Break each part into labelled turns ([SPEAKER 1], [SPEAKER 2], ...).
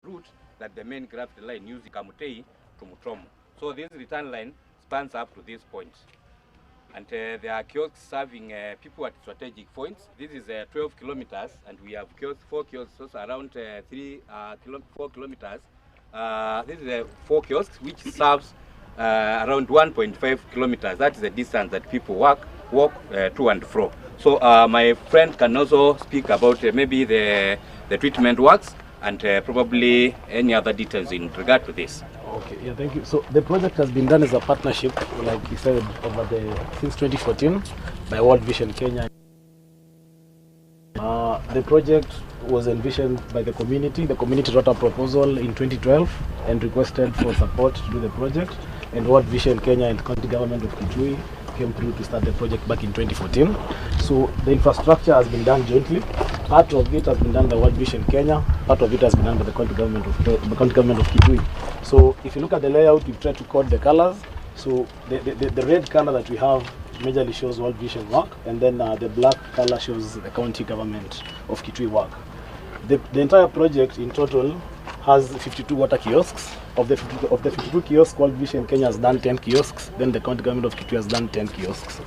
[SPEAKER 1] route that the main gravity line using Kamutei to Mutomo. So this return line spans up to this point. And there are kiosks serving people at strategic points. This is 12 kilometers, and we have four kiosks around 4 kilometers. This is 4 kiosks, which serves around 1.5 kilometers. That is the distance that people walk to and fro. So my friend can also speak about maybe the treatment works and probably any other details in regard to this.
[SPEAKER 2] Okay, yeah, thank you. So the project has been done as a partnership, like you said, since 2014 by World Vision Kenya. The project was envisioned by the community. The community wrote a proposal in 2012 and requested for support to do the project. And World Vision Kenya and the county government of Kitui came through to start the project back in 2014. So the infrastructure has been done jointly. Part of it has been done by World Vision Kenya. Part of it has been done by the county government of Kitui. So if you look at the layout, we've tried to code the colors. So the red color that we have majorly shows World Vision work, and then the black color shows the county government of Kitui work. The entire project in total has 52 water kiosks. Of the 52 kiosks, World Vision Kenya has done 10 kiosks. Then the county government of Kitui has done 10 kiosks.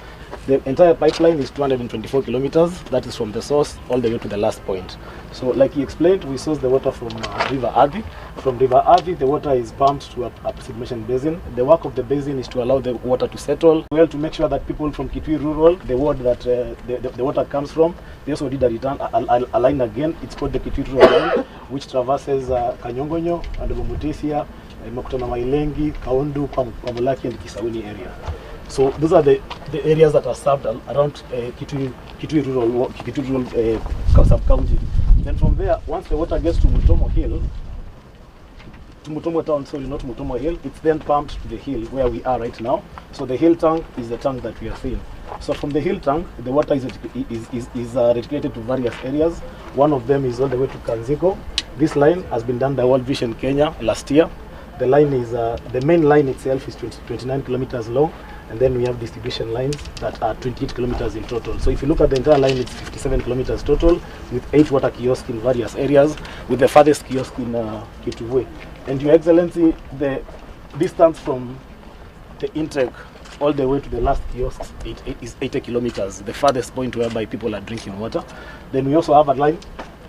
[SPEAKER 2] The entire pipeline is 224 kilometers. That is from the source all the way to the last point. So like he explained, we source the water from River Athi. From River Athi, the water is pumped to a submersion basin. The work of the basin is to allow the water to settle, well, to make sure that people from Kitui Rural, the ward that the water comes from, they also did a return, a line again. It's called the Kitui Rural line, which traverses Kanyongonyo and Mutesia, Mutomo Market, Kaundu, Kwamulaki, and Kisauni area. So those are the areas that are served around Kitui Rural sub-county. Then from there, once the water gets to Mutomo Hill, to Mutomo town, sorry, not Mutomo Hill, it's then pumped to the hill where we are right now. So the hill tank is the tank that we are seeing. So from the hill tank, the water is reticulated to various areas. One of them is all the way to Kanziko. This line has been done by World Vision Kenya last year. The line is the main line itself is 29 kilometers long, and then we have distribution lines that are 28 kilometers in total. So if you look at the entire line, it's 57 kilometers total, with 8 water kiosks in various areas, with the farthest kiosk in Kitui. And Your Excellency, the distance from the intake all the way to the last kiosk is 80 kilometers, the farthest point whereby people are drinking water. Then we also have a line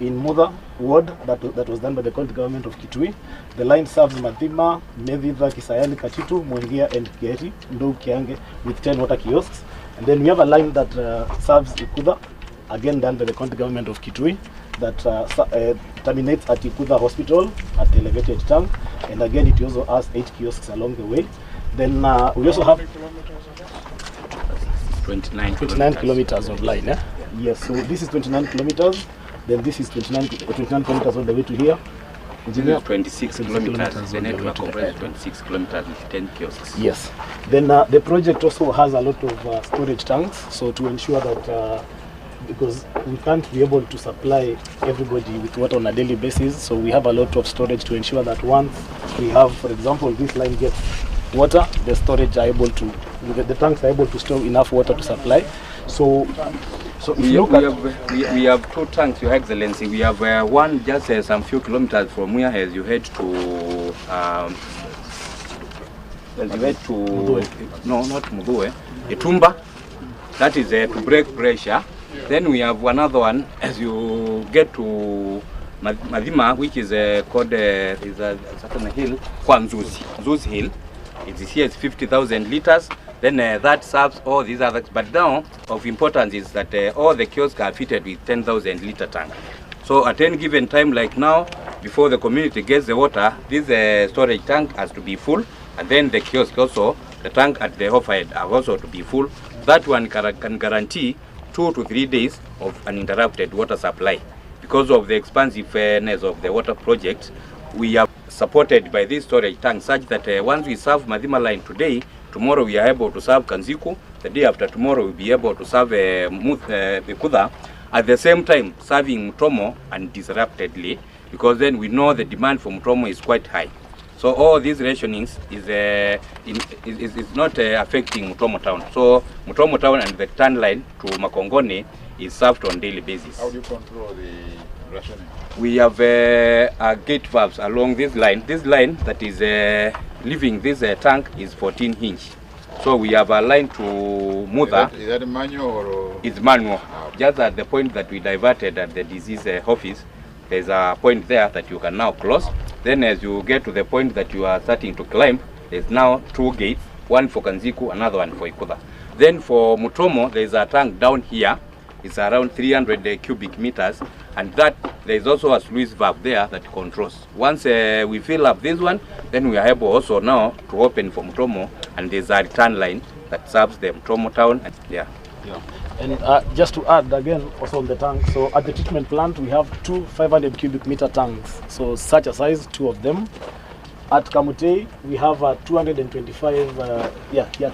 [SPEAKER 2] in Mudha ward that was done by the county government of Kitui. The line serves Mathima, Medhiva, Kisayani, Kachitu, Mwengia, and Kieti, Ndou, Kiange, with 10 water kiosks. And then we have a line that serves Ikutha, again done by the county government of Kitui, that terminates at Ikutha Hospital at the elevated tank. And again, it also has 8 kiosks along the way. Then we also have 29 kilometers of line. Yes, so this is 29 kilometers. Then this is 29 kilometers all the way to here.
[SPEAKER 1] Engineer, 26 kilometers. The network comprises 26 kilometers with 10 kiosks.
[SPEAKER 2] Yes. Then the project also has a lot of storage tanks. So to ensure that, because we can't be able to supply everybody with water on a daily basis, so we have a lot of storage to ensure that once we have, for example, this line gets water, the storage are able to, the tanks are able to store enough water to supply. So if you look at,
[SPEAKER 1] we have 2 tanks, Your Excellency. We have one just some few kilometers from here as you head to no, not Mugoe, Itumba. That is to break pressure. Then we have another one as you get to Mathima, which is called is a certain hill, Kwanzuzi Hill. It is here, it's 50,000 liters. Then that serves all these others. But now, of importance is that all the kiosks are fitted with 10,000 liter tank. So at any given time, like now, before the community gets the water, this storage tank has to be full. And then the kiosk also, the tank at the overhead are also to be full. That one can guarantee 2 to 3 days of uninterrupted water supply. Because of the expansiveness of the water project, we are supported by this storage tank such that once we serve Mathima line today, tomorrow we are able to serve Kanziko. The day after tomorrow we'll be able to serve Ikutha. At the same time, serving Mutomo undisruptedly, because then we know the demand for Mutomo is quite high. So all these rationings is not affecting Mutomo town. So Mutomo town and the turn line to Makongoni is served on daily basis.
[SPEAKER 3] How do you control the rationing?
[SPEAKER 1] We have gate valves along this line. This line that is leaving this tank is 14 inch. So we have a line to Mutha.
[SPEAKER 3] Is that manual or?
[SPEAKER 1] It's manual. Just at the point that we diverted at the disease office, there's a point there that you can now close. Then as you get to the point that you are starting to climb, there's now 2 gates, one for Kanziko, another one for Ikutha. Then for Mutomo, there's a tank down here. It's around 300 cubic meters, and that there is also a sluice valve there that controls. Once we fill up this one, then we are able also now to open for Mutomo, and there's a return line that serves the Mutomo town. Yeah.
[SPEAKER 2] And just to add again, also on the tank, so at the treatment plant we have 2 500 cubic meter tanks, so such a size, 2 of them. At Kamutei we have 225. At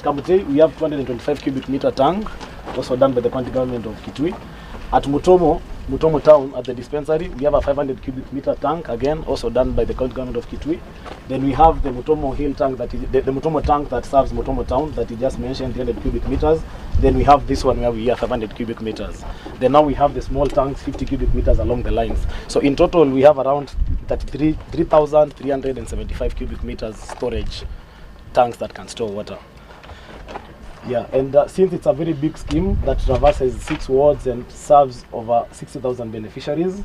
[SPEAKER 2] Kamutei we have 225 cubic meter tank, also done by the county government of Kitui. At Mutomo town, at the dispensary, we have a 500 cubic meter tank, again also done by the county government of Kitui. Then we have the Mutomo hill tank, that is the Mutomo tank that serves Mutomo town, that you just mentioned, 300 cubic meters. Then we have this one where we have 500 cubic meters. Then now we have the small tanks, 50 cubic meters along the lines. So in total we have around 3,375 cubic meters storage tanks that can store water. Yeah, and since it's a very big scheme that traverses 6 wards and serves over 60,000 beneficiaries,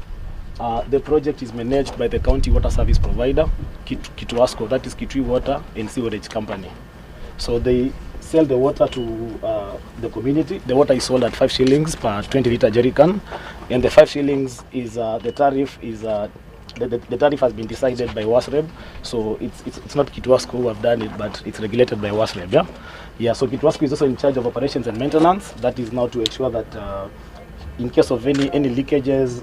[SPEAKER 2] the project is managed by the county water service provider, Kituasco, that is Kitui Water and Sewerage Company. So they sell the water to the community. The water is sold at 5 shillings per 20 litre jerrycan, and the 5 shillings is the tariff is the tariff has been decided by WASREB, so it's not Kituasco who have done it, but it's regulated by WASREB. Yeah. So Kituasco is also in charge of operations and maintenance. That is now to ensure that in case of any leakages,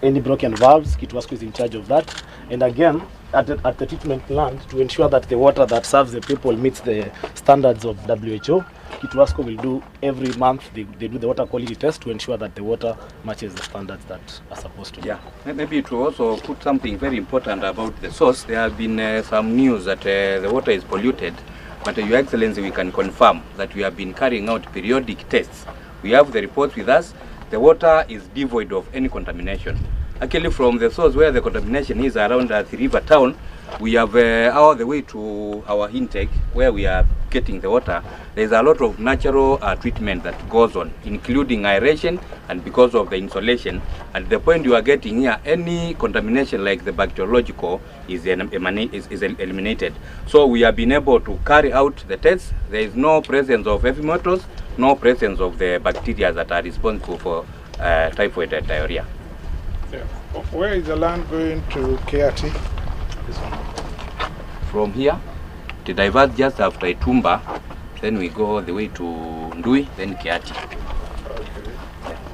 [SPEAKER 2] any broken valves, Kituasco is in charge of that. And again, at the treatment plant, to ensure that the water that serves the people meets the standards of WHO, Kituasco will do every month, they do the water quality test to ensure that the water matches the standards that are supposed to.
[SPEAKER 1] Yeah, maybe to also put something very important about the source, there have been some news that the water is polluted, but Your Excellency, we can confirm that we have been carrying out periodic tests. We have the reports with us. The water is devoid of any contamination. Actually, from the source where the contamination is around the river town, we have all the way to our intake where we are getting the water. There's a lot of natural treatment that goes on, including aeration, and because of the insulation. At the point you are getting here, any contamination like the bacteriological is eliminated. So we have been able to carry out the tests. There is no presence of heavy metals, no presence of the bacteria that are responsible for typhoid and diarrhea.
[SPEAKER 4] Yeah. Where is the land going to Kiati?
[SPEAKER 2] This one.
[SPEAKER 1] From here, to divert just after Itumba, then we go all the way to Ndui, then Kiati.
[SPEAKER 4] Okay.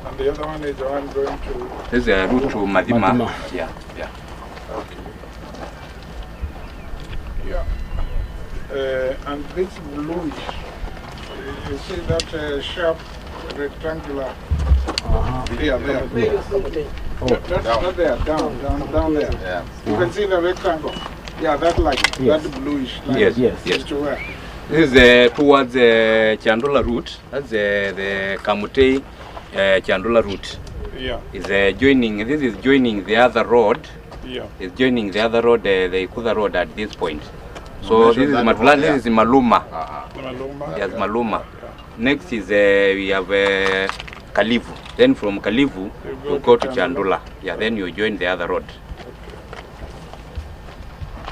[SPEAKER 4] And the other one is the one going to...
[SPEAKER 1] This is a route to Mathima. Yeah.
[SPEAKER 4] Okay. Yeah. And this bluish, you see that sharp rectangular? There.
[SPEAKER 2] Oh,
[SPEAKER 4] That's not there, down there.
[SPEAKER 3] Yeah.
[SPEAKER 4] You can see the rectangle. Yeah, that line,
[SPEAKER 2] Yes.
[SPEAKER 4] that bluish line.
[SPEAKER 1] Yes.
[SPEAKER 4] Is to where?
[SPEAKER 1] This is towards the Chandula route. That's the Kamutei Chandula route.
[SPEAKER 4] Yeah.
[SPEAKER 1] Is joining. This is joining the other road.
[SPEAKER 4] Yeah.
[SPEAKER 1] It's joining the other road, the Ikutha road at this point. So this is Matula. This is Maluma.
[SPEAKER 4] Maloma.
[SPEAKER 1] Yes, Maluma. Next is we have Kalivu. Then from Kalivu you go to Chandula. Yeah, then you join the other road.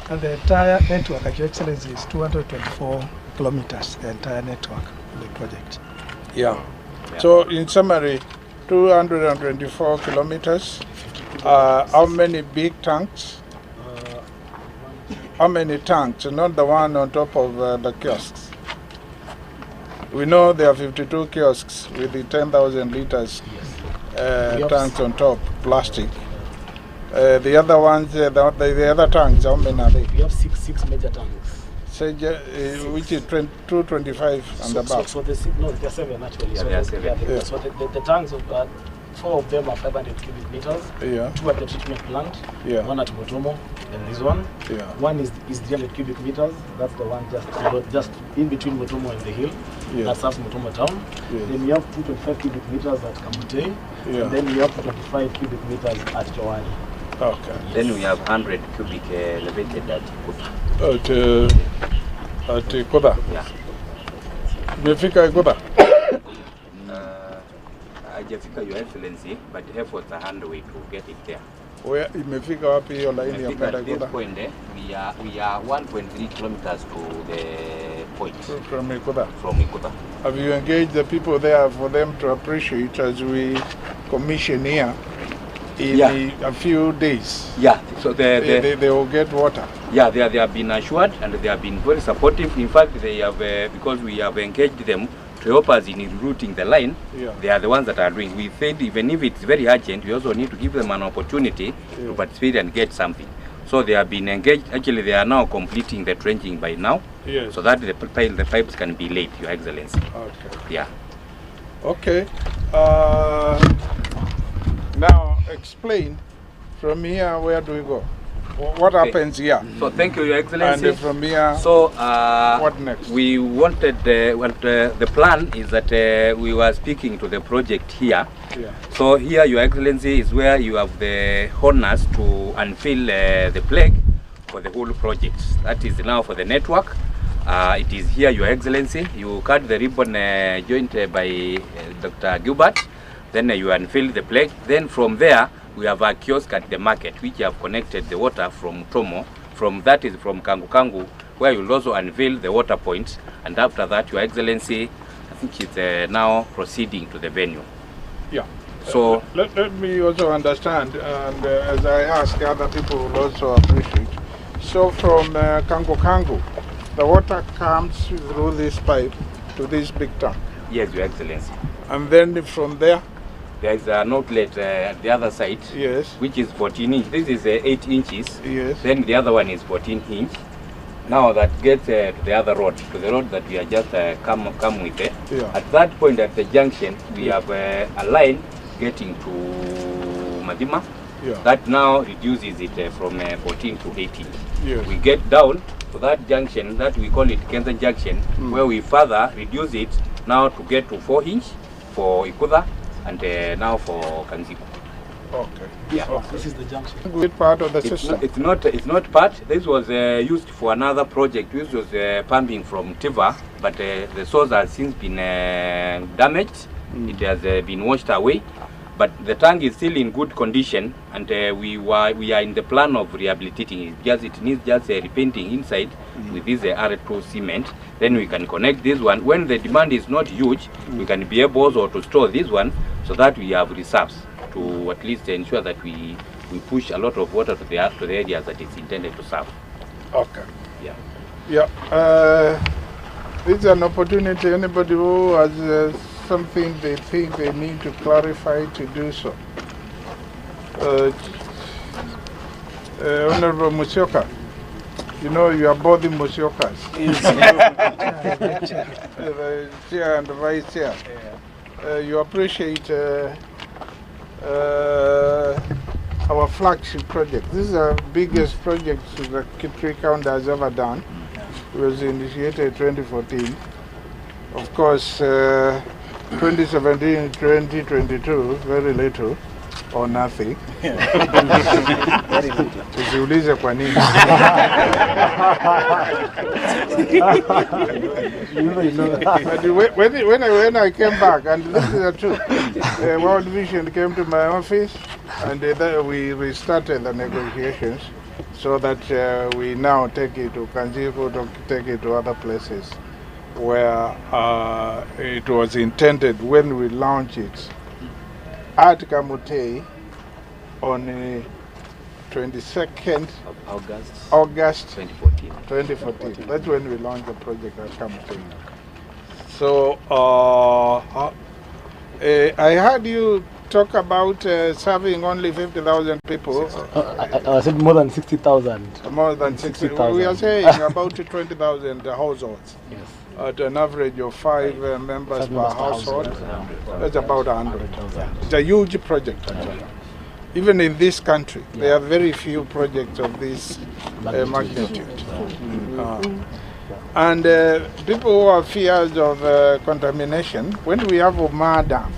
[SPEAKER 5] And the entire network, Your Excellency, is 224 kilometers, the entire network of the project.
[SPEAKER 4] Yeah. So in summary, 224 kilometers. How many big tanks? How many tanks? Not the one on top of the kiosks. We know there are 52 kiosks with the 10,000 liters tanks on top, plastic. The other ones, the other tanks, how many are they?
[SPEAKER 2] we have six major tanks.
[SPEAKER 4] Say, which is 225 and above.
[SPEAKER 2] So there are 7 actually.
[SPEAKER 1] Yeah, there are 7.
[SPEAKER 2] Yeah. So the tanks of 4 of them are 500 cubic meters.
[SPEAKER 4] Yeah.
[SPEAKER 2] 2 at the treatment plant.
[SPEAKER 4] Yeah.
[SPEAKER 2] 1 at Mutomo, and this one.
[SPEAKER 4] Yeah.
[SPEAKER 2] 1 is 300 cubic meters. That's the one just in between Mutomo and the hill.
[SPEAKER 4] Yeah.
[SPEAKER 2] That serves Mutomo town.
[SPEAKER 4] Yeah.
[SPEAKER 2] Then we have 225 cubic meters at Kamutei.
[SPEAKER 4] Yeah.
[SPEAKER 2] And then we have 25 cubic meters at Chowani.
[SPEAKER 4] Okay.
[SPEAKER 1] Then we have 100 cubic elevated at Ikutha.
[SPEAKER 4] At Ikutha.
[SPEAKER 1] Yeah.
[SPEAKER 4] Imefika Ikutha?
[SPEAKER 1] Hajafika, Your Excellency, but efforts are underway to get it there.
[SPEAKER 4] Where imefika wapi hiyo laini ya kwenda
[SPEAKER 1] At this
[SPEAKER 4] Ikutha?
[SPEAKER 1] point, we are 1.3 kilometers to the point
[SPEAKER 4] From Ikutha.
[SPEAKER 1] from Ikutha.
[SPEAKER 4] Have you engaged the people there for them to appreciate as we commission here in a few days?
[SPEAKER 1] Yeah, so
[SPEAKER 4] They will get water.
[SPEAKER 1] yeah, they have been assured and they have been very supportive. In fact, they have because we have engaged them to help us in rerouting the line.
[SPEAKER 4] Yeah.
[SPEAKER 1] They are the ones that are doing. We said even if it's very urgent, we also need to give them an opportunity to participate and get something. So they have been engaged. Actually, they are now completing the trenching by now,
[SPEAKER 4] Yes.
[SPEAKER 1] so that the pipes can be laid, Your Excellency.
[SPEAKER 4] Okay.
[SPEAKER 1] Yeah.
[SPEAKER 4] Okay. Now explain from here, where do we go? What happens here?
[SPEAKER 1] So thank you, Your Excellency.
[SPEAKER 4] And from here,
[SPEAKER 1] So
[SPEAKER 4] what next?
[SPEAKER 1] we wanted, the plan is that we were speaking to the project here.
[SPEAKER 4] Yeah.
[SPEAKER 1] So here, Your Excellency, is where you have the honors to unveil the flag for the whole project. That is now for the network. It is here, Your Excellency. You cut the ribbon joined by Dr. Gilbert. Then you unveil the flag. Then from there, we have a kiosk at the market, which have connected the water from Mutomo. From that is from Kangu Kangu, where you'll also unveil the water points. And after that, Your Excellency, I think it's now proceeding to the venue.
[SPEAKER 4] Yeah.
[SPEAKER 1] So
[SPEAKER 4] Let me also understand, and as I ask, other people will also appreciate. So from Kangu Kangu, the water comes through this pipe to this big tank.
[SPEAKER 1] yes, Your Excellency.
[SPEAKER 4] And then from there,
[SPEAKER 1] There is an outlet at the other side,
[SPEAKER 4] yes,
[SPEAKER 1] which is 14 inch. This is 8 inches.
[SPEAKER 4] yes,
[SPEAKER 1] Then the other one is 14 inch. Now that gets to the other road, to the road that we are just come with.
[SPEAKER 4] Yeah.
[SPEAKER 1] At that point at the junction, we have a line getting to Mathima.
[SPEAKER 4] yeah,
[SPEAKER 1] That now reduces it from 14 to 18.
[SPEAKER 4] yes.
[SPEAKER 1] We get down to that junction, that we call it Kenza Junction, where we further reduce it now to get to 4 inch for Ikutha and now for Kanziko.
[SPEAKER 4] Okay.
[SPEAKER 1] Yeah.
[SPEAKER 2] This is the junction.
[SPEAKER 4] Good part of the
[SPEAKER 1] It's
[SPEAKER 4] system.
[SPEAKER 1] it's not part. This was used for another project, which was pumping from Tiva, but the source has since been damaged. It has been washed away, but the tank is still in good condition, and we are in the plan of rehabilitating it. It needs just repainting inside with this R2 cement. Then we can connect this one. When the demand is not huge, we can be able also to store this one, so that we have reserves to at least ensure that we push a lot of water to the areas that it's intended to serve.
[SPEAKER 4] Okay.
[SPEAKER 1] Yeah.
[SPEAKER 4] Yeah. It's an opportunity. Anybody who has something they think they need to clarify to do so. Honorable Musyoka, you know you are both the Musyokas. The chair and the vice chair. You appreciate our flagship project. This is the biggest project the Kitui County has ever done. It was initiated in 2014. Of course, 2017, 2022, very little or nothing. Tusiulize kwa nini. But when I came back, and this is the truth, World Vision came to my office, and then we restarted the negotiations so that we now take it to Kanziko, to take it to other places where it was intended when we launched it at Kamutei on the 22nd
[SPEAKER 1] Of
[SPEAKER 4] August
[SPEAKER 1] 2014.
[SPEAKER 4] 2014. That's when we launched the project at Kamutei. So I heard you talk about serving only 50,000 people.
[SPEAKER 2] I said more than 60,000.
[SPEAKER 4] More than 60,000. We are saying about 20,000 households.
[SPEAKER 2] Yes.
[SPEAKER 4] At an average of 5 members per household. That's about 100. It's a huge project, actually. Even in this country, there are very few projects of this magnitude. And people who have fears of contamination, when we have Omar Dam,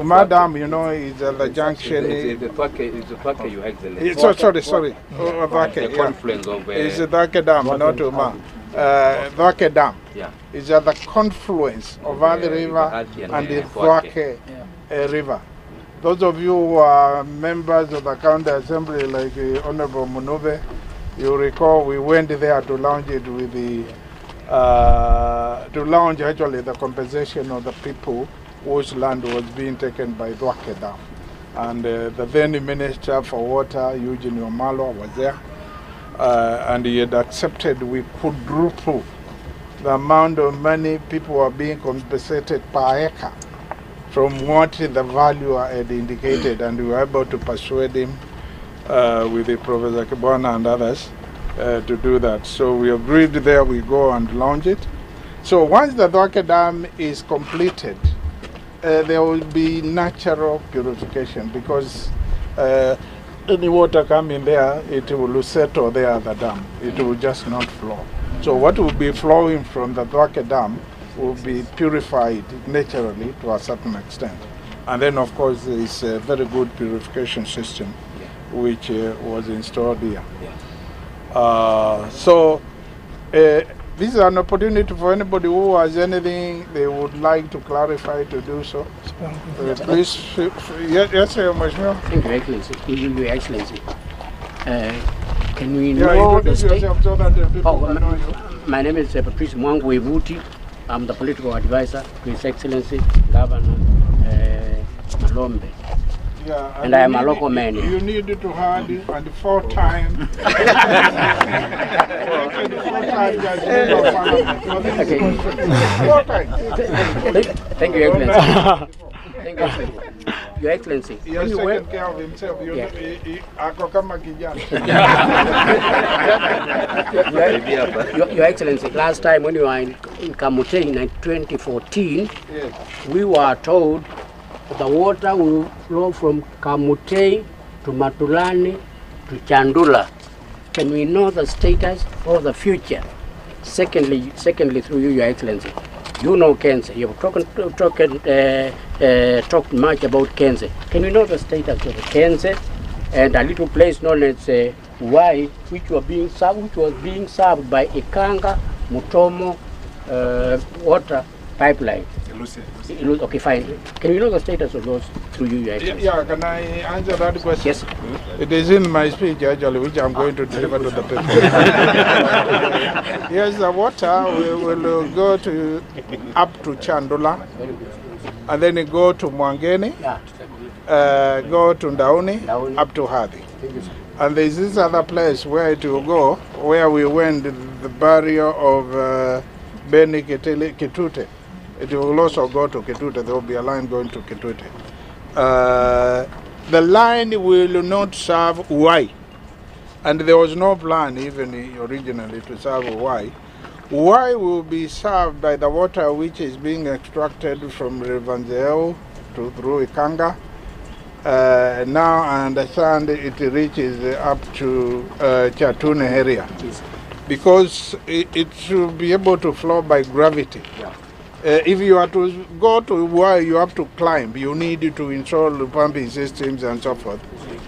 [SPEAKER 4] Madam, you know, is at the junction.
[SPEAKER 1] It's the Thwake, Your Excellency.
[SPEAKER 4] Sorry.
[SPEAKER 1] The confluence of...
[SPEAKER 4] It's the Thwake Dam, not Uma. Thwake Dam.
[SPEAKER 1] Yeah.
[SPEAKER 4] Is at the confluence of Athi River and the Thwake River. Those of you who are members of the County Assembly, like Honorable Munube, you recall we went there to launch it with the, actually the compensation of the people whose land was being taken by Thwake Dam. And the then Minister for Water, Eugene Omalo, was there. And he had accepted we quadruple the amount of money people were being compensated per acre from what the value had indicated, and we were able to persuade him with the Professor Kibwana and others to do that. So we agreed there we go and launch it. So once the Thwake Dam is completed, there will be natural purification, because any water coming there, it will settle there at the dam. It will just not flow. So what will be flowing from the Thwake Dam will be purified naturally to a certain extent. And then, of course, there is a very good purification system which was installed here. This is an opportunity for anybody who has anything they would like to clarify to do so. Please, yes, Mheshimiwa.
[SPEAKER 3] Thank you, Excellency. Your Excellency. Can we know the state?
[SPEAKER 4] So that people will know you.
[SPEAKER 3] My name is Patrice Mwangu Ebuti. I'm the political advisor to His Excellency Governor Malombe.
[SPEAKER 4] Yeah,
[SPEAKER 3] and I am a local man.
[SPEAKER 4] You need to hard and 4 times. 4 times.
[SPEAKER 3] Okay.
[SPEAKER 4] 4 times.
[SPEAKER 3] Thank you, Excellency. Thank you, Your Excellency.
[SPEAKER 4] He has taken care of himself. Ako kama kijana.
[SPEAKER 3] Your Excellency, last time when you were in Kamute in 2014, we were told the water will flow from Kamute to Matulani to Chandula. Can we know the status or the future? Secondly, through you, Your Excellency, you know Kshs. You've talked much about Kshs. Can we know the status of Kshs and a little place known as Y, which was being served by Ikanga Mutomo Water Pipeline? Okay, fine. Can we know the status of those through you, Your Excellency?
[SPEAKER 4] Yeah, can I answer that question?
[SPEAKER 3] Yes.
[SPEAKER 4] It is in my speech, actually, which I'm going to deliver to the people. Yes, the water will go up to Chandula, and then it go to Mwangeni, go to Ndauni, up to Athi. And there is this other place where it will go, where we went the barrier of Beni Kitute. It will also go to Kitute. There will be a line going to Kitute. The line will not serve Y. And there was no plan even originally to serve Y. Y will be served by the water which is being extracted from River Athi through Ikanga. Now I understand it reaches up to Chatune area. Because it should be able to flow by gravity. If you are to go to where you have to climb, you need to install pumping systems and so forth.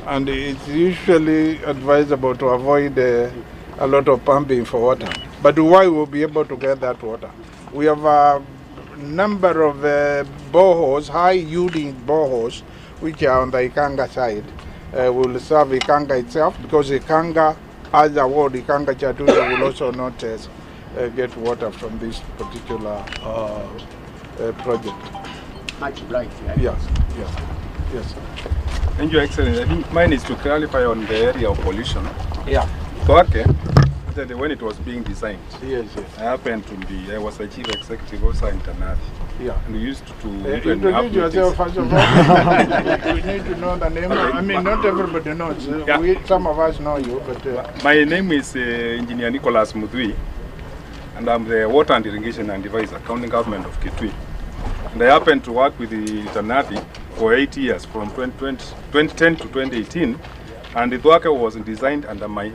[SPEAKER 4] And it's usually advisable to avoid a lot of pumping for water. But why will be able to get that water? We have a number of boreholes, high-yielding boreholes, which are on the Ikanga side. Will serve Ikanga itself, because Ikanga, as a word, Ikanga Chatune will also not get water from this particular project.
[SPEAKER 3] Much obliged.
[SPEAKER 4] Yes.
[SPEAKER 6] Thank you, Excellency. I think mine is to clarify on the area of pollution.
[SPEAKER 4] Yeah.
[SPEAKER 6] Thwake, when it was being designed,
[SPEAKER 4] Yes.
[SPEAKER 6] I happened to be, I was the chief executive officer in Tanathi.
[SPEAKER 4] Yeah.
[SPEAKER 6] And we used to
[SPEAKER 4] Introduce yourself first of all. We need to know the name. I mean, not everybody knows. Some of us know you, but...
[SPEAKER 6] My name is Engineer Nicholas Mudhui, and I'm the Water and Irrigation Advisor, County Government of Kitui. And I happened to work with the Tanathi for 8 years, from 2010 to 2018, and the Thwake was designed under my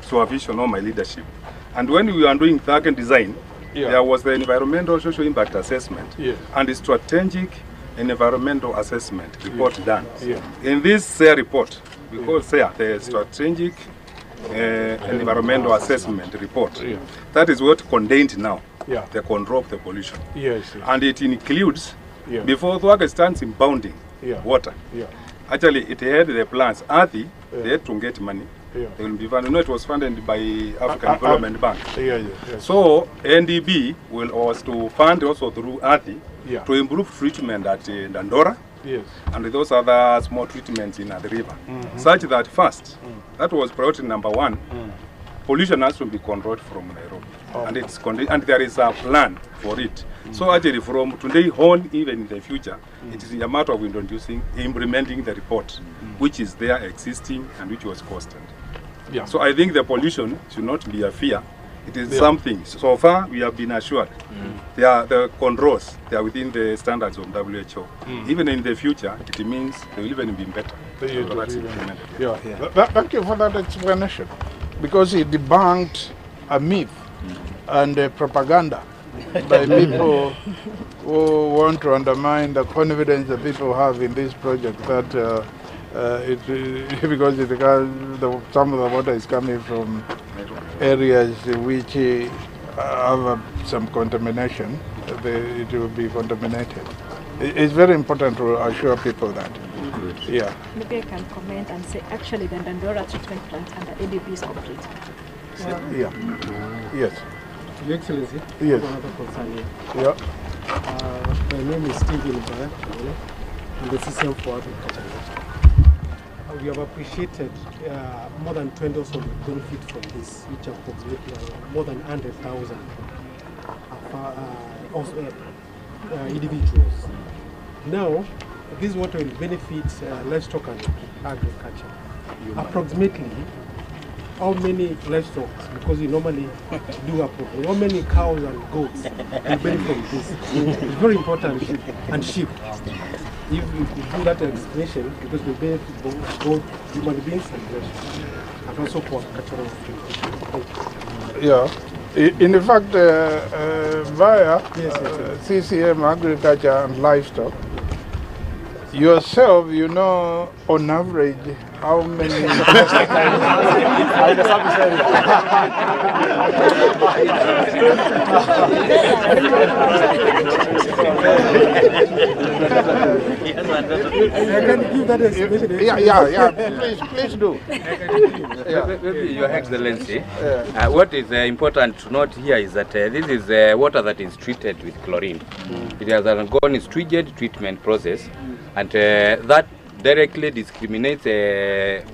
[SPEAKER 6] supervision or my leadership. And when we were doing Thwake design, there was the environmental social impact assessment and the strategic an environmental assessment report done. In this report, we call the strategic environmental assessment report. That is what contained now, the control of the pollution. And it includes, before the work starts impounding water, actually it had the plans, Athi, they had to get money. They will be funded. No, it was funded by African Development Bank. So NDB was to fund also through Athi to improve treatment at Dandora and those other small treatments in the river. Such that first, that was priority number 1. Pollution has to be controlled from Nairobi. And there is a plan for it. So actually from today on, even in the future, it is a matter of implementing the report, which is there existing and which was costed. So I think the pollution should not be a fear. It is something. So far, we have been assured the controls, they are within the standards of WHO. Even in the future, it means they will even be better.
[SPEAKER 4] Thank you for that explanation, because it debunked a myth and propaganda by people who want to undermine the confidence that people have in this project, that because some of the water is coming from areas which have some contamination, it will be contaminated. It's very important to assure people that.
[SPEAKER 7] Maybe I can comment and say actually the Dandora treatment plant under ADB is complete.
[SPEAKER 4] Yes.
[SPEAKER 8] Your Excellency,
[SPEAKER 4] yes.
[SPEAKER 8] Another concern here. My name is Stephen Baya, and the CCM for Agriculture. We have appreciated more than 20 also benefit from this, which are approximately more than 100,000 individuals. Now, this water will benefit livestock and agriculture. Approximately, how many livestock, because we normally do approximately, how many cows and goats will benefit from this? It's very important, and sheep. If we could do that explanation, because we benefit both human beings and livestock, and also for cultural
[SPEAKER 4] things. In fact, via CCM Agriculture and Livestock, yourself, you know, on average, how many... Please do.
[SPEAKER 1] Your Excellency, what is important to note here is that this is water that is treated with chlorine. It has undergone a stringent treatment process, and that directly discriminates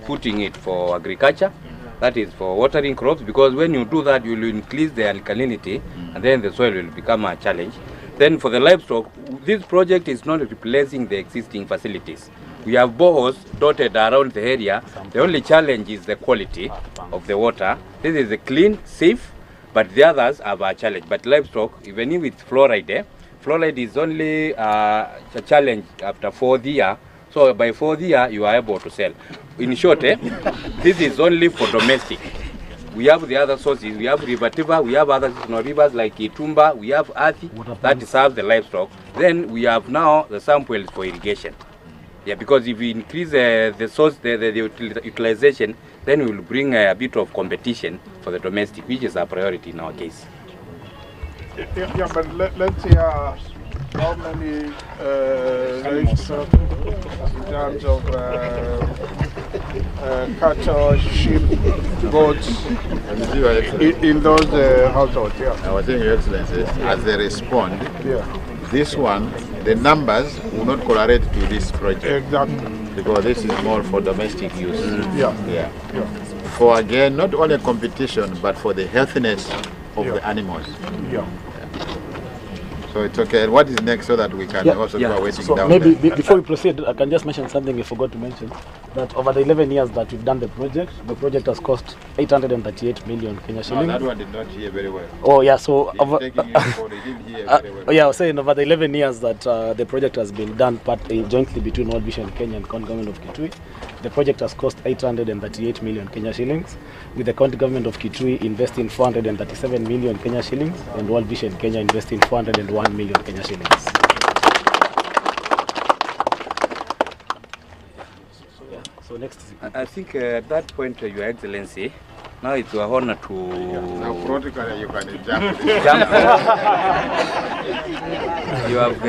[SPEAKER 1] putting it for agriculture, that is for watering crops, because when you do that, you will increase the alkalinity, and then the soil will become a challenge. Then for the livestock, this project is not replacing the existing facilities. We have boreholes dotted around the area. The only challenge is the quality of the water. This is clean, safe, but the others have a challenge. But livestock, even with fluoride, fluoride is only a challenge after 4th year. So by 4th year, you are able to sell. In short, this is only for domestic. We have the other sources. We have River Athi, we have other seasonal rivers like Itumba, we have Athi that serve the livestock. Then we have now the samples for irrigation. Yeah, because if we increase the source, the utilization, then we will bring a bit of competition for the domestic, which is a priority in our case.
[SPEAKER 4] Yeah, but let's see how many livestock in terms of cattle, sheep, goats in those households.
[SPEAKER 9] I was saying, Your Excellency, as they respond, this one, the numbers will not correlate to this project.
[SPEAKER 4] Exactly.
[SPEAKER 9] Because this is more for domestic use. For again, not only competition, but for the healthiness of the animals. So it's okay. What is next so that we can also go waiting down
[SPEAKER 2] maybe
[SPEAKER 9] there?
[SPEAKER 2] Before we proceed, I can just mention something we forgot to mention. That over the 11 years that we've done the project has cost 838 million Kenya shillings.
[SPEAKER 9] No, that one did not hear very well.
[SPEAKER 2] Oh yeah, so over,
[SPEAKER 9] they didn't hear very well.
[SPEAKER 2] I was saying over the 11 years that the project has been done jointly between World Vision Kenya and County Government of Kitui. The project has cost 838 million Kenya shillings, with the County Government of Kitui investing 437 million Kenya shillings and World Vision Kenya investing 401 million Kenya shillings. So next.
[SPEAKER 1] I think at that point, Your Excellency, now it's your honor to
[SPEAKER 9] Now practically you can jump.
[SPEAKER 1] you have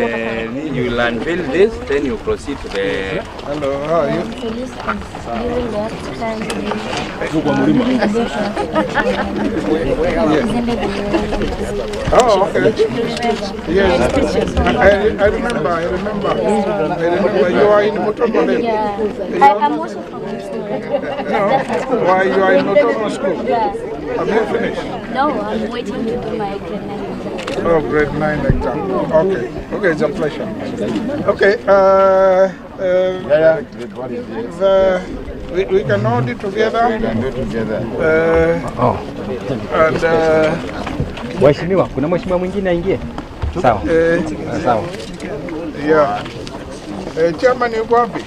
[SPEAKER 1] you will unveil this, then you proceed to the.
[SPEAKER 4] Hello, how are you? Oh, okay. Yes, I remember. You are in Mutomo.
[SPEAKER 10] I'm also from school.
[SPEAKER 4] No, why you are in Mutomo school?
[SPEAKER 10] Yeah.
[SPEAKER 4] Have you finished?
[SPEAKER 10] No, I'm waiting to do my grade 9 exam.
[SPEAKER 4] Oh, grade 9 exam. Okay, it's a pleasure. Okay, we can all do together.
[SPEAKER 9] We can do together.
[SPEAKER 4] And
[SPEAKER 11] Waheshimiwa, kuna mheshimiwa mwingine aingie? Sawa. Sawa.
[SPEAKER 4] Yeah. Chairman yuko wapi?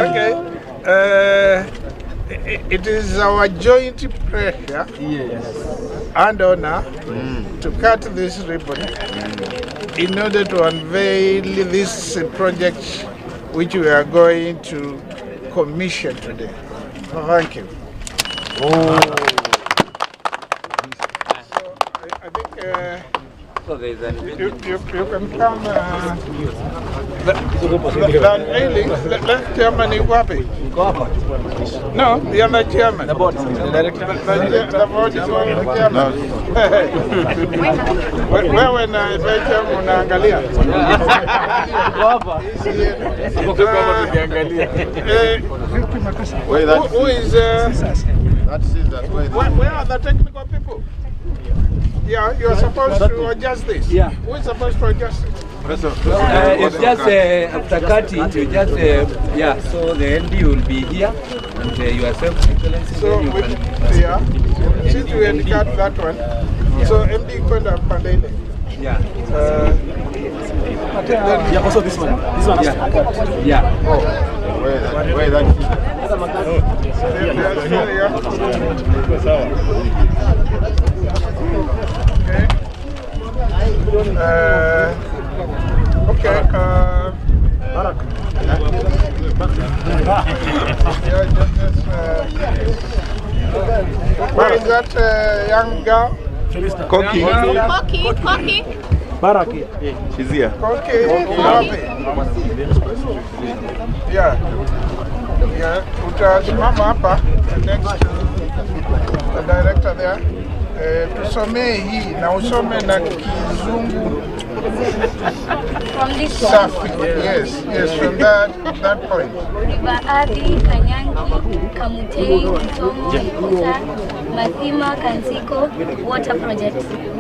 [SPEAKER 4] Okay. It is our joint pleasure and honor to cut this ribbon in order to unveil this project which we are going to commission today. Thank you.
[SPEAKER 1] So there is
[SPEAKER 4] you can come. The unveiling, let chairman Ikutha. No, the other chairman. The board. The director. The board is one of the chairman. Where when the chairman unaangalia? Who is? Where are the technical people? Yeah, you are supposed to adjust this.
[SPEAKER 1] Yeah.
[SPEAKER 4] Who is supposed to adjust it?
[SPEAKER 1] it's just after cutting, you just yeah. So the MD will be here, and yourself, Excellency.
[SPEAKER 4] So
[SPEAKER 1] you
[SPEAKER 4] with,
[SPEAKER 1] can,
[SPEAKER 4] yeah, since we had cut that one, so MD kwenda Pandele.
[SPEAKER 1] Yeah.
[SPEAKER 2] Yeah, also this one. This one.
[SPEAKER 1] Yeah.
[SPEAKER 9] Where that?
[SPEAKER 4] Okay.
[SPEAKER 2] Barak.
[SPEAKER 4] Where is that young girl?
[SPEAKER 10] Koki.
[SPEAKER 2] Barak.
[SPEAKER 11] She's here.
[SPEAKER 4] Okay. Yeah. Utasimama hapa next to the director there. Tusomee hii na usome na Kizungu.
[SPEAKER 10] From this
[SPEAKER 4] Safi. Yes, from that point.
[SPEAKER 10] River Athi, Kanyangi, Kamutei, Mutomo, Ikutha, Mathima, Kanziko Water Project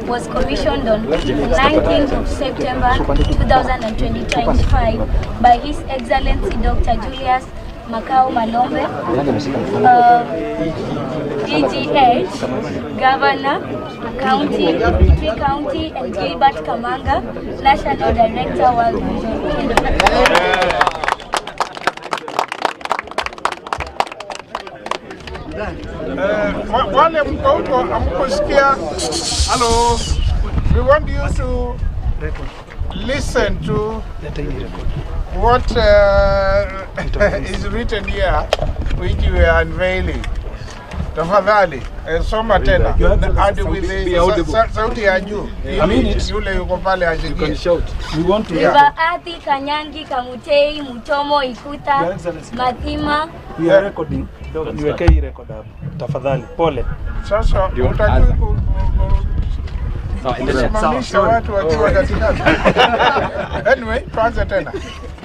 [SPEAKER 10] was commissioned on 19th of September 2025 by His Excellency Dr. Julius Malombe, EGH, Governor, Kitui County, and Gilbert Kamanga, National Director, World Vision Kenya.
[SPEAKER 4] Wale mko huko amkusikia. Hello. We want you to listen to what is written here, which you are unveiling. Tafadhali, soma tena. Hadi with sauti ya juu. Yule yuko pale ajigie.
[SPEAKER 2] We want to.
[SPEAKER 10] River Athi, Kanyangi, Kamutei, Mutomo, Ikutha, Mathima.
[SPEAKER 2] We are recording. Niweke hii record hapo. Tafadhali, pole.
[SPEAKER 4] Sasa utajua kusimamisha watu wakiwa katikati. Anyway, tuanze tena.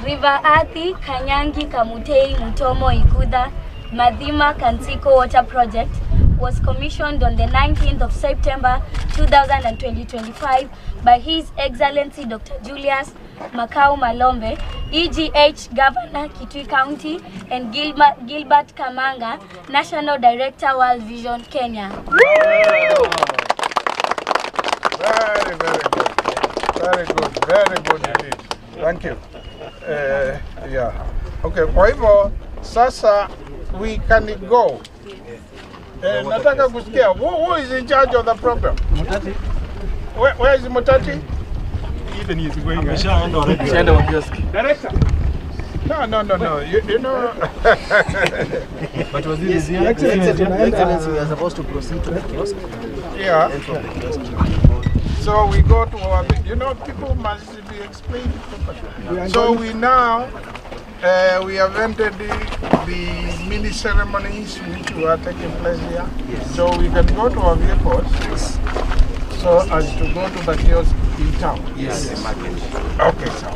[SPEAKER 10] River Athi, Kanyangi, Kamutei, Mutomo, Ikutha, Mathima, Kanziko Water Project was commissioned on the 19th of September 2025 by His Excellency Dr. Julius Malombe, EGH Governor, Kitui County, and Gilbert Kamanga, National Director, World Vision Kenya.
[SPEAKER 4] Very good indeed. Thank you. Yeah. Okay, kwa hivyo sasa we can go. Nataka kusikia who is in charge of the program? Mutati. Where is Mutati?
[SPEAKER 6] even he's going.
[SPEAKER 4] Director. No. You know.
[SPEAKER 2] But was this the Excellency, we are supposed to proceed to the kiosk?
[SPEAKER 4] Yeah. So we go to our, people must be explained properly. So we now, we have entered the mini ceremonies which were taking place here. Yes. So we can go to our vehicles. Yes. So as to go to the kiosk in town. Yes. Okay, so.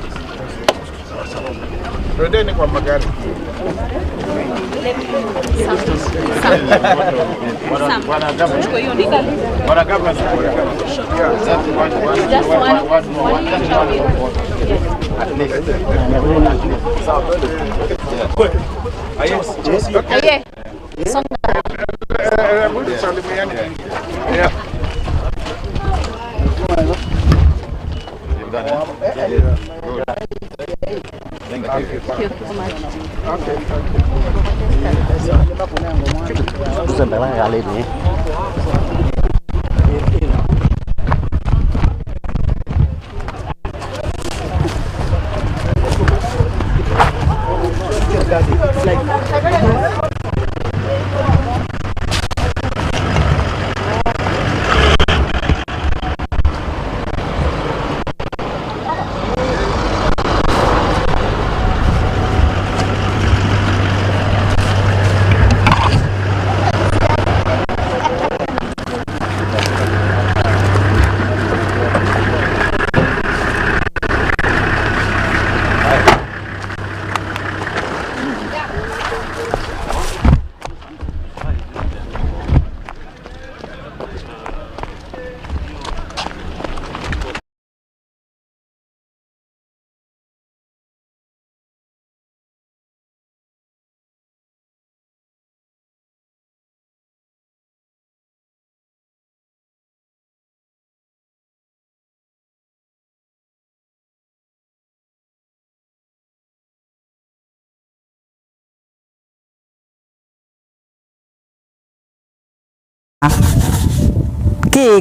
[SPEAKER 4] Redeni kwa magari.
[SPEAKER 12] Thank you so much.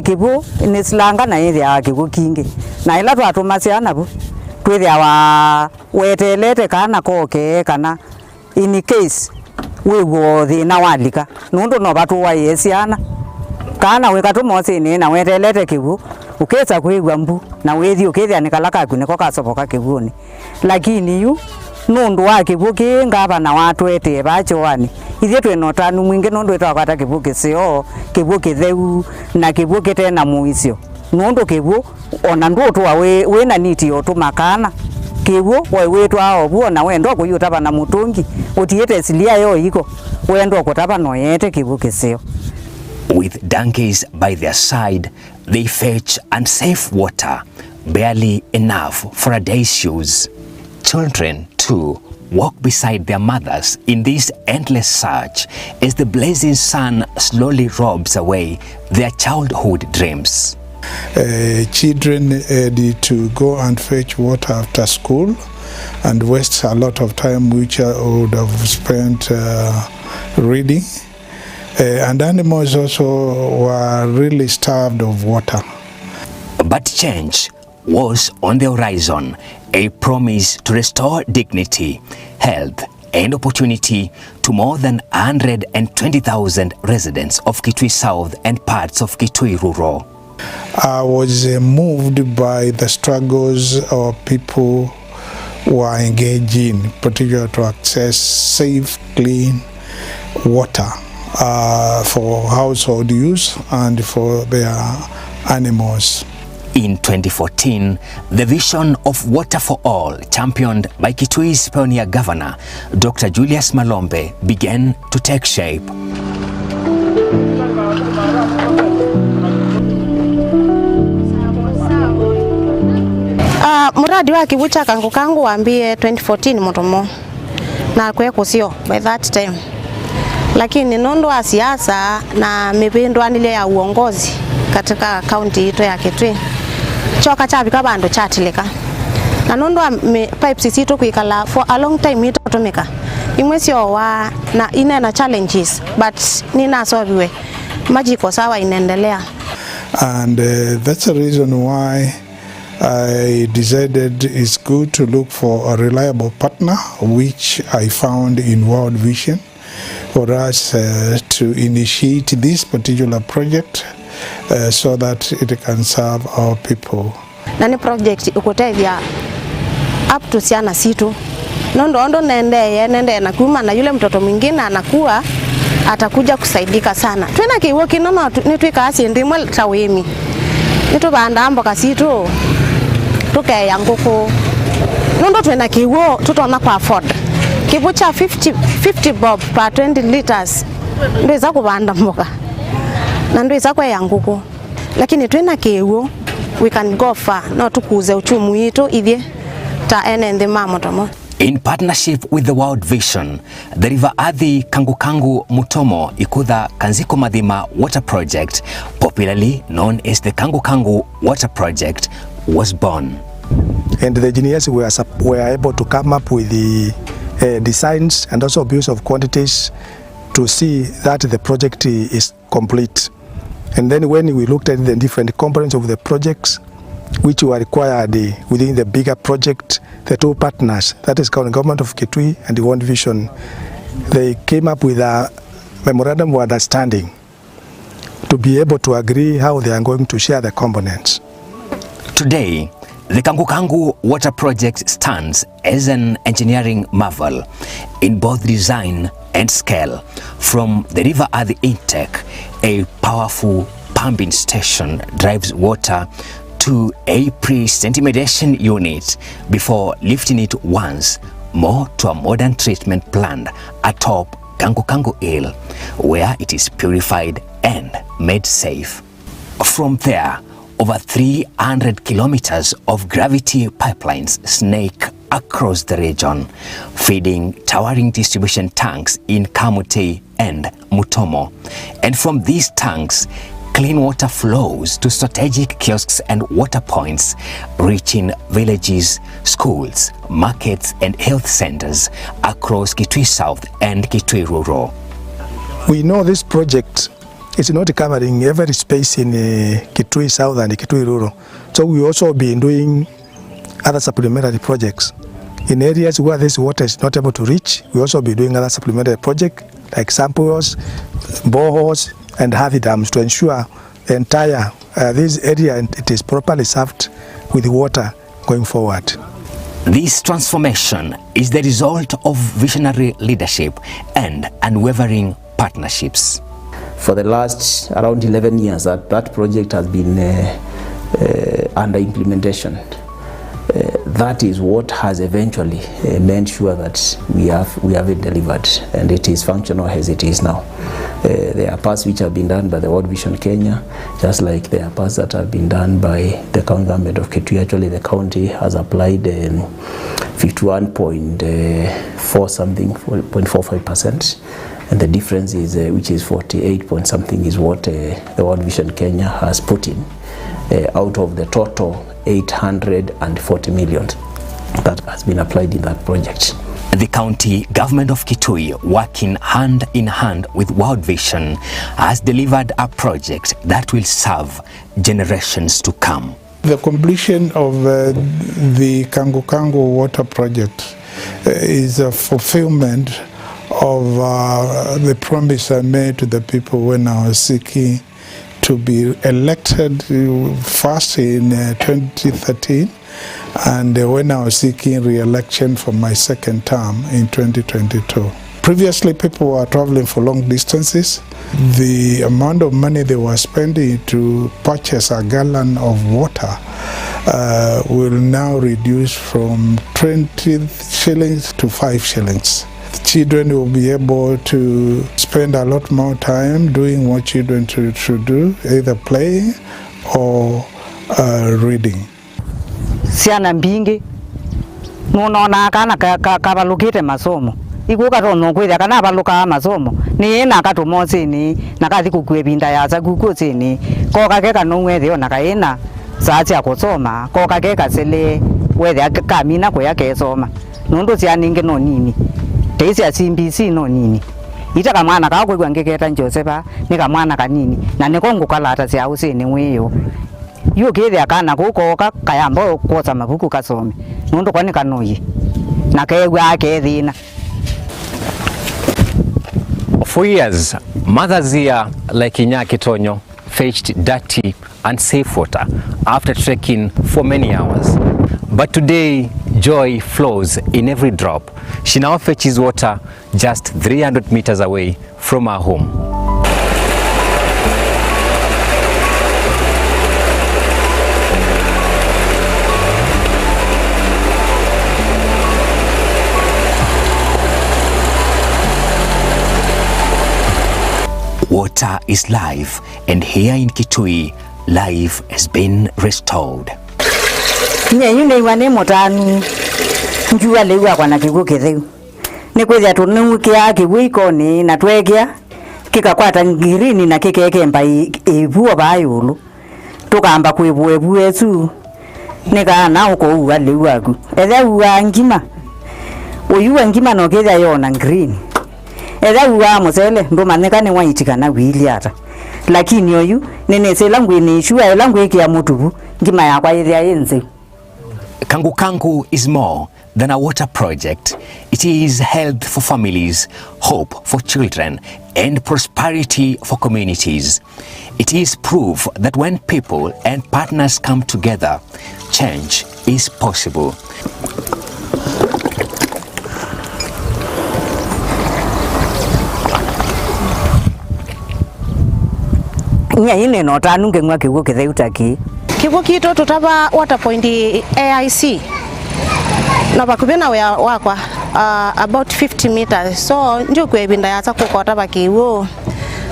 [SPEAKER 13] Kibu nisilanga na ile ya kibu kingi na ila twatumasiana bu twithia wa wetelete kana koke kana in case we go thina walika nundu no batu wa yesiana kana we katumosi ni na wetelete kibu ukeza kuigwa mbu na wethi ukethia nikalaka kuneko kasoboka kibuni lakini yu nundu wa kibu kinga na watu ete bachowani ithie twino tanu mwingi nundu itakwata kibu kisio kibu kitheu na kibu kitena muicio nundu kibu ona ndu twa we na niti otumakana kibu we wetwa obuo na wendo kuyutaba na mutungi utiete silia yo iko wendo kutaba no yete kibu kisio.
[SPEAKER 14] With donkeys by their side, they fetch unsafe water, barely enough for a day's use. Children, too, walk beside their mothers in this endless search as the blazing sun slowly robs away their childhood dreams.
[SPEAKER 4] Children need to go and fetch water after school and waste a lot of time which I would have spent reading. And animals also were really starved of water.
[SPEAKER 14] But change was on the horizon, a promise to restore dignity, health and opportunity to more than 120,000 residents of Kitui South and parts of Kitui Rural.
[SPEAKER 4] I was moved by the struggles of people who are engaged in, particularly to access safe, clean water for household use and for their animals.
[SPEAKER 14] In 2014, the vision of Water for All, championed by Kitui's pioneer governor, Dr. Julius Malombe, began to take shape.
[SPEAKER 15] Muradi wa kibu cha Kangu Kangu waambie 2014 Mutomo na kweko sio by that time, lakini nondo wa siasa na mipindwa nile ya uongozi katika kaunti yetu ya Kitui choka chabika bandu chatileka na nondo wa pipes situ kuikala for a long time ito tumika imwesio wa na ina na challenges but nina solve maji ko sawa inaendelea.
[SPEAKER 4] And that's the reason why I decided it's good to look for a reliable partner, which I found in World Vision, for us to initiate this particular project so that it can serve our people.
[SPEAKER 15] Nani project ukutevya up to siana situ. Nondo nende na kuma na yule mtoto mwingine anakuwa atakuja kusaidika sana. Twena kiwoki nono nitwika asi ndimwe tawemi. Nito bandambo kasitu tuke yanguko. Nondo twena kiwo tutona kwa afford. Kibucha 50 bob per 20 liters. Ndo za kubanda mboka. Na ndo za kwa yanguko. Lakini twena kiwo we can go far. No tukuze uchumu yitu ithie ta ende Mutomo.
[SPEAKER 14] In partnership with the World Vision, the River Athi Kangu Kangu Mutomo Ikutha Kanziko Mathima Water Project, popularly known as the Kangu Kangu Water Project, was born.
[SPEAKER 5] And the engineers were able to come up with the designs and also abuse of quantities to see that the project is complete. And then when we looked at the different components of the projects which were required within the bigger project, the two partners, that is County Government of Kitui and the World Vision, they came up with a memorandum of understanding to be able to agree how they are going to share the components.
[SPEAKER 14] Today, the Kangu Kangu Water Project stands as an engineering marvel in both design and scale. From the River Athi intake, a powerful pumping station drives water to a pre-sedimentation unit before lifting it once more to a modern treatment plant atop Kangu Kangu Hill, where it is purified and made safe. From there, over 300 kilometers of gravity pipelines snake across the region, feeding towering distribution tanks in Kamutei and Mutomo. And from these tanks, clean water flows to strategic kiosks and water points, reaching villages, schools, markets and health centers across Kitui South and Kitui Rural.
[SPEAKER 5] We know this project is not covering every space in Kitui South and Kitui Rural. So we also been doing other supplementary projects. In areas where this water is not able to reach, we also be doing other supplementary projects like samples, boreholes, and heavy dams to ensure the entire this area it is properly served with water going forward.
[SPEAKER 14] This transformation is the result of visionary leadership and unwavering partnerships.
[SPEAKER 16] For the last around 11 years, that project has been under implementation. That is what has eventually made sure that we have it delivered, and it is functional as it is now. There are parts which have been done by the World Vision Kenya, just like there are parts that have been done by the county government of Kitui. Actually, the county has applied 51.4 something, 0.45%, and the difference is which is 48 point something is what the World Vision Kenya has put in out of the total 840 million that has been applied in that project.
[SPEAKER 14] The county government of Kitui, working hand in hand with World Vision, has delivered a project that will serve generations to come.
[SPEAKER 4] The completion of the Kangu Kangu Water Project is a fulfillment of the promise I made to the people when I was seeking to be elected first in 2013, and when I was seeking re-election for my second term in 2022. Previously, people were traveling for long distances. The amount of money they were spending to purchase a gallon of water will now reduce from 20 shillings to 5 shillings. Children will be able to spend a lot more time doing what children should do, either playing or reading.
[SPEAKER 13] Siana mbingi nunona kana kabalukite masomo ikuka tono kwithia kana baluka masomo ni na katumozi ni nakathi kukwebinda yaza kukuzi ni koka keka nongwethio nakaina saati ya kusoma koka keka sele wethia kamina kwa yake soma nundu cia ninge no nini teisi ya CBC no nini ita kamwana ka kwegwa ngeketa Josepa ni kamwana kanini na nikongo kalata cia usini mwiyo yu kithia kana guko kayambo kuoza mabuku kasome nundu kwani kanuyi na kegwa akethina.
[SPEAKER 14] For years, mothers here like Inyaki Tonyo fetched dirty and safe water after trekking for many hours. But today, joy flows in every drop. She now fetches water just 300 meters away from her home. Water is life, and here in Kitui, life has been restored.
[SPEAKER 13] Yune wane motanu njua lewa kwa na kigo kitheu ni kwithia tunukia kiwiko ni na twegia kikakwata ngirini na kikeke mbai ebuo bayulu tukamba kwebuebu etu nika na uko uwa lewa ku ethe uwa ngima uyu ngima no kithia yona green ethe uwa musele ndo maneka ni waitika na wili ata lakini oyu nene selangwe ni shua elangwe kia mutubu ngima yakwa ithia yenze.
[SPEAKER 14] Kangu Kangu is more than a water project. It is health for families, hope for children, and prosperity for communities. It is proof that when people and partners come together, change is possible.
[SPEAKER 13] Nya ine no tanu ngengwa kigo kitheu taki.
[SPEAKER 15] Kigo kito tutaba water point AIC. Na bakubena wakwa about 50 meters. So njo kwebinda yaza kukota bakiwo.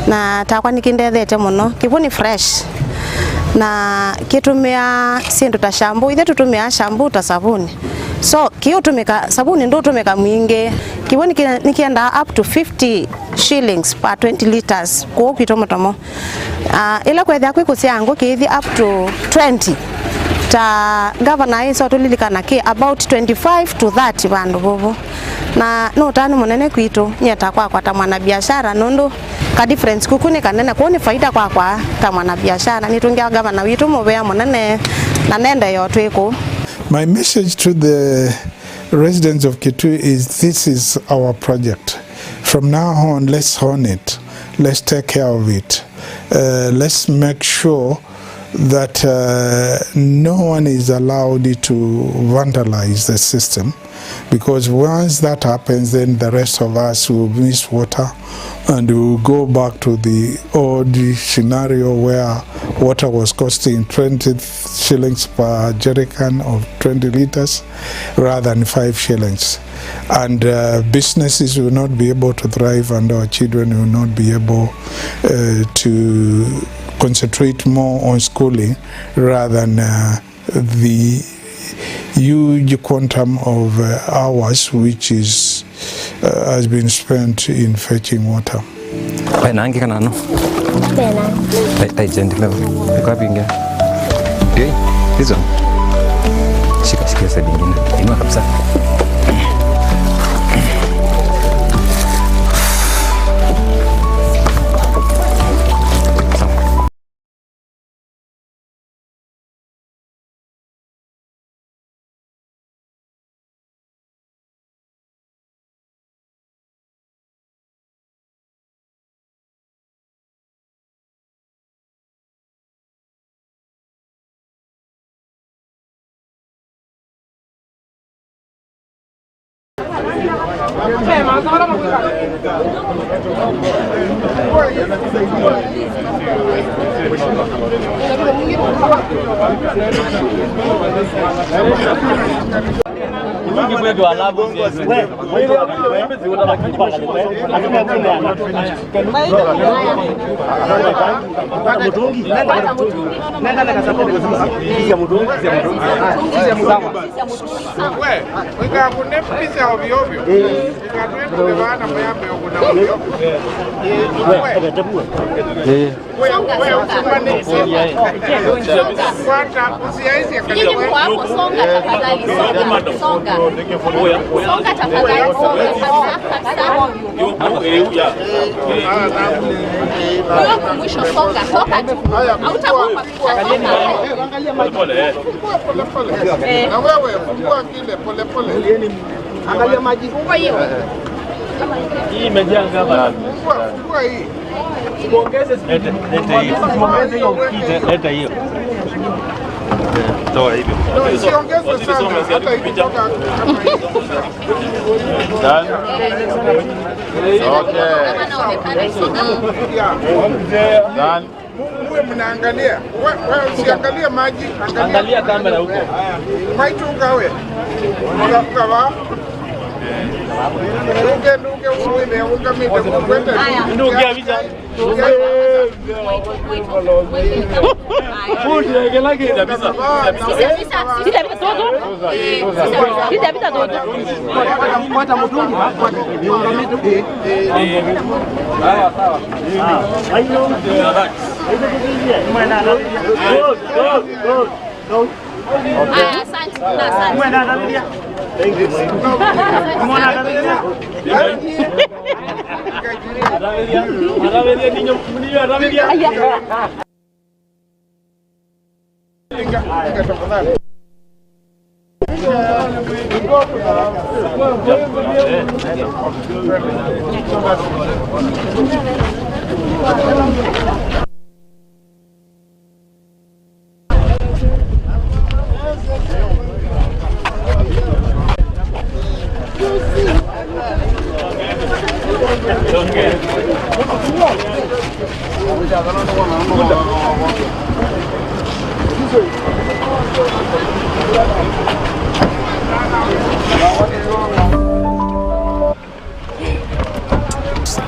[SPEAKER 15] Na takwa nikindethete muno. Kibo ni fresh. Na kitumia sindu ta shampoo, ithe tutumia shampoo ta sabuni. So kiyo tumeka sabuni ndo tumeka mwingi. Kibo nikienda up to 50 shillings per 20 liters ko Mutomo. Ila kwethia kwikusia yangu kithi up to 20 ta governor iso tulilikana ki about 25 to 30 bandu bobo na no tani munene kwitu nyeta kwa ta mwana biashara nondo ka difference kukune kanene ko ni faida kwa ta mwana biashara nitungia governor witu mubea munene na nende yotu iko.
[SPEAKER 4] My message to the residents of Kitui is this is our project. From now on, let's own it. Let's take care of it. Let's make sure that no one is allowed to vandalize the system, because once that happens, then the rest of us will miss water and we will go back to the old scenario where water was costing 20 shillings per jerrycan of 20 liters rather than 5 shillings. And businesses will not be able to thrive, and our children will not be able to concentrate more on schooling rather than the huge quantum of hours which is has been spent in fetching water.
[SPEAKER 14] Nangi kanano? Tai gentile. Kwa pinga. Dei, hizo. Shika sasa dingine. Inua kabisa.
[SPEAKER 4] Weka kunepisa ovyo ovyo. Tukatwepo bana mayambe
[SPEAKER 17] Angalia maji kubwa hiyo. Hii imejaa ngaba. Kubwa hii. Muongeze muongeze hiyo kite, leta hiyo. Toa hivyo. Usiongeze sana hata ikitoka kama hiyo. Done. Okay. Done. Muwe mnaangalia. Wewe usiangalie maji, angalia kamera huko. Maitunga wewe. Unakava. Nduge usiwe ungamide kwenda. Nduge avisa. Puxa, que lá que avisa. Sisi avisa todo. Sisi avisa todo. Kwata mtungi, kwata. Ungamide. Sawa sawa. Ayo.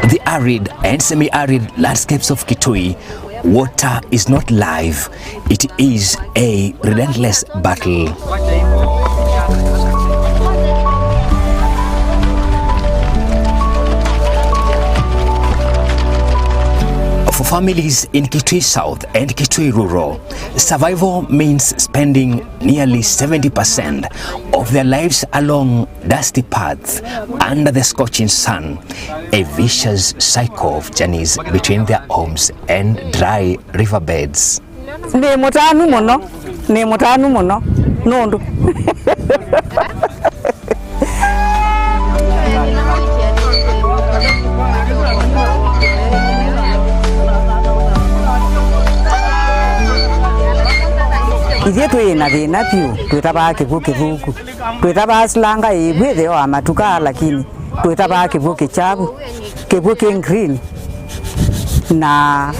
[SPEAKER 14] The arid and semi-arid landscapes of Kitui, water is not life, it is a relentless battle. For families in Kitui South and Kitui Rural, survival means spending nearly 70% of their lives along dusty paths under the scorching sun, a vicious cycle of journeys between their homes and dry riverbeds.
[SPEAKER 13] Ni mutanu mono, nundu. Ithe twina thina piu twitaba kivu kithuku twitaba slanga ibwithe wa matuka lakini twitaba kivu kichabu kivu green na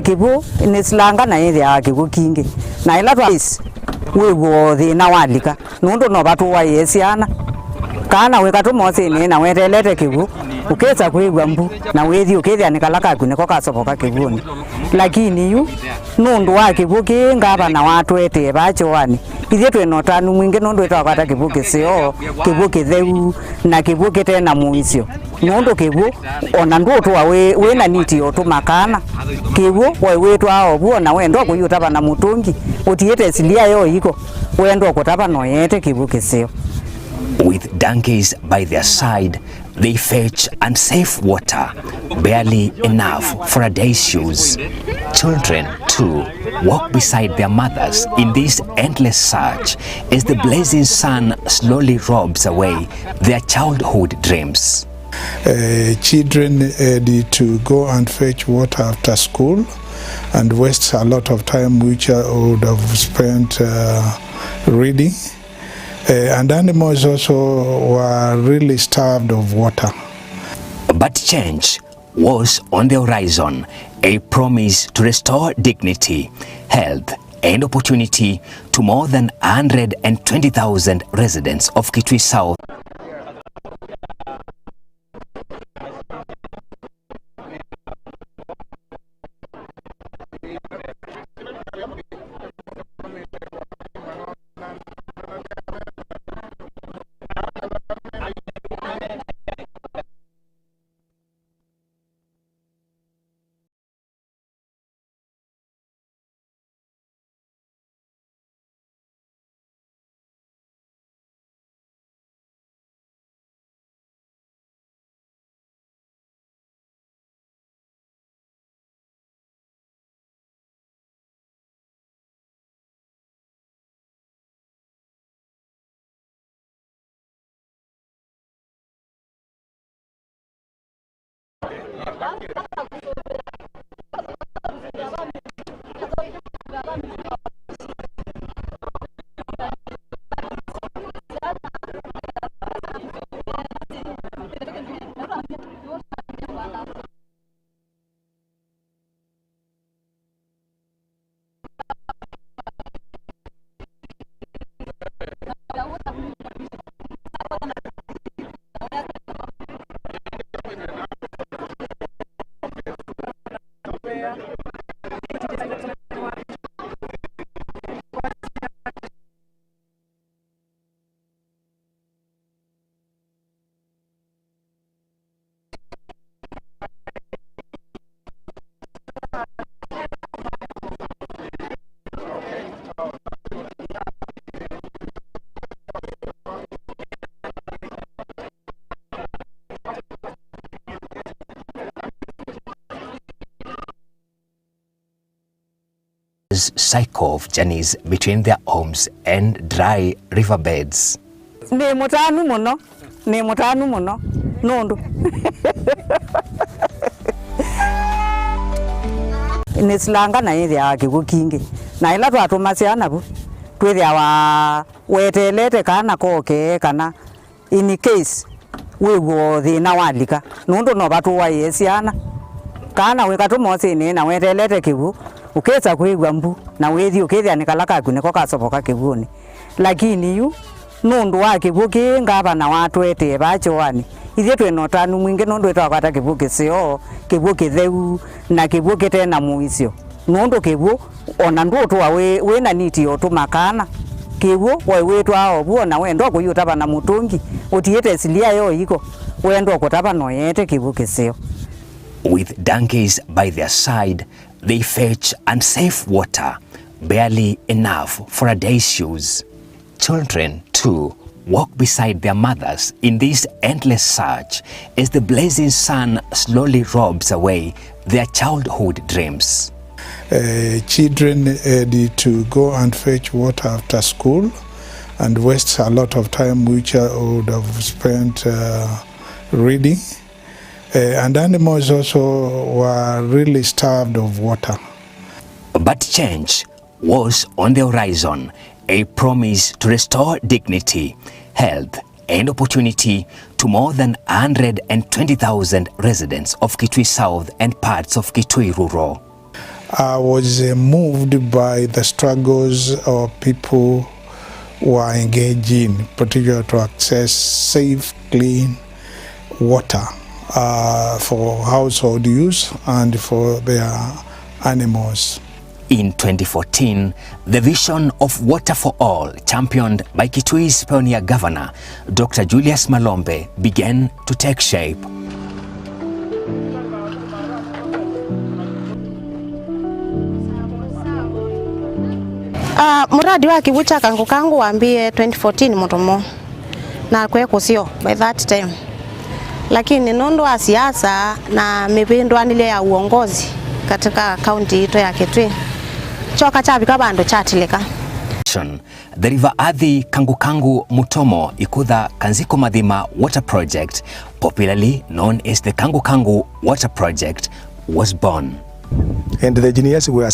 [SPEAKER 13] kivu ni slanga na ithe ya kivu kingi na ila twice wiwo thina walika nundu no batu wa yesiana kana wekatu mosini na wetelete kivu ukeza kwigwa mbu na wethi ukethia nikalaka kuneko kasoboka kivuni lakini yu nundu wa kivu kinga na watu ete bachoani ithe twenotanu mwingi nundu etwakata kivu kisio kivu kitheu na kivu kitena muisio nundu kivu ona ndu twa we na niti otumakana kivu we wetwa obuo na wendo kuyutaba na mutungi utiete silia yo iko wendo kutaba no yete kivu kisio.
[SPEAKER 14] With donkeys by their side, they fetch unsafe water, barely enough for a day's use. Children, too, walk beside their mothers in this endless search as the blazing sun slowly robs away their childhood dreams.
[SPEAKER 4] Children need to go and fetch water after school and waste a lot of time which I would have spent reading. And animals also were really starved of water.
[SPEAKER 14] But change was on the horizon, a promise to restore dignity, health, and opportunity to more than 120,000 residents of Kitui South. Cycle of journeys between their homes and dry riverbeds.
[SPEAKER 13] Ne mutanu muno nundu nisilanga na ile ya kigukingi na ila twatumasiana bu twithia wa wetelete kana koke kana in case wiwo thina walika nundu no batu wa yesiana kana wikatumothini na wetelete kibu ukeza kuigwa mbu na wethi ukethia nikalaka kuneko kasoboka kibuni lakini yu nundu wa kibuki ngaba na watu ete bachoani ithie twino tanu mwingi nundu etakwata kibuki sio kibuki theu na kibuki tena muicio nundu kibu ona ndu twa we na niti otumakana kibu we wetwa obuo na wendo kuyutaba na mutungi utiete silia yo iko wendo kutaba no yete kibuki sio.
[SPEAKER 14] With donkeys by their side, they fetch unsafe water, barely enough for a day's use. Children, too, walk beside their mothers in this endless search as the blazing sun slowly robs away their childhood dreams.
[SPEAKER 4] Children need to go and fetch water after school and waste a lot of time which I would have spent reading. And animals also were really starved of water.
[SPEAKER 14] But change was on the horizon, a promise to restore dignity, health, and opportunity to more than 120,000 residents of Kitui South and parts of Kitui Rural.
[SPEAKER 4] I was moved by the struggles of people who are engaged in, particularly to access safe, clean water for household use and for their animals.
[SPEAKER 14] In 2014, the vision of Water for All, championed by Kitui's pioneer governor, Dr. Julius Malombe, began to take shape.
[SPEAKER 15] Muradi wa kibucha Kangu Kangu waambie 2014 Mutomo na kwe kusio by that time, lakini nondo wa siasa na mipindwa nile ya uongozi katika kaunti ito ya Kitui choka chabika bando chatileka.
[SPEAKER 14] The River Athi Kangu Kangu Mutomo Ikutha Kanziko Mathima Water Project, popularly known as the Kangu Kangu Water Project, was born.
[SPEAKER 5] And the engineers were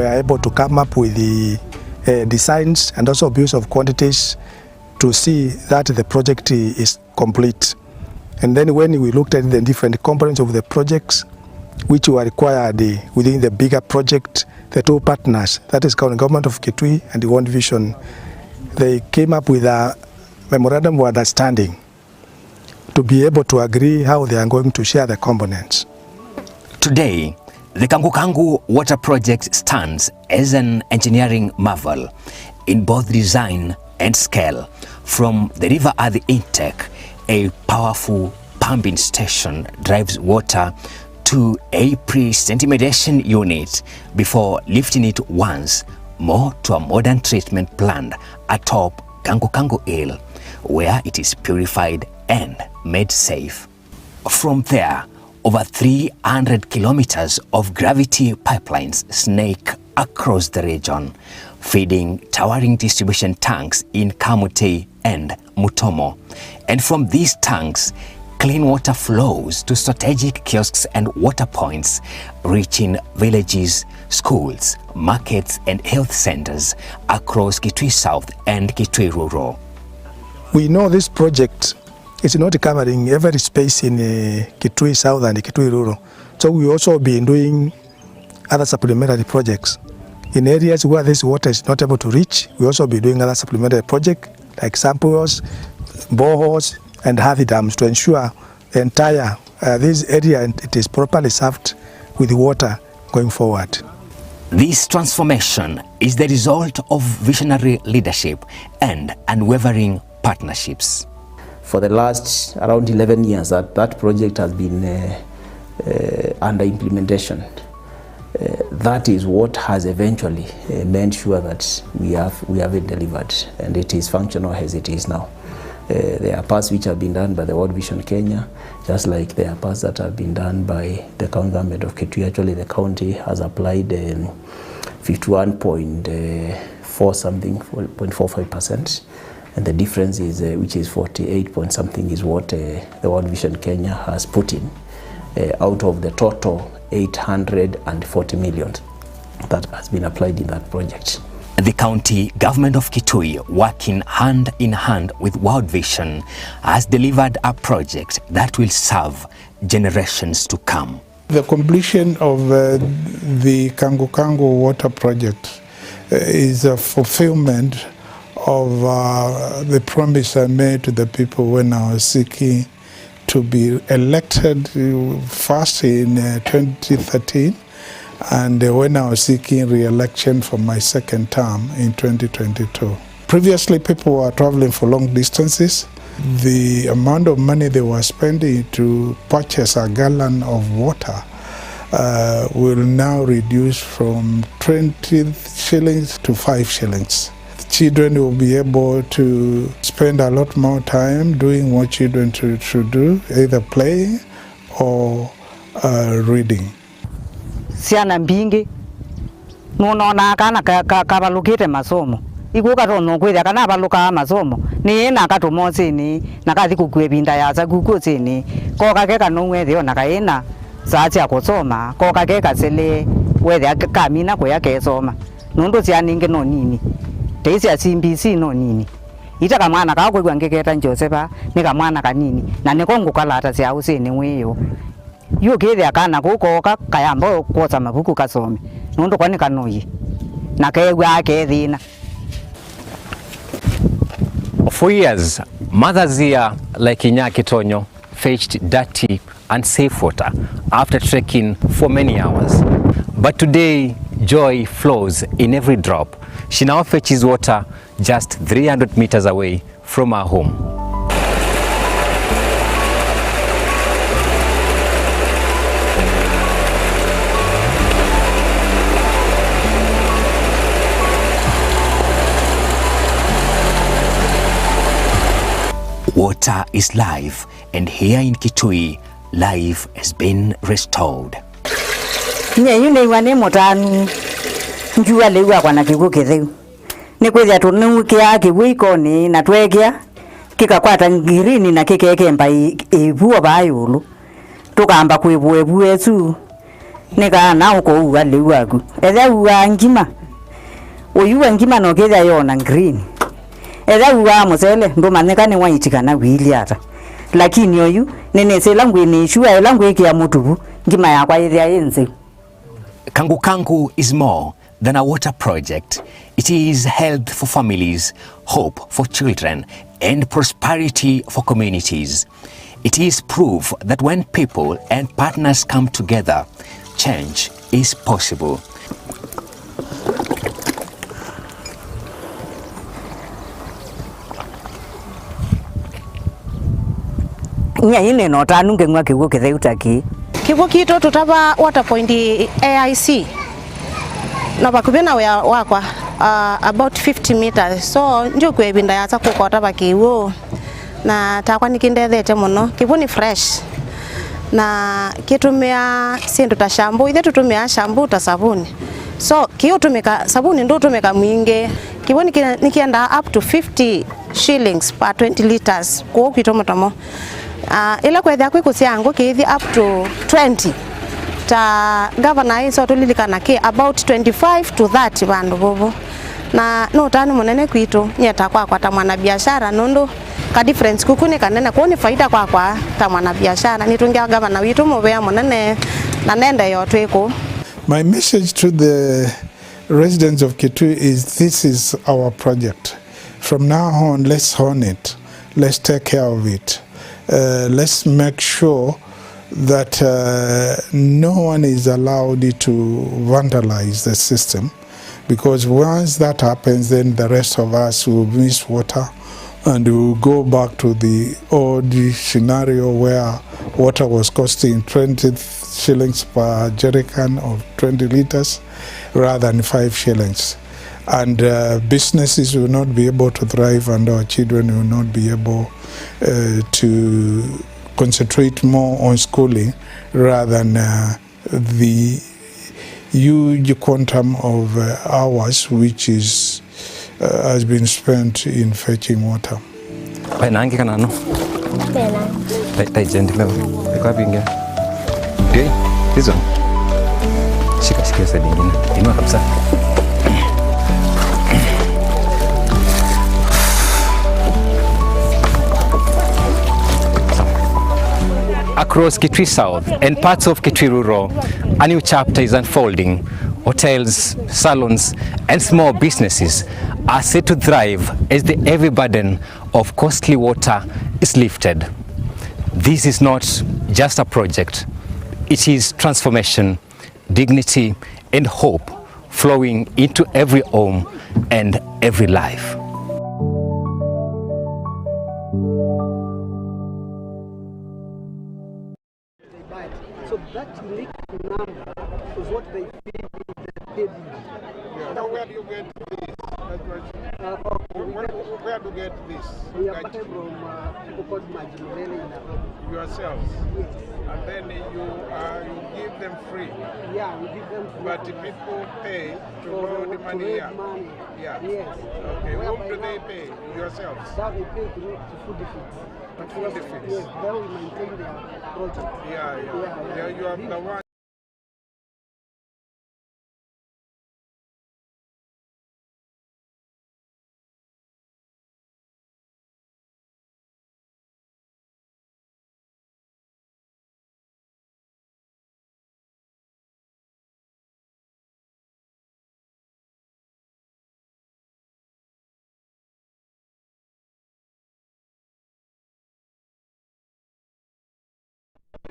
[SPEAKER 5] able to come up with the designs and also abuse of quantities to see that the project is complete. And then when we looked at the different components of the projects which were required within the bigger project, the two partners, that is County Government of Kitui and the One Vision, they came up with a memorandum of understanding to be able to agree how they are going to share the components.
[SPEAKER 14] Today, the Kangu Kangu Water Project stands as an engineering marvel in both design and scale. From the River Athi intake, a powerful pumping station drives water to a pre-sedimentation unit before lifting it once more to a modern treatment plant atop Kangu Kangu Hill, where it is purified and made safe. From there, over 300 kilometers of gravity pipelines snake across the region, feeding towering distribution tanks in Kamutei and Mutomo. And from these tanks, Clean water flows to strategic kiosks and water points, reaching villages, schools, markets and health centers across Kitui South and Kitui Rural.
[SPEAKER 5] We know this project is not covering every space in Kitui South and Kitui Rural. So we also been doing other supplementary projects. In areas where this water is not able to reach, we also be doing other supplementary projects like samples, boreholes and heavy dams to ensure the entire this area it is properly served with water going forward.
[SPEAKER 14] This transformation is the result of visionary leadership and unwavering partnerships.
[SPEAKER 16] For the last around 11 years that project has been under implementation. That is what has eventually made sure that we have it delivered and it is functional as it is now. There are parts which have been done by the World Vision Kenya, just like there are parts that have been done by the county government of Kitui. Actually, the county has applied 51.4 something, 0.45%, and the difference is which is 48 point something is what the World Vision Kenya has put in out of the total 840 million that has been applied in that project.
[SPEAKER 14] The county government of Kitui, working hand in hand with World Vision, has delivered a project that will serve generations to come.
[SPEAKER 4] The completion of the Kangu Kangu Water Project is a fulfillment of the promise I made to the people when I was seeking to be elected first in 2013 and when I was seeking re-election for my second term in 2022. Previously, people were traveling for long distances. The amount of money they were spending to purchase a gallon of water will now reduce from 20 shillings to 5 shillings. Children will be able to spend a lot more time doing what children should do, either playing or reading.
[SPEAKER 13] Siana mbingi nona kana kabalukite masomo ikuka tono kwira kana baluka masomo ni na katomoze ni nakathi kukwebinda yaza kukuze ni koka ke kanongwethe ona kaena saati akosoma koka ke kasele wethe kamina ko yake soma nondo sianinge no nini teisi asimbisi no nini ita kamwana kakwegwa ngeketa Josepa ni kamwana kanini na nekongo kalata sia usene mweyo yo kede akana kukoka kayamba koza mabuku kasome nondo kwani kanoyi na kegwa akedhina.
[SPEAKER 11] For years, mothers here like Inyaki Tonyo fetched dirty and safe water after trekking for many hours. But today, joy flows in every drop. She now fetches water just 300 meters away from her home.
[SPEAKER 14] Water is life, and here in Kitui, life has been restored.
[SPEAKER 13] Yune wane motanu njua lewa kwa nakikuketheu ni kwithia tunukia kiwikoni na twegia kikakwata ngirini na kikekemba ebuo bayulu tukamba kwibuebu esu nika na uko uwa lewaku etha uwa ngima oyuwa ngima no kethia yona green etha uwa musele ndo manekane waitikana wili ata lakini oyu nene selangu ni shua elangu ya mutubu ngima yakwa ethia yenze.
[SPEAKER 14] Kangu Kangu is more than a water project. It is health for families, hope for children, and prosperity for communities. It is proof that when people and partners come together, change is possible.
[SPEAKER 13] Nya ine no tanu ngengwa kigo kitheu
[SPEAKER 15] kigo kito tutaba water point AIC na bakubena wakwa about 50 meters so njo kwebinda yaza kukota bakiwo na takwa nikindethete muno kibo ni fresh na kitumia sindu ta shampoo ithe tutumia shampoo ta sabuni so kiutumika sabuni ndo tumika mwingi kibo nikienda up to 50 shillings per 20 liters kwa kitomotomo ila kwethia kwi kusiangu kithi up to 20 ta governor iso tulilikana ki about 25 to 30 bandu bobo na no tani munene kwitu nyeta kwa ta mwana biashara nondo ka difference kukuni kanene ko ni faida kwa ta mwana biashara nitungia governor witu mubea munene na nende yo twiko.
[SPEAKER 4] My message to the residents of Kitui is this is our project. From now on, let's own it. Let's take care of it. Let's make sure that no one is allowed to vandalize the system, because once that happens, then the rest of us will miss water and we will go back to the old scenario where water was costing 20 shillings per jerrycan of 20 liters rather than 5 shillings. And businesses will not be able to thrive, and our children will not be able to concentrate more on schooling rather than the huge quantum of hours which is has been spent in fetching water.
[SPEAKER 11] Nangi kanano? Taijendi leo. Iko binge. Okay, hizo. Shika sasa nyingine. Inua kabisa. Across Kitui South and parts of Kitui Rural, a new chapter is unfolding. Hotels, salons, and small businesses are set to thrive as the heavy burden of costly water is lifted. This is not just a project. It is transformation, dignity, and hope flowing into every home and every life.
[SPEAKER 3] So that unique number is what they feed in the baby.
[SPEAKER 4] Now where do you get this? Where do you get this?
[SPEAKER 3] We are bought from people called Majimele in Nairobi.
[SPEAKER 4] Yourselves?
[SPEAKER 3] Yes.
[SPEAKER 4] And then you give them free?
[SPEAKER 3] Yeah, we give them free.
[SPEAKER 4] But people pay to load the money here?
[SPEAKER 3] Money.
[SPEAKER 4] Yeah.
[SPEAKER 3] Yes.
[SPEAKER 4] Okay, whom do they pay? Yourselves?
[SPEAKER 3] That we pay to food fees. But
[SPEAKER 4] food fees?
[SPEAKER 3] Yes, they will maintain their project.
[SPEAKER 4] Yeah. You have the one.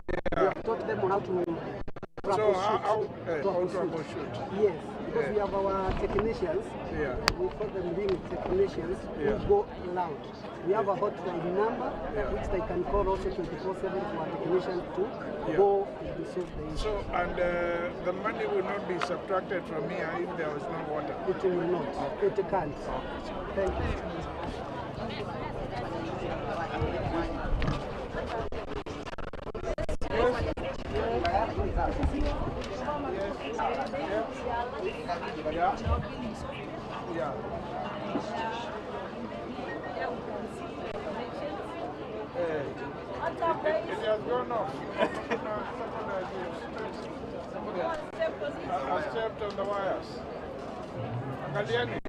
[SPEAKER 3] We have taught them how to
[SPEAKER 4] troubleshoot.
[SPEAKER 3] Yes, because we have our technicians.
[SPEAKER 4] Yeah.
[SPEAKER 3] We call them ring technicians.
[SPEAKER 4] Yeah.
[SPEAKER 3] Who go loud. We have a hotline number which they can call also 24/7 for our technicians to go and resolve the issue.
[SPEAKER 4] So, and the money will not be subtracted from here if there was no water?
[SPEAKER 3] It will not. It can't. Thank you.
[SPEAKER 4] It has gone off. I stepped on the wires. Angalieni.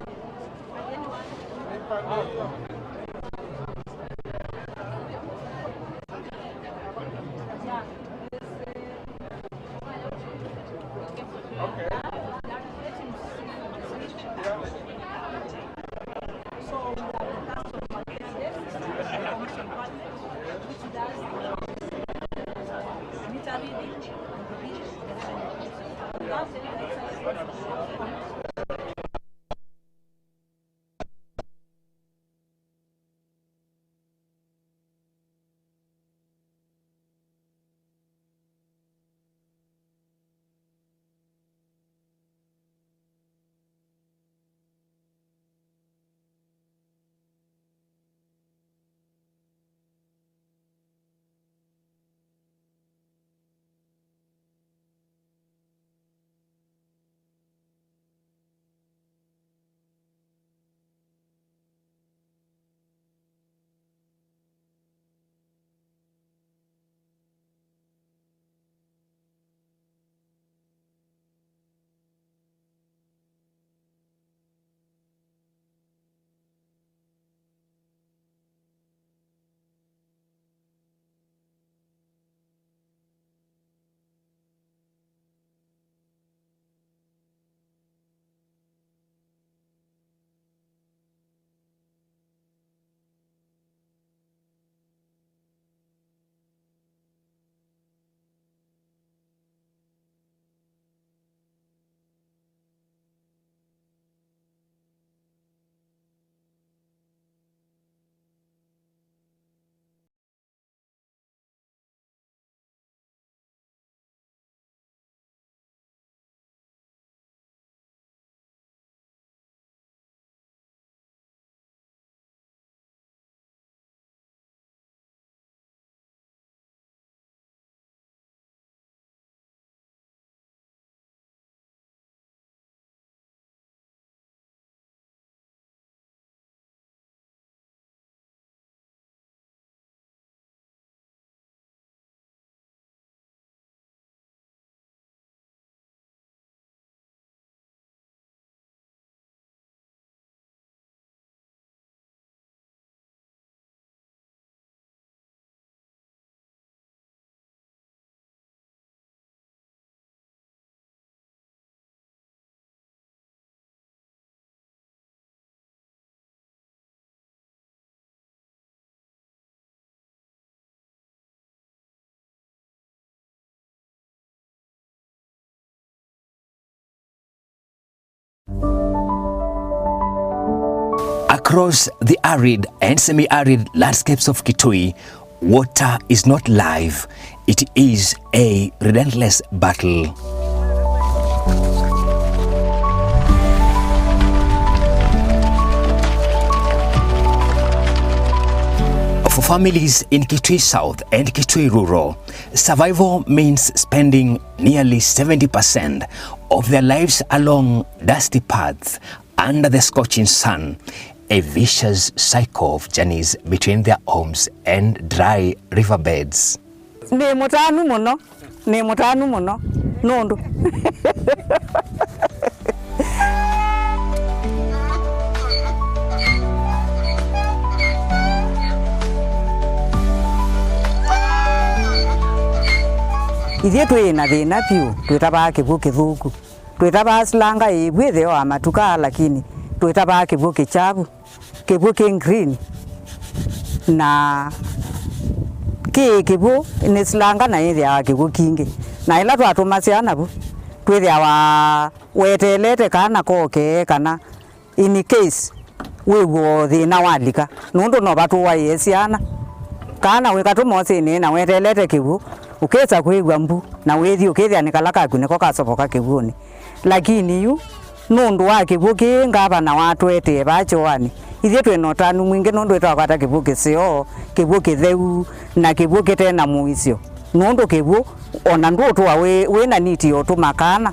[SPEAKER 14] Across the arid and semi-arid landscapes of Kitui, water is not life, it is a relentless battle. For families in Kitui South and Kitui Rural, survival means spending nearly 70% of their lives along dusty paths under the scorching sun, a vicious cycle of journeys between their homes and dry riverbeds.
[SPEAKER 13] Ne mutanu mono, nondo. Ithe twina thina piu twitaba kivu kithuku twitaba slanga ibwithe o amatuka lakini twitaba kivu kichabu kivu green na kivu ni slanga na ithe ya kivu kingi na ila twatumaciana bu twithe wa wetelete kana koke kana in case wiwo thina walika nundu no batu wa yesiana kana wikatumoci na wetelete kivu ukeza kuigwa mbu na wethi ukethia nikalaka kuneko kasoboka kivuni lakini yu nundu wa kivuki ngaba na watu ete bachoani ithie twino tanu mwingi nundu etakwata kivuki sio kivuki theu na kivuki tena muicio nundu kivu ona ndu tu we na niti otumakana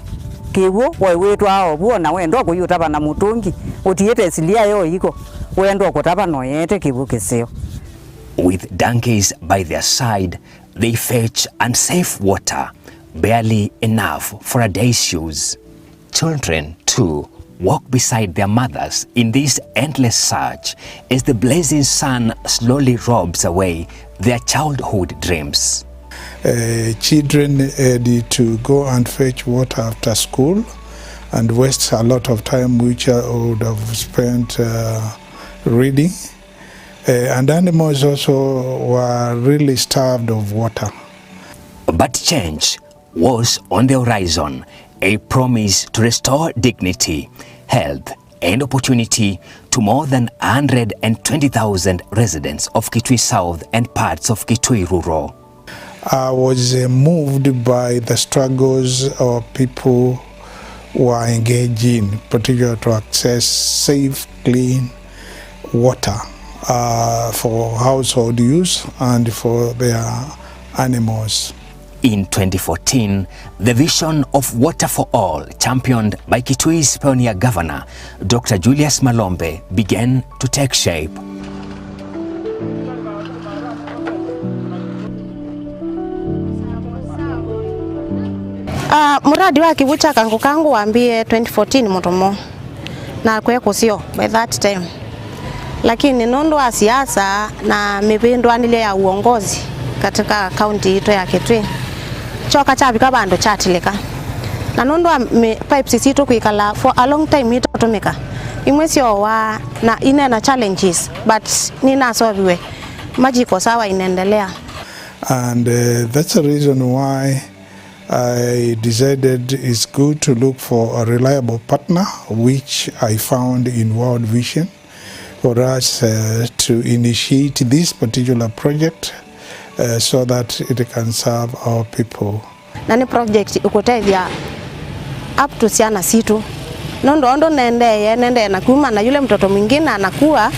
[SPEAKER 13] kivu we wetwa obu na wendo kuyutaba na mutungi utiete silia yo iko wendo kutaba no yete kivuki sio.
[SPEAKER 14] With donkeys by their side, they fetch unsafe water, barely enough for a day's use. Children, too, walk beside their mothers in this endless search as the blazing sun slowly robs away their childhood dreams.
[SPEAKER 4] Children need to go and fetch water after school and waste a lot of time which I would have spent reading. And animals also were really starved of water.
[SPEAKER 14] But change was on the horizon, a promise to restore dignity, health, and opportunity to more than 120,000 residents of Kitui South and parts of Kitui Rural.
[SPEAKER 4] I was moved by the struggles of people who are engaged in, particularly to access safe, clean water. For household use and for their animals.
[SPEAKER 14] In 2014, the vision of Water for All, championed by Kitui's pioneer governor, Dr. Julius Malombe, began to take shape.
[SPEAKER 15] Muradi wa kivu cha Kangu Kangu waambie 2014 Mutomo na kweko sio by that time. Lakini nondo wa siasa na mipindwa nile ya uongozi katika kaunti ito ya Kitui choka chabika bando chatileka na nondo wa pipes situ kuikala for a long time ito tumika imwesio wa na ine na challenges but nina solve maji ko sawa inaendelea.
[SPEAKER 4] And that's the reason why I decided it's good to look for a reliable partner, which I found in World Vision, for us to initiate this particular project so that it can serve our people.
[SPEAKER 15] Nani project ukutethia up to siana situ nondo nende na kuma na yule mtoto mwingine anakuwa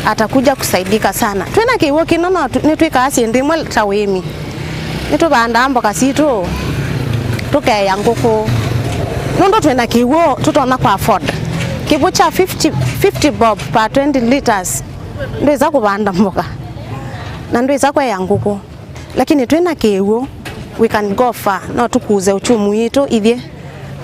[SPEAKER 15] atakuja kusaidika sana. Twena kiwoki nono nitwika asi ndimwe tawemi nitubanda mboka situ tuke yanguko nondo twena kiwo tutona kwa afford kibucha 50 bob per 20 liters ndo za kubanda mboka na ndo za kwa yanguko lakini twena kiwo we can go far no tukuze uchumu yetu ithie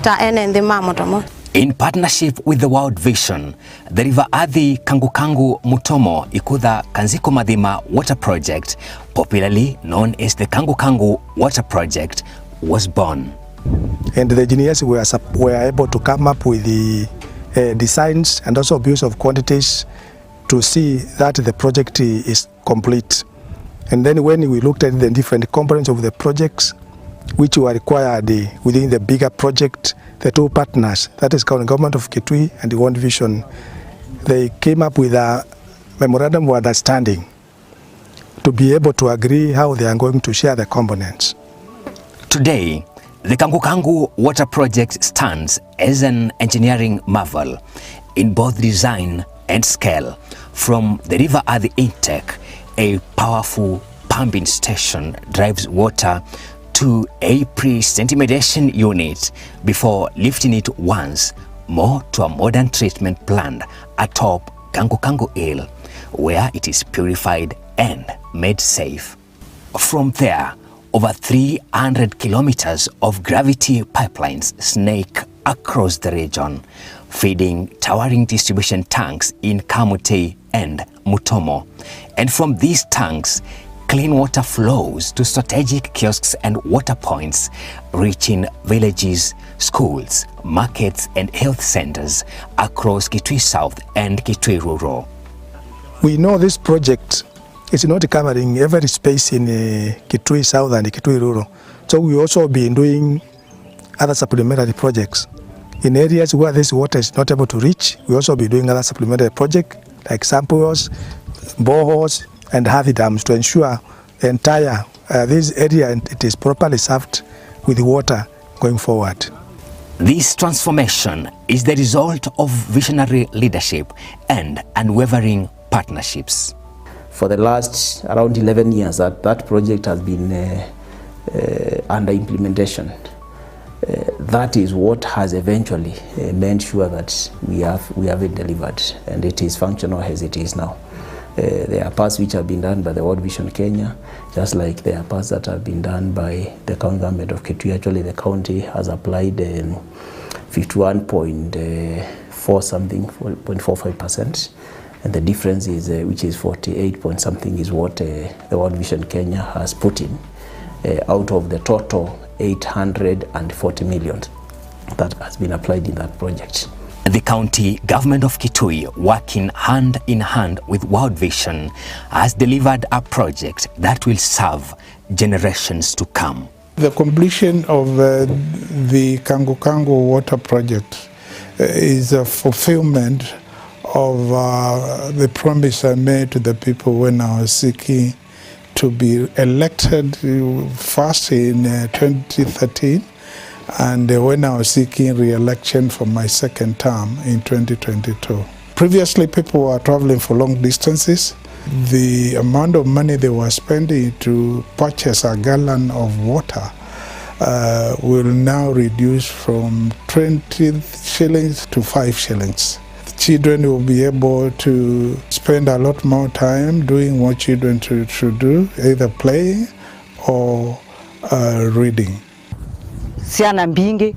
[SPEAKER 15] ta ende mama tomo.
[SPEAKER 14] In partnership with the World Vision, the River Athi Kangu Kangu Mutomo Ikutha Kanziko Mathima Water Project, popularly known as the Kangu Kangu Water Project, was born.
[SPEAKER 5] And the engineers were able to come up with the designs and also abuse of quantities to see that the project is complete. And then when we looked at the different components of the projects which were required within the bigger project, the two partners, that is County Government of Kitui and the World Vision, they came up with a memorandum of understanding to be able to agree how they are going to share the components.
[SPEAKER 14] Today, the Kangu Kangu Water Project stands as an engineering marvel in both design and scale. From the River Athi intake, a powerful pumping station drives water to a pre-sedimentation unit before lifting it once more to a modern treatment plant atop Kangu Kangu Hill, where it is purified and made safe. From there, over 300 kilometers of gravity pipelines snake across the region, feeding towering distribution tanks in Kamutei and Mutomo. And from these tanks, clean water flows to strategic kiosks and water points, reaching villages, schools, markets and health centers across Kitui South and Kitui Rural.
[SPEAKER 5] We know this project is not covering every space in Kitui South and Kitui Rural. So we also been doing other supplementary projects. In areas where this water is not able to reach, we also be doing other supplementary projects like samples, boreholes and heavy dams to ensure the entire this area it is properly served with water going forward.
[SPEAKER 14] This transformation is the result of visionary leadership and unwavering partnerships.
[SPEAKER 16] For the last around 11 years, that project has been under implementation. That is what has eventually made sure that we have it delivered, and it is functional as it is now. There are parts which have been done by the World Vision Kenya, just like there are parts that have been done by the county government of Kitui. Actually, the county has applied 51.4 something, 0.45%, and the difference is, which is 48 point something, is what the World Vision Kenya has put in out of the total 840 million that has been applied in that project.
[SPEAKER 14] The county government of Kitui, working hand in hand with World Vision, has delivered a project that will serve generations to come.
[SPEAKER 4] The completion of the Kangu Kangu Water Project is a fulfillment of the promise I made to the people when I was seeking to be elected first in 2013. And when I was seeking re-election for my second term in 2022. Previously, people were traveling for long distances. The amount of money they were spending to purchase a gallon of water will now reduce from 20 shillings to 5 shillings. The children will be able to spend a lot more time doing what children should do, either playing or reading.
[SPEAKER 13] Siana mbingi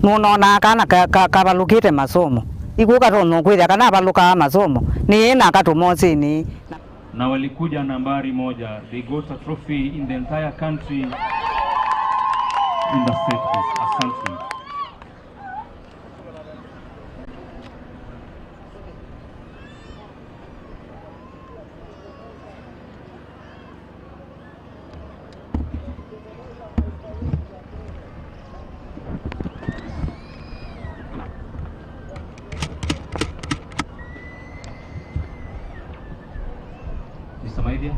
[SPEAKER 13] nunona kana kabalukite masomo ikuka tono kwenda kana baluka masomo ni ena katomoze ni
[SPEAKER 17] na walikuja nambari moja. They got a trophy in the entire country in the state. Asante. Idea?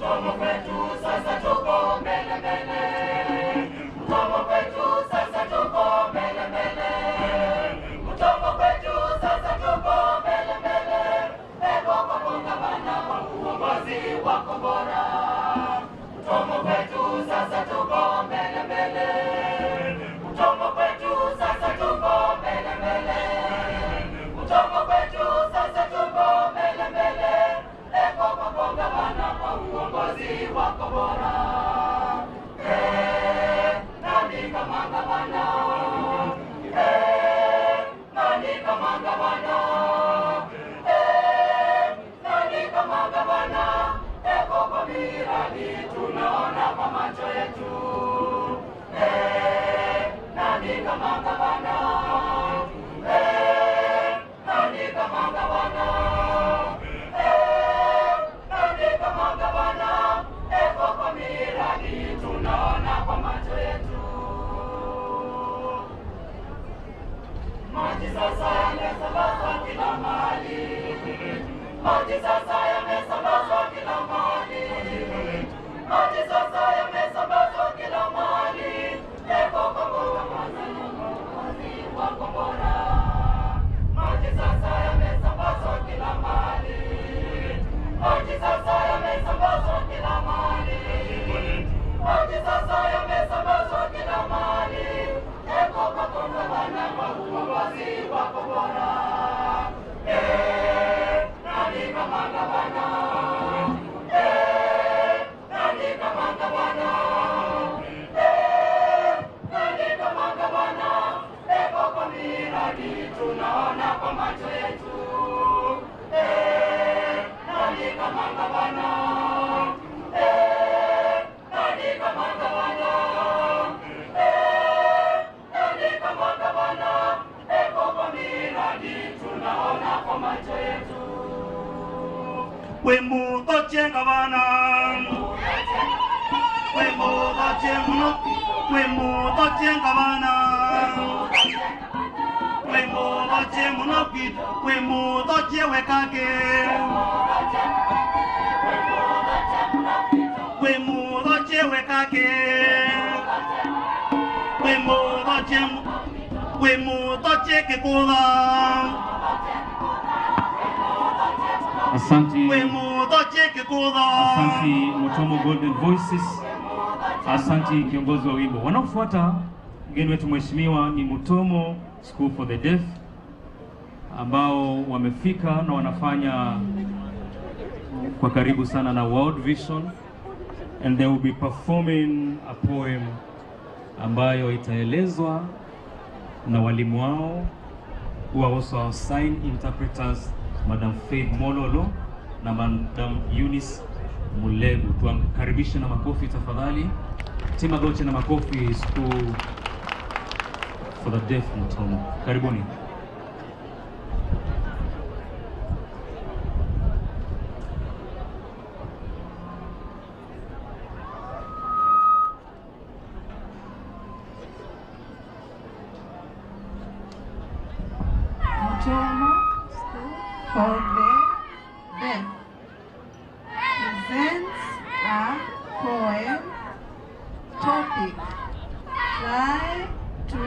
[SPEAKER 18] Mutomo kwetu sasa tuko mbele mbele. Mutomo kwetu sasa tuko mbele mbele. Mutomo kwetu sasa tuko mbele mbele. Ego kwa kongamana kwa uongozi wako bora. Mutomo kwetu sasa tuko mbele mbele. Mutomo kwetu sasa tuko mbele mbele. Mutomo kwetu sasa tuko mbele mbele. Ego kwa kongamana kwa uongozi wako bora. Nani kama gavana? Nani kama gavana? Nani kama gavana? Ego kwa miradi tunaona kwa macho yetu. Nani kama gavana? Nani kama gavana? Nani kama gavana? Ego kwa miradi tunaona kwa macho yetu. Maji sasa yamesambazwa kila mahali. Maji sasa yamesambazwa kila mahali. Maji sasa yamesambazwa kila mahali. Ego kwa kongamana wako bora. Maji sasa yamesambazwa kila mahali. Maji sasa yamesambazwa kila mahali. Maji sasa yamesambazwa kila mahali. Ego kwa kongamana kwa uongozi wako bora. Nani kama gavana? Nani kama gavana? Nani kama gavana? Ego kwa miradi tunaona kwa macho yetu. Nani kama gavana? Nani kama gavana? Nani kama gavana? Ego kwa miradi tunaona kwa macho yetu.
[SPEAKER 19] Wemutoche gavana, wemutoche muno, wemutoche gavana, wemutoche muno, wemutoche wekake, wemutoche wekake, wemutoche kikuda.
[SPEAKER 20] Asante Mutomo Golden Voices. Asante kiongozi wa wimbo. Wanaofuata mgeni wetu mheshimiwa ni Mutomo School for the Deaf ambao wamefika na wanafanya kwa karibu sana na World Vision, and they will be performing a poem ambayo itaelezwa na walimu wao who are also our sign interpreters, Madam Faith Mololo na Madam Eunice Mulevu. Tuwakaribishe na makofi tafadhali. Tima Goche na makofi School for the Deaf Mutomo. Karibuni.
[SPEAKER 21] Mutomo for the Deaf presents a poem topic: try to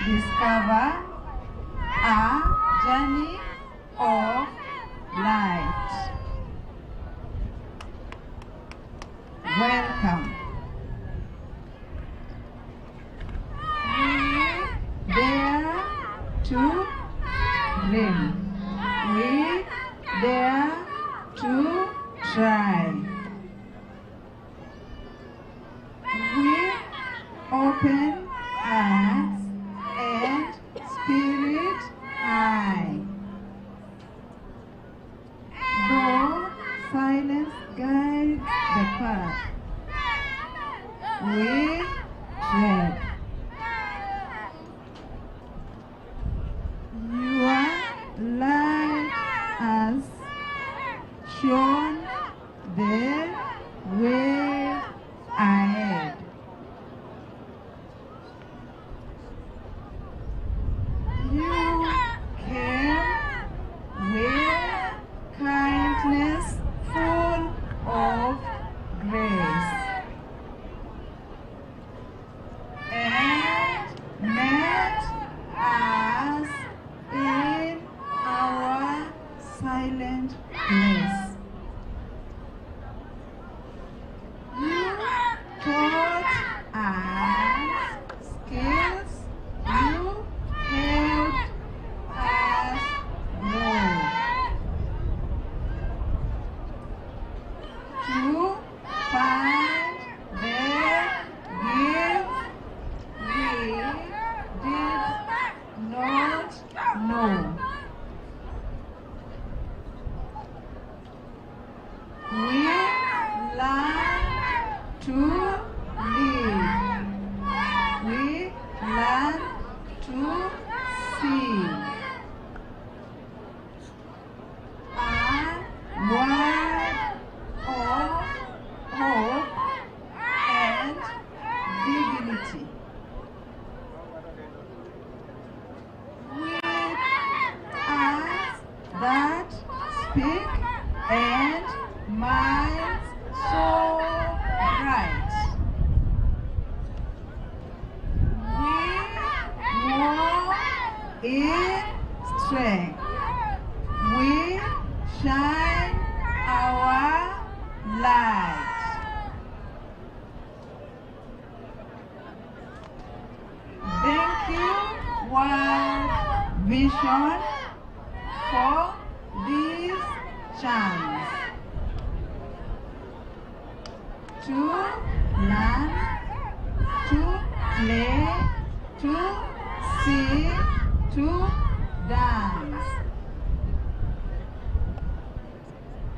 [SPEAKER 21] discover a journey of light. Welcome. We dare to dream. We dare to try. With open eyes and spirit eye. Though silence guides the path, we tread. Your light has shown the way ahead. You came with kindness full of to live. We learn to see. A word of hope and dignity. With eyes that speak and minds so bright. We walk in strength. We shine our light. Thank you, World Vision, for this chance to learn, to play, to sing, to dance.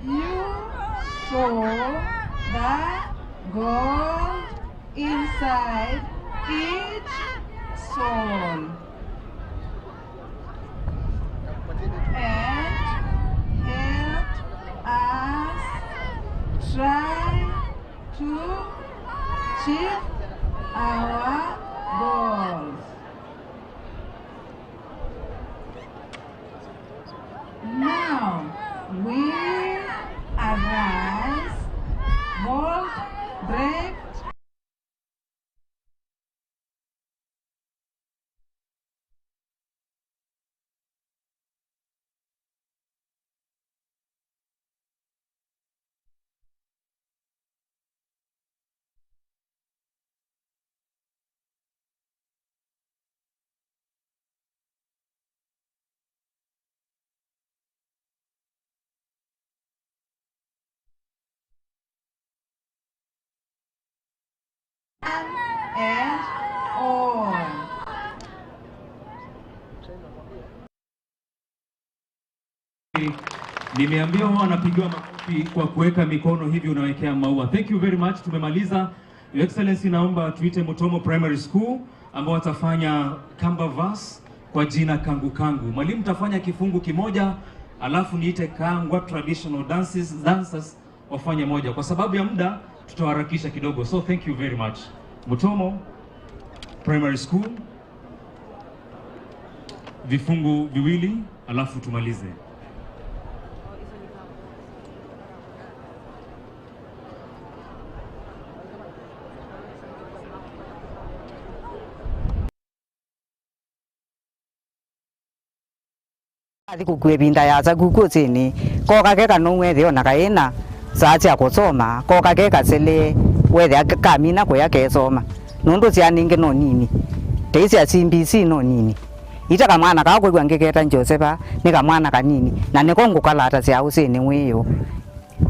[SPEAKER 21] You saw the gold inside each soul and helped us try to achieve our goals. Now we arise, bold, brave, and all.
[SPEAKER 20] Nimeambiwa wanapigiwa makofi kwa kuweka mikono hivi unawekea maua. Thank you very much. Tumemaliza. Your Excellency, naomba tuite Mutomo Primary School ambao watafanya kamba verse kwa jina Kangu Kangu. Mwalimu tafanya kifungu kimoja, alafu niite Kangwa traditional dancers wafanye moja. Kwa sababu ya muda tutaharakisha kidogo. So thank you very much. Mutomo Primary School, vifungu viwili, alafu tumalize.
[SPEAKER 13] Kukwebinda yaza kukutsini koka ke kanongwethe ona kaena sacha kusoma koka ke kasele wethe kamina koya kesoma nundu cianinge no nini teisi acimbisi no nini ita kamwana kakwigwa ngeketa Josefa ni kamwana kanini na nikongo kalata cia usini mwiyo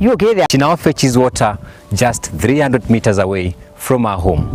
[SPEAKER 13] you get
[SPEAKER 11] She now fetches water just 300 meters away from our home.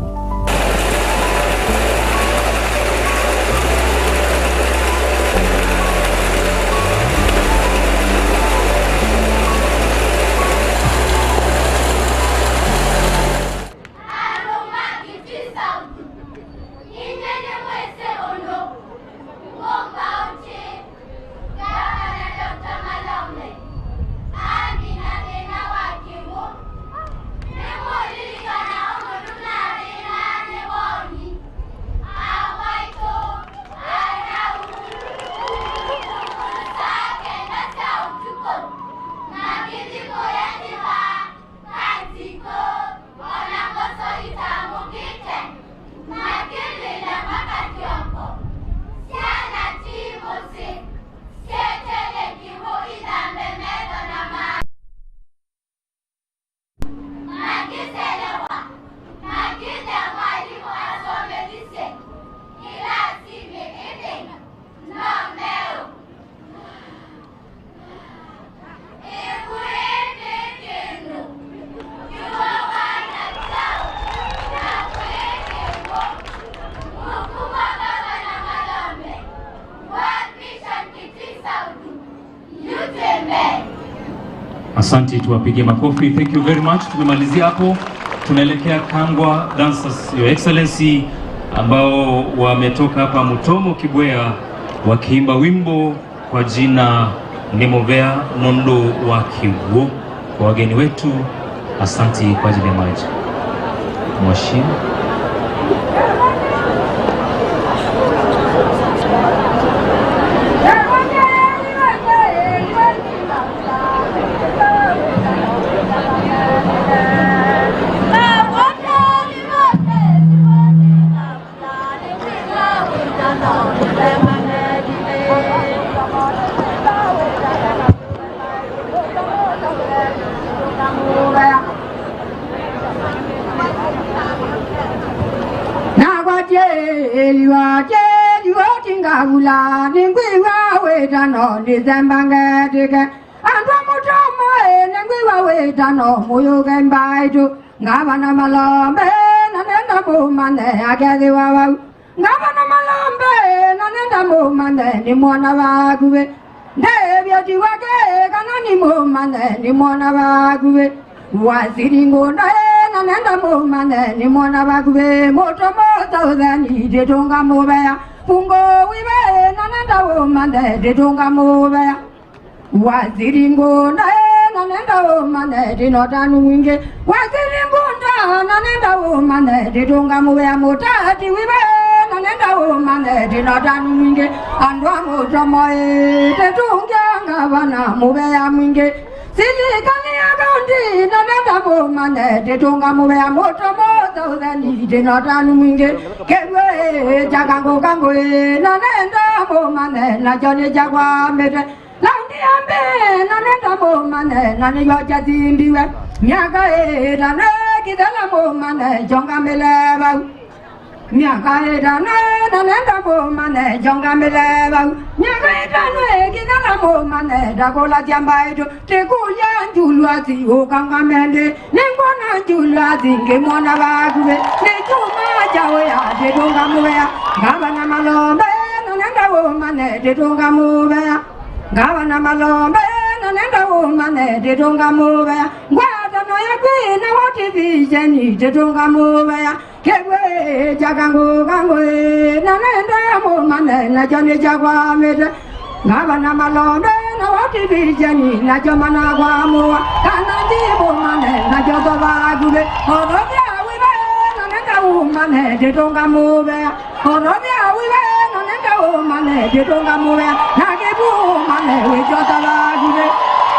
[SPEAKER 20] Asante, tuwapigie makofi. Thank you very much. Tumemalizia hapo. tunaelekea Kangwa Dancers, Your Excellency, ambao wametoka hapa Mutomo Kibwea wakiimba wimbo kwa jina Nimovea Nondo wa Kiwu. Kwa wageni wetu, asanti kwa ajili ya maji. Mwashini.
[SPEAKER 7] Gula ningwiwa weta no December ngeke ando Mutomo ningwiwa weta no muyo gembaitu Governor Malombe na nenda mumane agezi wawa Governor Malombe na nenda mumane ni mwana waguwe Ndebya wake kana ni mumane ni mwana waguwe Waziri ngona na nenda mumane ni mwana waguwe Mutomo Southern Tetonga Mubea Pungo wiwe na nenda umane Tetonga Mubea Waziri ngona na nenda umane Tinotanu mwinge Waziri ngona na nenda umane Tetonga Mubea Mutati wiwe na nenda umane Tinotanu mwinge Andwa Mutomo Tetunga Gavana Mubea mwinge Silikani ya kaundi na nenda mumane Tetonga Mubea Mutomo Southern Tinotanu mwinge Kewe Kangu Kangu na nenda mumane na jone jagwa mete Laundi ambe na nenda mumane na niyoja zimbiwe Miaka na kidala mumane jonga meleba Miaka na nenda mumane jonga meleba Miaka kidala mumane dagola jambaido Tekuya Julius ukangamende Nengwana Julius ngemwana waguwe Nechuma jawe ya Tetonga Mubea Governor Malombe na nenda mumane Tetonga Mubea Governor Malombe na nenda mumane Tetonga Mubea Ngwata no yakwe na wati vijeni Tetonga Mubea Kewe Kangu Kangu na nenda mumane na jane jagwa mete Governor Malombe na wati vijeni na jomana kwa mua Kanandi mumane na joto waguwe Orobia wiwe na nenda mumane Tetonga Mubea Orobia wiwe na nenda mumane Tetonga Mubea Nagebu mumane wejota waguwe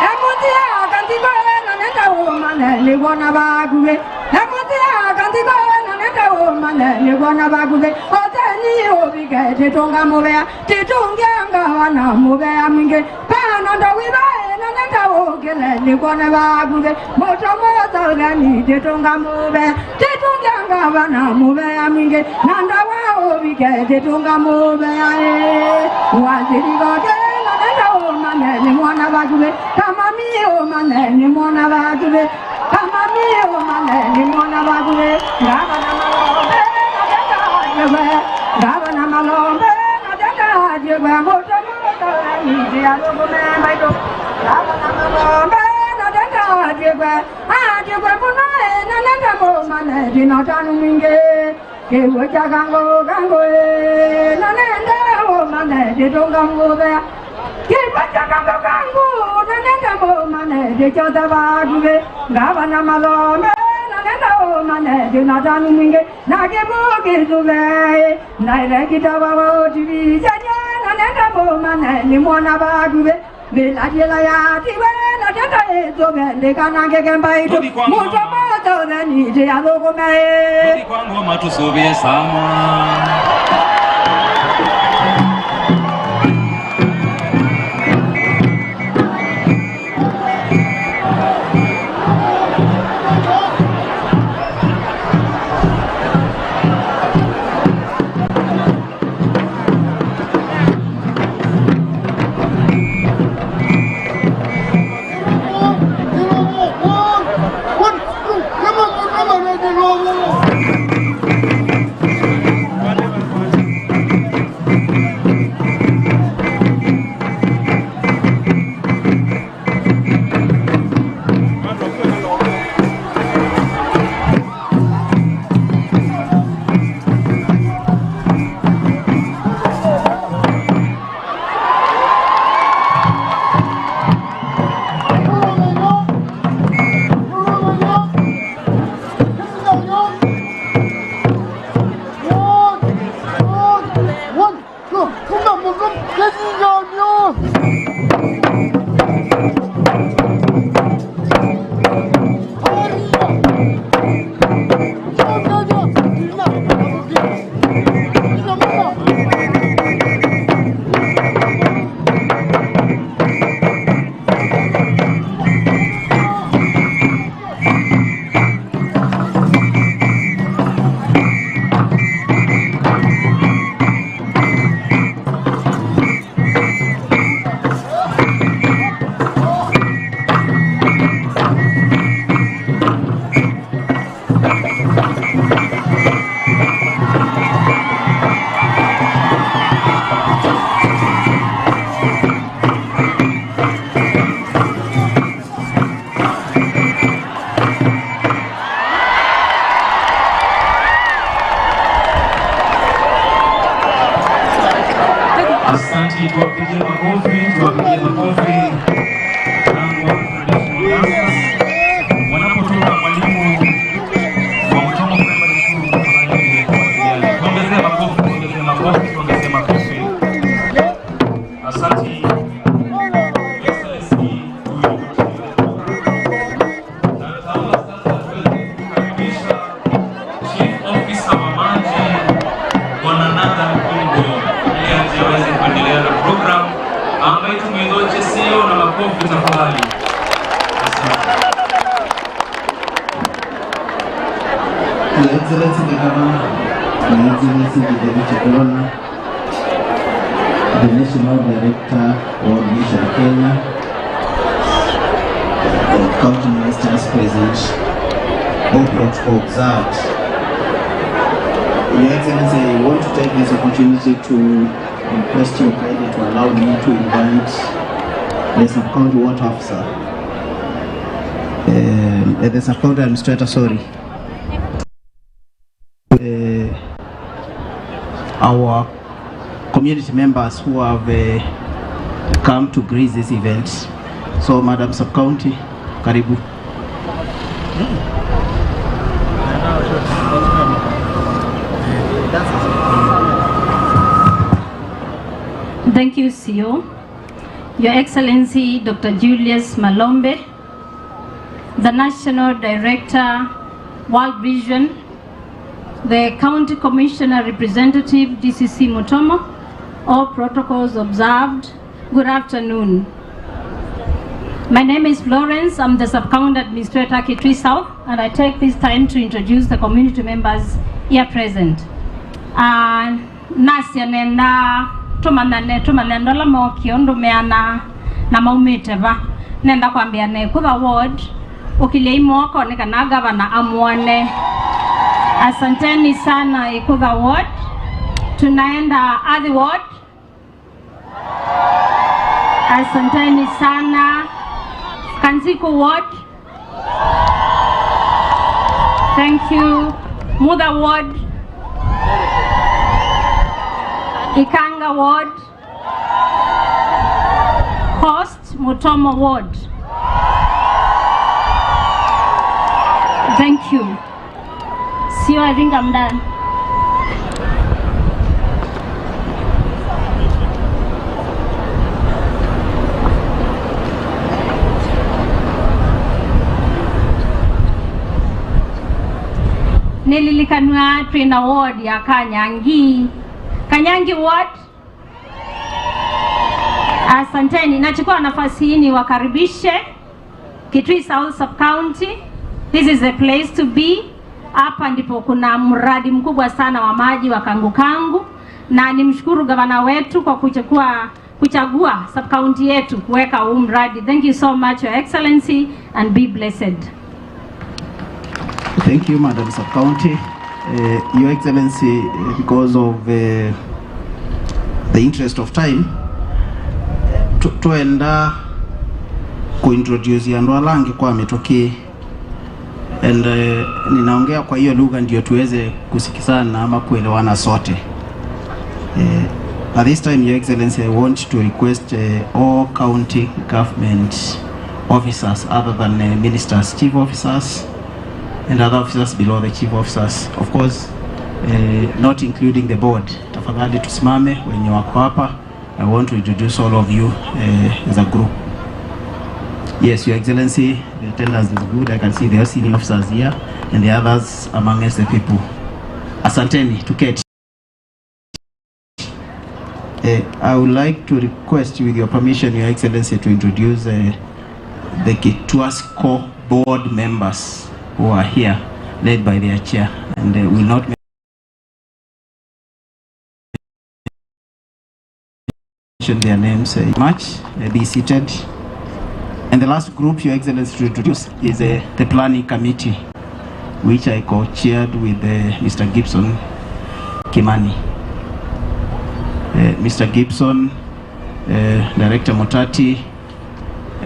[SPEAKER 7] Emutia Kanziko na nenda mumane Nigwana waguwe Emutia Kanziko na nenda mumane Nigwana waguwe Oteni obige Tetonga Mubea Tetonga Gavana Mubea mwinge Pananda wiwe na nenda ogele Nigwana waguwe Mutomo Southern Tetonga Mubea Tetonga Gavana Mubea mwinge Nanda wa obige Tetonga Mubea Waziri goge na nenda omane ni mwana waguwe Kama mi omane ni mwana waguwe Kama mi omane ni mwana waguwe Governor Malombe na nenda Governor Malombe na nenda jewe Mutomo Southern Tetonga Mubea Governor Malombe na nenda jewe jewe munae na nenda mumane Tinotanu mwinge Kewe Kangu Kangu na nenda mumane Tetonga Mubea Kewe Kangu Kangu na nenda mumane Tetonga waguwe Governor Malombe na nenda mumane Tinotanu mwinge Nagebu kizuwe Naile kitawa woti na nenda mumane ni mwana waguwe Bila jela ya tiwe na teta ezo bende kanange kembaitu Mutomo Southern ite ya logo mae
[SPEAKER 20] Kodi kwangu matusobie sama Asante, tuwapigie makofi. Wanapotoka mwalimu wa Mutomo Primary School tafadhali tuongezee makofi. Asante.
[SPEAKER 8] Your Excellency the Governor, Your Excellency the Deputy Governor, the National Director of Vision Kenya, the County Ministers present, all observed. Your Excellency, I want to take this opportunity to request your guidance to allow me to invite the Sub-County Water Officer, the Sub-County Administrator, our community members who have come to grace this event. So, Madam Sub-County, karibu.
[SPEAKER 22] Thank you, CEO. Your Excellency, Dr. Julius Malombe, the National Director, World Vision, the County Commissioner Representative, DCC Mutomo, all protocols observed. Good afternoon. My name is Florence. I'm the Sub-County Administrator, Kitui South, and I take this time to introduce the community members here present. Nasia nenda tumanendola mokiondo meana na maumeteva nenda kwambia ne Ikutha ward ukilei moko nika na gavana amwane. Asanteni sana Ikutha ward. Tunaenda Athi ward. Asanteni sana Kanziko ward. Thank you. Muda ward. Ikanga ward. Coast Mutomo ward. Thank you. See you, I think I'm done. Nililikanwa trainer ward ya Kanyangi ward. Asanteni, nachukua nafasi hii niwakaribishe Kitui South Sub-County. This is a place to be. Hapa ndipo kuna mradi mkubwa sana wa maji wa Kangu Kangu, na nimshukuru gavana wetu kwa kuchagua Sub-County yetu kuweka huu mradi. Thank you so much, Your Excellency, and be blessed.
[SPEAKER 8] Thank you, Madam Sub-County. Your Excellency, because of the interest of time, tuenda kuintroduce Yandolangi kwa ametoke, and ninaongea kwa hiyo lugha ndio tuweze kusikizana ama kuelewana sote. At this time, Your Excellency, I want to request all county government officers other than ministers, chief officers, and other officers below the chief officers, of course, not including the board. Tafadhali tusimame wenye wako hapa. I want to introduce all of you as a group. Yes, Your Excellency, the attendance is good. I can see the senior officers here and the others amongst the people. Asanteni, tuketi. I would like to request, with your permission, Your Excellency, to introduce the Kituasco board members who are here, led by their chair, and will not mention their names much. Be seated. And the last group, Your Excellency, to introduce is the planning committee, which I co-chaired with Mr. Gibson Kimani. Mr. Gibson, Director Motati,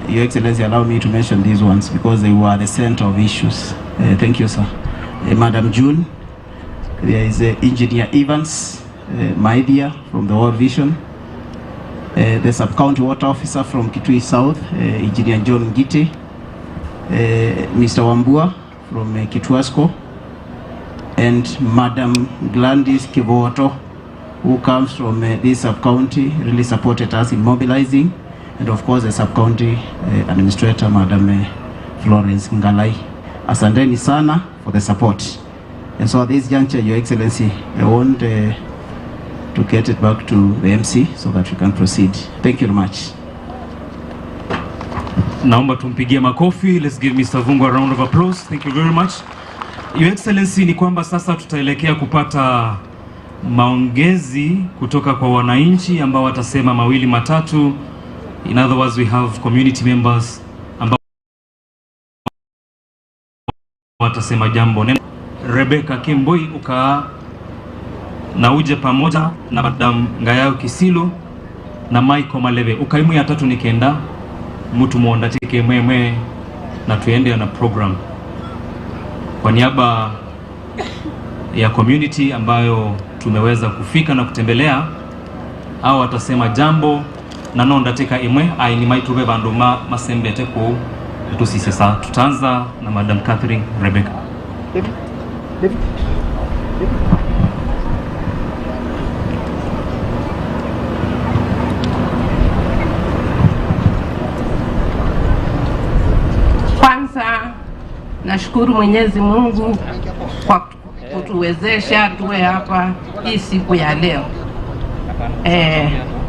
[SPEAKER 8] Your Excellency, allow me to mention these ones because they were the center of issues. Thank you, sir. Madam June, there is Engineer Evans Maidia from the World Vision. the Sub-County Water Officer from Kitui South, Engineer John Gite, Mr. Wambua from Kituasco, and Madam Gladys Kivoto, who comes from this sub-county, really supported us in mobilizing, and of course the sub-county administrator, Madam Florence Ngalai. Asanteni sana for the support. And so at this juncture, Your Excellency, I want to get it back to the MC so that we can proceed. Thank you very much.
[SPEAKER 20] Naomba tumpigie makofi. Let's give Mr. Vungu a round of applause. Thank you very much. Your Excellency, ni kwamba sasa tutaelekea kupata maongezi kutoka kwa wananchi ambao watasema mawili matatu. In other words, we have community members ambao watasema jambo. Rebecca Kimboi uka na uje pamoja na Madam Ngayao Kisilo na Michael Maleve. Ukaimu ya tatu nikenda mtu muondatike mwe na tuende na program. Kwa niaba ya community ambayo tumeweza kufika na kutembelea, au watasema jambo na nondateka imwe aini maitube banduma masembete ko tusisesa. Tutaanza na Madam Catherine Rebecca.
[SPEAKER 1] Kwanza nashukuru Mwenyezi Mungu kwa kutuwezesha tuwe hapa hii siku ya leo.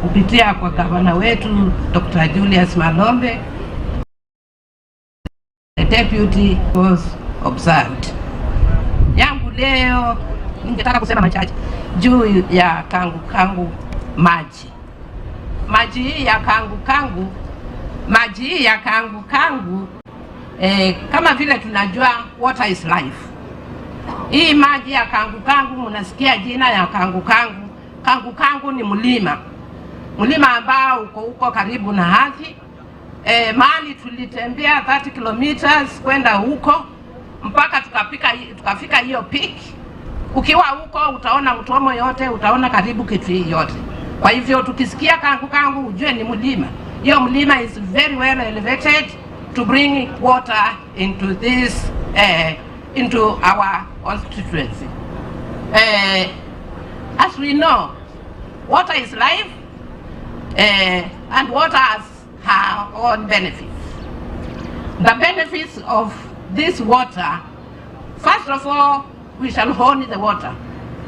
[SPEAKER 1] Kupitia kwa gavana wetu Dr. Julius Malombe, the deputy was observed. Yangu leo ningetaka kusema machache juu ya Kangu Kangu maji. Maji hii ya Kangu Kangu, maji hii ya Kangu Kangu, kama vile tunajua water is life. Hii maji ya Kangu Kangu, mnasikia jina ya Kangu Kangu. Kangu Kangu ni mlima. Mlima ambao uko karibu na Athi. Mahali tulitembea 30 kilometers kwenda huko mpaka tukafika hiyo peak. Ukiwa huko utaona Mutomo yote, utaona karibu Kitui yote. Kwa hivyo tukisikia Kangu Kangu ujue ni mlima. Hiyo mlima is very well elevated to bring water into this into our constituency. As we know, water is life, and water has her own benefits. The benefits of this water, first of all, we shall own the water.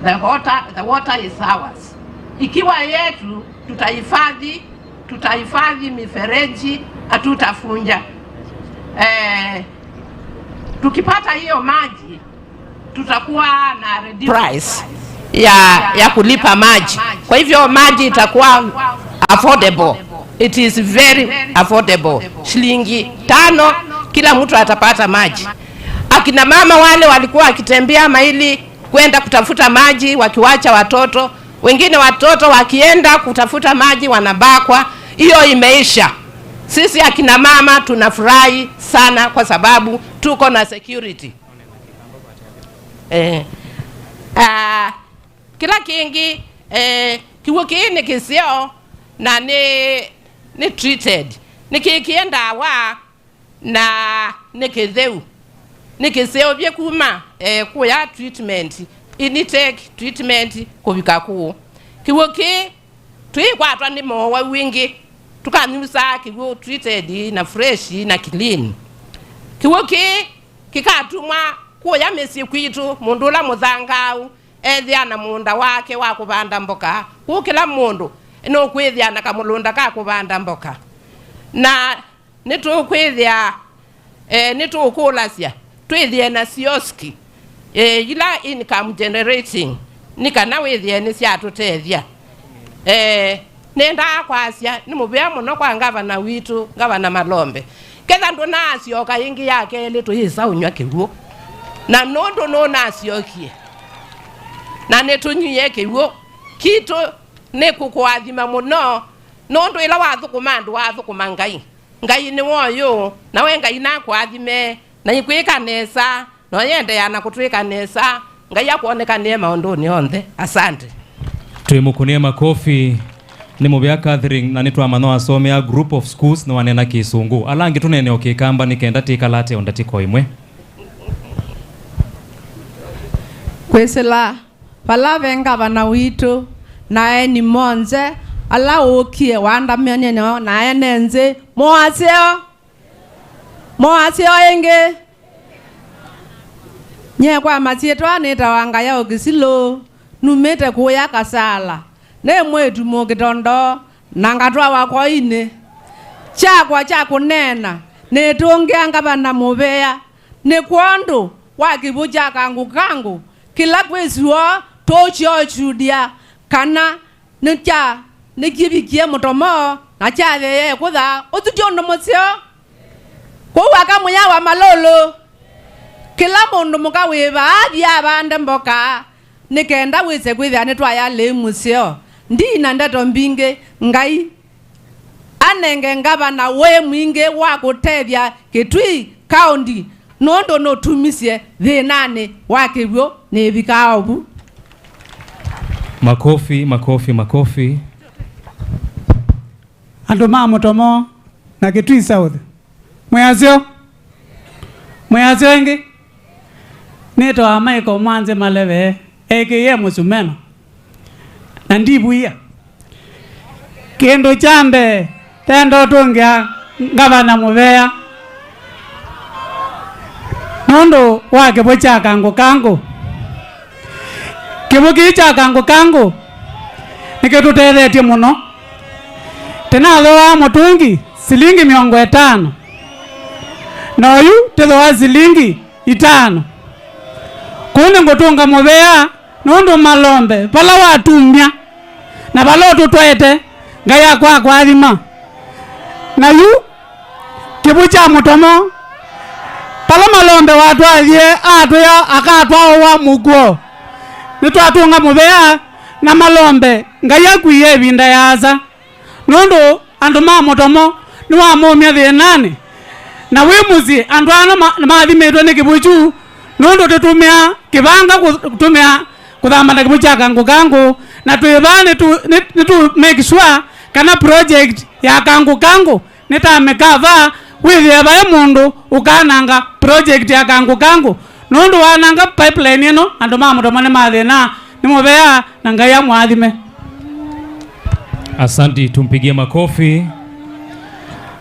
[SPEAKER 1] The water is ours. Ikiwa yetu tutahifadhi mifereji, hatutafunja. Tukipata hiyo maji tutakuwa na price ya kulipa maji. Kwa hivyo maji itakuwa affordable. It is very affordable. Shilingi 5 kila mtu atapata maji. Akina mama wale walikuwa wakitembea maili kwenda kutafuta maji wakiwacha watoto, wengine watoto wakienda kutafuta maji wanabakwa. Hiyo imeisha. Sisi akina mama tunafurahi sana kwa sababu tuko na security. Kila kingi kiwukini kisio na ni treated. Nikienda wa na nikizeu. Nikisio bye kuma kuya treatment. Ini take treatment kubika ku. Kiwuki tuikwatwa ni mowa wingi. Tukanyusa kiwo treated na fresh na clean. Kiwoki kikatumwa kuya mesi kwitu mundula muzangau ethia na munda wake wa kubanda mboka. Kukila mundu no kwithia na kamulunda ka kubanda mboka. Na nitu kwithia nitu kulasia twithie na kioski ila income generating nikana withie ni cia tutethia. Nenda kwasia ni mubia muno kwa gavana witu Gavana Malombe. Ketha ndo nasioka ingi yake ile tuhisa unywa kiruo. Na nondo no nasiokie. Na netunyuye kiruo. Kitu ne kukwathima muno. Nondo ila wathukumandu wathukumangai. Ngai ni woyo na we ngai na kwathime na ikwika nesa no yende yana kutwika nesa ngai yakuoneka ne maondo ni onthe. Asante.
[SPEAKER 20] Tuimukunie makofi ni mubya Catherine na nitwa mano asome a group of schools no wanena kisungu alangi tunene okikamba nikenda tikalate ondati koimwe
[SPEAKER 1] kwesela pala venga bana witu nae ni monze ala okie wanda mene no nae nenze moaseo enge nye kwa matieto aneta wanga ya okisilo numete kuya kasala ne mwetu mokitondo nangatwa wako ine chakwa chakunena netongeanga bana mubeya ne kwondo wakibuja kangu kangu kila kwesiwo tochiochudia kana necha nekibikie Mutomo na chave Ikutha utujondo mosio kwa wakamuya wa malolo kila mundu mukawiba adia bande mboka nikenda wise kwithia nitwaya le musio ndina ndeto mbinge ngai anenge ngabana we mwinge wa kutethia Kitui County nondo no tumisie thinane wakibyo nebikao bu
[SPEAKER 9] makofi andu ma Mutomo na Kitui South mwazio ingi neto amaiko mwanze maleve eke musumeno na ndibuia kendo chambe tendo tungia ngabana mubeya nondo wake bocha Kangu Kangu kibuki cha Kangu Kangu niketutethetie muno tena thoa mutungi silingi 50 na uyu tethoa silingi 5 kune ngutunga mubeya nondo Malombe pala watumia na pala tutwete ngaya kwa athima na yu kibucha Mutomo pala Malombe watwathie atwya akatwa wa muguo nitwatunga mubeya na Malombe ngaya kwiye binda yaza nondo andu ma Mutomo ni wa momia thinane na wimuzi andu ana mathimetwe ni kibuchu nondo tutumia kibanga kutumia kuthamba kibucha Kangu Kangu na twibane tu make sure kana project ya Kangu Kangu nitamekava withia bae mundu ukananga project ya Kangu Kangu nondo wananga pipeline ino andu ma Mutomo ni mathina ni mubeya na ngaya mwathime.
[SPEAKER 20] Asante, tumpigie makofi.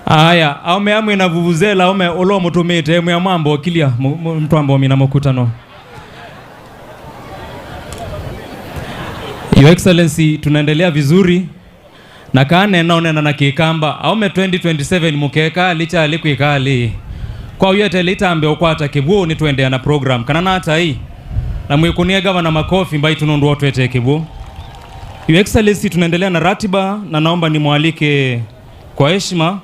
[SPEAKER 20] Aya, aume amwe na vuvuzela aume olo mutumite amwe amambo kilia mtu ambo mina mkutano. Your Excellency, tunaendelea vizuri na kane naonena na kikamba aume 2027 mukeka licha alikuikali kwa uyete litambe okwata kibu ni tuendea na program kana hata hii na mwikunia gavana makofi mbai tunundu watu wete kibu. Your Excellency, tunaendelea na ratiba na naomba nimwalike kwa heshima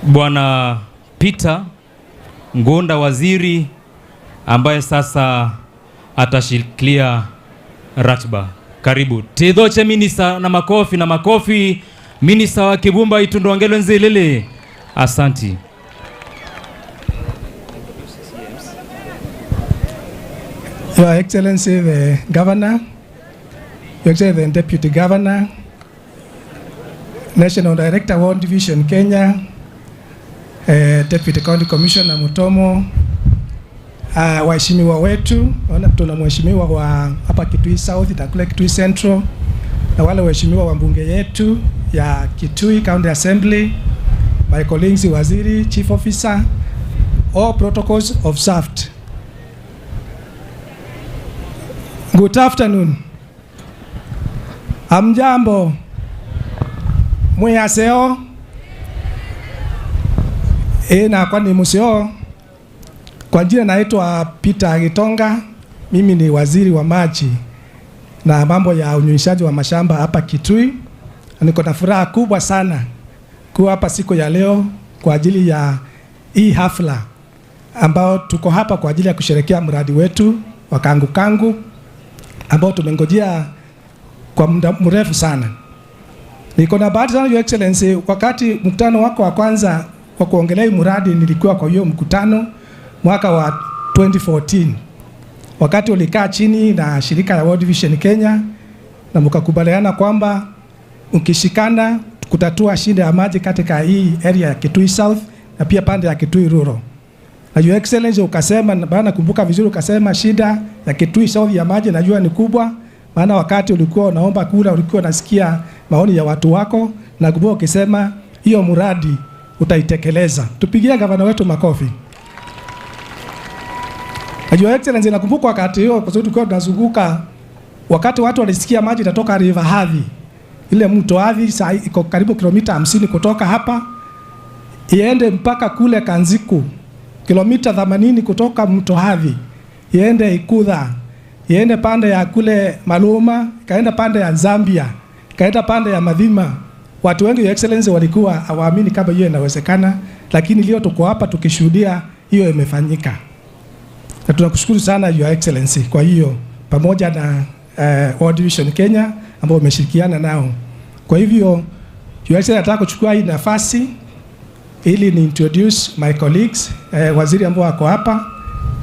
[SPEAKER 20] Bwana Peter Ngonda, waziri ambaye sasa atashikilia ratiba. Karibu. Tidhoche minista na makofi minista wa Kibumba itundongelo nzilele. Asanti.
[SPEAKER 5] Your Excellency the Governor, Your Excellency the Deputy Governor, National Director World Division Kenya, Deputy County Commissioner Mutomo, waheshimiwa wetu, tuna mheshimiwa wa hapa Kitui South na kule Kitui Central, na wale waheshimiwa wa mbunge yetu ya Kitui County Assembly, my colleagues, waziri, chief officer, all protocols observed. Good afternoon. Amjambo. Mwaseo. Na kwa ni museo. Kwa jina naitwa Peter Gitonga. Mimi ni waziri wa maji na mambo ya unyunyishaji wa mashamba hapa Kitui. Niko na furaha kubwa sana kuwa hapa siku ya leo kwa ajili ya hii hafla ambao tuko hapa kwa ajili ya kusherehekea mradi wetu wa Kangu Kangu ambao tumengojea kwa muda mrefu sana. Niko na bahati sana Your Excellency, wakati mkutano wako wa kwanza kwa kuongelea mradi nilikuwa kwa hiyo mkutano mwaka wa 2014. Wakati ulikaa chini na shirika la World Vision Kenya
[SPEAKER 6] na mkakubaliana kwamba ukishikana kutatua shida ya maji katika hii area ya Kitui South na pia pande ya Kitui Rural. Na Your Excellency ukasema, bana kumbuka vizuri, ukasema shida ya Kitui South ya maji najua ni kubwa, maana wakati ulikuwa unaomba kura ulikuwa unasikia maoni ya watu wako, na kumbuka ukisema hiyo mradi utaitekeleza. Tupigie gavana wetu makofi. Na Your Excellency nakumbuka wakati hiyo, kwa sababu tulikuwa tunazunguka, wakati watu walisikia maji itatoka River Athi, ile mto Athi iko karibu kilomita 50 kutoka hapa, iende mpaka kule Kanziko, kilomita 80 kutoka mto Athi, iende Ikutha, iende pande ya kule Maloma, kaenda pande ya Zambia, kaenda pande ya Mathima. Watu wengi, Your Excellency, walikuwa hawaamini kama hiyo inawezekana, lakini leo tuko hapa tukishuhudia hiyo imefanyika. Na tunakushukuru sana Your Excellency kwa hiyo, pamoja na World Vision Kenya ambao umeshirikiana nao. Kwa hivyo Your Excellency, nataka kuchukua hii nafasi ili ni introduce my colleagues, waziri ambao wako hapa,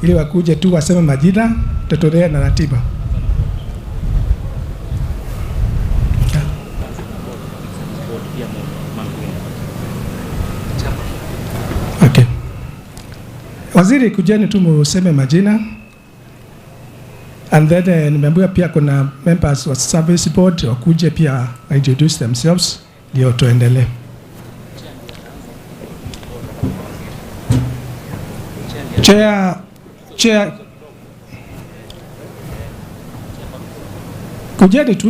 [SPEAKER 6] ili wakuje tu waseme majina, tutolee na ratiba. Okay. Waziri, kujeni tu museme majina. And then nimeambiwa pia kuna members wa service board wakuje pia introduce themselves ndio tuendelee. Chair.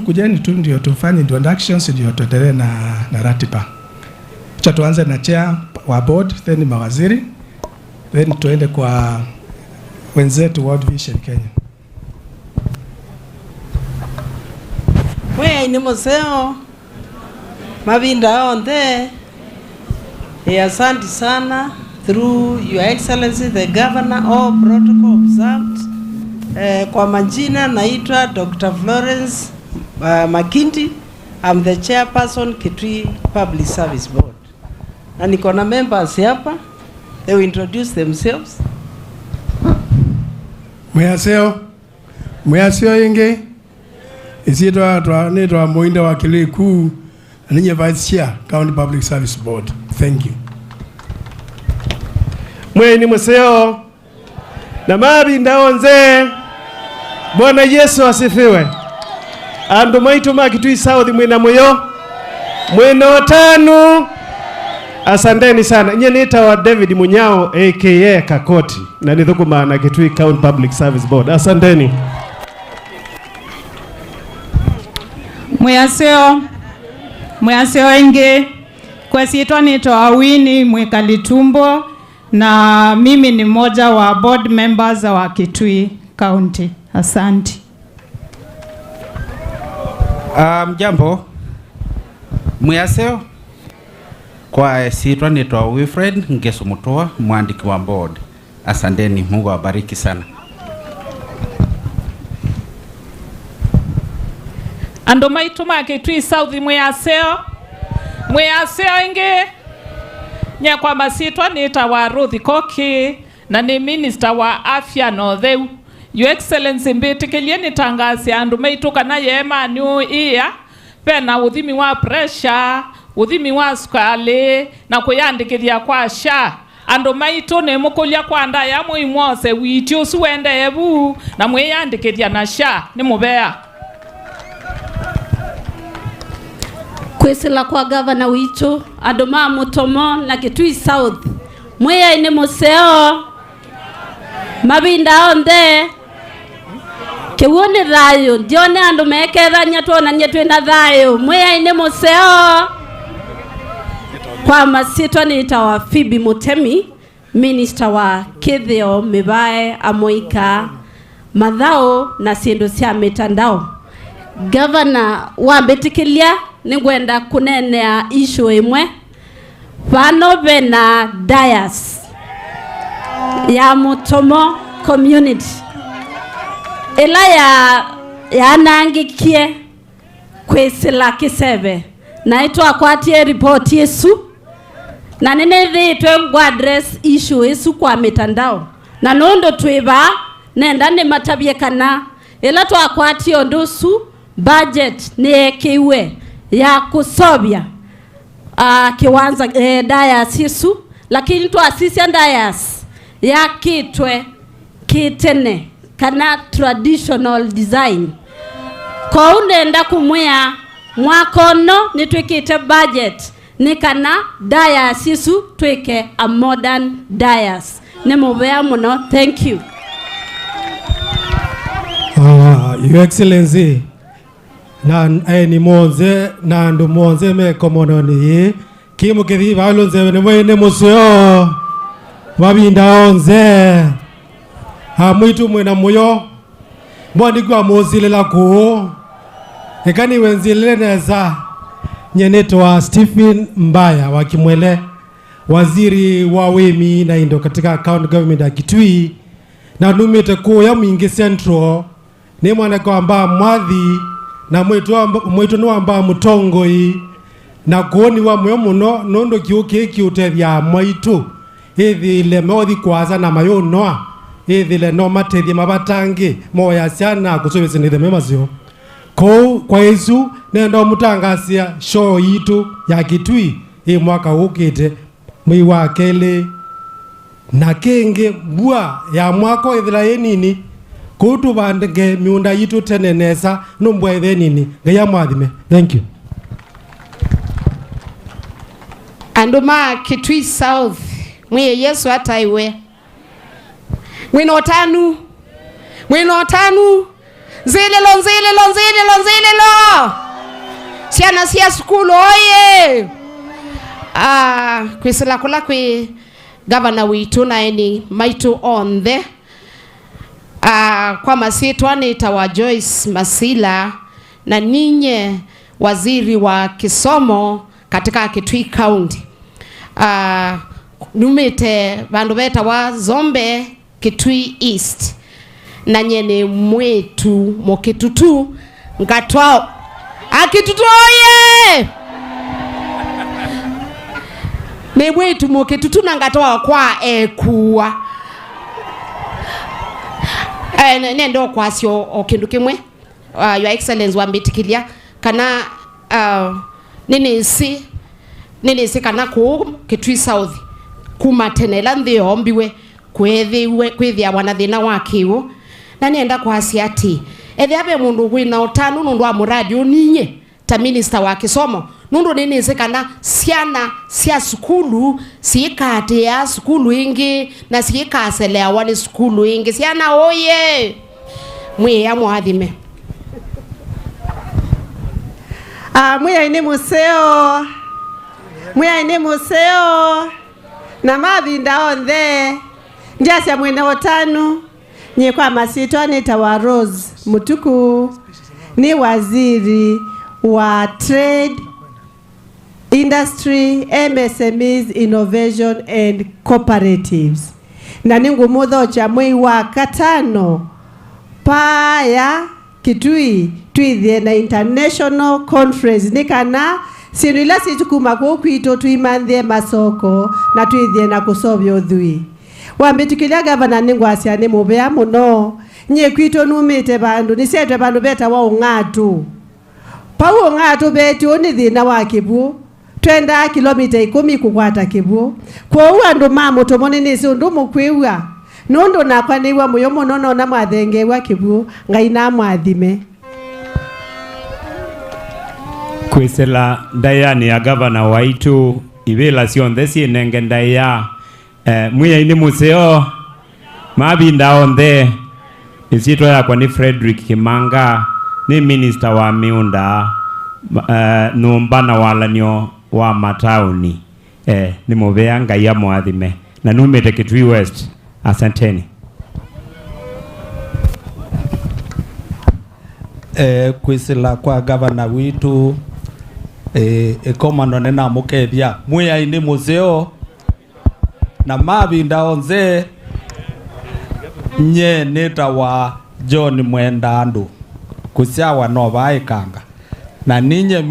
[SPEAKER 6] Kujeni tu ndio tufanye introductions ndio tuendelee na ratiba. Acha tuanze na chair wa board, then mawaziri, then tuende kwa wenzetu World Vision Kenya.
[SPEAKER 10] Wewe ni mseo mabinda onde. Asante sana. Through Your Excellency the Governor, all protocol observed. Kwa majina naitwa Dr. Florence Makindi. I'm the chairperson Kitui Public Service Board. Na niko na members hapa. They will introduce themselves.
[SPEAKER 23] Mwaseo inge. Isitwa nitwa Moinda wa Kiliku, ninye Vice Chair County Public Service Board. Thank you.
[SPEAKER 24] Mweni museo na mabinda onze. Bwana Yesu asifiwe. Andu maitu ma Kitui South mwina moyo mwina tanu. Asanteni sana. Nye nita wa David Munyao aka Kakoti na nithukuma na Kitui County Public Service Board. Asanteni.
[SPEAKER 25] Mwaseo inge kwa siitwa nito Awini Mwikalitumbo na mimi ni mmoja wa board members wa Kitui County. Asante.
[SPEAKER 26] Jambo. Mwaseo kwa siitwa nito Wilfred Ngesumutoa, mwandiki wa board. Asanteni, Mungu awabariki sana.
[SPEAKER 22] Ando maituma Kitui South mwaseo inge nya kwa masitwa nita wa Ruthi Koki na ni minister wa afya no theu. Your Excellency mbitikilie nitangazi andu maituka na yema new year pena uthimi wa pressure, uthimi wa sukali na kuyandikithia kwa SHA. Andu maitu ni mukulia kwa ndaya muimwose witio suwende ebu na mwiyandikithia na SHA ni mubea.
[SPEAKER 27] Kwesela kwa gavana witu adoma Mutomo na Kitui South mweya ine museo mabinda onde kewone thayo ndione andu mekethania tuona nyetwe na thayo mweya ine museo kwa masitwa nita wa Phoebe Mutemi, minister wa Kithio Mibae Amoika Mathao na sindu cia mitandao. Governor wa mbitikilia ningwenda kunenea issue imwe vano bena dias ya Mutomo community ila ya nangikie kwesila kiseve na ito akwatie report yesu na nene thitwe ngwa address issue yesu kwa mitandao na nondo twiba nenda ni matabie kana ila twakwatie ondusu budget nekiwe ya kusobia kiwanza dayas hisu, lakini tuasisi dayas ya kitwe kitene kana traditional design ko unenda kumwea mwakono nitwikite budget ni kana dayas hisu twike a modern dayas ne mubea muno. Thank you.
[SPEAKER 6] Your Excellency, ni monze na ndo monze me komono ni kimu kithi balonze ne mwene musyo mabinda onze mwitu mwena muyo mwandi kwa mozile lako ekani wenzile neza nyeneto wa Stephen Mbaya wa Kimwele, waziri wa wemi na indo katika county government ya Kitui, na numite ko ya Mwingi Central ni mwana kwa amba mwadhi na mwitu no amba mutongoi na kuoni wa mwe muno nondo kiuke kiutethia mwitu ithile mothi kwaza na mayo noa ithile no matethia mabatangi moya siana kusubisi ni theme mazio ko kwa Yesu nendo mutangasia show yitu ya Kitui mwaka ukite mwi wa kele na kenge bua ya mwako ithila yenini kutu bandenge miunda yitu tenenesa numbwa ithe nini ngaya mwathime. Thank you.
[SPEAKER 1] Anduma Kitui South mwe Yesu hata iwe mwino tanu zililo siana sia skulu oye kwisila kula kwi governor witu na eni maitu on the kwa masitwa nitawa Joyce Masila na ninye waziri wa kisomo katika Kitui County. Numite bandu beta wa Zombe Kitui East na nyene mwetu mokitutu ngatwao akitutu oye mwetu mokitutu na ngatwao kwa ekuwa nendo kwasio okindu kimwe Your Excellency wambitikilia kana ninisi kana ku Kitui South kumatenela nthi ombiwe kwithia wana thina wa kiwu na nenda kwasi ati ethiabe mundu gwina utanu nundu wa muradi uninye ta minister wa kisomo nundu ninisi kana siana sia skulu siikate ya skulu ingi na siikaselea wani skulu ingi siana oye mwe ya mwathime.
[SPEAKER 10] Mwe ine museo na mabinda onthe njasya mwene otanu nye kwa masitwa nitawa Rose Mutuku ni waziri wa Trade, Industry, MSMEs, Innovation and Cooperatives na ningu muthocha mwei wa katano paya Kitui twithie na international conference nikana sinila situkuma kukwito tuimanthie masoko na twithie na kusobya uthui wambitukilia gavana ningwasia ni mubea muno nye kwito numite bandu nisetwe bandu beta wa ung'atu pau ung'atu beti oni thina wa kibu twenda kilomita 10 kukwata kibu kwa uandu Mutomo nisi undu mukwiwa nundu nakwa niwa muyo muno na mwathengewa kibu ngai na mwathime.
[SPEAKER 2] Kwisela ndayani ya gavana waitu ibila sionthe cienenge ndaya mwiya ini museo mabinda onthe isitwa yakwa ni Frederick Kimanga ni minister wa miunda numba na walanio wa matauni ni mubea ngai ya mwathime na numite Kitui West. Asanteni.
[SPEAKER 3] Kwisila kwa gavana witu ekomando nena mukethia mwiya ini museo na mabinda onze nye neta wa John Mwenda andu kusiawa no baikanga na ninye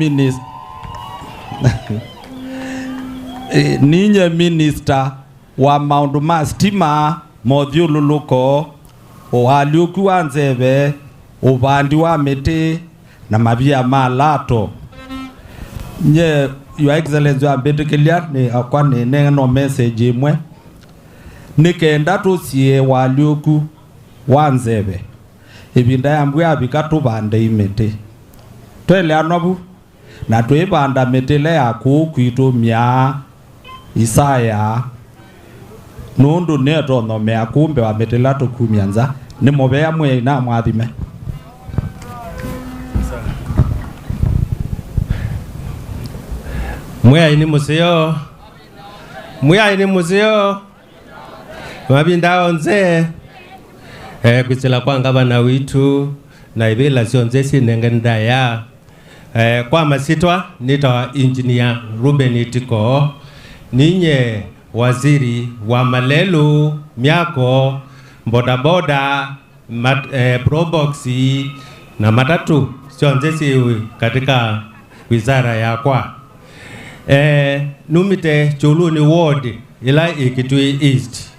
[SPEAKER 3] ninye minister wa maundu ma stima mothiululuko uhaliuku wa nzeve ubandi wa miti na mabia malato nye Your Excellency wa betekelia ni akwane no message imwe nikenda tusie walioku wanzebe ibinda yambwe abikatu bande imete twele anobu na twebanda metele yaku kwitumia Isaya nundu neto no me akumbe wa metela tukumianza ni mobea mwe na mwathime.
[SPEAKER 24] Mwea ini museo. Mwea ini museo. Mabinda onze. Kwisila kwa ngabana witu na ibila sionze sinengenda ya. Kwa masitwa nita engineer Ruben Itiko ninye waziri wa malelu miako bodaboda proboxi na matatu sionze katika wizara ya kwa numite chuluni ward ila Kitui East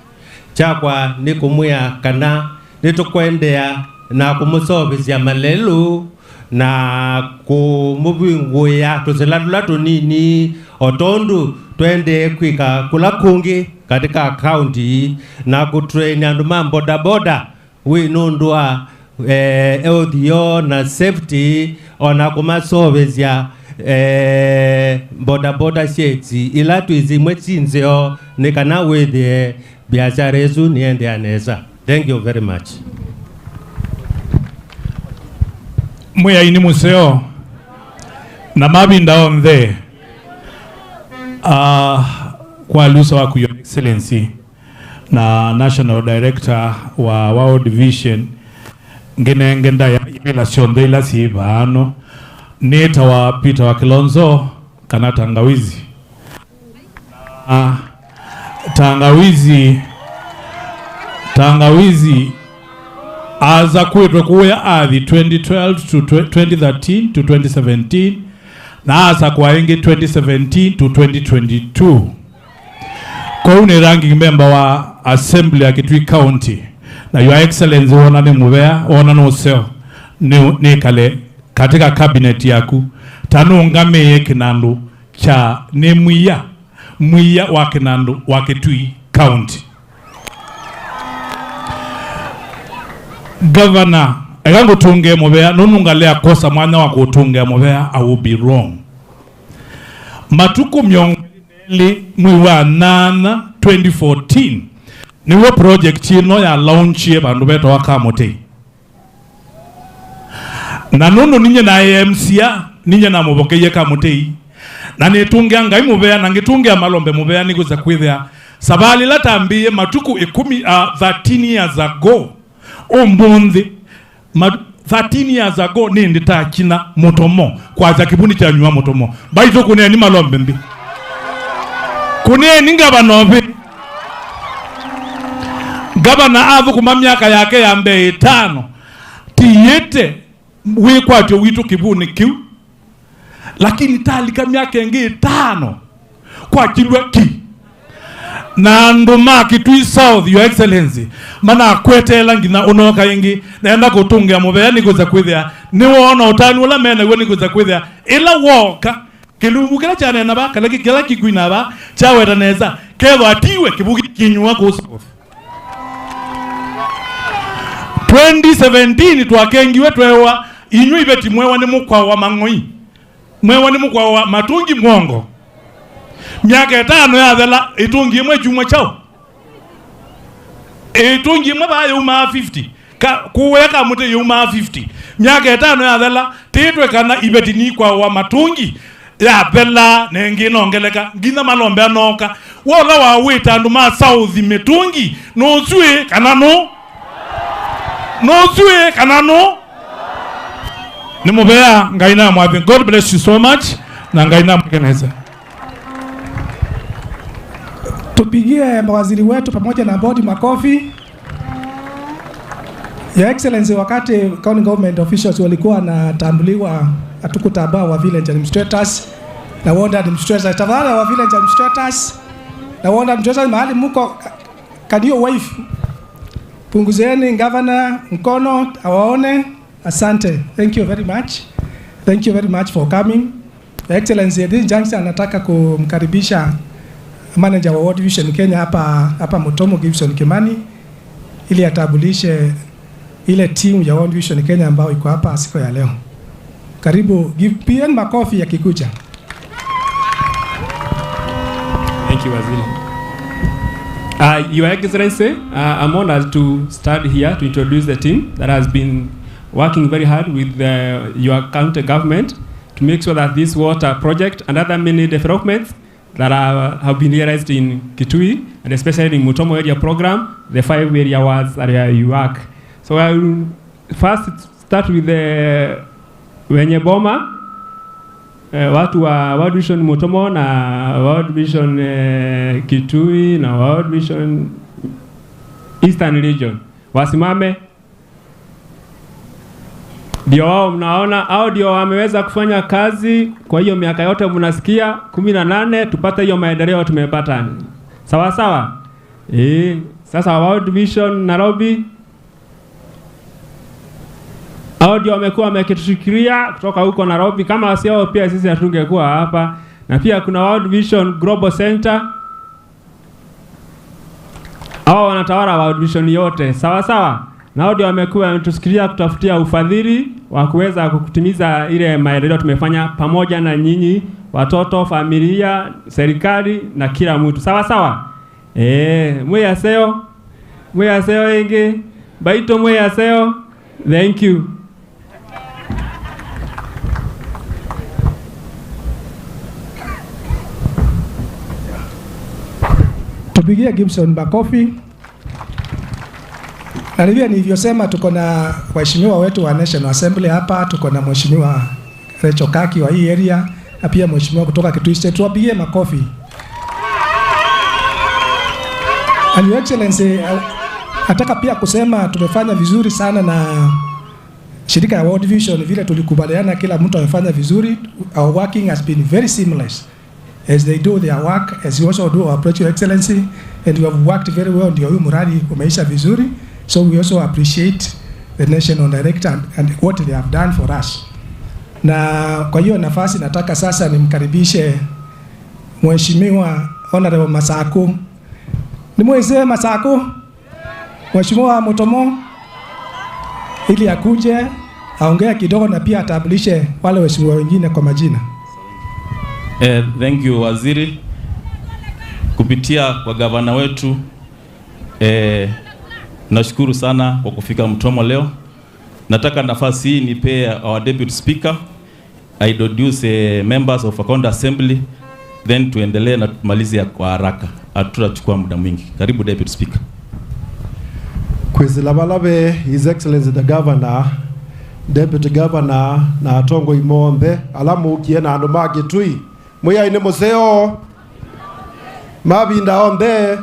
[SPEAKER 24] chakwa nikumwea kana nitukwendea na kumusobezya malelu na kumubinguya tuzilatulatu nini otondu twende kwika kula kungi katika county na kutrain andu boda boda winundwa audio na safety ona kumasobezya boda boda sheti ila tuizimwe chinzeo nikana wethe biashara yesu niende aneza. Thank you very much.
[SPEAKER 4] Mwea ini museo na mabinda onthe kwa lusa waku Your Excellency na National Director wa World Vision ngenda ya ibila siondo ila siibano neta wa Peter wa Kilonzo kana tangawizi tangawizi aza kwetwe kuya athi 2012 to 2013 to 2017 na aza kwa ingi 2017 to 2022 kwa une ranking member wa Assembly ya Kitui County na Your Excellency wana ni mubea wana no seo ni kale katika cabinet yaku tanungameye kinandu cha ni mwiya wa kinandu wa Kitui County. Governor egango tunge mubea nunungalea kosa mwana wa kutunge mubea I will be wrong. Matuku myongeli mwiwa nana 2014 niwe project chino ya launch ye bandu beto wakamote na nunu ninye na AMCA ninye na mubokeye kamotei na nitunge ngai mubea na ngitunge Malombe mubea niguza kwithia sabali latambiye matuku 13 years ago ombonde 13 years ago nindi takina Mutomo kwaza kibundi cha nywa Mutomo baito kuneni Malombe mbi kuneni ngabanobe gabana avu kuma myaka yake ya mbe 5 tiyete wikwatyo witu kibuni kiu lakini talika myaka ngi 5 kwa kilwa ki na nduma Kitui South Your Excellency mana kwetela ngina unoka ingi naenda kutunga mubea nikuza kwithia ni wona utani wala mena we nikuza kwithia ila woka kilubu kila chane na ba kala kila kikuina ba chaweta neza kevo atiwe kibuki kinywa ku 2017 twakengiwe twewa inywe ibeti mwewa ni mukwa wa mangoi mwewa ni mukwa wa matungi mwongo myaka 5 ya thela itungi mwe jumwe chao itungi mwe ba yuma 50 kuweka mute yuma 50 myaka 5 ya thela titwe kana ibeti ni kwa wa matungi ya thela nengino ongeleka ngina Malombe anoka wola wa wita andu ma south metungi no zwe kana no zwe kana no ni mubea ngaina mwathi. God bless you so much na ngaina mkeneza.
[SPEAKER 6] Tupigie mawaziri wetu pamoja na bodi makofi. Your Excellency, wakati county government officials walikuwa natambuliwa atukutaba wa village administrators na ward administrators, tafadhali wa village administrators na ward administrators mahali mko, can you wave? Punguzeni governor mkono awaone. Asante. Thank you very much. Thank you very much for coming. Excellency, this junction nataka kumkaribisha manager wa World Vision Kenya hapa Mutomo Gibson Kimani ili atabulishe ile team ya World Vision Kenya ambao iko hapa siku ya leo. Karibu, give PN makofi ya kikuja.
[SPEAKER 12] Thank you, Waziri. Your Excellency, I'm honored to start here to introduce the team that has been working very hard with your county government to make sure that this water project and other many developments that have been realized in Kitui, and especially in Mutomo area program, the 5 area wards that you work. So I will first start with the wenye boma, watu wa World Vision Mutomo na World Vision Kitui na World Vision Eastern Region. Wasimame. Ndio wao mnaona, au ndio wameweza kufanya kazi kwa hiyo miaka yote mnasikia 18 tupate hiyo maendeleo tumepata. Sawa sawa? Sasa World Vision Nairobi audio wamekuwa wamekitushikilia kutoka huko Nairobi, kama sio pia sisi hatungekuwa hapa. Na pia kuna World Vision Global Center, hao wanatawala World Vision yote. Sawa sawa? Na audio wamekuwa wametusikilia kutafutia ufadhili wa kuweza kutimiza ile maendeleo tumefanya pamoja na nyinyi, watoto, familia, serikali na kila mtu. Sawa sawa? Mweyaseo ingi baito mweyaseo. Thank you.
[SPEAKER 6] Tupigie Gibson makofi. Na hivyo nilivyosema, tuko na waheshimiwa wetu wa National Assembly hapa, tuko na mheshimiwa Recho Kaki wa hii area, na pia mheshimiwa kutoka Kitui State. Tuwapigie makofi. And Your Excellency, nataka pia kusema tumefanya vizuri sana na shirika ya World Vision, vile tulikubaliana kila mtu amefanya vizuri. Our working has been very seamless as they do their work, as we also do our approach, Your Excellency, and we have worked very well. Ndio huyu mradi umeisha vizuri, so we also appreciate the national director and what they have done for us. Na kwa hiyo nafasi nataka sasa nimkaribishe mheshimiwa Honorable Masako. Ni mweze Masako, mheshimiwa Mutomo, ili akuje aongea kidogo na pia atambulishe wale waheshimiwa wengine kwa majina.
[SPEAKER 14] Thank you Waziri. Kupitia kwa gavana wetu, nashukuru sana kwa kufika Mutomo leo. Nataka nafasi hii nipe our deputy speaker, I introduce members of a county assembly, then tuendelee na tumalize kwa haraka. Hatutachukua muda mwingi. Karibu deputy speaker.
[SPEAKER 23] Kwizila balabe His Excellency the Governor, Deputy Governor na atongo imombe alamu ukiena andu magitui muya ine museo mabinda onde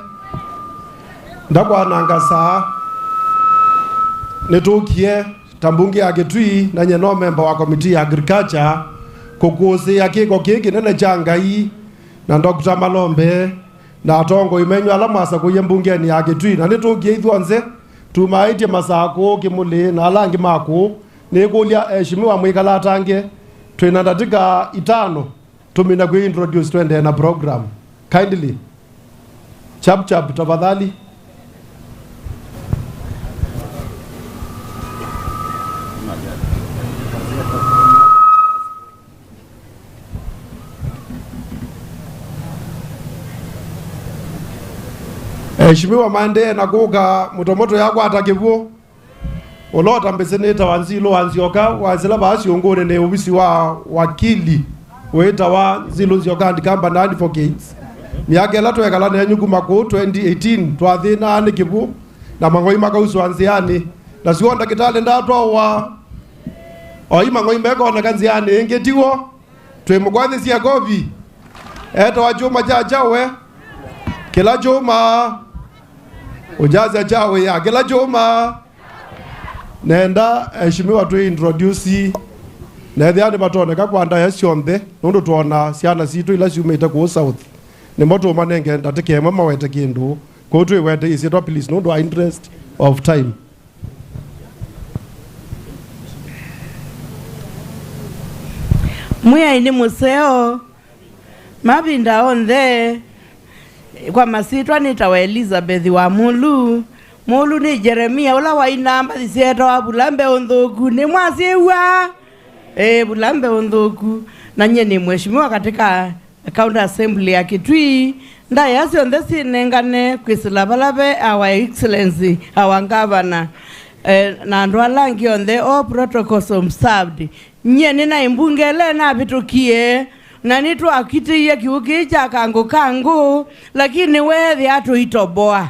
[SPEAKER 23] ndakwanangasa nitukie tambungi ya Kitui na nyeno member wa committee ya agriculture kukusia kiko kiki nene changai na Dr. Malombe na atongo imenyu alamu asa kuye mbungeni ya Kitui na nitukie ithonze tumaitie Masako kimuli na alangi mako nikulia heshimiwa mwikala tange twina ndatika 5 tumina ku introduce twende na program kindly chap tafadhali. Heshimiwa mande na kuka mutomoto yako atakivuo olota mbeseneta wanzilo wanzioka wazila basi ongone ne ubisi wa wakili weta wa zilo nzioka ndikamba na advocates miaka la twekala na nyugu mako 2018 twathina ani kivu na mangoi makausu wanziani na sionda kitale ndatwa wa oima ngoi meko na kanziani ngetiwo twemugwathi cia govi eto wa chuma chawe kila chuma ujaza chawe ya kila chuma nenda heshimiwa tu introduce na thiani batoneka kwanda ya cionthe nundu tuona ciana citu ila ciumite ku south ni moto manenge ndatike mama wete kindu ko tu wete isi to please nundu wa interest of time.
[SPEAKER 10] Muya ini museo mabinda onthe kwa masitwa nitawa Elizabeth wa Mulu ni Jeremia ula wa inamba thisieta wa Bulambe Onthoku ni mwasiwa Bulambe Onthoku na nye ni mheshimiwa katika County Assembly ya Kitui ndayasi onthe sinengane kwisilabalabe our excellency our governor na andu alangi onthe all protocols observed nye nina imbungele na bitukie na nitu akitiye kiuki cha Kangu Kangu lakini wethi atu itoboa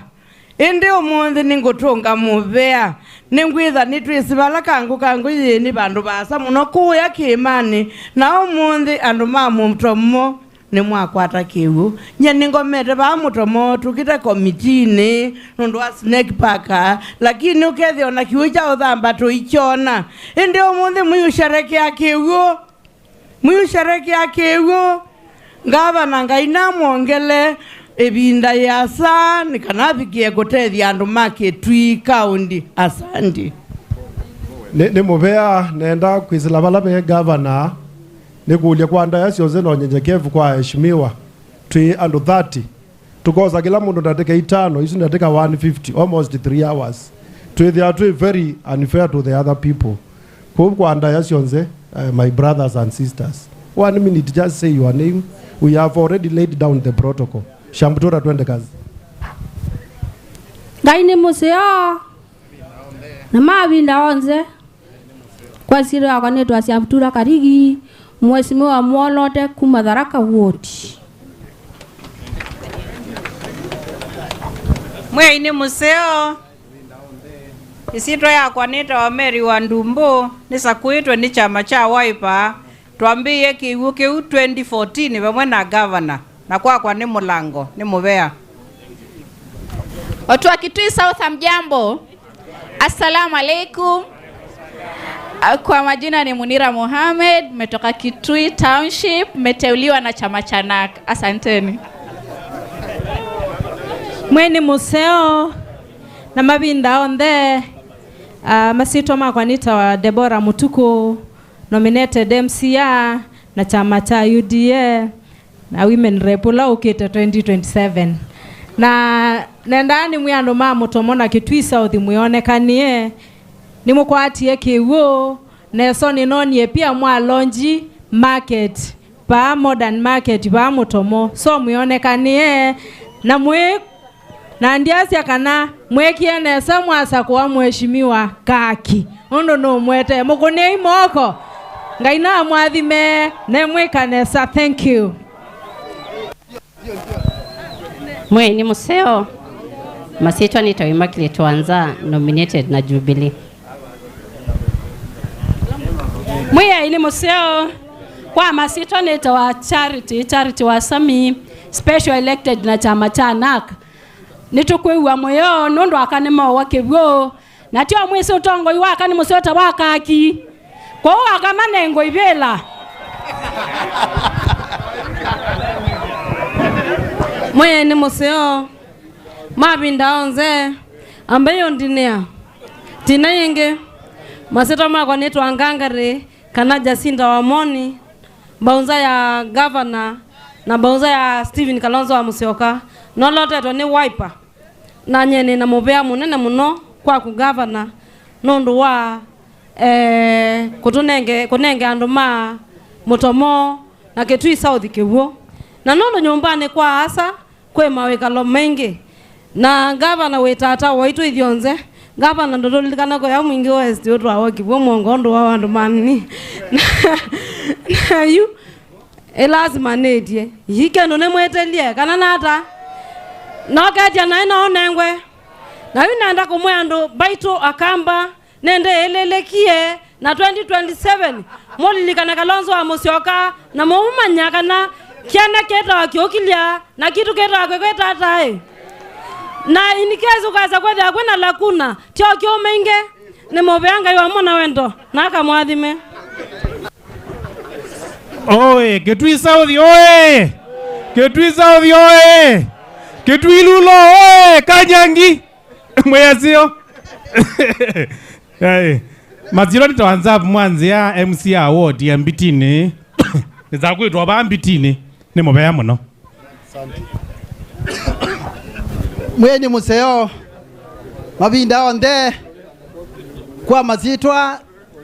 [SPEAKER 10] indi umuthi ningutunga muvea ningwitha nitwisibala Kangu Kangu yini bandu basa muno kuya kimani na umuthi andu ma Mutomo ni mwakwata kiwu nye ningomete ba Mutomo tukite komitini nundu wa snake park lakini ukethi ona kiwu cha uthamba tuichona indi umuthi muyusherekea kiwu ngavana ngaina mwongele ebinda yasa nikanabikie gutethia andu ma Kitui County asandi
[SPEAKER 23] ni muvea nenda kwisilabala be governor nikulia kwa ndaya cionse no nyenyekevu kwa heshimiwa twi andu 30 tukoza kila mundu ndateka 5 isu ndateka 150 almost 3 hours they are very unfair to the other people kwa ndaya cionse my brothers and sisters 1 minute just say your name we have already laid down the protocol Shambutora twende kazi
[SPEAKER 27] Gaini museo na mabinda onze kwa siri akanetwa Shambutora karigi mheshimiwa mwolote kumadharaka wote
[SPEAKER 25] Mwaini museo isitwa yakwa nita Mary wa Ndumbo nisakuitwe ni chama cha Wiper twambie kiwu kiu 2014 vamwe na governor na kwa ni mulango ni muvea
[SPEAKER 13] watu wa Kitui South amjambo. Assalamu alaikum. Kwa majina ni Munira Mohamed, metoka Kitui Township, meteuliwa na chama cha NAK. Asanteni.
[SPEAKER 25] Mweni museo na mabinda onthe masito makwanita wa Deborah Mutuku nominated MCA na chama cha UDA na women rep la ukite 2027 na nendani mwiando ma Mutomo na Kitui South mwionekanie ni mukwatie kiwo neso ninonie pia mwa lonji market pa modern market pa Mutomo so mwionekanie na mwe na ndiasi akana mwekie nesa mwasa kwa mheshimiwa kaki ondo no mwete mukune imoko ngaina mwathime ne mwekanesa. Thank you.
[SPEAKER 15] Mweni museo masitwa ni Tawimakile Tuanza nominated na Jubilee.
[SPEAKER 22] Mwiya ini museo kwa masitwa ni tawa charity wa Sami special elected na chama cha NAK nitukwewa moyo nondo akanema wakebwo na tio mwese utongo iwaka ni museo tabakaki kwa akamanengo ibela
[SPEAKER 27] Mwe ni museo mabinda onze ambayo ndinea tina yenge maseta makwa netu angangare kana Jacinda Wamoni baunza ya governor na baunza ya Stephen Kalonzo wa Musyoka nolote to ni Wiper na nyene na mubea munene muno kwa ku governor nondo wa kunenge andu ma Mutomo na Kitui South kiwo na nondo nyumbani kwa asa kwe mawekalo mengi na governor wetata waitu ithionze governor ndodolikana ko ya mwingi west yoto awoki bo mongondo wa wandu manni na yu elazima nedie yike ndo nemwetelie kana nata nokatia na ina onengwe na yu naenda kumwe andu baito akamba nende elelekie na 2027 molilikana Kalonzo wa Musyoka na muumanyakana kiana keta wakiokilia na kitu keta wakweta atae na inikezu kaza kwethe akwena lakuna tio kio menge ni mobeanga yo amona wendo na kamwathime.
[SPEAKER 2] Oe Kitui South oe Kitui South oe Kitui Rural oe Kanyangi mwezio hey maziro nitaanza mwanzi ya MC award ya mbitini
[SPEAKER 4] nizakwitwa bambitini ni mubea muno.
[SPEAKER 7] Mweni museo mabinda onde kwa mazitwa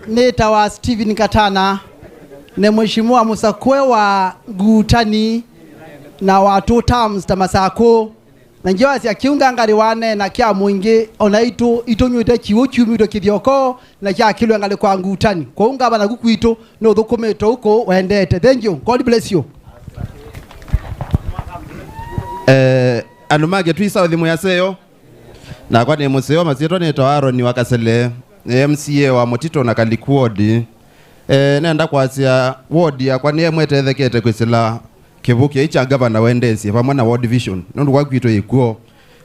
[SPEAKER 7] neta wa Steven Katana ne mheshimiwa musakwe wa Gutani na wa 2 terms tamasako na njiwa si akiunga ngari wane na kia mwingi onaitu itonywete chiwo chumi to kithioko na kia kilwe ngale kwa Gutani kwa unga bana gukwito no thukumeto uko wendete. Thank you, God bless you.
[SPEAKER 11] Anumage Kitui South muyaseo na kwa ni museo mazito ni toaro ni wakasele MCA wa Motito na Kaliku ward nenda kwasia ward ya kwa ni mwetethekete kwisila kibuke icha governor wendesi pamwe na ward division nundu kwa kwito ikuo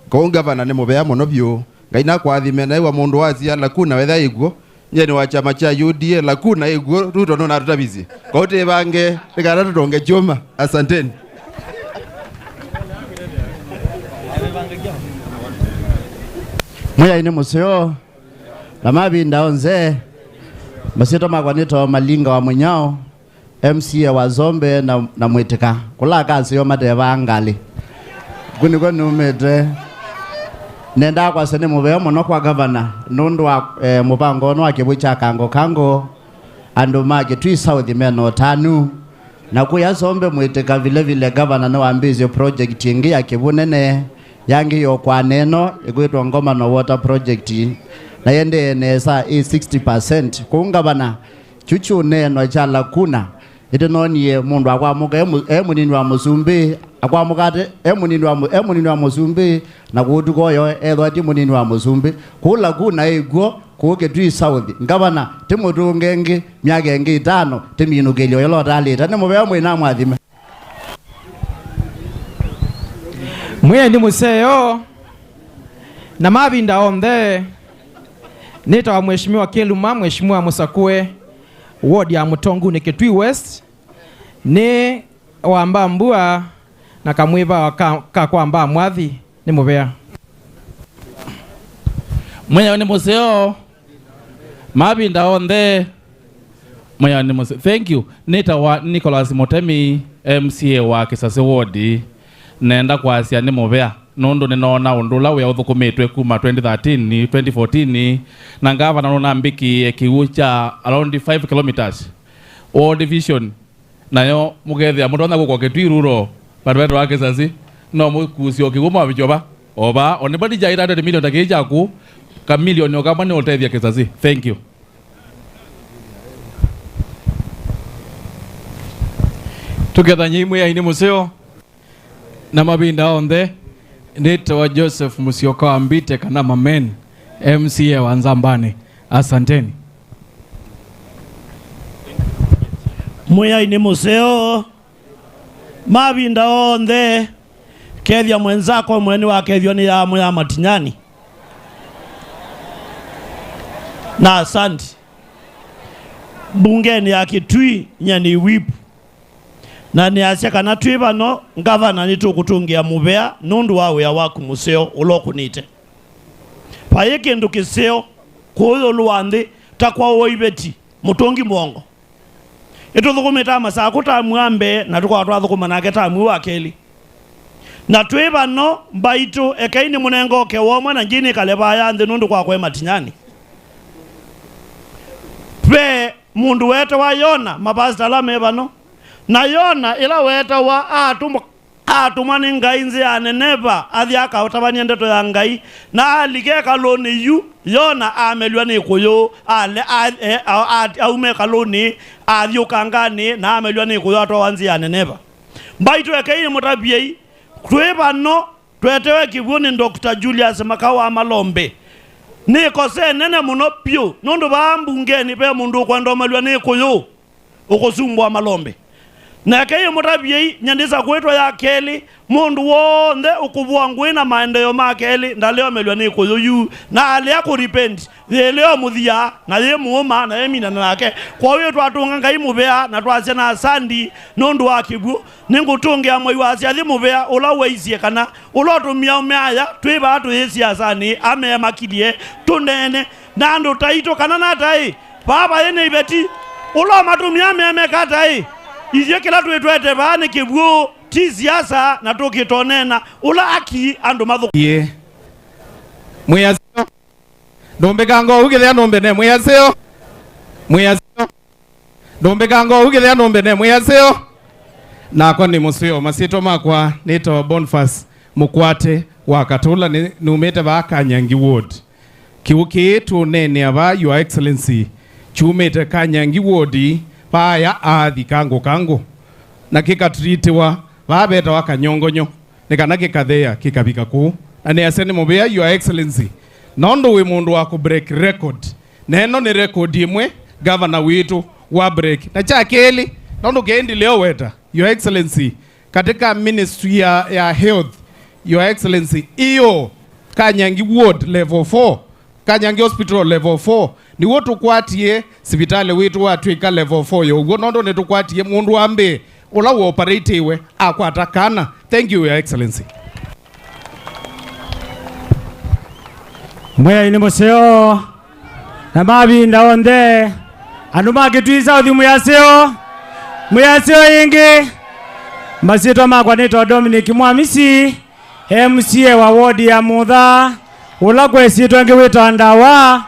[SPEAKER 11] kwa governor ni mubea muno byo ngaina kwa thime na iwa mundu wasia lakuna wetha iguo nyeni wa chama cha UDA lakuna iguo ruto no na tutabizi kwa uti bange tikara tutonge chuma. Asanteni.
[SPEAKER 16] Mweya ine museo na mabinda onze masito makwanito malinga wa munyao MCA wa Zombe na mwitika kula kasi yo madeva angali kuniko numete nenda kwa sene mubeo muno kwa governor nundu wa mupango no akibucha Kangu Kangu Andu Kitui South meno tanu na kuya Zombe mwitika vile vile governor no ambizi project ingi ya kibunene yangi yo kwa neno igwitwa Mutomo Water Project na yende nesa 60% kunga bana chuchu neno chala kuna ite noniye mundu akwamuka emunini wa musumbi akwamukate emunini wa musumbi na kutukoyo ethwati munini wa musumbi kula kuna iguo ku Kitui South ngabana timutungengi myaka engi 5 timinukelio yolo talita ni mubea mwina mwathime.
[SPEAKER 17] Mwe ni museo na mabinda onthe nita wa mheshimiwa Keluma mheshimiwa Musakwe ward ya Mutongu ni Kitui West ni wamba mbua na kamwiva kakwamba mwathi ni mubea.
[SPEAKER 18] Mwe ni museo mabinda onthe mwe ni museo. Thank you. Nita wa Nicholas Motemi MCA wa Kshs ward nenda kwasia ni mubea nundu ninona undula we uthukumitwe kuma 2013 ni 2014 na ngavana nona mbiki kiucha around 5 kilometers all division nayo mugethia mutona gukwa Kitui Rural barbedo wake sasi no mukusio kiguma bijoba oba onibadi jaira 100 million takija ku ka million okama ni otethia Kshs. Thank you.
[SPEAKER 17] Together nyimwe ya ini museo na mabinda onthe nita wa Joseph Musioka ambite kana mamen MCA wa Nzambani. Asanteni.
[SPEAKER 19] Mweya ini museo mabinda onthe kethia mwenzako mweni wa kethio ni ya mweya matinyani na asante bungeni ya Kitui nyani whip na ni asia kana twiba no ngavana nitukutungia mubea nundu wawe ya waku museo ulokunite paye kindu kiseo kuyo luwandi takwa oibeti mutongi mwongo ito thukumita masaa kutamwambe na tukwa twathukuma nake tamwi wa keli na twiba no mbaitu ekaini munengo ke womwe na njini kaleba ya nthi nundu kwa kwe matinyani pe mundu wete wa Yona mabasta la mebano na Yona ila weta wa atumani ngai nzi ya Neneva athi akaotabania ndeto ya ngai na alike kaloni yu Yona amelwa ni kuyo aume kaloni athi ukangani na amelwa ni kuyo atwa nzi ya Neneva mbaitu ekaini mutabiei tweba no twetewe kibuni Dr. Julius Malombe ni kose nene muno pio nundu bambungeni pe mundu kwenda malwa ni kuyo ukosumbwa Malombe na kaya mutabiei nyandisa kwetwa ya keli mundu wonde ukubwa ngwina maendeleo makeli ndaleo melwa ni kuyo na alia ku repent leo muthia na ye muoma na yemina nake kwa hiyo twatunga ngai mubea na twacia na sandi nundu wa kibu ningutungia moi wa cia thi mubea ula weisie kana ulotumia umeaya twiba atu yesia sani ame makilie tunene na ndo taito kana na tai baba yene ibeti ulo matumia ame katai Izie kila tuetwete bane kibuo ti siasa na tukitonena ula aki andu mathu
[SPEAKER 4] ye mwiyasio ndombe kango ugithia ndombe ne mwiyasio ndombe kango ugithia ndombe ne mwiyasio nakwa ni musio masito makwa nito Boniface Mukwate wa Katula ni umete ba Kanyangi Ward kiuki tu nene aba Your Excellency chumete Kanyangi Ward pa ya Athi Kangu Kangu na kikatritiwa babeta wa Kanyongonyo nikana kikathea kikabika ku na ne asene mubea Your Excellency nondo we mundu wa ku break record neno ni record imwe governor witu wa break na cha keli nondo gendi leo weta Your Excellency katika ministry ya health Your Excellency iyo Kanyangi Ward level 4 Kanyangi Hospital level 4 ni wotu kwatie sibitale witu watwika level 4 yo ugo nondo netu kwatie mundu ambe ula wo operate iwe akwatakana. Thank you Your Excellency.
[SPEAKER 2] Mwaya ini museo na mabinda onde anuma Kitui South muyaseo ingi masito makwa nito Dominic Mwamisi MCA wa ward ya Mutha ula kwesitwa ngi wita ndawa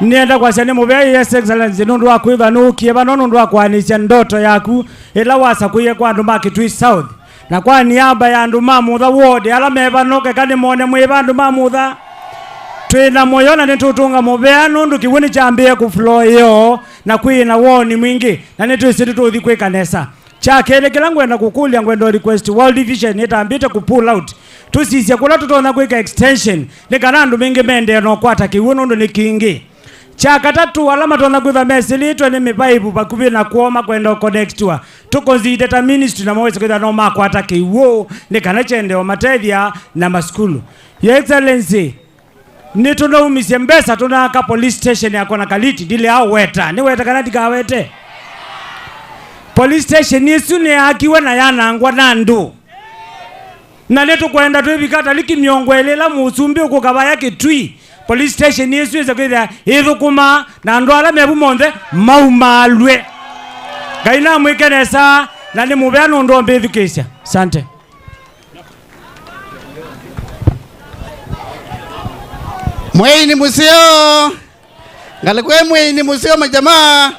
[SPEAKER 2] nienda kwa shani mubei Yes Excellency nundu wa kuiva nukie bano nundu wa kwanisha ndoto yaku ila wasa kuye kwa anduma Kitui South na kwa niaba ya anduma Mutha ward ala meba noke kani mone mwiba anduma Mutha twina moyo na nitutunga mubea nundu kiwuni chambie ku flow yo na kwina woni mwingi na nitwisiti tuthi kwi kanesa chakele kila ngwenda kukulia ngwendo request World Vision itambite ku pull out tusisya kula tutona kwika extension nikana andu mingi mende no kwata kiwunu ndu nikingi chakatatu alama tona kwiva mesili itwe ni mipaipu pakubi na kuoma kwenda connectwa tukonzite ta ministry na mawezi kwitha no makwata kiwo nikana chende o matethia na maskulu. Your Excellency nituna umisye mbesa tunaka police station yako na kaliti dile hao weta ni weta kanati kawete police station yesu ni akiwa na yanangwa nandu na letu kwenda tuibikata liki miongwelela musumbi ukukabaya Kitui police station yesu yeza kwitha ithukuma na andu ala mebu monthe maumalwe gaina mwikenesa na ni mubea nundu ombithukisya. Sante.
[SPEAKER 16] Mweini musio ngalikwe mweini musio majamaa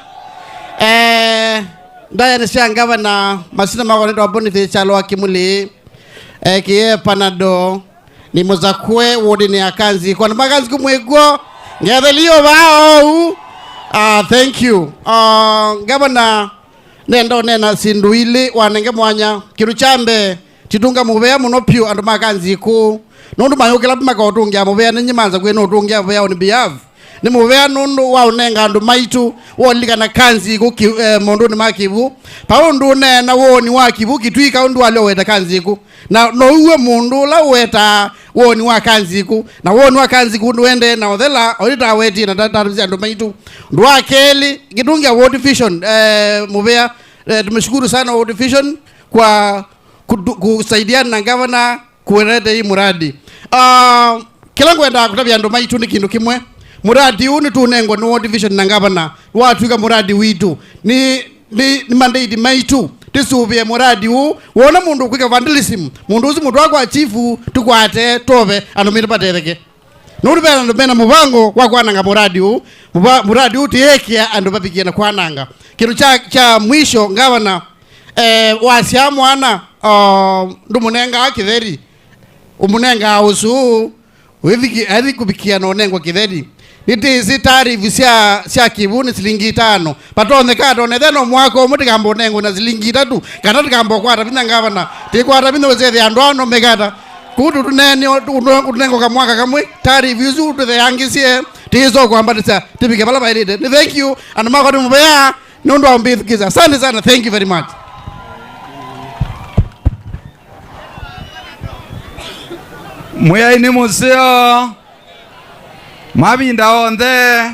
[SPEAKER 16] ndaya nishangava na masina makoneta wabonithi chalo wa kimuli kiye panado ni muzakwe wodi ni akanzi kwa namakanzi kumwego ngethelio vao. Thank you Governor nendo nena sinduili wanenge mwanya kiru chambe chitunga mubea munopyu andu makanziku nundu mayukila makotungia mubea ninyimanza kwena utungia mubea on behalf ni mubea nundu wa unenga andu maitu wolikana Kanziko mundu ni makivu paundu nena woni wa kivu Kitui kaundu wale weta Kanziko na no uwe mundu la weta woni wa Kanziko na woni wa Kanziko ndu wende na othela orita weti na tataruzi andu maitu ndu akeli kitungia World Vision mubea tumeshukuru sana World Vision kwa kusaidiana na governor kuendelea hii muradi. Kila ngwenda kutabia ndo maitu ni kindu kimwe muradi huu ni tunengo no World Vision na governor watuika muradi witu ni mandate maitu tisubie muradi huu wona mundu kwika vandalism mundu uzi mundu wako achifu tukwate tobe anomira patereke nuri bena ndo bena mubango kwa kwananga muradi huu tiekia ando papikia na kwananga kindu cha mwisho governor wasia mwana ndumunenga kitheri umunenga usu withiki ari kubikia no nengo kitheri niti sitarifu sia kibuni silingi 5 patonde kato ne theno mwako mutigambo nengo na silingi 3 kana tigambo kwata bina ngavana tikwata bino zethi andwano megata kutu tunene tunengo kamwaka kamwe tarifu isu tuthe yangisie tizo kwambatisa tibike bala bairide ni thank you and mako mubea nundu ambithikiza. Asante sana, thank you very much.
[SPEAKER 1] Mweini musio mabinda onthe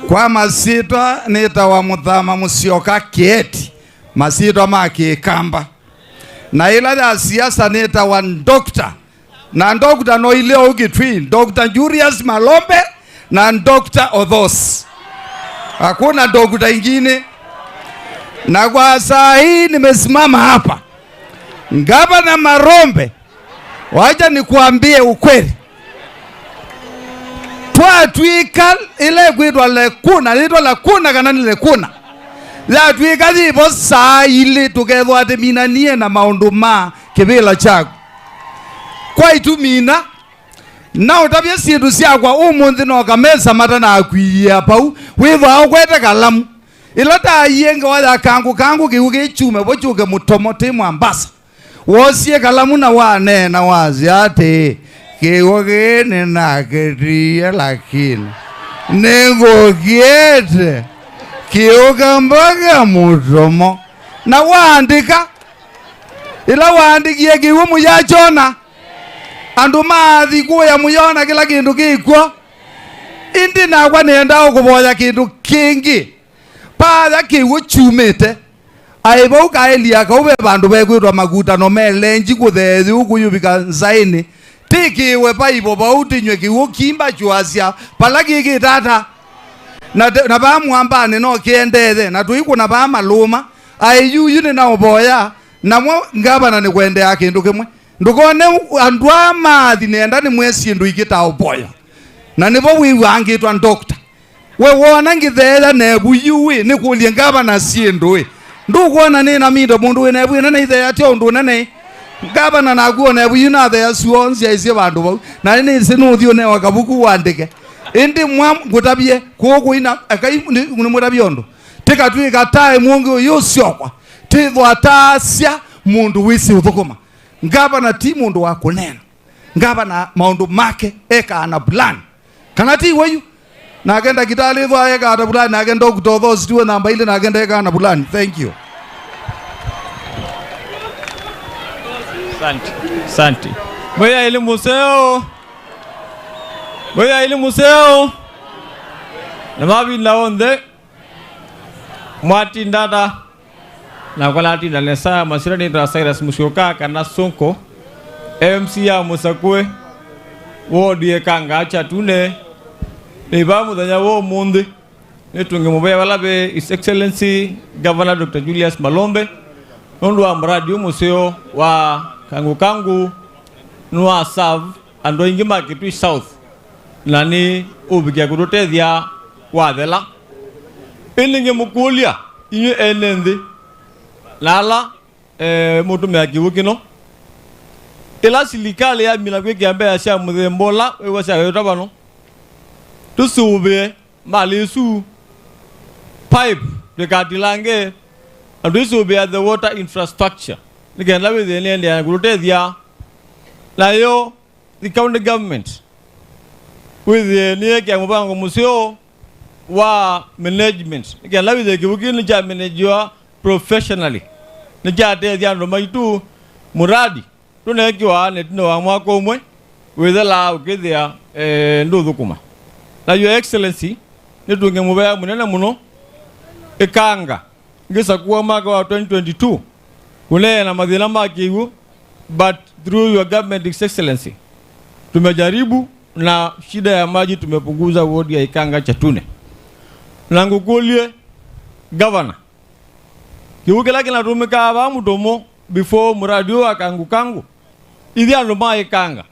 [SPEAKER 1] kwa masitwa nita wa muthama musioka kieti masitwa makikamba na ila ya siasa nita wa Dr. na Dr. no ile Kitui Dr. Julius Malombe na Dr. Othos, hakuna Dr. ingine Na kwa saa hii nimesimama hapa, Gavana Malombe, wacha nikuambie ukweli. Twatwika ile kwitwa lekuna, litwa lakuna kana ni lekuna. La twika zibo saa ili tukethwa ati mina nie na maundu ma kibila chako. Kwa itumina na utabia sindu siakwa umunthi no kamesa mata na akwiya pau witwa ukwete kalamu. Ila ta yenga wa kangu kangu kiuge chume bochuke Mutomo timu ambasa. Wosie kalamu na wane na wazi ate kiuge ni naketia lakini nego kiete kiuge mbaga Mutomo na waandika ila waandikie kiuge muyachona andu mathi kuya muyona kila kindu kikwo indi nakwa nenda ukuboya kindu kingi patha kiuge chumite aibo kaelia kaube bandu bekwitwa maguta no melenji kuthethi ukuyubika nzaini tikiwe paibo bautinywe kiuge kimba chwasia pala kiki tata na ba mwambane no kiendethe na tuiku na ba maluma ayuyu ni na uboya namwe Gavana ni kwendea kindu kimwe ndukone andu amathi nenda ni mwesi ndu ikita uboya na nibo wiwangitwa Dr. we wona ngithetha nebu yuwi ni kulie Gavana sindu ndukuona ni na mindo mundu we nebu na ithe ati undu nene Gavana na kuona nebu yuna the suonzi ise bandu bau na ni sinuthio ne wakabuku wandike indi mwa ngutabie kuku ina akai ni mutabiondo tika twika tae mungu yusiokwa tithwa tasia mundu wisi uthukuma Gavana ti mundu wa kunena Gavana maundu make eka na plan kana ti weyu na agenda kitali thwa eka na plan na agenda kutotho stiwe namba ile na agenda eka na plan. Thank you.
[SPEAKER 3] Santi moya ile museo na mabi laonde mwati ndada na kwa lati na lesa masira ni Cyrus Musyoka kana Sonko MC ya Musakwe wodi ekanga acha tune ne ba muthanya wo munde netunge mubaya balabe His Excellency Governor Dr. Julius Malombe nondo amradi museo wa Kangu Kangu nwa serve ando ingima Kitui South nani ubikia kutotethia wathela ilinge mukulia inyu enende lala mutume akiwukino ila silikali ya milagwe kiambe ya sha muthembola wewa sha yotabano tusube malisu pipe dekatilange tusube the water infrastructure nigenda within ende kutotethia layo the county government with the near mubango museo wa management nigenda within kiwukini cha manager professionally nijate thiando maitu muradi tunekiwa netino wa mwaka umwe withela ukithia nduthukuma na your excellency nitunge mubaya munene muno ikanga ngisa kuwa mwaka wa 2022 kule na mathina makigu but through your government His Excellency tumejaribu na shida ya maji tumepunguza wodi ya Ikanga Chatune na ngukulie Governor kiuke laki na tumika ba Mutomo before muradio wa Kangu Kangu ithi andu ma Ikanga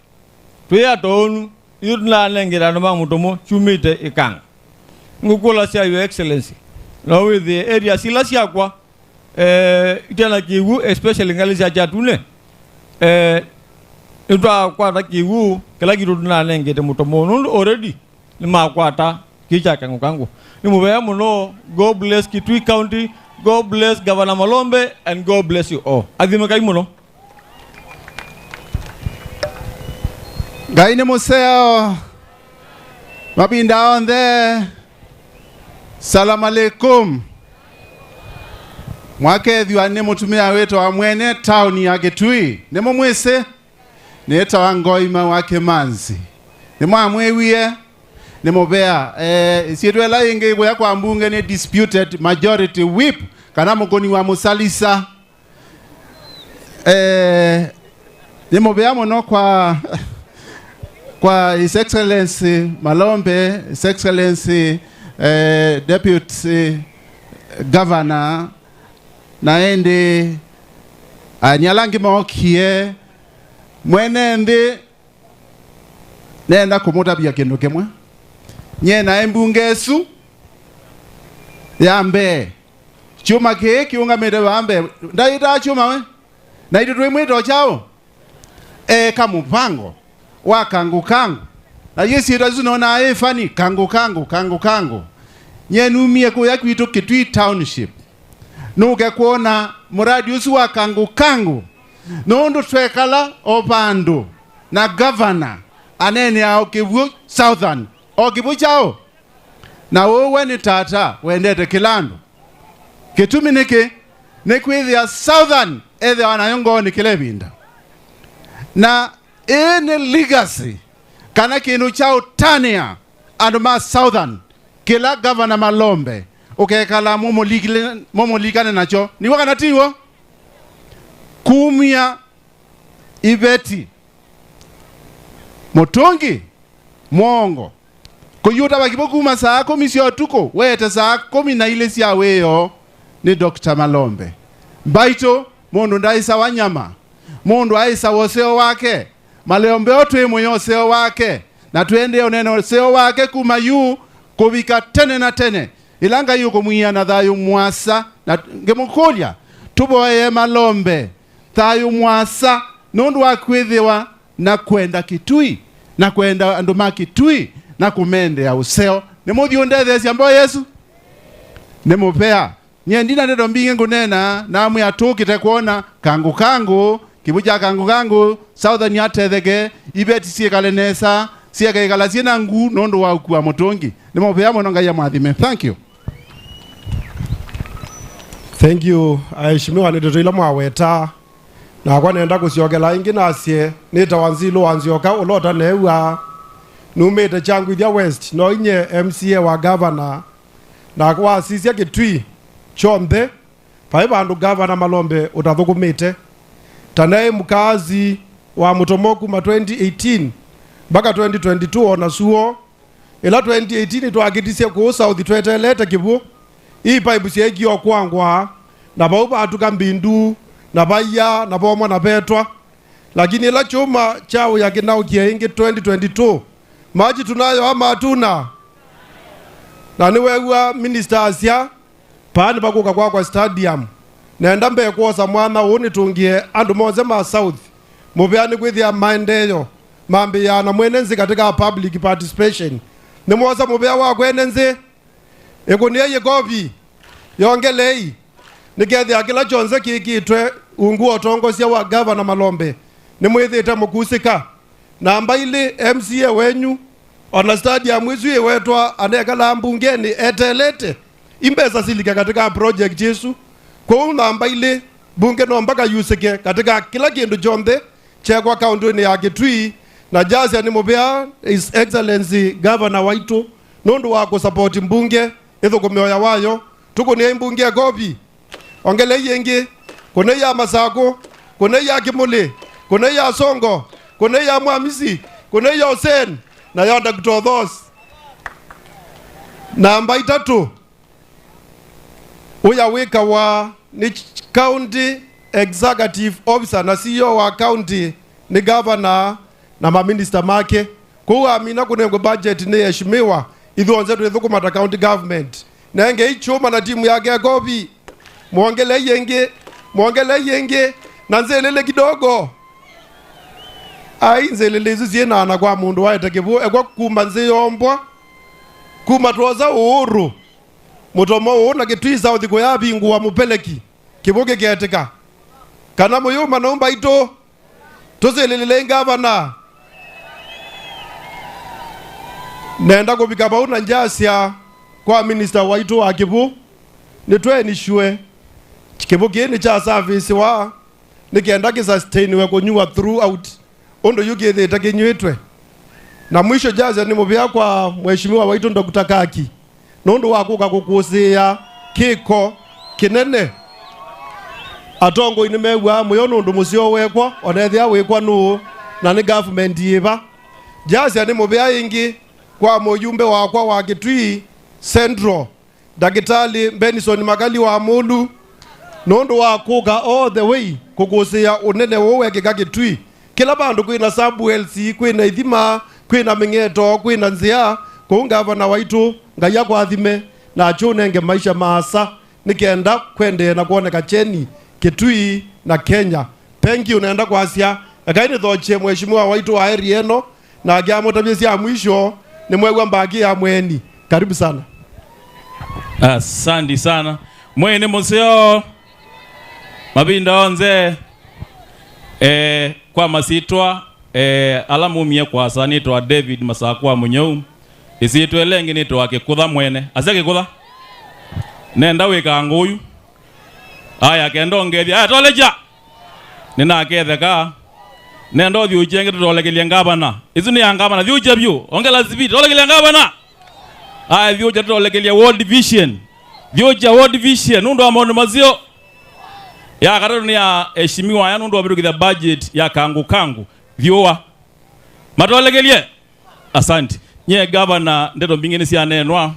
[SPEAKER 3] tuya tonu yutna nengera andu ma Mutomo chumite Ikanga ngukula sia your excellency na with the area sila sia kwa itana kiwu especially ngali sia Chatune itwa kwa kiwu kila kitu na nengete Mutomo already ni makwata kicha Kangu Kangu ni mubaya muno. God bless Kitui County, God bless Governor Malombe, and God bless you all. Adhima muno.
[SPEAKER 16] Gaine museo mabinda onde salamu alaikum mwake thiwane mutumia wetu wa mwene town ya Kitui nemo mwese neta wangoima wake manzi nemo amwewie nemo bea sietwela inge boya kwa mbunge ne disputed majority whip kana mugoni wa musalisa nemo bea mono kwa His Excellency Malombe, His Excellency Deputy Governor naende anyalangi mokie mwene ndi nenda kumutabia kindu kimwe nye na embungesu yambe chuma ke kiungamire bambe ndaita chuma we na itu twimwito chao kamupango wa Kangu Kangu na yesi itazunaona fani Kangu Kangu Kangu Kangu nye numie kuya kwitu Kitui Township nuke kuona muradi usu wa Kangu Kangu nundu twekala opandu na governor anene ao Kitui Southern o Kitui chao na wewe ni tata wendete kilando kitumi niki nikwithia Southern ethe wanayongo ni kilebinda na ene legacy kana kinu chao tania anduma Southern kila Governor Malombe ukekala momo ligane nacho ni wakanatiwo kumia ibeti motongi mwongo kuyuta bakibokuma saa komisio tuko wete saa 14 sia weyo ni Dr. Malombe baito mundu ndaisa wanyama mundu aisa woseo wake Malombe otwe moyoseo wake na tuende oneno seo wake kuma yu kubika tene na tene ilanga yuko mwiya na thayu mwasa na ngemukolya tuboye Malombe thayu mwasa nundu wakwithiwa na kwenda Kitui na kwenda anduma Kitui na kumende ya useo ni muthiundethe ciambo Yesu ni mupea nyendina ndedo mbinge ngunena na amwe atukite kuona Kangu Kangu kibuja Kangu Kangu Southern yatetheke ibeti siekalenesa siekaikala siena ngu nondo wa ukua motongi ni mupea mononga ya mwathime. Thank you.
[SPEAKER 23] Thank you. Aishimiwa ndedo ila mwaweta na kwa nenda kusiogela ingi nasie nita wanzilo wanzioka ulota newa numete changu ithia West no inye MCA wa governor na kwa sisia Kitui chombe pai bandu Governor Malombe utathukumite tanae mkazi wa Mutomo kuma 2018 mpaka 2022 ona suo ila 2018 twagitisia ku South twetelete kibu hii pipe siegio kwangwa na bauba atuka mbindu na baya na bomo na betwa lakini ila chuma chao ya kinao kiingi 2022 maji tunayo ama hatuna na niwewa minister asia pani bakuka kwa stadium nenda mbe kuosa mwana uni tungie andu moze ma South mubeani kwithia maendeleo mambi ya na mwenenzi katika public participation ni mwoza mubea wa kwenenzi ekunie yekobi yongelei nigethi akila chonze kikitwe unguo tongosia wa Governor Malombe ni mwithite mukusika namba ili MCA wenyu ona stadium izwi wetwa anekala mbungeni etelete imbeza silika katika project Yesu kwa namba ile bunge no mpaka yusike katika kila kindu chombe chekwa kaunti ni ya Kitui na jazi ni mubea His Excellency Governor waitu nundu wa kusupport mbunge itho kumioya wayo tuko ni mbunge gobi ongele yengi kuna ya Masako kuna ya Kimuli kuna ya Songo kuna ya Mwamisi kuna ya Hussein na ya Dr. Thos namba 3 uya wika wa ni county executive officer na CEO wa county ni governor na maminister make kuwa amina kunengo budget ni heshimiwa idho onzetu ithukuma county government nenge ichuma na timu yake gobi muongele yenge na nzelele kidogo ai nzelele ziziena na kwa mundu waete kibu ekwa kuma nzeyombwa kuma tuoza uhuru Mutomo una Kitui South kwa yabi nguwa mupeleki kibuge kiatika kana muyuma naomba ito tozelelele Governor nenda kubika bauna njasia kwa minister waitu wa kibu nitwe nishwe kibuge ni cha service wa nikienda ki sustain we kunyua throughout ondo yuge the takenyetwe na mwisho jaza ni mubia kwa mheshimiwa waitu Dr. Kaki nondo wakuka kukusia kiko kinene atongo inimewa muyono ndo musio wekwa onethia wekwa nu na ni government yiba jazi ni mubia ingi kwa mujumbe wakwa wa Kitui Central Dagitali Benison Magali wa Mulu nondu wa kuka all the way kugusia unene wowe kika Kitui kila bandu kwina sabu LC kwina ithima kwina mingeto kwina nzia kungavana waitu ngai akwathime na achunenge maisha maasa nikenda kwende na kuoneka cheni Kitui na Kenya. Thank you. Naenda kwasia akaini thoche mheshimiwa waitu wa area eno na agiamo tabia ya mwisho ni mwegwa mbagi ya mweni. Karibu sana.
[SPEAKER 14] Asante sana. Mwene museo mabinda onze kwa masitwa alamu mie kwa sani to David Masakwa munyeu isitwe elenge ni to Ikutha mwene ase Ikutha nenda wika nguyu aya kendo ngethia aya toleja nina ketheka nenda thiu chenge tolekelia ngabana izu ni ngabana thiu chebyu ongela zibi tolekelia ngabana aya thiu cha tolekelia world division thiu cha world division ndo amono mazio ya karero ni ya heshimiwa ya ndo abirukitha budget ya Kangu Kangu thiuwa matolekelie. Asante nye governor ndeto mbingine cia nenwa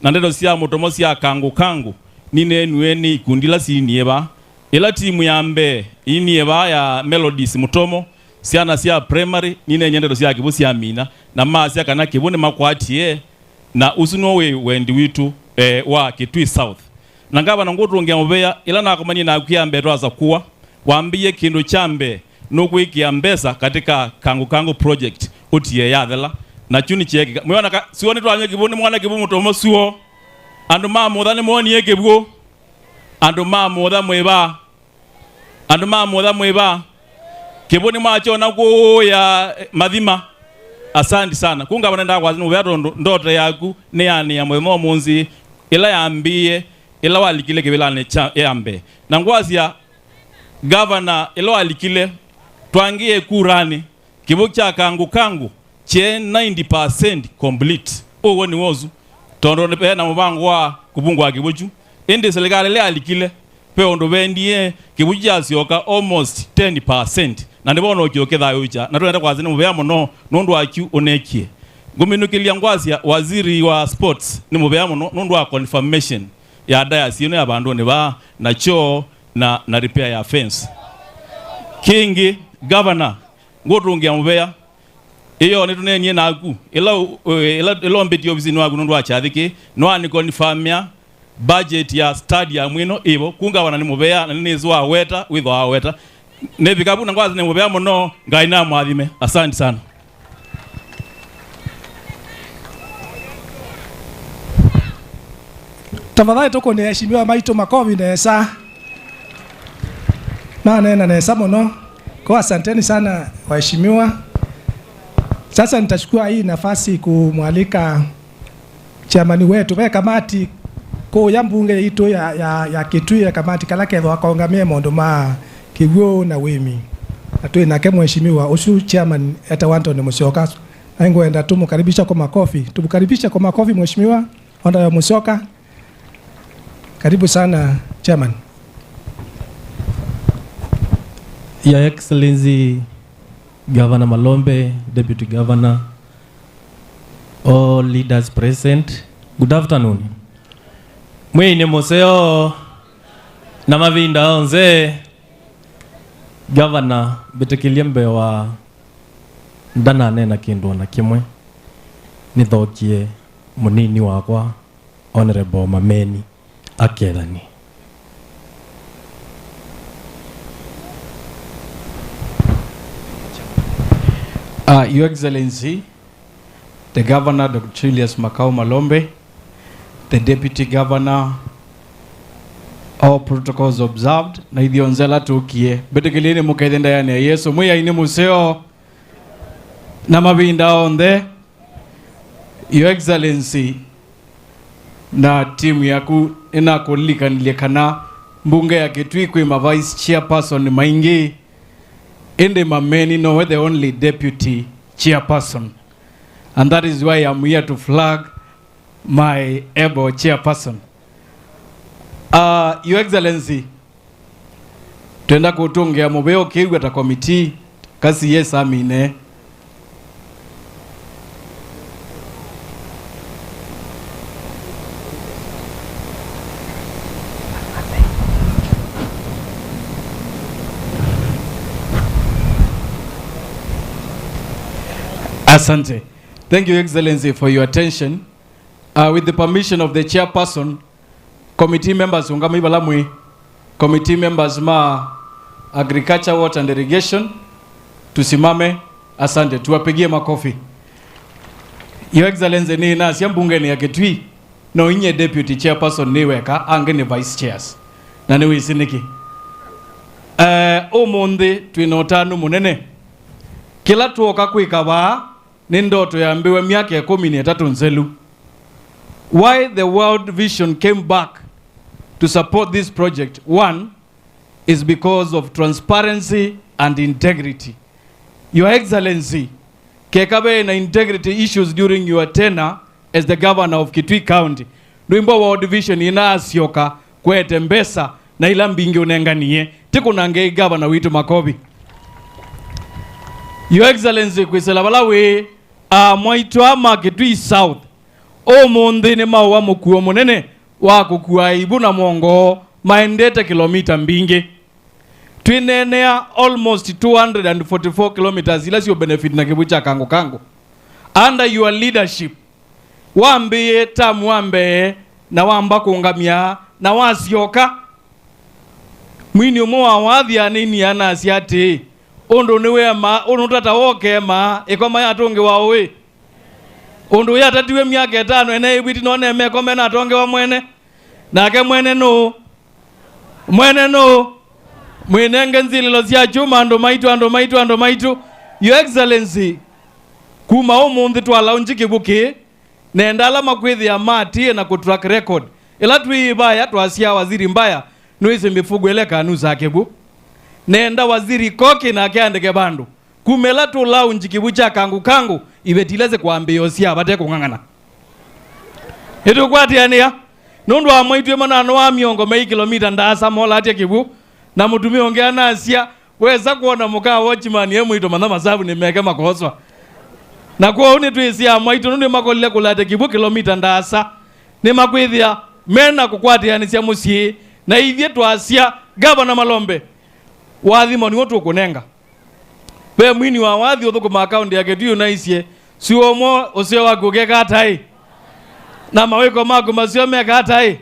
[SPEAKER 14] na ndeto cia Mutomo cia Kangu Kangu nine nueni ikundila sinieba ila timu ya mbe inieba ya Melodies Mutomo ciana cia primary nine nyendeto cia kibu cia mina na macia kana kibu ni makwatie na usuno we wendi witu wa Kitui South na ngabana ngutungia mubea ila nakomani na kuyambe twaza kuwa waambie kindu chambe nokwikia mbesa katika Kangu Kangu project utie yathela na chuni cheke mwana sione twanye kibu ni mwana kibu Mutomo suo andu mamutha ni monie kibu andu mamutha mwiba kibu ni machona kuya Mathima. Asante sana kunga banenda kwa zinu vyato ndoto yaku ni yani ya mwemo munzi ila yambie ila walikile kibila ne yambe na ngwazia governor ila walikile twangie kurani kibu cha Kangu Kangu che 90% complete owo ni wozu tondo ne na mubango wa kubungwa kibuju indi serikali le alikile pe ondo bendie kibuju asioka almost 10% na ndibono okioketha yocha na twenda kwa zini mubea muno nondu aki onekie nguminukilia ngwazia waziri wa sports ni mubea muno nondu wa confirmation ya diocese ya bandu ne ba na choo na repair ya fence kingi governor ngotungia mubea iyo nitunenie naku ila mbeti obizini waku nondu achathiki no ani confirmia budget ya stadium mwino ibo kunga wana ni mubea na nizwa weta with our weta nebikabu na ngwazi ni mubea muno ngaina mwathime. Asante sana.
[SPEAKER 6] Tafadhali toko ni heshimiwa maito makovi nesa na nena nesa muno kwa asanteni sana waheshimiwa. Sasa nitachukua hii nafasi kumwalika chairman wetu wa kamati ko ya mbunge ito ya Kitui ya kamati kala ketho akaongamia mondo ma kiguo na wimi atwe nake mheshimiwa usu chairman eta wanto ni Musyoka aingoenda tumukaribisha kwa makofi, tumukaribisha kwa makofi mheshimiwa onda ya Musyoka. Karibu sana chairman.
[SPEAKER 5] Your Excellency Governor Malombe, Deputy Governor, all leaders present, good afternoon. Mwini museo na mavinda onze Governor bitikilie wa ndana nena kindu na kimwe nithokie munini wakwa Honorable Mameni akethani.
[SPEAKER 8] Your Excellency, the Governor Dr. Julius Malombe, the Deputy Governor, all protocols observed, na idionzela tukie. Betekilini mukaidenda yani ya Yesu, mwe ya ini museo, na mabinda onde, Your Excellency, na timu yaku ina kulika nilekana, mbunge ya Kitui kwa vice chairperson maingi, Inde Mameni no, we're the only deputy chairperson. And that is why I'm here to flag my able chairperson. Your Excellency, tuenda kutungia mubeo kiwa ta committee kasi yesa mine. Asante. Thank you, Excellency, for your attention. With the permission of the chairperson, committee members ungama ibalamwe, committee members ma agriculture, water and irrigation, tusimame. Asante, tuwapigie makofi. Your Excellency, ni na siambunge ni ya Kitui, no inye deputy chairperson ni weka, ange ni vice chairs. Na niwe isiniki. Omonde tuinotanu munene. Kila tuoka kuikaba, ni ndoto ya mbiwe miaka ya 13 nzelu. Why the World Vision came back to support this project, one, is because of transparency and integrity. Your Excellency, kekabe na integrity issues during your tenure as the governor of Kitui County. Nuimbo World Vision ina asioka kwete mbesa na ila mbingi unenganie. Tiku nange governor witu makobi. Your Excellency, kwisela balawe mwaitu ama Kitui South. Omonde ne mawa mukuo munene wako kuaibu na mwongo maendete kilomita mbingi. Twinenea almost 244 kilometers ila sio benefit na kibucha Kangu Kangu. Under your leadership, wambie tamu wambe na wamba kuungamia na wasioka. Mwini umoa wadhi ya nini ya nasi ati. Ondo niwe ma, ondo tata woke ma, ekoma ya tonge wawe. Ondo ya tatiwe miaka 5 ene ibiti none mekome na tonge wa mwene. Na ke mwene no. Mwene no. Mwenenge nzililo zia chuma ando maitu. Your Excellency, kuma omundi tuwala unjiki buki, neendala makwithi ya mati na kutrack record. Ila tui ibaya tuwasia waziri mbaya, nuisi mifugu eleka anusa kebu. Neenda waziri koki na keandeke bandu. Kumela tula unjiki bucha Kangu Kangu, ibetileze kwa ambiyosia bate kungangana. Ito kwa tiania, nundu wa maitu emana anuwa miongo mei kilomita ndasa mola atia kibu. Na mutumi ongea nasia weza kuona muka watchman yemu ito manama masabu ni meke makoswa na kuwa uni tuisia mwaitu nundi makolile kulate kibu kilomita ndasa ni makwithia mena kukwati ya nisia musi na hivye tuasia Governor Malombe wathi moni wotu ukunenga we mwini wa wathi uthuku makaundi ya Kitui unaisie siwomo usio waku keka hatai na maweko maku masio meka hatai.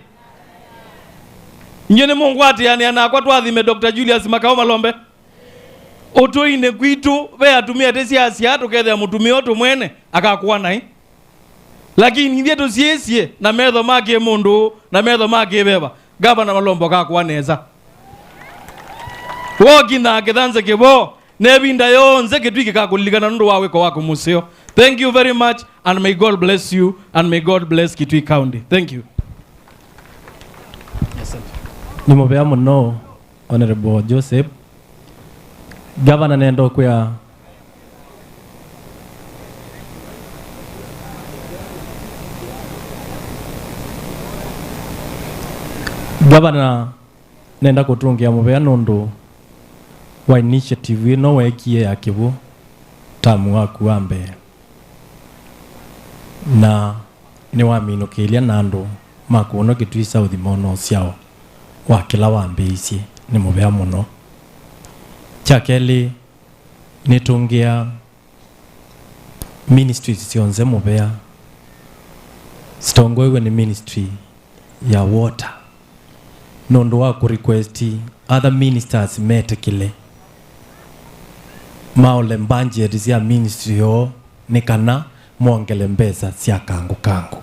[SPEAKER 8] Njene Mungu ati yani anakwa twathime Dr. Julius Malombe. Otoine kwitu we atumia tesi asia tukethe mutumia otu mwene akakuwa nai. Lakini vyetu siesie na metho make mundu na metho make beba. Governor Malombe akakuwa neza. Woki na kethanze kebo nebinda yonze Kitui kikakulikana nundu wawe kwa wako museo. Thank you very much and may God bless you and may God bless Kitui County. Thank you.
[SPEAKER 5] Nimobea muno Honorable Joseph Governor nendo kwa Governor nenda kutungia mobea nondo wa initiative ino wekie ya kibu tamu waku ambe na ni wamino kelia nando makuono Kitui South mono siao wakila wambiisie ni mubea muno. Chakeli nitungia ministries sionze mubea stongowe ni ministry ya water nondo wa kurequesti other ministers mete kile maole mbanje ya ministry yo nikana mwongele mbeza sia Kangu Kangu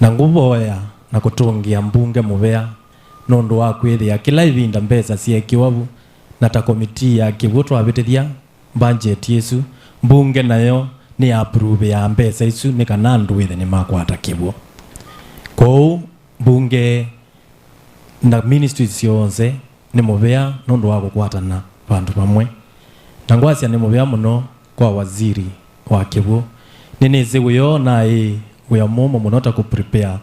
[SPEAKER 5] na nguboya na kutungia mbunge mubea nondo wa kweli ya kila ivinda mbeza sia kiwabu na ta komiti ya kivuto abitithia budget yesu mbunge nayo ni approve ya mbeza isu ni kanandu withe ni makwata kivu ko mbunge na ministry sionze ni mubea nondo wa kukwatana bandu bamwe na ngwasia ni mubea muno kwa waziri wa kivu nineze uyo na we momo munota ku prepare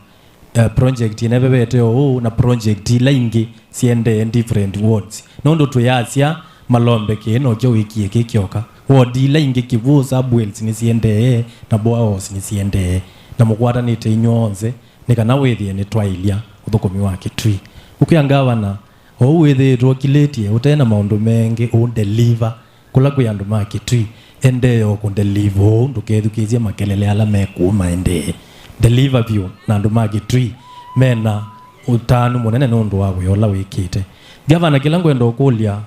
[SPEAKER 5] project inebebete na project laingi siende different wards nondo tuyasia Malombe ke no jo wiki kikyoka ward laingi kivuza bwells ni siende na boaos ni siende na mukwata ni tenyonze nikana wethie ni twailia uthukomi wa Kitui ukuyangavana wethe rokiletie utena maundu mengi deliver kula kuyandu ma Kitui ende yo kundelivo ndukethukizia makelele ala mekuma ende deliver view na andu magitui mena utanu munene nundu wa wiola wikite gavana kila ngwenda ukulia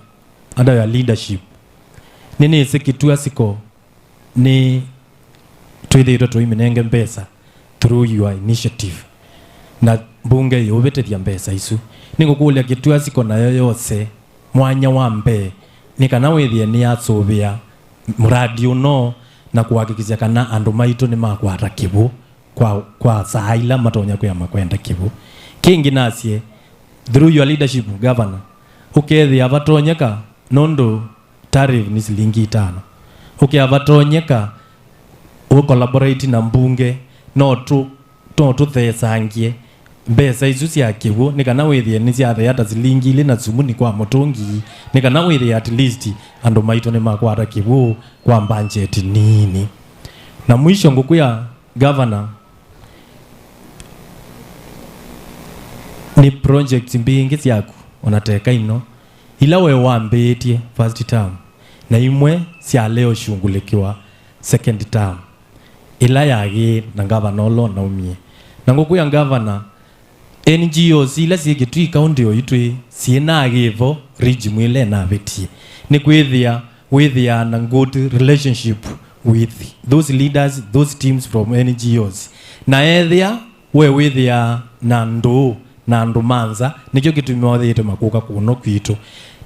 [SPEAKER 5] under your leadership nini isi Kitui siko ni twithitwe twiminenge mbesa through your initiative na bunge yubitithia mbesa isu ningukulia Kitui siko nayo yose mwanya wa mbe ni kana withie ni atsuvia muradi uno na kuhakikisha kana andu maitu ni makwata kibu kwa saila matonya kwa makwenda kibu kingi nasie through your leadership governor ukethia avatonyeka nondo tariff ni shilingi 5 avatonyeka collaborate na mbunge no tu thesangie mbesa isu cia kibu ni kana withie ni cia hata shilingi ile na zumuni kwa mutungi ni kana withie at least andu maitu ni makwata kibu kwa budget nini na mwisho ngukuya governor ni project mbingi ciaku onateka ino ila we wambitie first term na imwe cia leo shungulikiwa second term ila yagi na governor lo na umie na ngukuya governor NGOs ila cie Kitui county oitwi ciena givo regime ile na betie ni kwithia na good relationship with those leaders, those teams from NGOs na ethia we withia na ndu manza nikyo gitumi wathite makuka kuno kwitu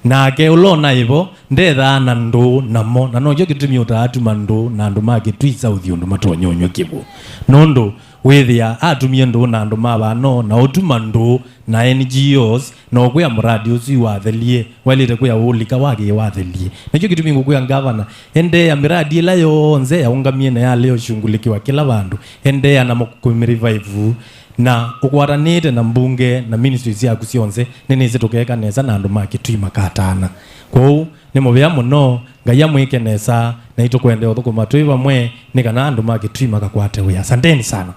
[SPEAKER 5] nake ulona ivo ndetha na ndu namo na no kyo gitumi utatuma ndu na ndu ma Kitui South ndu matonyonywe kibu nondu withia atumie ndu na ndu mabano na utuma ndu na NGOs no kuya muradi uci wathelie walite kuya ulika wage wathelie nikyo gitumi ngukuya governor ende ya miradi ila yonze yaungamie na ya leo shungulikiwa kila bandu ende ya na revive na ukwaranite na mbunge na ministries ya kusionze nini zitukeka neza na andu ma Kitui makatana kwou ni mubya muno ngaya mwike neza na itukwende uthukuma twi bamwe ni kana andu ma Kitui makakwate we asanteni sana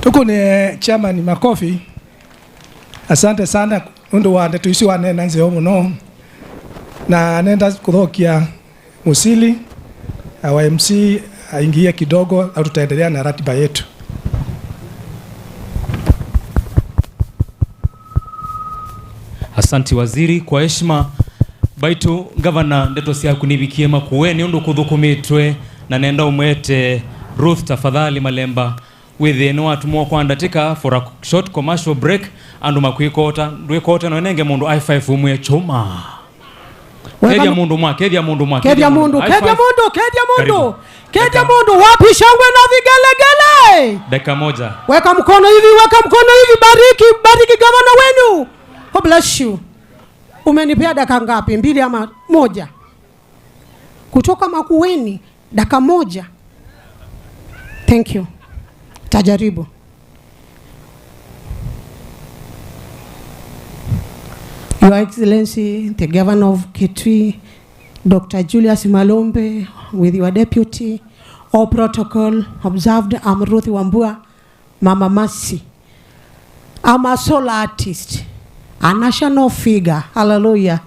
[SPEAKER 6] tuko ni chairman makofi asante sana undu wande tuisi wanena nzeo muno na nenda kuthokia musili wa MC aingie kidogo au tutaendelea na ratiba yetu.
[SPEAKER 9] Asanti waziri kwa heshima baitu governor ndeto cia kunibikie makuwe ni undu kuthukumitwe na nenda umwete Ruth tafadhali Malemba within watumwa kwandatika for a short commercial break andu makwikota ndwikota no nenge mundu i5 umwe choma kedia mundu mwa
[SPEAKER 10] wapi shangwe na vigelegele
[SPEAKER 9] dakika moja
[SPEAKER 10] weka mkono hivi bariki gavana wenu God bless you umenipea dakika ngapi 2 ama 1 kutoka Makueni dakika 1 thank you tajaribu Your Excellency, the Governor of Kitui, Dr. Julius Malombe, with your deputy, all protocol observed. I'm Ruth Wambua, Mama Mercy. I'm a soul artist, a national figure. Hallelujah.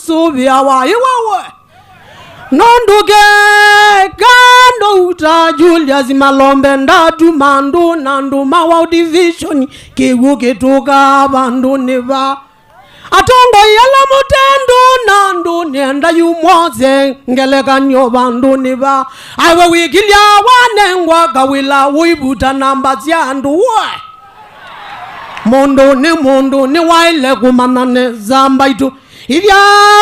[SPEAKER 10] Subyawa iwawe nonduge kando uta Julius Malombe ndatu mandu nandu mawa division kigu kituka bandu niba atongo yala mutendu nandu nenda yumoze ngelekanyo bandu niba awe wikilya wanengwa kawila wibuta namba zyandu we mundu ni waile kumanane zambaitu Ivya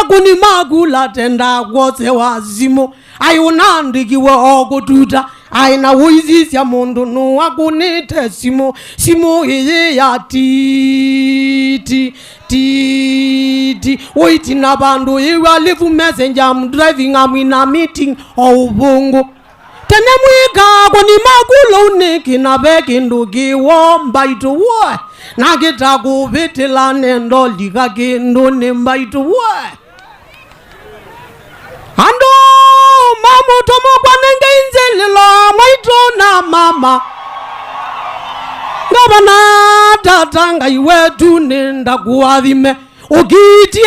[SPEAKER 10] kuni magula tenda kwose wazimu ayunandikiwe okututa aina uizisya mundu nuwa kunite simu iyi ya titi witi na bandu iwa leave messenger I'm driving I'm in a meeting ubungu tene mwika kuni magula uniki na beki nduki womba ituwe nakita kubitila nendo lika kindu ni mbaitu we
[SPEAKER 12] Ando Mutomo kwanenge inzelilo mwaito na mama Governor tatanga iwetu nenda kuadhime ukitie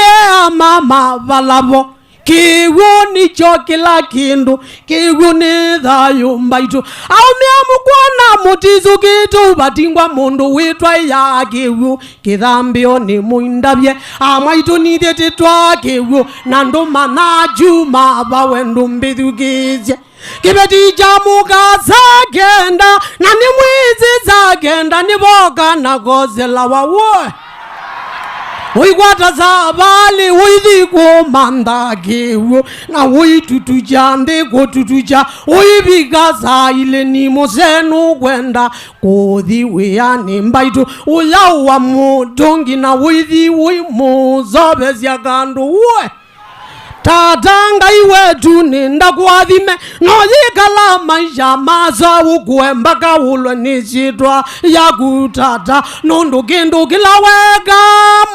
[SPEAKER 12] mama valavo kiwoni cho kila kindu kiwoni thayo mbaitu au miamukwana mutizu kitu batingwa mundu witwa ya kiwu kithambio ni muindabye amaitu nithete twa kiwu na nduma na juma bawendu mbithukizye kibeti jamuka zagenda na ni mwizi zagenda ni boga na gozela wawe Uikwata zabali uithi kumanda kiwu na uitutuja ndiko tutuja uibika za ile ni mosenu kwenda kuthi wiyani mbaitu uyawa mutungi na uithi uimuzobezya kandu uwe tatanga iwetu ninda kuadhime noyikala maisha maza ukue mpaka ulwe nishitwa ya kutata nondukindukila weka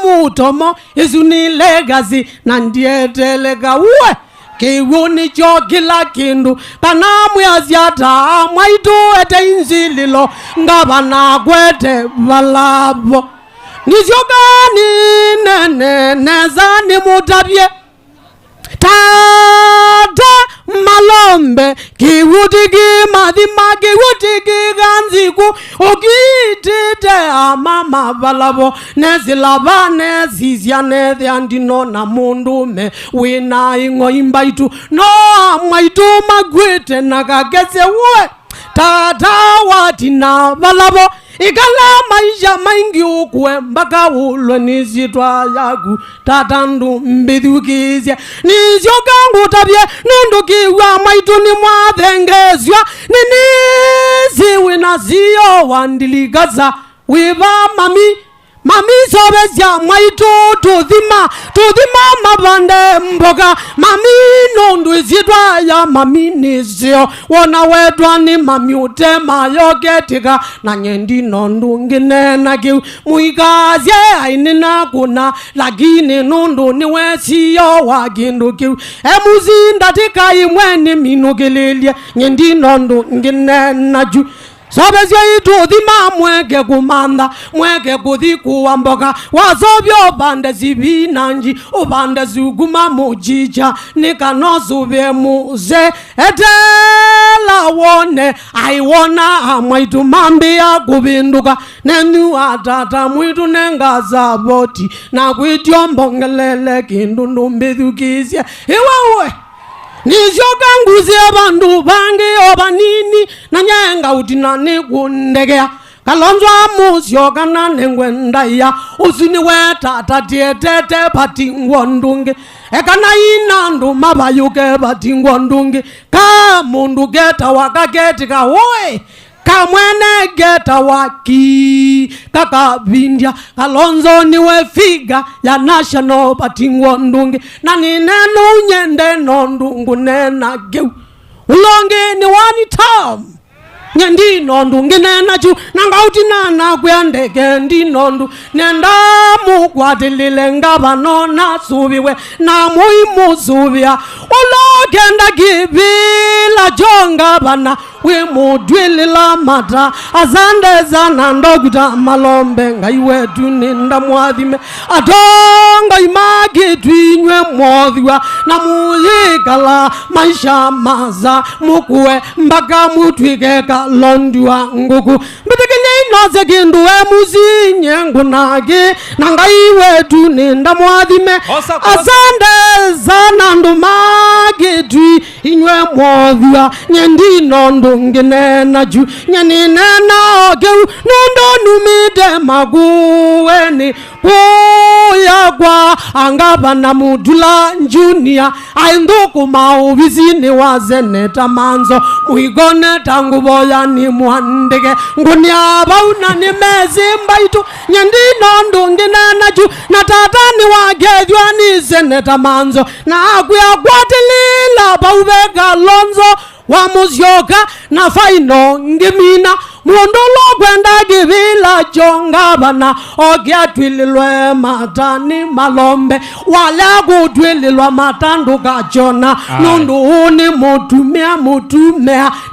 [SPEAKER 12] Mutomo isu ni legacy na ndieteleka uwe kiwuni cho kila kindu kana mwiaziata mwaitu ete inzililo ngabana kwete valavo nisiokani nene nezani mutabye Tata Malombe kiwutiki Mathima kiwutiki Kanziko ukitite mama valavo nezilava nezizya nethiandino na mundume wina ingo imbaitu no mwaitu magwite na kagese uwe tata watina valavo ikala maisha maingi ukue mpaka ulwe nizitwa yaku tatandu mbithukizye nizyo kangu tabye nundukiwa maitu ni mwathengezwa niniziwi na ziyo wandiligaza wiva mami sobezya mwaitu tuthima mabande mboga mami nundu izitwa ya mami nizio wona wedwa ni mami utema yogetika na nyendi nondu nginena kiu muigazye ainina kuna lakini nundu ni wesiyo wa kindu kiu emuzinda tika imweni minukililye nyendi nondu nginena ju Sobezya itu thima mweke kumanda mweke kuthikuwa mboga wazobyo bande zibinanji ubande zuguma mujicha nikanozube muze etela wone aiwona mwaitu mambi ya kubinduka nenu atata mwitu nengaza boti na kwityombongelele kindu mbithukizye iwewe nizyo kanguzi abandu bangi obanini na nyenga utinani kundegea kalonzwa musyo kana nengwenda ya usini weta tatietete patingwa ndungi ekana inandu mabayuke patingwa ndungi ka mundu geta wakagetika woe kamwene geta waki kakabindya kalonzo niwe figa ya national patingwa ndungi na nineno unyende nondungu nena geu ulongi ni wani tam nyendi nondu nginena chu nangauti nana kwendeke ndi nondu nenda mukwatilile ngabano na subiwe na muimu subia ulogenda kibila jonga bana we mudwilila mata azande zana Dr. Malombe ngaiwe tuninda mwathime atonga imagi twinywe mwothiwa na muyikala maisha maza mukue mpaka mutwike kalondiwa nguku mbitikini inoze kindu emuzinye ngunagi na ngaiwe tuninda mwathime azande zana ndumagi twinywe mwothiwa nyendi nondu nginena ju nyeninena ogeu nondo numide maguweni kuya kwa angaba na mudula junior ainduku mauvizini wazeneta manzo muigone tangu boya ni mwandege ngunyaba unani mezimba itu nyendino ndunginena ju na tatani wagedwa ni zeneta manzo na akuya kwatilila baubega lonzo wa muzyoka na faino ngimina muondolo kwenda givila jonga bana ogya twililwe matani Malombe wale kutwililwa matandu kachona nundu uni mutumia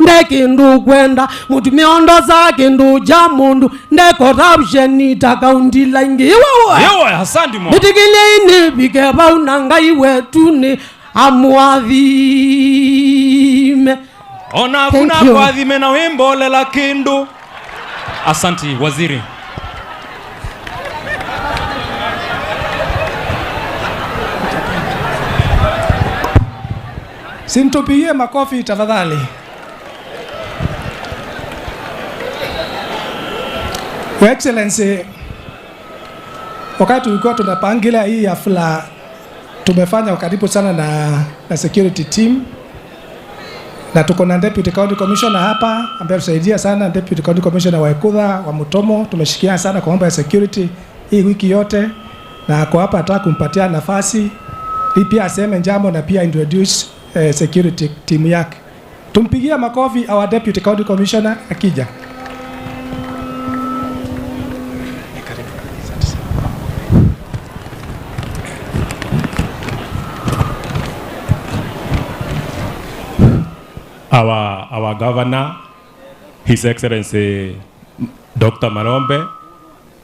[SPEAKER 12] ndekindu kwenda mutumia ondo za kindu ja mundu nde corruption itakaundila ingiwe
[SPEAKER 9] yewe asante mo
[SPEAKER 12] bitikile ini bikeba unangai wetu ni amwadhime
[SPEAKER 9] ona kuna kuadhime na wimbo lela kindu. Asanti waziri.
[SPEAKER 6] Sintupigie makofi tafadhali. Your Excellency, wakati tulikuwa tunapangilia hii hafla tumefanya karibu sana na security team, na tuko na Deputy County Commissioner hapa ambaye tusaidia sana, Deputy County Commissioner wa Ikutha wa Mutomo. Tumeshikiana sana kwa mambo ya security hii wiki yote, na kwa hapa nataka kumpatia nafasi pia aseme jambo na pia introduce security team yake. Tumpigie makofi our Deputy County Commissioner akija.
[SPEAKER 13] Our governor, His Excellency Dr. Malombe,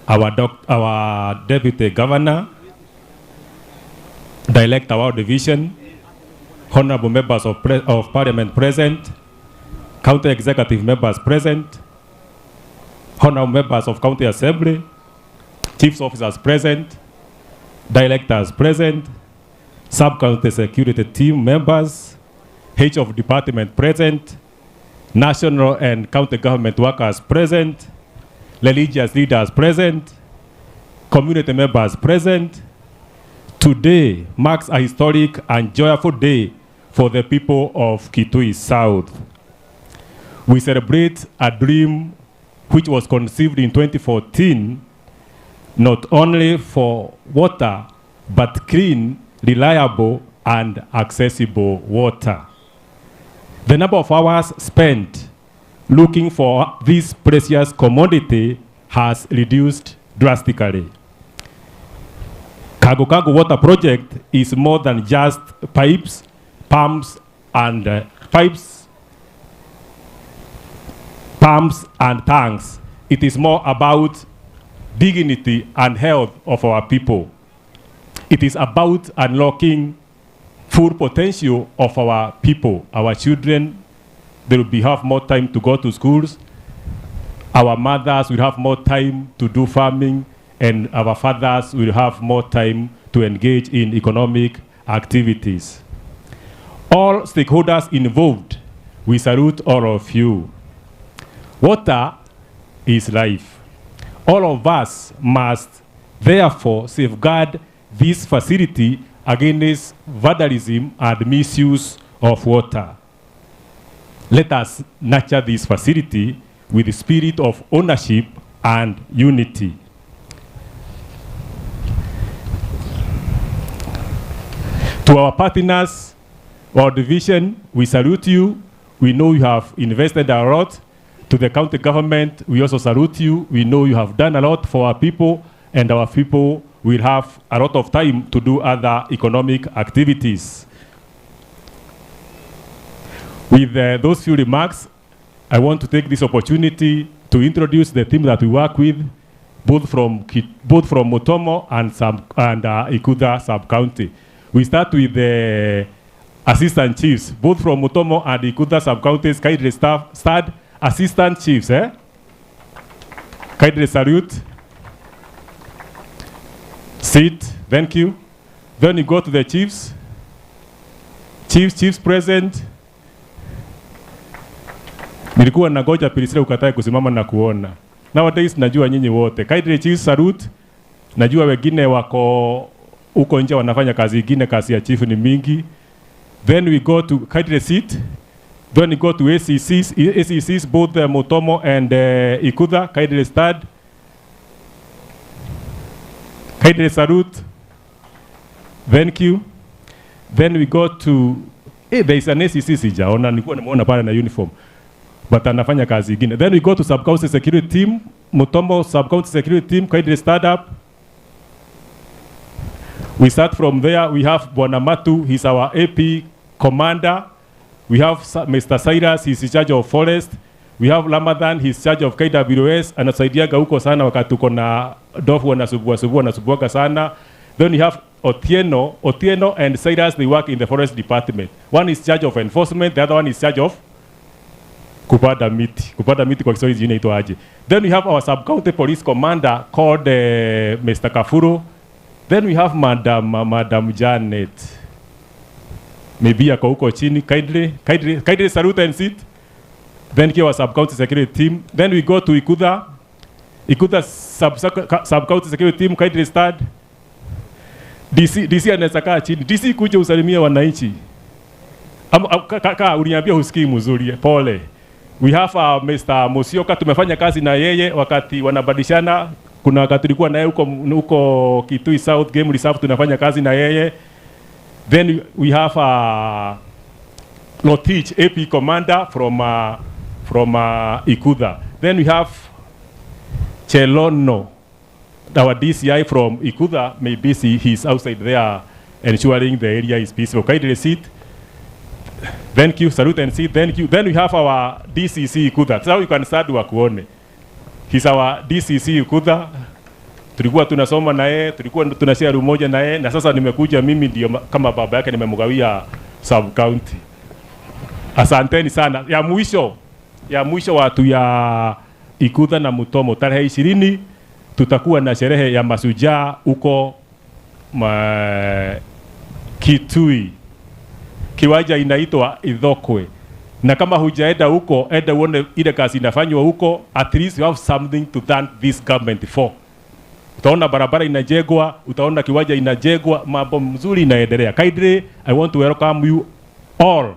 [SPEAKER 13] our deputy governor, Director our division, honorable members of parliament present, county executive members present, honorable members of county assembly, chiefs officers present, directors present, sub-county security team members, heads of department present, national and county government workers present, religious leaders present, community members present. Today marks a historic and joyful day for the people of Kitui South. We celebrate a dream which was conceived in 2014, not only for water, but clean, reliable, and accessible water. The number of hours spent looking for this precious commodity has reduced drastically. Kangu Kangu Water Project is more than just pipes, pumps, and tanks. It is more about dignity and health of our people. It is about unlocking full potential of our people. Our children, they will have more time to go to schools. Our mothers will have more time to do farming, and our fathers will have more time to engage in economic activities. All stakeholders involved, we salute all of you. Water is life. All of us must therefore safeguard this facility against vandalism and misuse of water. Let us nurture this facility with the spirit of ownership and unity. To our partners, our division, we salute you. We know you have invested a lot. To the county government, we also salute you. We know you have done a lot for our people, and our people will have a lot of time to do other economic activities. With those few remarks, I want to take this opportunity to introduce the team that we work with, both from Mutomo and Ikutha sub-county. We start with the assistant chiefs, both from Mutomo and Ikutha sub-counties. Kindly start assistant chiefs. Kindly salute. Sit. Thank you. Then you go to the chiefs. Chiefs present. Nilikuwa nagoja Pilisile ukatae kusimama na kuona. Nowadays najua nyinyi wote. Kindly chiefs salute. Najua wengine wako uko nje wanafanya kazi ingine, kazi ya chief ni mingi. Then we go to kindly sit. Then we go to ACCs, both Mutomo and Ikutha. Kindly stand. Kindly salute. Thank you. Then we go to there is an ACC sijaona, nilikuwa nimeona pale na uniform, but anafanya kazi ingine. Then we go to sub-county security team, Mutomo Sub-County Security Team, kindly stand up. We start from there. We have Bwana Matu, he's our AP commander. We have Mr. Cyrus, he's in charge of forest. We have Ramadhan, he's in charge of KWS, anasaidiaga huko sana wakati tuko na dofu wanasubuaka sana. Then we have Otieno and Cyrus, they work in the forest department. One is in charge of enforcement, the other one is in charge of kupanda miti kwa Kiswahili jina ito aje. Then we have our sub-county police commander called Mr. Kafuro. Then we have Madam Janet. Maybe ako huko chini, kindly salute and sit. Then here our sub-county security team. Then we go to Ikutha. Ikutha sub-county security team, kindly start. DC anaweza kaa chini. DC kuja usalimia wananchi. Kaka uniambia husikii mzuri, pole. We have Mr. Musioka, tumefanya kazi na yeye wakati wanabadilishana. Kuna wakati tulikuwa naye huko Kitui South Game Reserve, tunafanya kazi na yeye. Then we have Lotich, AP commander from Ikutha. Then we have Chelono, our DCI from Ikutha. Maybe he's outside there ensuring the area is peaceful. Kindly sit. Thank you, salute and sit. Thank you. Then we have our DCC Ikutha. So you can start wakuone. He's our DCC Ikutha. Tulikuwa tunasoma na yeye, tulikuwa tunashare room moja na yeye, na sasa nimekuja mimi ndio kama baba yake nimemgawia sub county. Asanteni sana. Ya mwisho watu ya Ikutha na Mutomo, tarehe 20 tutakuwa na sherehe ya masujaa huko Kitui. Kiwanja inaitwa Ithokwe. Na kama hujaenda huko, enda uone ile kazi inafanywa huko. At least you have something to thank this government for. Utaona barabara inajengwa, utaona kiwanja inajengwa, mambo mzuri inaendelea. Kindly, I want to welcome you all.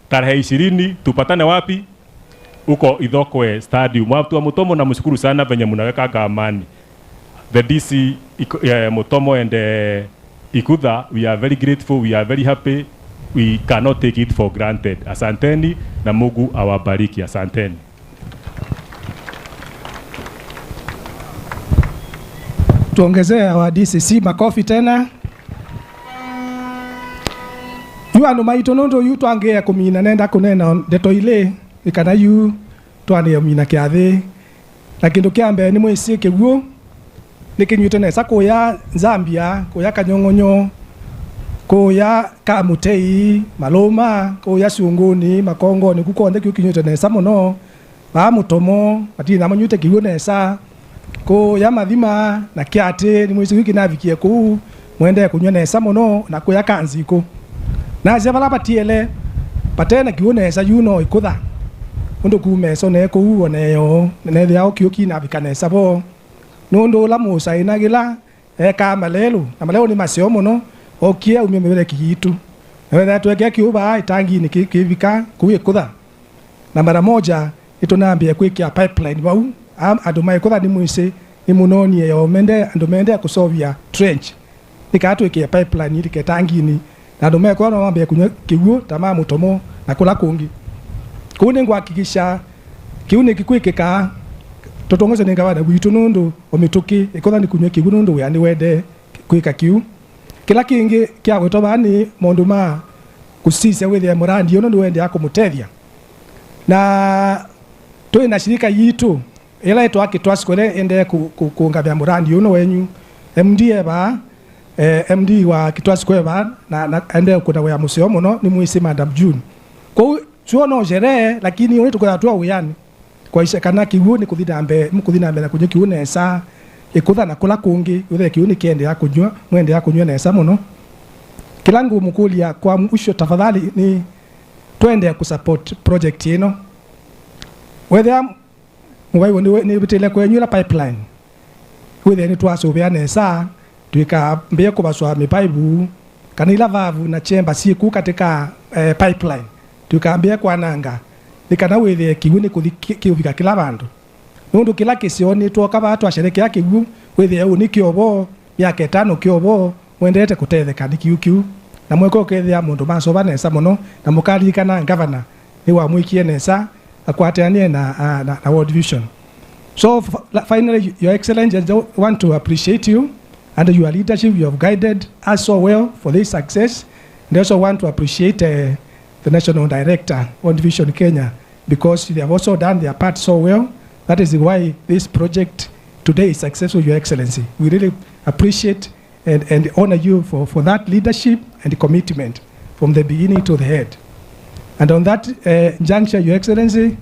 [SPEAKER 13] Tarehe 20 tupatane wapi? Huko Ithokwe Stadium. Watu wa Mutomo na mshukuru sana venye mnaweka amani. The DC Mutomo and Ikutha, we are very grateful, we are very happy. We cannot take it for granted. Asanteni na Mungu awabariki. Asanteni.
[SPEAKER 6] Tuongezee wa DCC makofi tena. Yu anu maitonondo yu tuangea kumina nenda kunena deto ile ikana yu tuane yamina kiathe. Lakini kiambe ni mwisi keguo nikinyute nesa koya Zambia, koya Kanyongonyo, koya Kamutei, Maloma, koya Sunguni, Makongo ni kukonde kinyute nesa mono. Ba Mutomo, ati na manyute kiyo nesa. Ko ya Mathima na Kiate ni mwezi wiki navikie ku mwende kunywa nesa mono na ko ya Kanziko. Na zebala patiele patena kione yuno Ikutha. Ndo kumeso ne ko uone yo ne yao kioki na bikanesa bo. Nondo la musa inagila ka malelu. Na malelu ni masio mono okia umemebele kitu. Na wewe tuwekea kiuba itangi ni kivika ku Ikutha. Na mara moja itonambia kuikia pipeline bau aduma Ikutha ni mwise ni munoni yo mende andomende kusovia trench nikatwekea pipeline ile ketangini na aduma Ikutha no mambe kunywa kiguo tama Mutomo na kula kungi kune ngwakikisha kiune kikwikeka totongoze ningawa na bwitu nundu omituki Ikutha ni kunywa kiguo nundu yani wende kwika kiu kila kingi kya gutobani mondu ma kusisia wethe murandi yo nundu wende akumutethia na toi na shirika yitu ila eto akitwasikole ende kuungabya murandi uno wenyu MD eba MD wa kitwasikole ba na ende kuna ya museo muno ni mwisi Madam June kwa chuono jere lakini wetu kwa hatua uyani kwa isha kana kiuni kuthidambe mkuthidambe na kunyo kiune esa Ikutha na kula kungi uthe kiuni kende ya kunywa mwende ya kunywa esa muno kilangu mukulia kwa mwisho tafadhali ni twende kusupport project ino whether mwayo ni bitele kwenyu la pipeline whether ni twasubia nesa twikambia kubaswa mipaibu kanila vavu na chemba siku katika pipeline tukambia kwa nanga nikana wethe kiuni kuvika kila bandu nundu kila kisioni twoka batu asherekea kigu wethe uni kiobo yake 5 kiobo wendete kutetheka nikiukiu na mweko kethia mundu masoba nesa muno na mukali kana governor ni wa mwikie nesa akwatania na World Vision So finally, Your Excellency, I want to appreciate you and your leadership. You have guided us so well for this success. And I also want to appreciate the National Director on Vision Kenya, because they have also done their part so well. That is why this project today is successful, Your Excellency. We really appreciate and honor you for that leadership and commitment from the beginning to the head. And on that juncture, Your Excellency,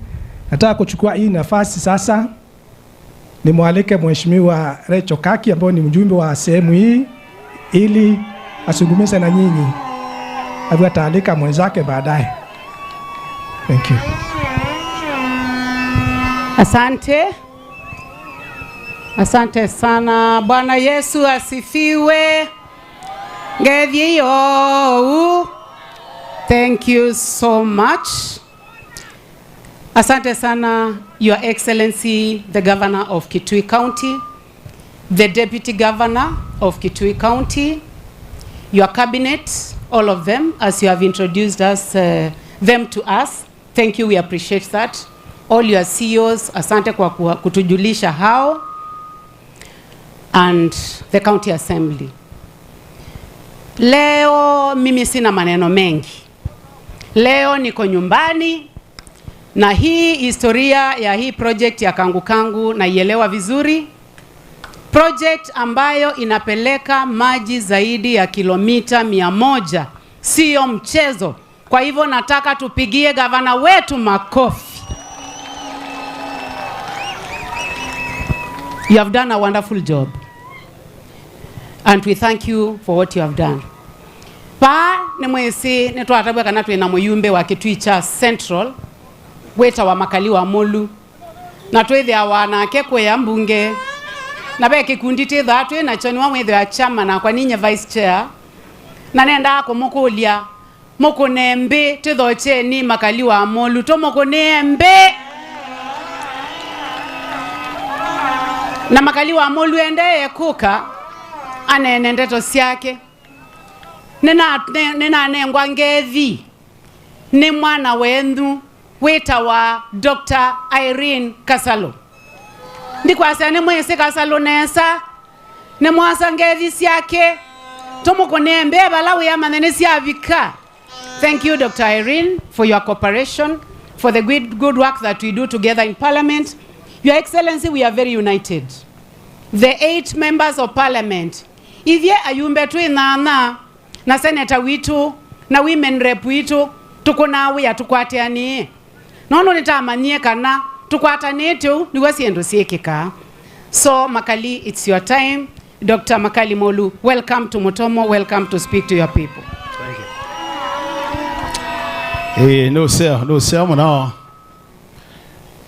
[SPEAKER 6] nataka kuchukua hii nafasi sasa nimwalike Mheshimiwa Rachel Kaki ambaye ni mjumbe wa sehemu hii ili azungumze na nyinyi. Ataalika mwenzake baadaye. Thank you.
[SPEAKER 12] Asante. Asante sana. Bwana Yesu asifiwe. Ngevyo. Thank you so much. Asante sana, Your Excellency, the Governor of Kitui County, the Deputy Governor of Kitui County, your cabinet, all of them, as you have introduced them to us. Thank you, we appreciate that. All your CEOs, asante kwa kutujulisha hao, and the County Assembly. Leo mimi sina maneno mengi. Leo niko nyumbani na hii historia ya hii project ya Kangu Kangu naielewa vizuri. Project ambayo inapeleka maji zaidi ya kilomita 100. Sio mchezo. Kwa hivyo nataka tupigie gavana wetu makofi. You have done a wonderful job. And we thank you for what you have done. Pa ni mwesi netwatabwa kana twina muyumbe wa Kitui Central weta wa makali wa molu na twethia wanake kwe mbunge na be kikundi tetha twina choni wa mwethia wa chama na kwa ninye vice chair na nenda kumukulia mukunembe tethoche ni makali wa molu to mukunembe na makali wa molu endeye kuka anene ndeto siake nena nengwa ngethi ni mwana wendu weta wa Dr. Irene Kasalo ndikwasa ni mwese Kasalo nesa ni mwasa ngethi siake tumukunembe balawe ya manene siavika. Thank you, Dr. Irene, for your cooperation, for the good work that we do together in Parliament. Your Excellency, we are very united. The 8 members of Parliament, ivye ayumbe tu inana na senator witu na women rep witu tukuna we atukwatiani nono nitamanie kana tukwatane tu niwe siendo siekeka. So Makali, it's your time. Dr. Makali Molu, welcome to Mutomo, welcome to speak to your people.
[SPEAKER 15] Thank you. No sir mno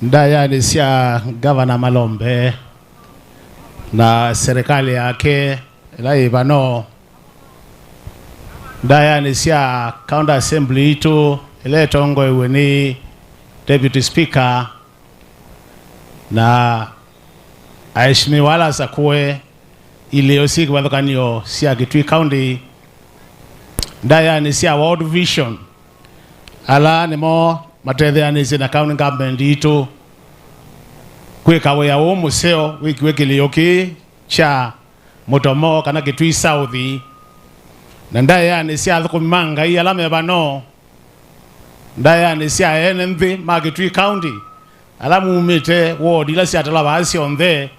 [SPEAKER 15] ndaya ni sia Governor Malombe na serikali yake laibano ndaya ni sia County Assembly itu ile tongo iwe ni Deputy Speaker na aishimi wala sakwe ile osiki wadhokanyo sia Kitui County ndaya ni sia World Vision ala nimo matedhe anisi na county government itu kwekawe ya museo wiki liyoki cha Mutomo kana Kitui South na ndaya ni sia kumanga hii alame bano ndaya ni sia NMV ma Kitui County alamu umite ward ila sia tala basi onde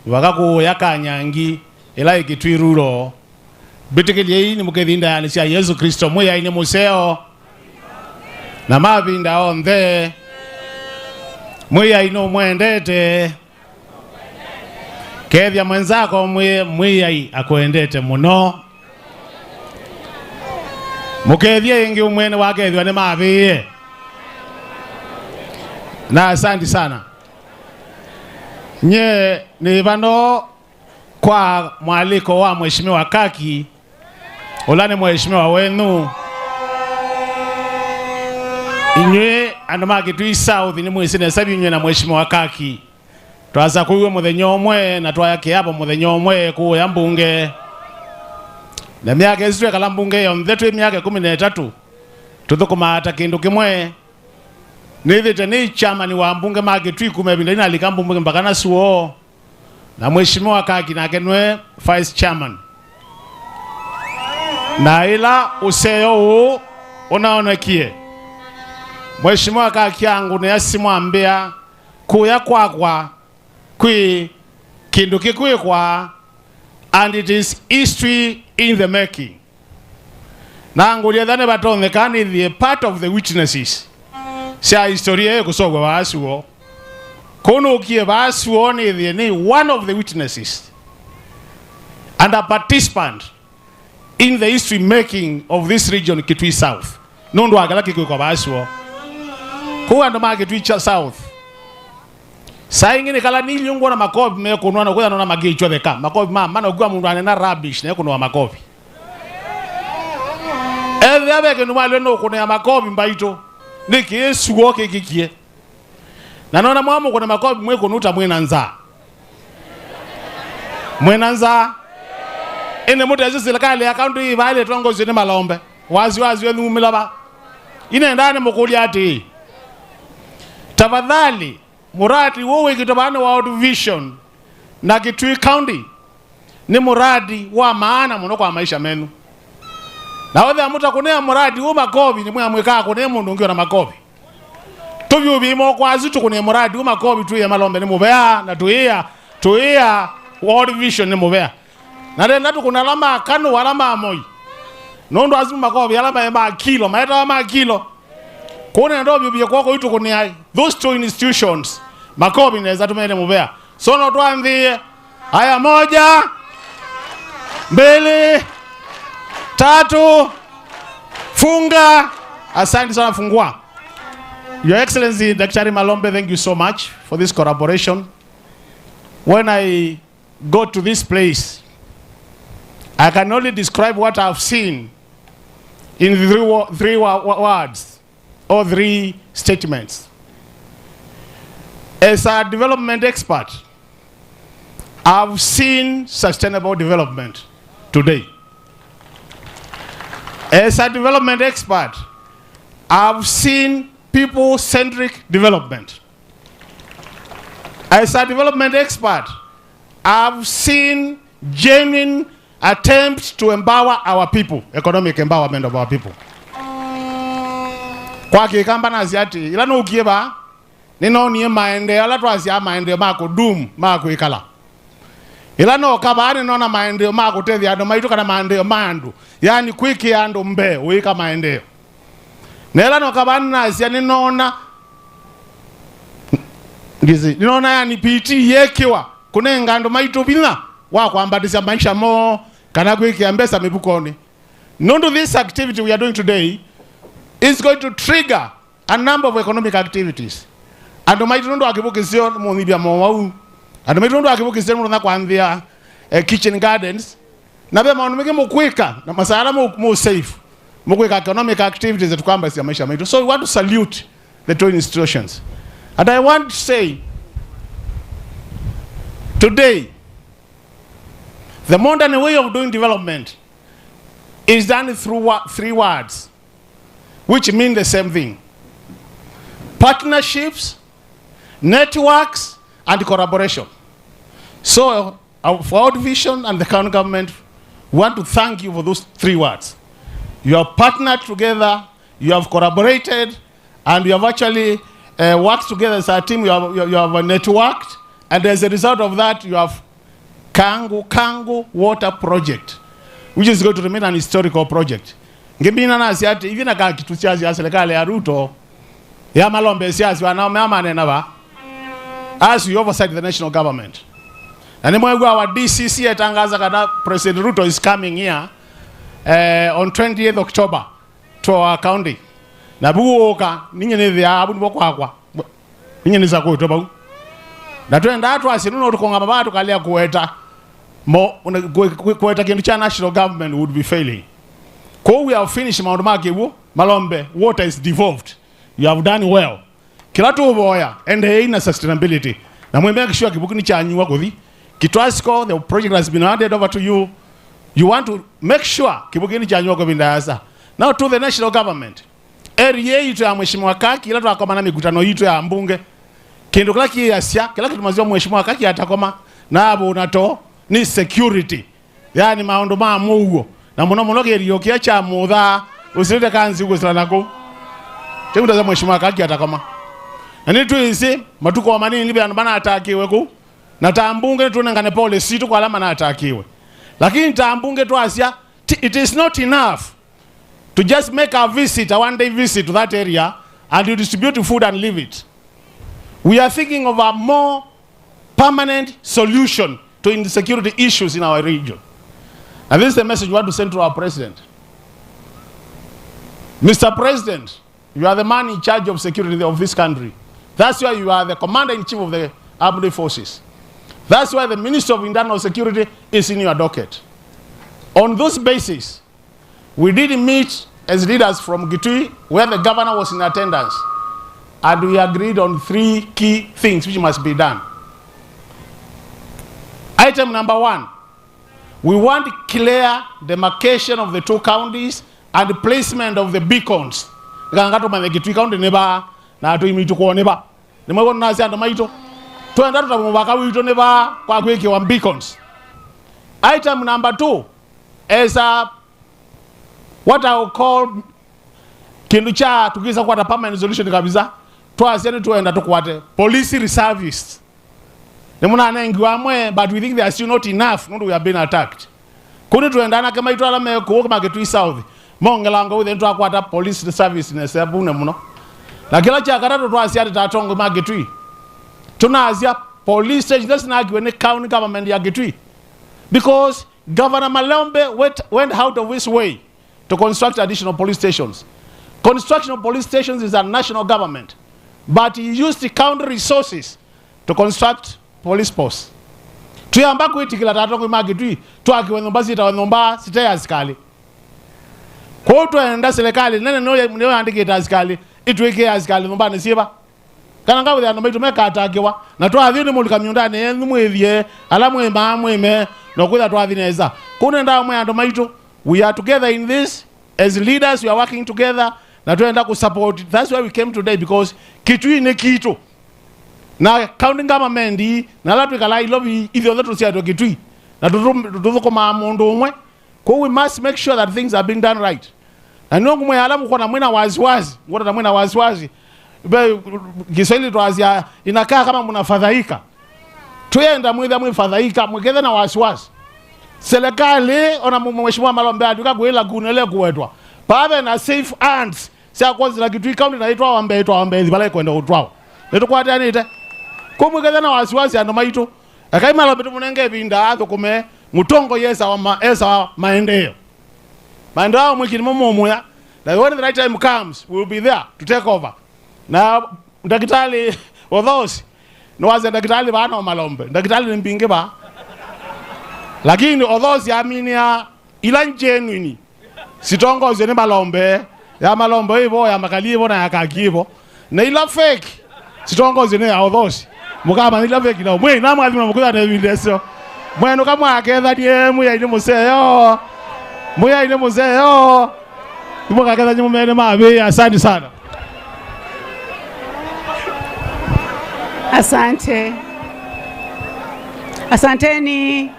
[SPEAKER 15] wakaku yakanyangi ila Kitui Rural bitikile ni mukethinda ya ni sia Yesu Kristo moya ine museo na mabinda onde mwiya ino mwendete kethia mwenzako mwiya akuendete muno mukethia ingi umwene wakethia ni mabiye na asante sana nye ni bano kwa mwaliko wa mheshimiwa Kaki ulani mheshimiwa wenu inywe andoma Kitui South ni mwisi na sabi inywe na mheshimiwa Kaki twaza kuwe muthenyo omwe na twayake hapo muthenyo omwe kuya mbunge na miaka isitwe kala mbunge yo mthetu miaka 13 tuthukuma ata kindu kimwe nithite ni chama ni wa mbunge ma Kitui kumebinda ina likambunge mpaka na suo na mheshimiwa Kaki na kenwe vice chairman na ila useo unaonekie mheshimiwa Kaki yangu ni asimwambia kuya kwakwa kwi kindu kikwikwa and it is history in the making na ngulia dhane batonekani the part of the witnesses sia historia kusogwa basuo kono kie basuo ni one of the witnesses and a participant in the history making of this region Kitui South nondo agala kikwikwa basuo kuwa ndo ma Kitui South sai ngine kala ni lyungo na makobi me kunwana kuya na magicho theka makobi mana ugwa mundu anena rubbish na kunwa makobi eve abeke numalo no kunwa makobi mbaito niki Yesu woke kikie na nona mwamu kuna makobi mwe kunuta mwenanza ene mutu ya serikali ya kaunti ibale tongozi ni Malombe wazi wenu umilaba ine ndani mukuli ati tafadhali muradi wowe kitobane wa World Vision na Kitui County ni muradi wa maana muno kwa maisha menu na wale amuta kunea muradi wa makobi ni mwe mweka kunea mundu ngio na makobi tuvyo bimo kwa zitu kunea muradi wa makobi tu ya Malombe ni mubea na tuia World Vision ni mubea na renda tu kuna alama kanu walama moi nondo azimu makobi alama ya makilo maeta wa makilo kuna ndo bibia kwako itu kunea those two institutions makobi naweza tumene mubea sono tuanzie haya 1 2 3 funga asante sana fungua. Your Excellency Dr. Malombe, thank you so much for this collaboration. When I go to this place, I can only describe what I've seen in the three words or 3 statements. As a development expert, I've seen sustainable development today. As a development expert, I've seen people-centric development. As a development expert, I've seen genuine attempts to empower our people, economic empowerment of our people. Kwa kikamba na ziati, ilano ukieba, nino niye maende, ala tuwazi ya maende mako doom, mako ikala. Ilano kabani nona maende mako tethi ando, maituka na maende mandu, yani kwiki ando mbe, uika maende. Ilano kabani na ziya ninona, ninona yani piti yekiwa, kune ngando maitu bina, wako ambadisa maisha mo, kana kwiki ambesa mipukoni. None of this activity we are doing today is going to trigger a number of economic activities. And the mighty ndo akibukizio monibia mwau. And the mighty ndo akibukizio mwana kuanzia kitchen gardens. Na bema wanumike mkweka na masala mo safe. Mkweka economic activities that kwamba si maisha maitu. So we want to salute the two institutions. And I want to say today the modern way of doing development is done through 3 words which mean the same thing: partnerships, networks, and collaboration. So, for World Vision and the county government, we want to thank you for those 3 words. You have partnered together, you have collaborated, and you have actually worked together as a team. You have networked, and as a result of that, you have Kangu Kangu Water Project, which is going to remain an historical project. Ngibina na siati hivi na kama kitu cha serikali ya Ruto ya Malombe siasi wanaomama nena as we oversight the national government. And mwegwa wa DCC atangaza kada President Ruto is coming here on 28th October to our county. Na buoka ninyi ni vya abu kwa ninyi ni za kwetu babu. Na tuenda atu asinuno tukonga mabatu kalia kuweta kuweta kindu cha national government would be failing. We have finished Mount Makibu, Malombe, water is devolved. You have done well. Kilatu uboya, and in sustainability. Na we make sure kibuku ni cha anyuwa kuthi. Kitwasco, the project has been handed over to you. You want to make sure kibuku ni cha anyuwa kubindayasa. Now to the national government. area yitu ya mheshimiwa Kaki ila twakoma na mikutano yitu ya mbunge kindu kila kiasya kila kitu mazio mheshimiwa Kaki atakoma na abo nato ni security yani maondo ma mugo na muno gerio kia cha mutha usirite Kanziko silanako timu za mheshimiwa Kaki atakoma na ni tuisi matuko manini libe bana atakiwe ku na tambunge tunengane policy tu kwa alama na atakiwe lakini tambunge tu asya it is not enough to just make a visit, a one-day visit to that area and you distribute food and leave it. We are thinking of a more permanent solution to insecurity issues in our region. And this is the message we want to send to our president. Mr. President, you are the man in charge of security of this country. That's why you are the commander-in-chief of the armed forces. That's why the Minister of Internal Security is in your docket. On those basis, we did meet as leaders from Kitui, where the governor was in attendance, and we agreed on 3 key things which must be done. Item number 1, we want clear demarcation of the 2 counties and the placement of the beacons. Kitui county neba na tu imitu ko neba. Nemo na sia ndo maito. Tuenda tutamubaka wito neba kwa kweki wa beacons. Item number 2 is what I will call kindu cha tukisa kwa permanent solution kabisa twasiani tuenda tukwate police reservists nemuna anengiwa mwe but we think they are still not enough not we have been attacked kuni tuendana kama itwala me ko kama Kitui South mongelango with into akwata police service ne sebune muno la kila cha karatu twasiani tatongo ma Kitui tunazia police station that's not when the county government ya Kitui because Governor Malombe went out of his way to construct additional police stations. Construction of police stations is a national government, but he used the county resources to construct police posts. Tuyamba kuitikila tatongo Kitui tuakiwe nomba sita nomba sita ya askali. Kwa tuenda serikali nene no andike askali itweke askali nomba nesiba. Kana ngawe ya nomba itumeka atakiwa na twathini mulika myundane yenu mwethie alamwe mamwe no kwitha twathineza. Kunenda mwe ando maito. We are together in this as leaders. We are working together. Na tuenda ku support. That's why we came today because Kitui ne kitu. Na county government na la twikala ilobi ithio thetu cia Kitui. Na tuthuko mamundu umwe. Ko we must make sure that things are being done right. Na nongo mwe alamu kwa na mwina waziwazi. Ngona na mwina waziwazi. Be Kiswahili twazia inakaa kama mnafadhaika. Tuenda mwitha mwifadhaika mweketha na waziwazi. Serikali ona mheshimiwa Malombe atuka kuela kunele kuwetwa pabe na safe hands sia kwanza la Kitui county na itwa wambe zibale kwenda utwao neto kwati anite kumwekeza na wasiwasi ando maito akai Malombe tumunenge binda ato kume mutongo esa maendeleo mwikini momoya na when the right time comes we will be there to take over na ndakitali those no waze ndakitali bana Malombe ndakitali nimpinge ba lakini odhosi aminia ila genuine sitongoze ne Malombe ya Malombe hivyo ya makalivo na ya kakivo na ila fake sitongoze ne ya odhosi mukama ila fake na mwe na mwali mkuza na vindeso mweno kama aketha die mwe ine museyo mwe aketha nyumene mabe asante sana
[SPEAKER 12] asanteni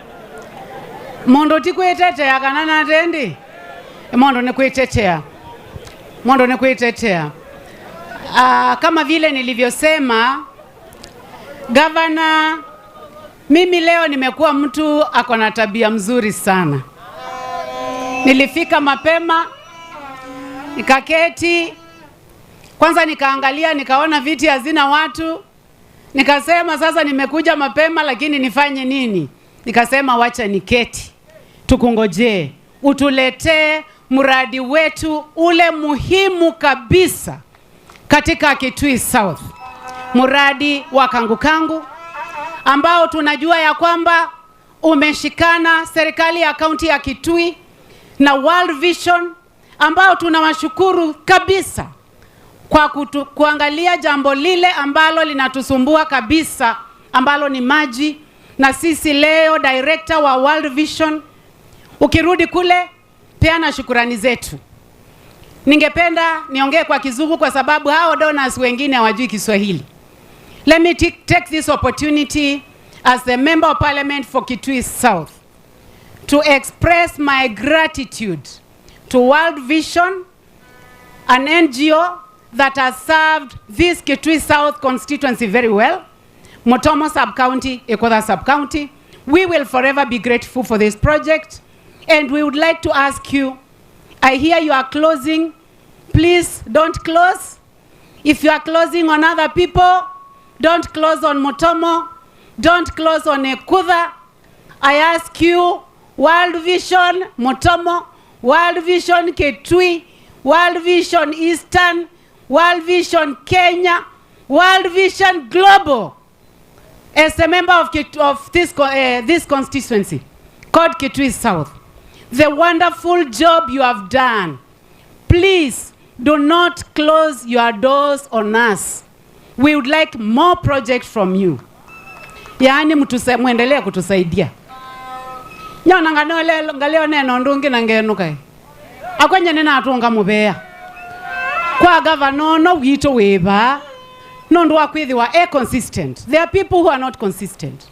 [SPEAKER 12] mondo tikwetetea kana natendi mondo nikwetetea kama vile nilivyosema gavana mimi leo nimekuwa mtu akona tabia mzuri sana. Nilifika mapema nikaketi kwanza nikaangalia nikaona viti hazina watu nikasema sasa nimekuja mapema lakini nifanye nini? Nikasema wacha niketi tukungojee utuletee mradi wetu ule muhimu kabisa katika Kitui South, mradi wa Kangu Kangu ambao tunajua ya kwamba umeshikana serikali ya kaunti ya Kitui na World Vision ambao tunawashukuru kabisa kwa kuangalia jambo lile ambalo linatusumbua kabisa ambalo ni maji. Na sisi leo director wa World Vision ukirudi kule peana shukrani zetu. Ningependa niongee kwa Kizungu kwa sababu hao donors wengine hawajui Kiswahili. Let me take this opportunity as the Member of Parliament for Kitui South to express my gratitude to World Vision, an NGO that has served this Kitui South constituency very well, Mutomo sub-county, Ikutha sub-county. We will forever be grateful for this project, and we would like to ask you, I hear you are closing. Please don't close. If you are closing on other people, don't close on Mutomo, don't close on Ikutha. I ask you, World Vision Mutomo, World Vision Kitui, World Vision Eastern, World Vision Kenya, World Vision Global, as a member of this constituency called Kitui South, the wonderful job you have done. Please do not close your doors on us. We would like more projects from you. Yaani muendelee kutusaidia. Nyona ngaleo neno ndungi na ngenu kai. Akwenye nena atunga mubea. Kwa governor no wito weba. Nondo wakwithiwa consistent. There are people who are not consistent.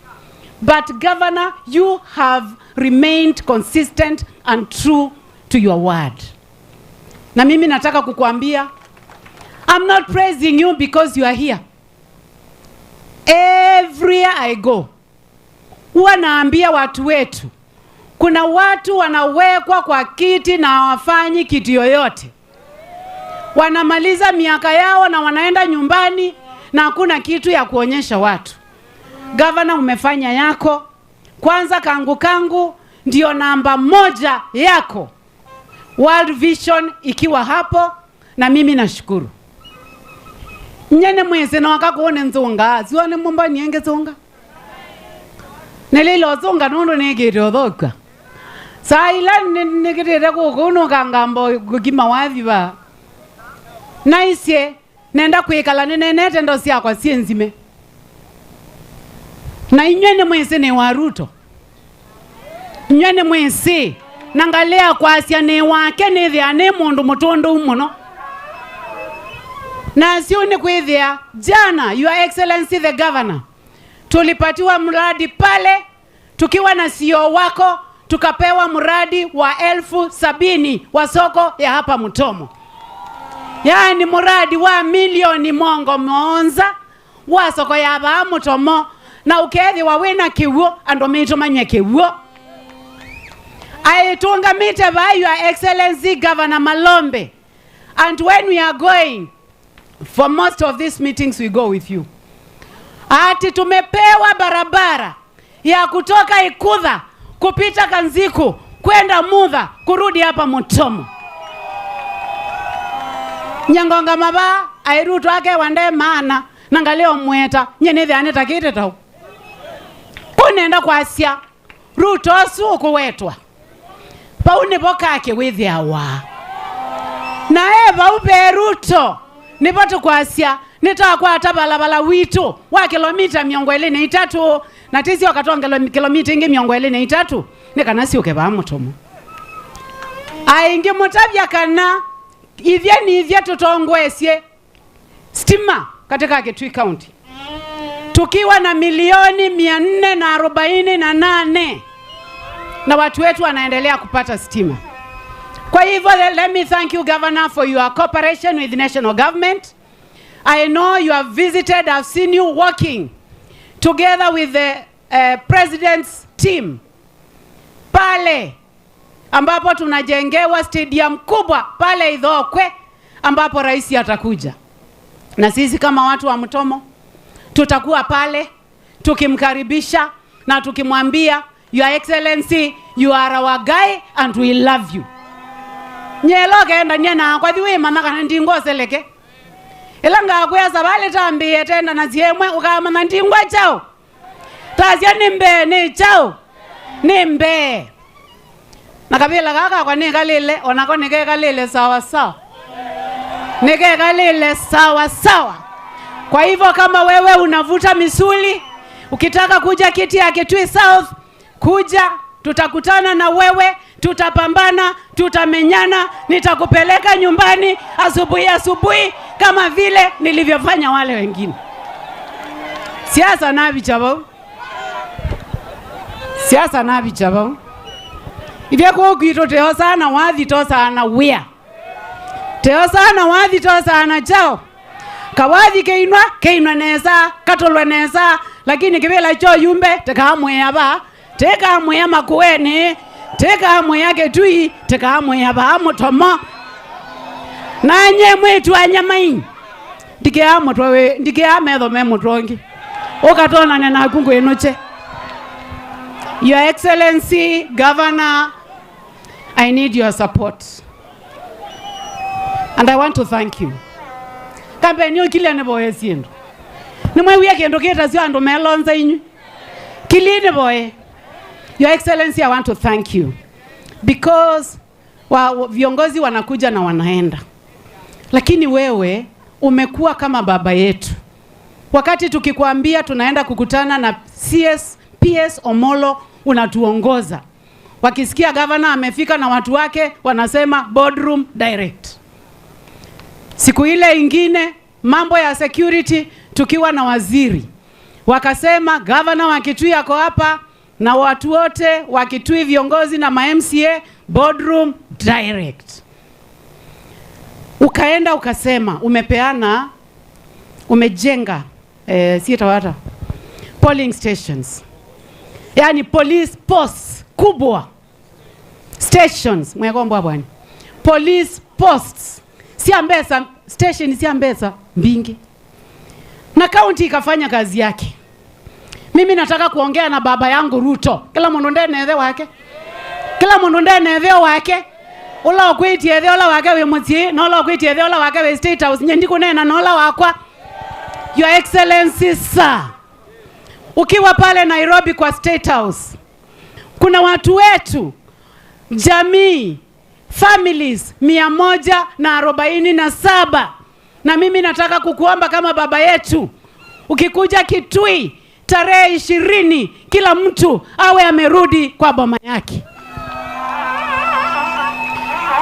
[SPEAKER 12] But governor, you have remained consistent and true to your word. Na mimi nataka kukuambia, I'm not praising you because you are here. Everywhere I go, huwa naambia watu wetu, kuna watu wanawekwa kwa kiti na hawafanyi kitu yoyote. Wanamaliza miaka yao na wanaenda nyumbani na hakuna kitu ya kuonyesha watu. Governor, umefanya yako. Kwanza Kangu Kangu ndio namba 1 yako. World Vision ikiwa hapo, na mimi nashukuru. Nyene mwese na wakakuone nzunga, zione mumba nienge zunga. Nelilo zunga nondo negere odhoka. Saila negere kukuno kangambo kukima wathi ba. Naisye nenda kuikala nenete ndo siya kwa sienzime. Na inyene mwese ne waruto. Inyene mwese nangalea kwa asya ne wake ne thea ne mundu mutondo umuno. Na siuni kwithia jana, Your Excellency the Governor, tulipatiwa mradi pale, tukiwa na CEO wako, tukapewa mradi wa 70,000 wa soko ya hapa Mutomo. Yani mradi wa milioni mongo monza wa soko ya hapa Mutomo, na ukethi wawina kiwuo ando mito manye kiwuo. Aitunga mite by Your Excellency Governor Malombe, and when we are going, for most of these meetings we go with you. Ati tumepewa barabara ya kutoka Ikutha kupita Kanziko kwenda Mudha kurudi hapa Mutomo. Nyangonga maba airutu ake wande maana nangaleo mweta nyene dhane takite tau. Kunenda kwa Asia ruto suku wetwa. Paune pokake withi awa. Na eva upe ruto nipotu kwa Asia nitakuwa atabalabala wito wa kilomita 300 na tisi wakatonga kilomita ingi 300 nikanasi ukeba Mutomo. Aingi mutabya kana ivye ni ivye tutongwesye stima katika Kitui County. Tukiwa na milioni 448 na watu wetu wanaendelea kupata stima. Kwa hivyo, let me thank you, Governor, for your cooperation with the national government. I know you have visited, I've seen you working together with the President's team. Pale ambapo tunajengewa stadium kubwa pale Idhokwe ambapo rais atakuja. Na sisi kama watu wa Mutomo tutakuwa pale tukimkaribisha na tukimwambia, Your Excellency, you are our guy and we love you. Nyelo kenda nyena kwa dhiwe manaka ndingo seleke. Elanga kwa sabale tambi tena na ziemwe ukama na ndingo chao. Tazia nimbe ni chao. Nimbe. Nakabila kaka kwa nikalile onako nikalile sawa sawa. Nikalile sawa sawa. Kwa hivyo kama wewe unavuta misuli, ukitaka kuja kiti ya Kitui South, kuja tutakutana na wewe, tutapambana, tutamenyana, nitakupeleka nyumbani asubuhi kama vile nilivyofanya wale wengine. Siasa na bichabo. Siasa na bichabo. Ivya ko kwito teo sana wathi to sana wia. Teo sana wathi to sana chao. Kawathi keinwa neza, katolwa neza, lakini kibela cho yumbe tekamwe yaba, tekamwe ya makueni, tekamwe ya Kitui, tekamwe yaba Mutomo. Nanye mwetu anyamain. Ndike amotwe, ndike ametho memutrongi. Okatona na kungu enoche. Your Excellency, Governor, I need your support. And I want to thank you. Kampenyo kile neboye siendo. Nimwe wiya kendo kita sio ando melonza inyu. Kili neboye. Your Excellency, I want to thank you. Because viongozi wanakuja na wanaenda. Lakini wewe umekuwa kama baba yetu. Wakati tukikwambia tunaenda kukutana na PS Omolo unatuongoza. Wakisikia governor amefika na watu wake wanasema boardroom direct. Siku ile ingine mambo ya security tukiwa na waziri. Wakasema governor wa Kitui yako hapa na watu wote wa Kitui viongozi na MCA boardroom direct. Ukaenda ukasema umejenga sitawata polling stations. Yani police posts kubwa. Stations mwegombo bwana. Police posts. Siambesa station siambesa mbingi. Na county ikafanya kazi yake. Mimi nataka kuongea na baba yangu Ruto. Kila mundu ndene ethe wake. Kila mundu ndene ethe wake. Ola okwiti ethe ola wake we mutie, no ola okwiti ethe ola wake we State House. Nyendi kunena no ola wakwa. Your Excellency sir. Ukiwa pale Nairobi kwa State House. Kuna watu wetu, jamii, families 147. Na mimi nataka kukuomba kama baba yetu. Ukikuja Kitui tarehe 20 kila mtu awe amerudi kwa boma yake.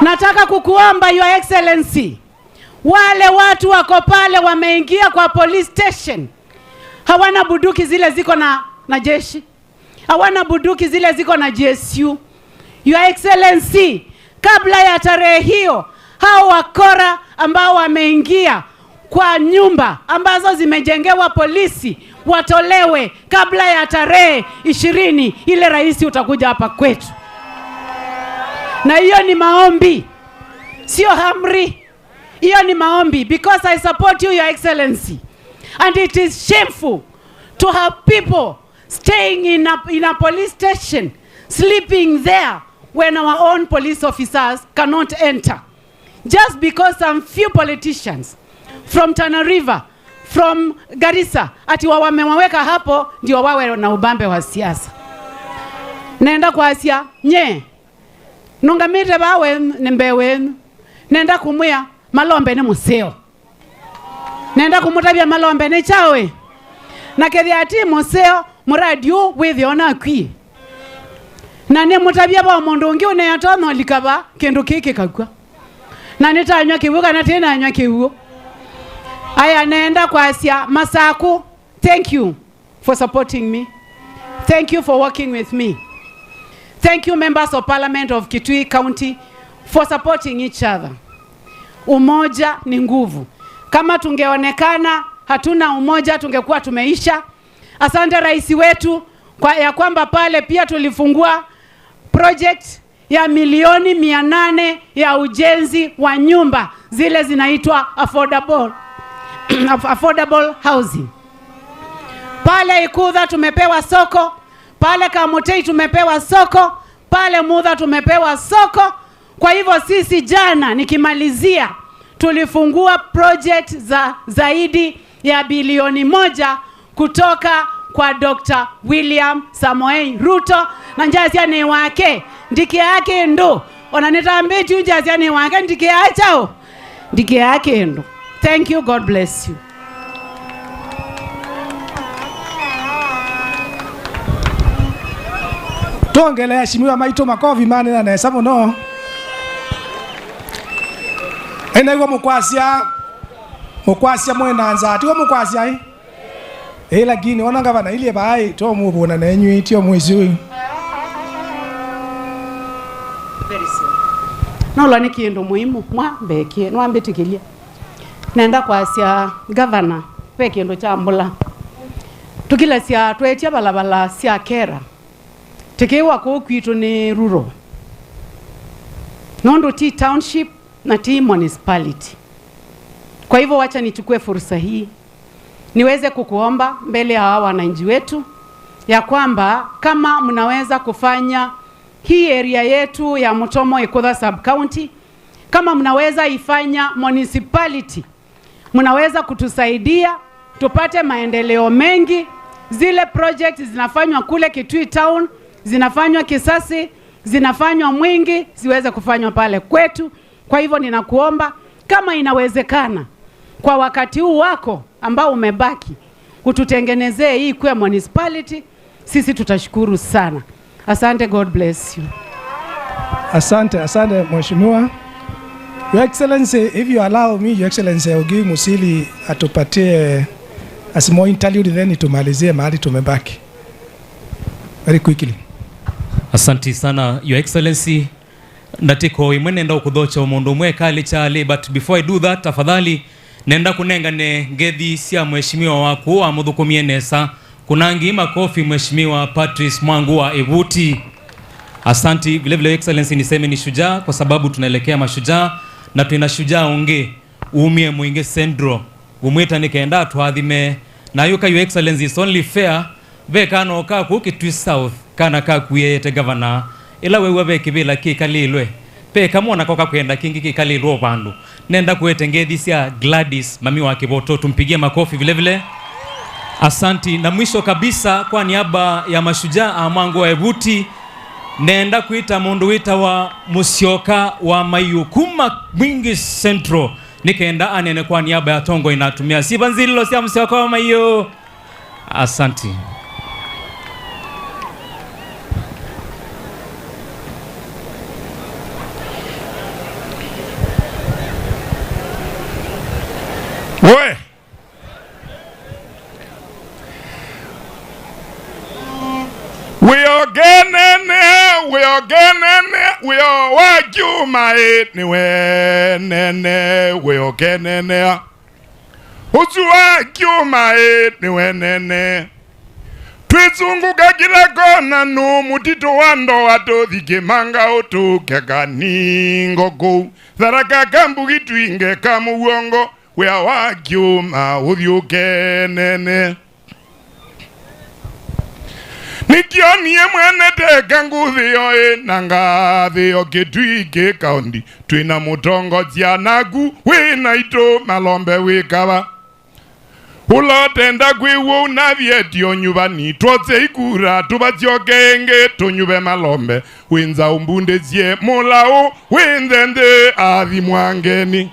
[SPEAKER 12] Nataka kukuomba Your Excellency. Wale watu wako pale wameingia kwa police station. Hawana buduki zile ziko na jeshi. Hawana buduki zile ziko na GSU. Your Excellency, kabla ya tarehe hiyo, hao wakora ambao wameingia kwa nyumba ambazo zimejengewa polisi watolewe kabla ya tarehe 20 ile rais utakuja hapa kwetu. Na hiyo ni maombi. Sio amri. Hiyo ni maombi because I support you, Your Excellency. And it is shameful to have people staying in a police station, sleeping there when our own police officers cannot enter. Just because some few politicians from Tana River, from Garissa, ati wamewaweka hapo ndio wawe na ubambe wa siasa. Nenda kwa Asia, nungamite bawe nembewe, nenda kumwia Malombe ne museo. Nenda kumutabia Malombe ne chawe. Na kethia ati museo muradio withiona kwi. Na ne mutabia ba mundu ungi une yatono likaba kendo keke kagwa. Na nitanywa kibuka na tena anywa kibuo. Aya nenda kwa Asia Masaku. Thank you for supporting me. Thank you for working with me. Thank you members of Parliament of Kitui County for supporting each other. Umoja ni nguvu. Kama tungeonekana hatuna umoja tungekuwa tumeisha. Asante rais wetu ya kwamba pale pia tulifungua project ya milioni 800 ya ujenzi wa nyumba zile zinaitwa affordable housing. Pale Ikutha tumepewa soko, pale Kamutei tumepewa soko, pale Mudha tumepewa soko. Kwa hivyo sisi jana nikimalizia tulifungua project za zaidi ya bilioni 1 kutoka kwa Dr. William Samoei Ruto na njasiani wake ndike yake ndo wananitambi tu njasiani wake ndike yake ndo. Thank you, God bless you.
[SPEAKER 6] Tuongele heshimiwa maito makovi mane na nesa muno. Enego mukwasia mwenanza atiwa mukwasia lakini ona gavana ile bai to mubona na enyu itio mwezi uyu.
[SPEAKER 12] Very soon. No lani kiendo muhimu mwambekie nwambetikilia. Nenda kwasia governor pe kiendo cha mbula. Tukila sia twetia balabala sia kera. Tekewa ko kwitu ni rural. Nondo ti township na ti municipality. Kwa hivyo wacha nichukue fursa hii niweze kukuomba mbele ya wananchi wetu ya kwamba kama mnaweza kufanya hii area yetu ya Mutomo Ikutha sub county, kama mnaweza ifanya municipality, mnaweza kutusaidia tupate maendeleo mengi. Zile project zinafanywa kule Kitui town, zinafanywa Kshs, zinafanywa Mwingi, ziweze kufanywa pale kwetu. Kwa hivyo ninakuomba kama inawezekana kwa wakati huu wako ambao umebaki kututengenezee hii kwa municipality, sisi tutashukuru sana. Asante, God bless you.
[SPEAKER 6] Asante mheshimiwa. Your Excellency, if you allow me, Your Excellency, Ogi Musili atupatie a small interlude then tumalizie mahali tumebaki. Very quickly.
[SPEAKER 9] Asante sana, Your Excellency. Ndatiko imwe nenda ukudhocha umundu mwe kali chali, but before I do that, tafadhali nenda kunenga ne ngedhi sia mheshimiwa waku wa mudhukumie nesa kunangi makofi mheshimiwa Patrice Mwangu wa Ebuti. Asanti. Vile vile Excellency, niseme ni shujaa kwa sababu tunaelekea mashujaa na tuna shujaa unge umie mwinge sendro umweta nikaenda tuadhime na yuka. Your Excellency, is only fair vekano ka ku Kitui South kana ka kuyete governor ila wewe be kibila kikalilwe pe kamona koka kwenda kingi kikalilwo bandu nenda kuetengethi sia Gladys mami wa Kiboto, tumpigie makofi vile vile. Asanti. Na mwisho kabisa kwa niaba ya mashujaa Mwangu wa Ebuti nenda kuita mundu wita wa Musyoka wa Mayukuma Mwingi Central nikaenda anene kwa niaba ya Tongo inatumia sibanzilo sia Musyoka wa Mayo. Asanti.
[SPEAKER 20] We are wajuma niwe nene we ogenene usu wajuma niwe nene twizunguka kila kona no mutito wando atothike manga otuke ningogo tharaka kambugi twinge kamugongo we are wajuma uthiukenene nikionie mwenete Kangu thio nanga thio Kitui County twina mutongozia nagu wina ito Malombe wikaba ulotenda kwiwo na vietio nyubani twotse ikura tubaciokenge tunyube Malombe winza umbundezie mulao winzende athi mwangeni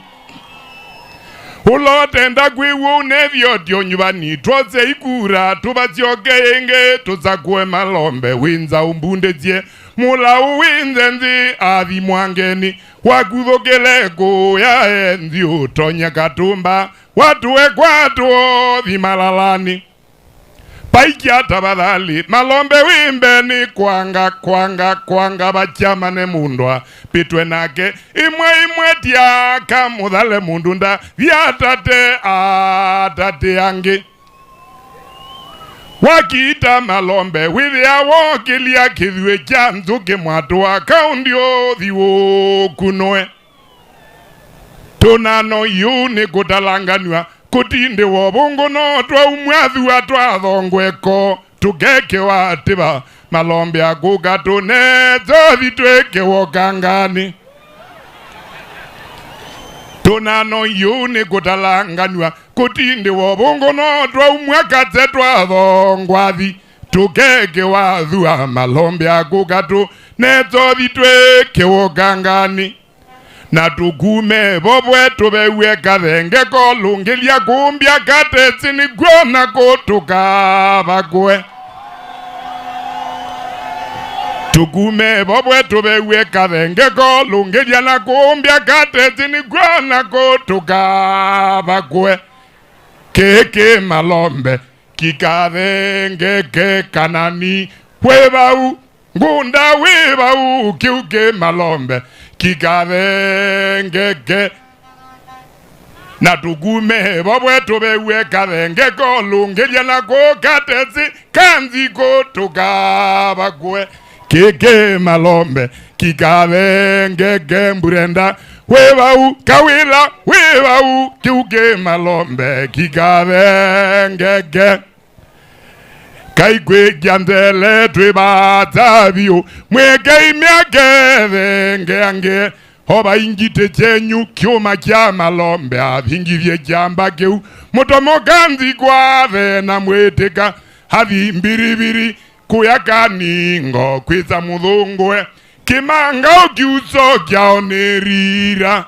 [SPEAKER 20] ulotenda kwiwo nevyo dio nyubani twotse ikura tubaciokenge tuzakue Malombe winza umbundezie mulao winzenzi athi mwangeni wakuthokeleko ya enzi utonya katumba watuwe kwatu vimalalani paikia tabadhali Malombe wimbeni kwanga bachamane mundwa pitwe nake imwe tia kamuthale mundunda viatate atate yangi wakiita Malombe withia wokilia kithwe chanzu kimwatu wa kaundio thiwo kunwe tunano yu ni kutalanganwa kutinde wobungu no twa umwathu wa twathongweko tugeke wa tiba Malombe akugatu nezo thitweke wokangani tunano yu ni kutalanganwa kutinde wobungu no twa umwakatse twathongwathi tugeke wa thua Malombe akugatu nezo thitweke wokangani na tukume bobwe tubewe kathenge kolungilia kumbia katesi ni kuona kutuka bagwe tukume bobwe tubewe kathenge ko lungeria na kumbia katezini kwana ko tukabakwe keke Malombe kikathenge ke kanani webau ngunda webau kiuke Malombe kikathenge ke na tugume bobwe tubewe kathenge ko lungeria na ko katezi Kanziko tukabakwe keke Malombe kikathenge ke mburenda webau kawila webau kiuke Malombe kikathenge ke kaikwe gyandele twebatabio mweke imyakethenge ange hoba ingite chenyu kiuma kya Malombe abingivye jamba keu Mutomo Kanziko na mweteka hathi mbiribiri kuyakaningo kwiza muthungwe kimanga ukiuso kyaonerira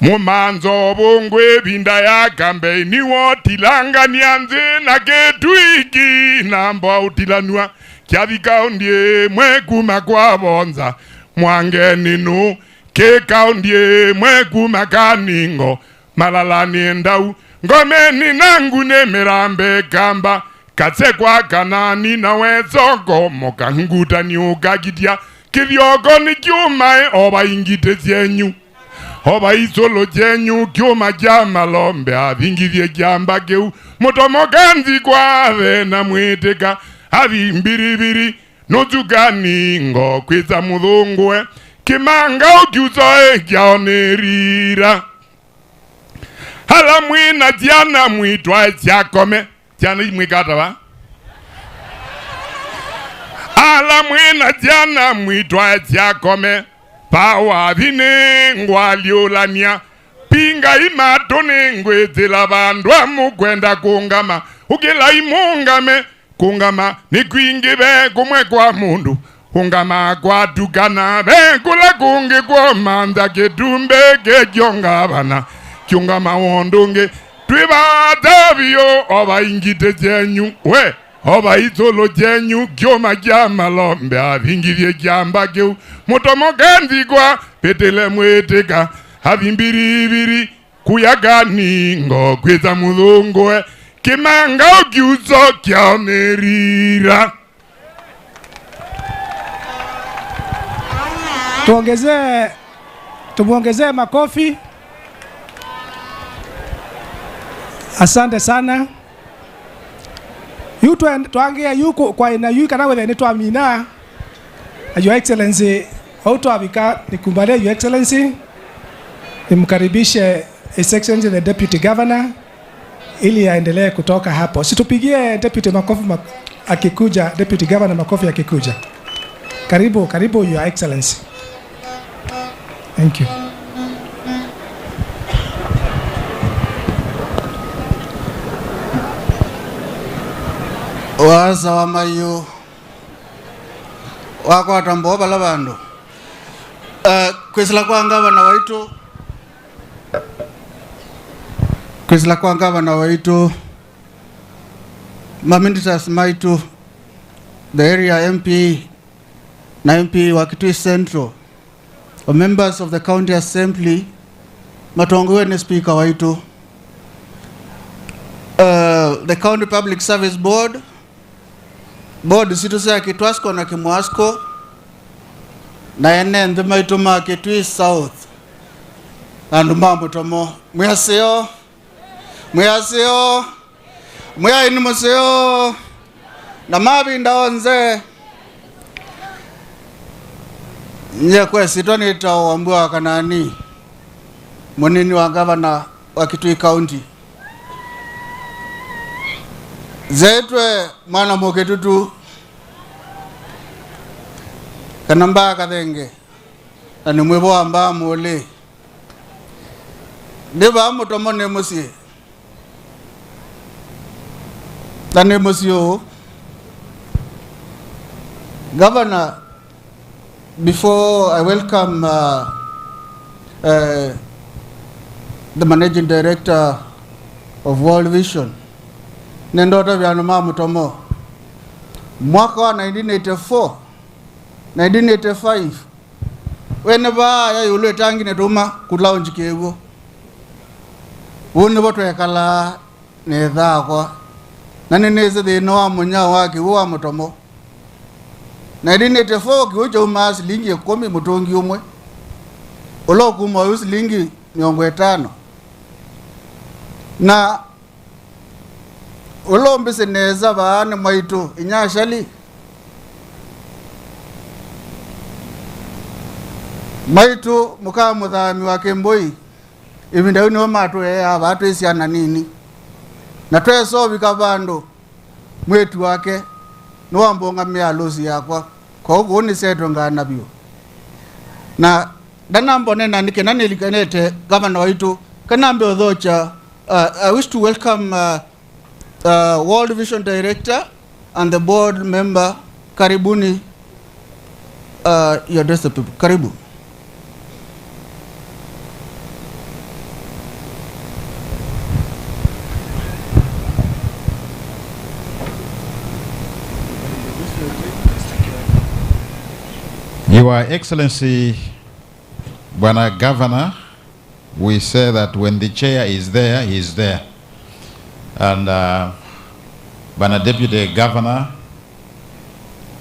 [SPEAKER 20] mumanzo bungwe binda ya kambeini wotilanga nianze na Kitui namba utilanua kyavika ndie mwekuma kwa bonza mwangeni nu keka ndie mwekuma kaningo malalani endau ngomeni nangu nemerambe kamba katse kwa kanani na wezoko mokanguta ni ukagitia kivyogo ni kiumae oba ingite zenyu oba isolo zenyu kiuma kya Malombe abingivye jamba keu Mutomo Kanziko na mweteka havi mbiribiri nuzukaningo kwiza muthungwe kimanga ukiusoe kyaonerira hala mwina tiana mwitwa chakome tiana mwikata ba hala mwina tiana mwitwa chakome pawa vine ngwaliolania pinga imatone ngwezela bandwa mukwenda kungama ukila imungame kungama nikwingibe kumwe kwa mundu kungama kwa tukana be kula kungi kwa manda ketumbe kejonga bana kyungama wondonge twibatabio oba ingite zenyu we oba isolo zenyu kyoma kya Malombe abingivye jamba keu Mutomo Kanziko petele mweteka havimbiribiri kuyakaningo kwiza muthungwe kimanga ukiuso kyaonerira.
[SPEAKER 6] Tumuongezee makofi. Asante sana. Yutu tuangia yuko kwa ina yuka na wewe neto amina. Your Excellency, auto abika nikumbale Your Excellency. Nimkaribishe His Excellency the Deputy Governor ili aendelee kutoka hapo. Situpigie Deputy makofi akikuja, Deputy Governor makofi akikuja. Karibu Your Excellency. Thank you.
[SPEAKER 16] Waza wa mayu wako atambo bala bandu kwisila kwa ngava na waitu maminditasi maitu the area MP na MP wa Kitui Central or members of the County Assembly matongowe ni speaker waitu the County Public Service Board situsa ya Kitwasko na Kimwasko na ene ndima ituma Kitui South anduma Mutomo mwaseo mwaya ini museo na mabinda onze nye kwe sitoni itawambua kanani munini wa governor wa Kitui County zetwe mwana moketutu kanamba kathenge ani mwebo amba mole ndeba Mutomo ne musie tane musio Governor. Before I welcome the Managing Director of World Vision, Nendota Vyanuma Mutomo,
[SPEAKER 7] mwaka wa 1984 1985 wene ba ya yule tangi ne duma kulaunji kewo wone boto yakala ne dha kwa nane neze de no amunya wake wa Mutomo 1984 kiwocho mas lingi 10 mutongi umwe oloku mo lingi 5 na ulombise neza bana maitu inyashali maitu muka muthami wa Kemboi ibinda uno matu ya batu isiana nini na tweso bikabandu mwetu wake nuambonga mialozi yakwa kwa huko ni seto ngana bio na danambo nena nike nani likanete governor waitu kanambe odhocha. I wish to welcome World Vision Director and the board member. Karibuni, you address the people. Karibu.
[SPEAKER 21] Your Excellency, Bwana Governor, we say that when the chair is there, he is there. And Bwana Deputy Governor,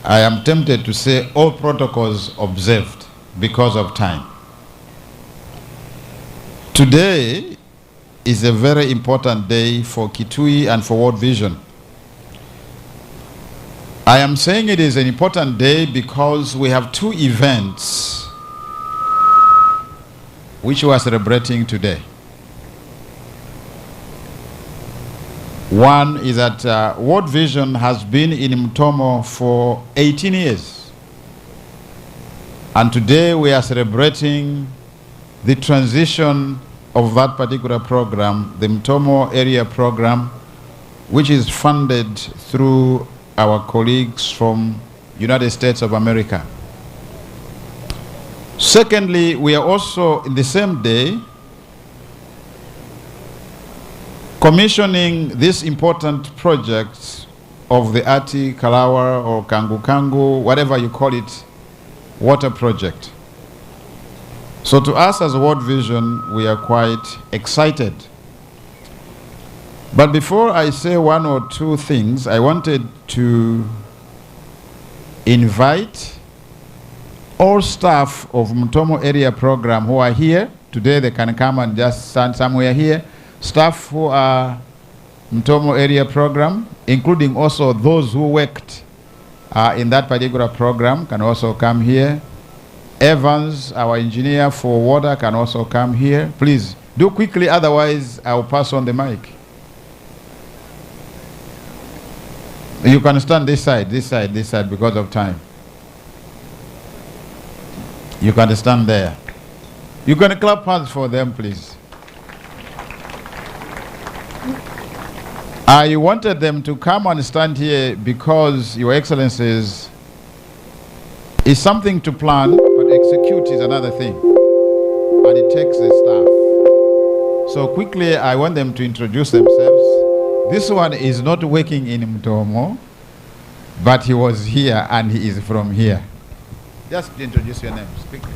[SPEAKER 21] I am tempted to say all protocols observed because of time. Today is a very important day for Kitui and for World Vision. I am saying it is an important day because we have two events which we are celebrating today. One is that World Vision has been in Mutomo for 18 years. And today we are celebrating the transition of that particular program, the Mutomo area program, which is funded through our colleagues from United States of America. Secondly, we are also in the same day commissioning this important project of the Athi, Kalawa, or Kangu Kangu, whatever you call it, water project. So to us as World Vision, we are quite excited. But before I say one or two things, I wanted to invite all staff of Mutomo area program who are here. Today they can come and just stand somewhere here. Staff who are Mutomo area program, including also those who worked in that particular program, can also come here. Evans, our engineer for water, can also come here. Please do quickly, otherwise I'll pass on the mic. You can stand this side because of time. You can stand there. You can clap hands for them, please. I wanted them to come and stand here because, Your Excellencies, is something to plan, but execute is another thing. And it takes the staff. So quickly, I want them to introduce themselves. This one is not working in Mutomo, but he was here and he is from here. Just introduce your names quickly.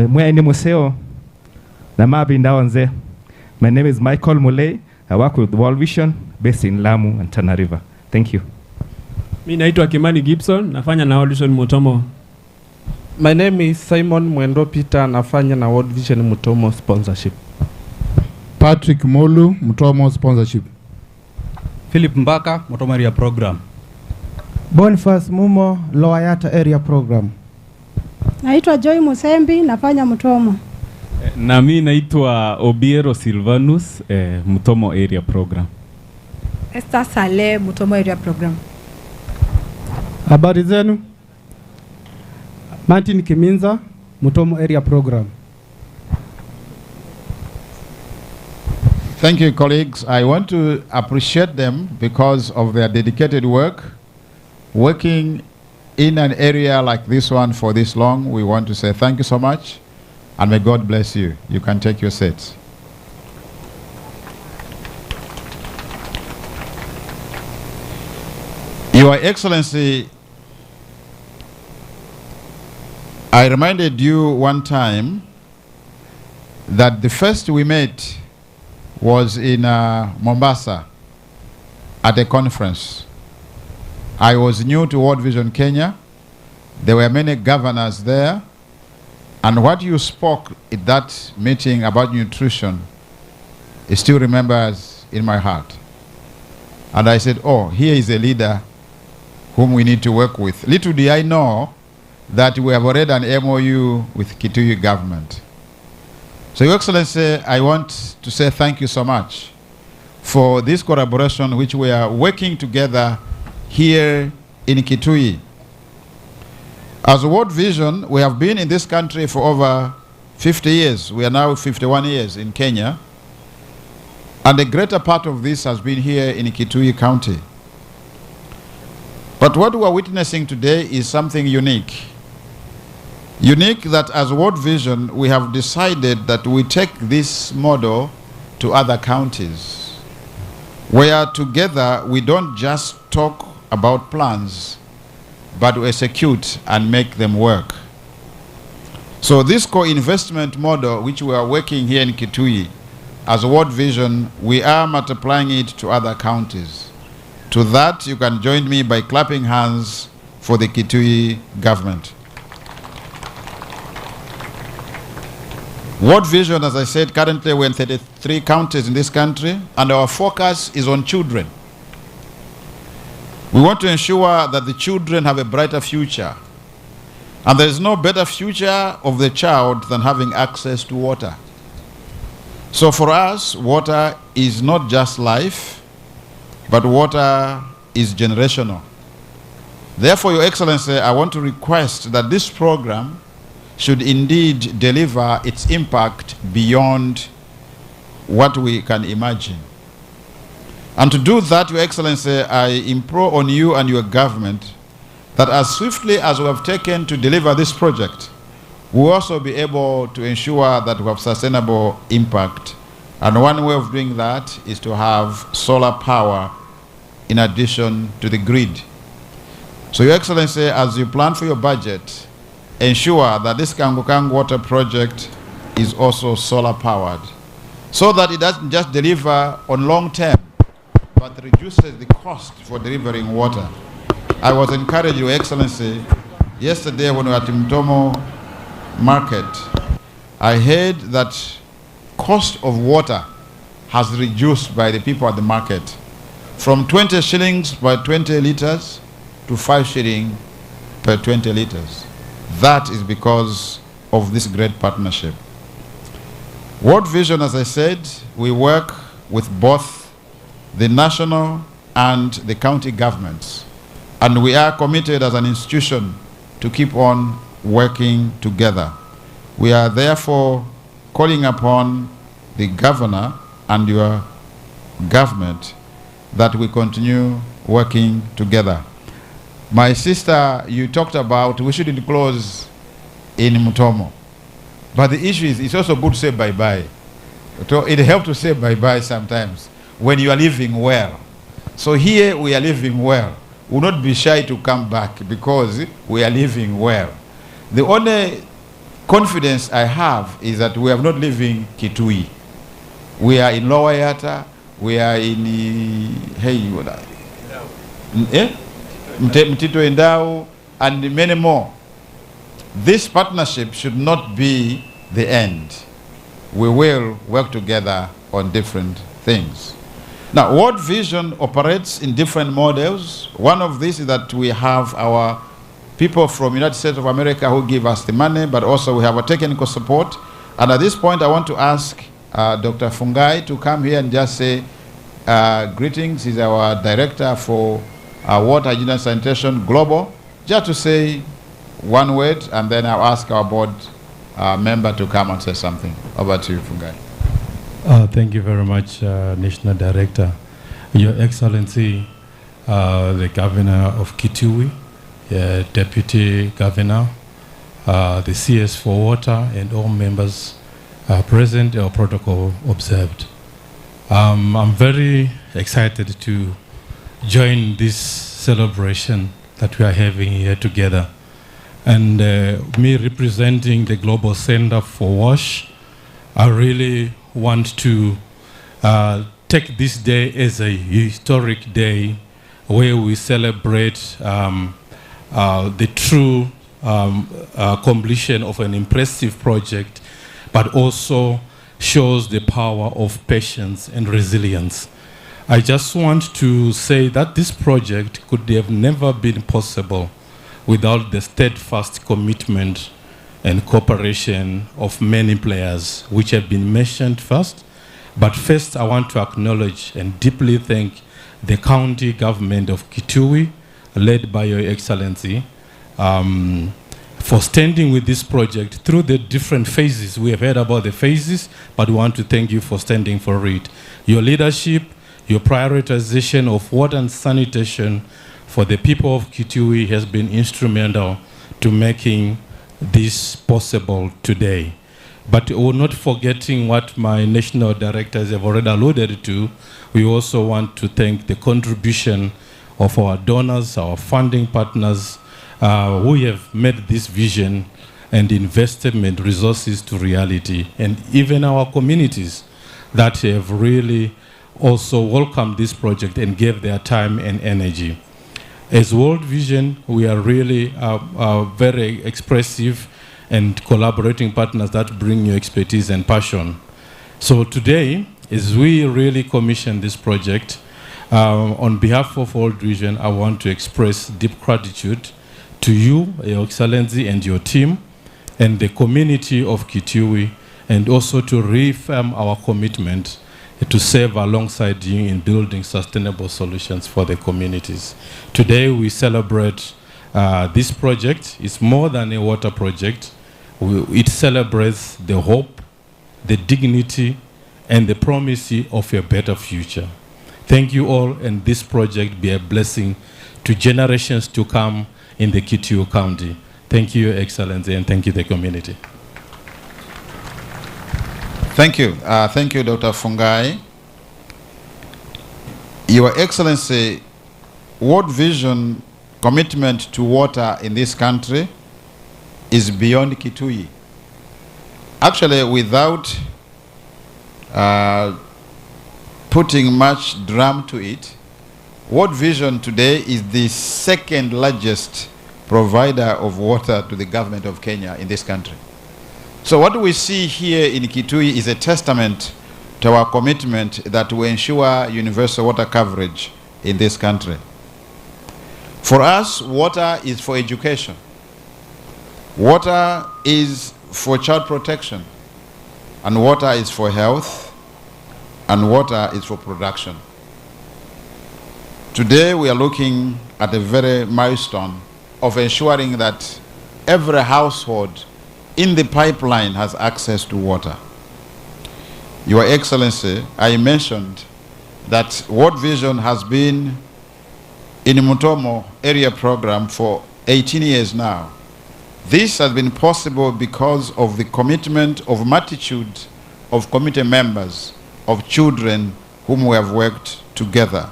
[SPEAKER 22] Mwenye museo na mabinda onze. My name is Michael Mulei. I work with World Vision based in Lamu and Tana River. Thank you.
[SPEAKER 24] Mimi naitwa Kimani Gibson, nafanya na World Vision Mutomo.
[SPEAKER 25] My name is Simon Mwendo Peter, nafanya na World Vision Mutomo sponsorship.
[SPEAKER 26] Patrick Molu, Mutomo sponsorship.
[SPEAKER 27] Philip Mbaka, Mutomo area program.
[SPEAKER 28] Boniface Mumo, Loayata area program.
[SPEAKER 29] Naitwa Joy Musembi, nafanya Mutomo.
[SPEAKER 27] Na mimi naitwa Obiero Silvanus, Mutomo area program.
[SPEAKER 29] Esther Saleh, Mutomo area program.
[SPEAKER 28] Habari zenu? Martin Kiminza, Mutomo area program.
[SPEAKER 21] Thank you, colleagues. I want to appreciate them because of their dedicated work. Working in an area like this one for this long, we want to say thank you so much and may God bless you. You can take your seats. Your Your Excellency, I reminded you one time that the first we met was in Mombasa at a conference. I was new to World Vision Kenya. There were many governors there. And what you spoke at that meeting about nutrition, it still remembers in my heart. And I said, oh, here is a leader whom we need to work with. Little did I know that we have already an MOU with Kitui government. So, Your Excellency, I want to say thank you so much for this collaboration which we are working together here in Kitui. As World Vision, we have been in this country for over 50 years. We are now 51 years in Kenya. And the greater part of this has been here in Kitui County. But what we are witnessing today is something unique. Unique that as World Vision, we have decided that we take this model to other counties, where together we don't just talk about plans, but we execute and make them work. So this co-investment model, which we are working here in Kitui, as World Vision, we are multiplying it to other counties. To that, you can join me by clapping hands for the Kitui government. World Vision, as I said, currently we're in 33 counties in this country, and our focus is on children. We want to ensure that the children have a brighter future. And there is no better future of the child than having access to water. So for us, water is not just life, but water is generational. Therefore, Your Excellency, I want to request that this program should indeed deliver its impact beyond what we can imagine. And to do that, Your Excellency, I implore on you and your government that as swiftly as we have taken to deliver this project, we will also be able to ensure that we have sustainable impact. And one way of doing that is to have solar power in addition to the grid. So, Your Excellency, as you plan for your budget, ensure that this Kangu Kangu Water Project is also solar powered, so that it doesn't just deliver on long term, but reduces the cost for delivering water. I was encouraged, Your Excellency, yesterday when we were at Mutomo Market, I heard that cost of water has reduced by the people at the market from 20 shillings per 20 liters to 5 shillings per 20 liters. That is because of this great partnership. World Vision, as I said, we work with both the national and the county governments. And we are committed as an institution to keep on working together. We are therefore calling upon the governor and your government that we continue working together. My sister, you talked about we shouldn't close in Mutomo. But the issue is it's also good to say bye-bye. It helps to say bye-bye sometimes when you are living well. So here we are living well. We will not be shy to come back because we are living well. The only confidence I have is that we are not living Kitui. We are in Lower Yata, we are in Mtito Endau, and many more. This partnership should not be the end. We will work together on different things. Now, World Vision operates in different models. One of these is that we have our people from United States of America who give us the money, but also we have a technical support. And at this point, I want to ask Dr. Fungai to come here and just say greetings. He's our director for Water, Hygiene and Sanitation Global. Just to say one word, and then I'll ask our board member to come and say something. Over to you, Fungai.
[SPEAKER 1] Thank you very much, National Director. Your Excellency, the Governor of Kitui, Deputy Governor, the CS for Water, and all members present or protocol observed. I'm very excited to join this celebration that we are having here together. And me representing the Global Center for WASH, I really want to take this day as a historic day where we celebrate the true completion of an impressive project, but also shows the power of patience and resilience. I just want to say that this project could have never been possible without the steadfast commitment and cooperation of many players, which have been mentioned first. But first, I want to acknowledge and deeply thank the county government of Kitui, led by Your Excellency, for standing with this project through the different phases. We have heard about the phases, but we want to thank you for standing for it. Your leadership, your prioritization of water and sanitation for the people of Kitui has been instrumental to making this possible today. But we're not forgetting what my national directors have already alluded to. We also want to thank the contribution of our donors, our funding partners, who have made this vision and investment resources to reality, and even our communities that have really also welcomed this project and gave their time and energy. As World Vision, we are really very expressive and collaborating partners that bring your expertise and passion. So today, as we really commission this project, on behalf of World Vision, I want to express deep gratitude to you, Your Excellency, and your team, and the community of Kitui, and also to reaffirm our commitment to serve alongside you in building sustainable solutions for the communities. Today we celebrate this project. It's more than a water project. It celebrates the hope, the dignity, and the promise of a better future. Thank you all, and this project be a blessing to generations to come in the Kitui County. Thank you, Your Excellency, and thank you, the community.
[SPEAKER 21] Thank you. Thank you, Dr. Fungai. Your Excellency, World Vision commitment to water in this country is beyond Kitui. Actually, without putting much drum to it, World Vision today is the second largest provider of water to the government of Kenya in this country. So what we see here in Kitui is a testament to our commitment that we ensure universal water coverage in this country. For us, water is for education. Water is for child protection. And water is for health. And water is for production. Today we are looking at a very milestone of ensuring that every household in the pipeline has access to water. Your Excellency, I mentioned that World Vision has been in the Mutomo area program for 18 years now. This has been possible because of the commitment of multitude of committee members, of children whom we have worked together.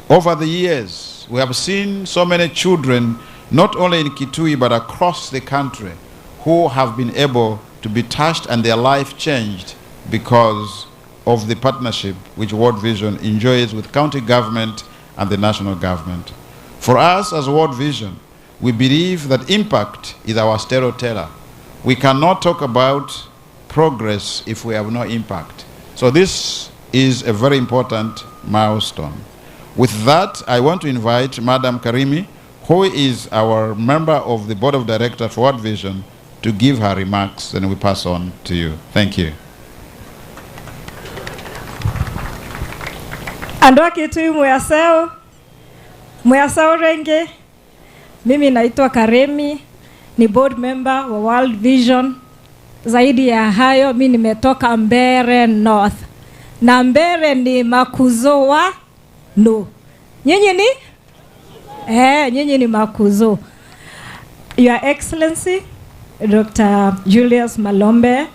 [SPEAKER 21] Over the years, we have seen so many children, not only in Kitui, but across the country, who have been able to be touched and their life changed because of the partnership which World Vision enjoys with county government and the national government. For us as World Vision, we believe that impact is our storyteller. We cannot talk about progress if we have no impact. So this is a very important milestone. With that, I want to invite Madam Karimi, who is our member of the Board of Directors for World Vision, to give her remarks, and we pass on to you. Thank you.
[SPEAKER 2] Andoa Kitui mwasao renge, mimi naitwa Karemi, ni board member wa World Vision. Zaidi ya hayo, mimi nimetoka Mbere North. Na Mbere ni makuzo wa no. Nyinyi ni? Nyinyi ni makuzo. Your Excellency, Dr. Julius Malombe,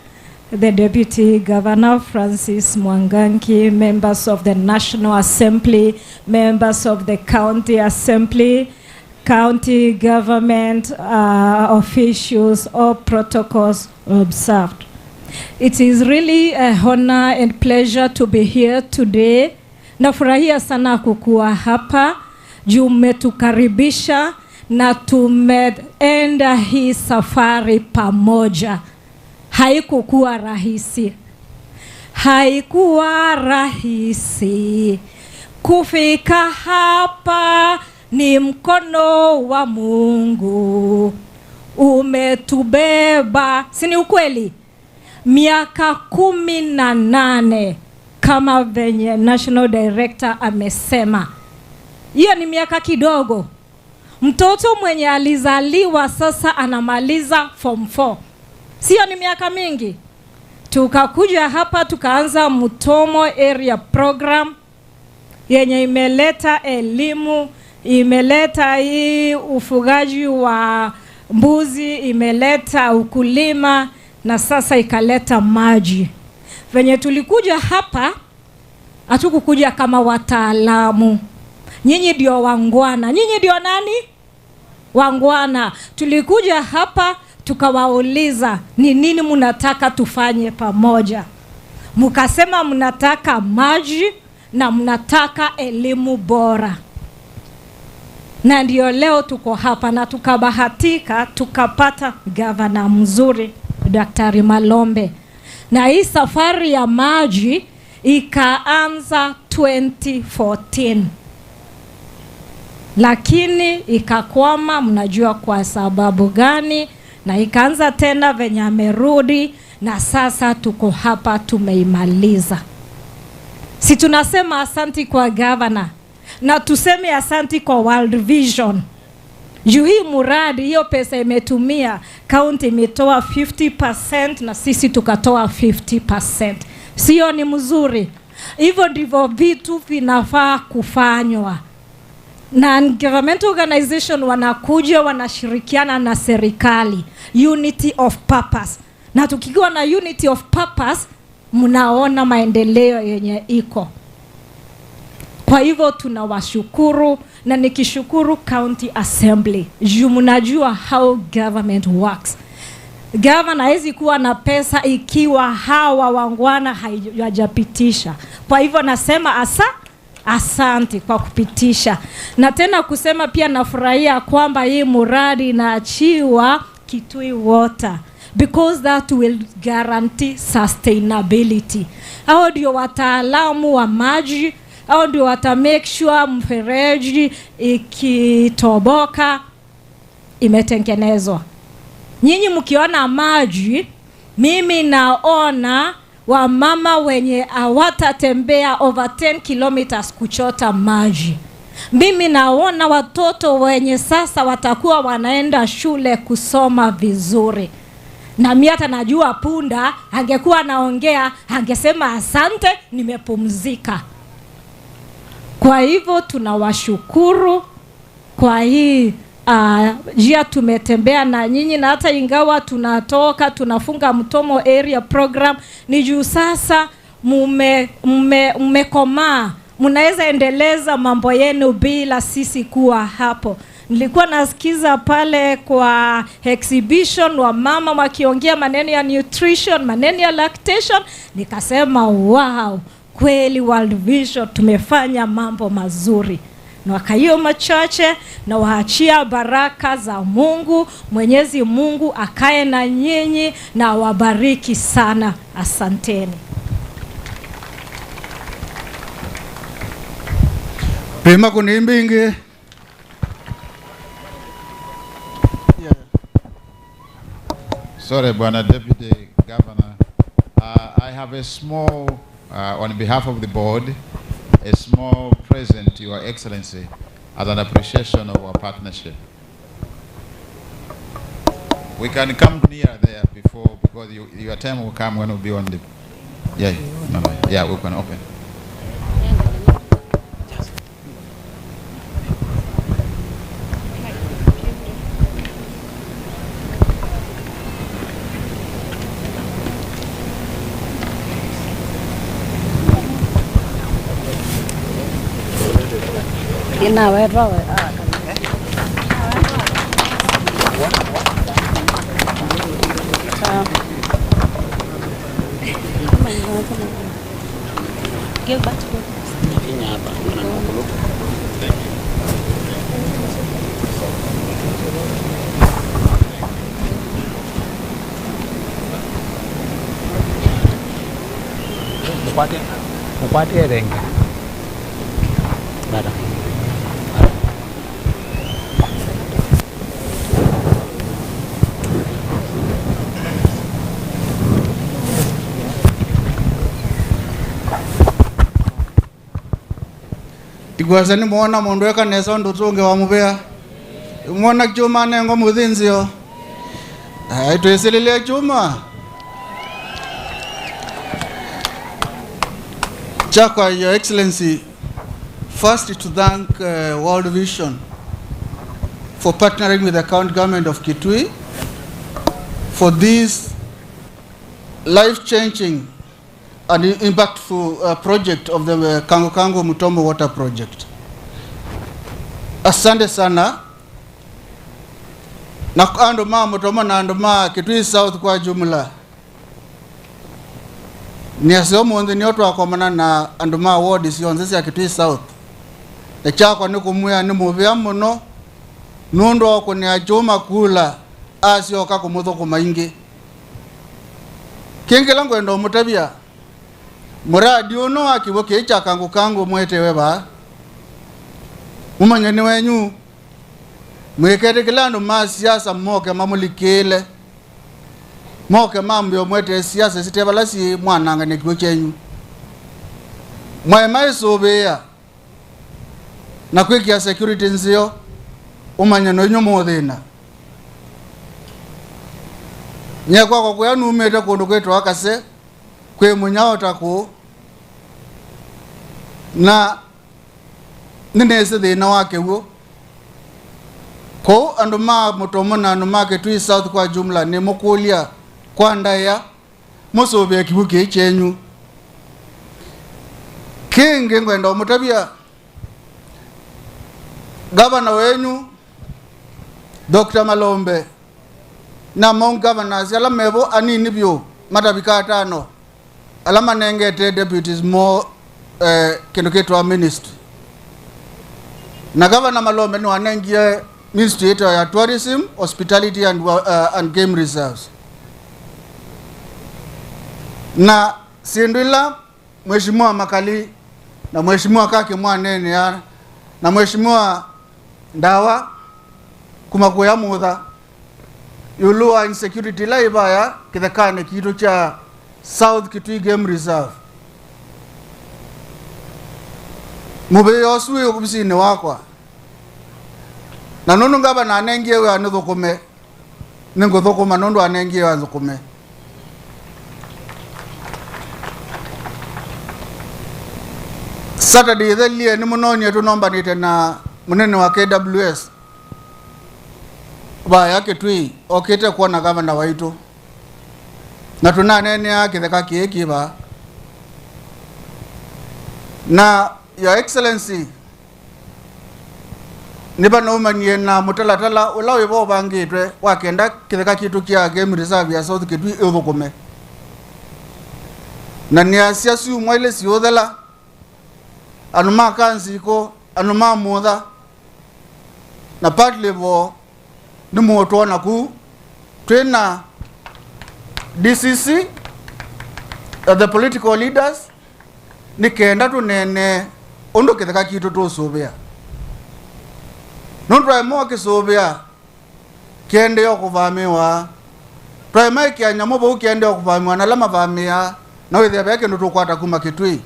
[SPEAKER 2] the Deputy Governor Francis Mwangangi, members of the National Assembly, members of the County Assembly, county government officials, all protocols observed. It is really a honor and pleasure to be here today. Nafurahia sana kukua hapa, juu mmetukaribisha na tumeenda hii safari pamoja. Haikuwa rahisi. Haikuwa rahisi. Kufika hapa ni mkono wa Mungu umetubeba. Sini ukweli? Miaka 18 kama venye National Director amesema. Hiyo ni miaka kidogo. Mtoto mwenye alizaliwa sasa anamaliza form 4. Sio ni miaka mingi. Tukakuja hapa tukaanza Mutomo Area Program yenye imeleta elimu, imeleta hii ufugaji wa mbuzi, imeleta ukulima na sasa ikaleta maji. Venye tulikuja hapa, hatukukuja kama wataalamu. Nyinyi ndio wangwana. Nyinyi ndio nani? Wangwana. Tulikuja hapa tukawauliza ni nini mnataka tufanye pamoja. Mkasema mnataka maji na mnataka elimu bora. Na ndio leo tuko hapa na tukabahatika tukapata gavana mzuri Dr. Malombe. Na hii safari ya maji ikaanza 2014. Lakini ikakwama, mnajua kwa sababu gani, na ikaanza tena venye amerudi na sasa tuko hapa tumeimaliza. Si tunasema asanti kwa governor na tuseme asanti kwa World Vision. Juu hii muradi, hiyo pesa imetumia, county imetoa 50% na sisi tukatoa 50%. Sio ni mzuri? Hivyo ndivyo vitu vinafaa kufanywa. Na government organization wanakuja wanashirikiana na serikali. Unity of purpose. Na tukiwa na unity of purpose, mnaona maendeleo yenye iko. Kwa hivyo tunawashukuru na nikishukuru County Assembly. Juu mnajua how government works. Governor hawezi kuwa na pesa ikiwa hawa wangwana hawajapitisha. Kwa hivyo nasema asante kwa kupitisha. Na tena kusema pia nafurahia kwamba hii muradi inaachiwa Kitui Water, because that will guarantee sustainability. Hao ndio wataalamu wa maji, hao ndio wata make sure mfereji ikitoboka imetengenezwa. Nyinyi mkiona maji, mimi naona wamama wenye hawatatembea over 10 kilometers kuchota maji. Mimi naona watoto wenye sasa watakuwa wanaenda shule kusoma vizuri. Na mimi hata najua punda angekuwa naongea angesema asante, nimepumzika. Kwa hivyo tunawashukuru kwa hii jia tumetembea na nyinyi, na hata ingawa tunatoka tunafunga Mutomo Area Program, ni juu sasa mmekomaa, mnaweza endeleza mambo yenu bila sisi kuwa hapo. Nilikuwa nasikiza pale kwa exhibition wa mama wakiongea maneno ya nutrition, maneno ya lactation, nikasema wow, kweli World Vision tumefanya mambo mazuri. Na wakayo machache na waachia baraka za Mungu. Mwenyezi Mungu akae na nyinyi na wabariki sana. Asanteni.
[SPEAKER 7] Pema kunimbingi.
[SPEAKER 21] Sorry, Bwana Deputy Governor. I have a small, on behalf of the board, a small present to Your Excellency as an appreciation of our partnership. We can come near there before, because your time will come when we'll be on the, yeah, we can open.
[SPEAKER 3] Ina wewe.
[SPEAKER 4] Mukwate renga. Bada.
[SPEAKER 7] Tigwazani muona mundu eka nesa ndo tunge wa mubea. Muona chuma nengo muthinzio. Tueselele chuma. Chakwa, Your Excellency, first to thank World Vision for partnering with the county government of Kitui for this life-changing and impactful project of the Kangu Kangu Mutomo Water Project. Asante sana. Na andoma Mutomo na andoma Kitui South kwa jumla. Ni asio mwende ni otu wakomana na anduma ward sionzesi ya Kitui South. Na chakwa ni kumuya ni muvia muno. Nundo wako ni ajoma kula asio kako muto kumaingi. Kingi langu endo mutabia. Muradi uno akiwoke icha Kangu Kangu mwete weba. Umanyani wenyu. Mwekete kilando maa siasa mmoke mamulikile. Moke mambio mwete siasa sitebalasi mwananga nekiko chenyu. Mwae sobea. Na kwikia security nzio. Umanyano nyo modhina. Nyekwa kwa kuyanu umete kundu kwetu wakase. Kwe munyao taku. Na ninese dhina wake huo. Ko anduma Mutomo na anduma Kitui South kwa jumla ni mukulia kwa ndaya musobe kibuke chenyu kinge ngwenda mutabia governor wenyu Dr. Malombe na mong governors ala mebo anini byo matabika tano ala manengete deputies mo kinoketwa ministry na governor Malombe no anengie ministry ya tourism, hospitality and game reserves. Na sindwila mheshimiwa Makali na mheshimiwa Kake Mwanene ya na mheshimiwa Ndawa kumakuya mudha yulua insecurity la ibaya kithekane kitu cha South Kitui Game Reserve. Mube yosui ukubisini wakwa. Na nunu ngaba na anengie we anuthukume. Ningu thukuma nundu anengie we anuthukume. Saturday thelie ni munoni yetu nomba nite na munene wa KWS. Ba yake tui okete kuona governor waitu. Na tunanene yake theka kieki ba. Na Your Excellency niba no manye na mutalatala ulawe bo bangitwe wakenda kitheka kitu kia game reserve ya South Kitui uthukume. Na ni asiasu mwele siodhala anuma Kanziko anuma mudha na partly bo ni muotona ku twena DCC the political leaders nikenda tunene ondo kitheka kitu tusobea nundwa mo kisobea kende yokuvamiwa prime kia nyamo bo kende yokuvamiwa na lama vamia na wethe beke ndo tukwata kuma Kitui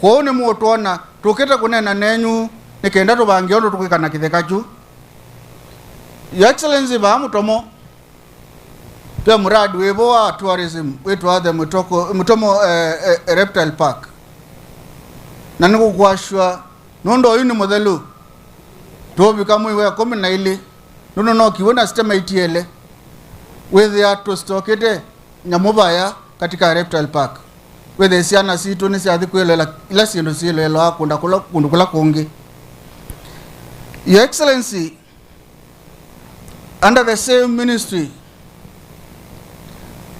[SPEAKER 7] ko ni muotona tuketa kunena nenyu nikenda tubange ondo tukikana kitheka chu. Your Excellency ba Mutomo pia muradi webo wa tourism wetu wa the Mutomo Reptile Park na niko kuashwa nondo yuni modelu tobi kama iwe 12 nono no kiwona sistema itiele whether ato stokete nyamobaya katika Reptile Park whether siana situ ni siadhi kuelela ila siendo sielo akunda kula kungi Your Excellency, under the same ministry,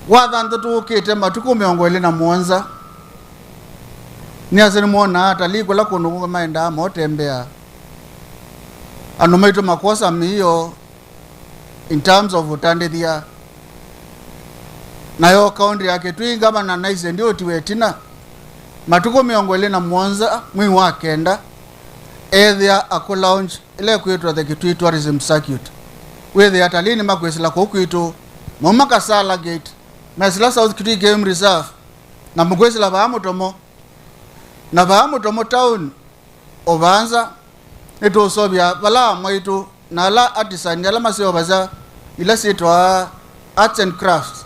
[SPEAKER 7] wadhanto tukite matuku miongwele na mwanza ni asini mwona hata ligo la kunukunga maenda motembea anumaito makosa miyo in terms of utandithia na yo county yake Kitui Governor naise ndio tiwetina matuku miongwele na mwanza mwi wa kenda ethia ako launch ile kuitwa the Kitui Tourism Circuit whether atalini makwesila kokwito momaka sala gate Mesla South Kitui Game Reserve na mugwesila ba Mutomo na ba Mutomo town obanza eto sobya bala maitu na la artisan yala maseo baza ila sitwa arts and crafts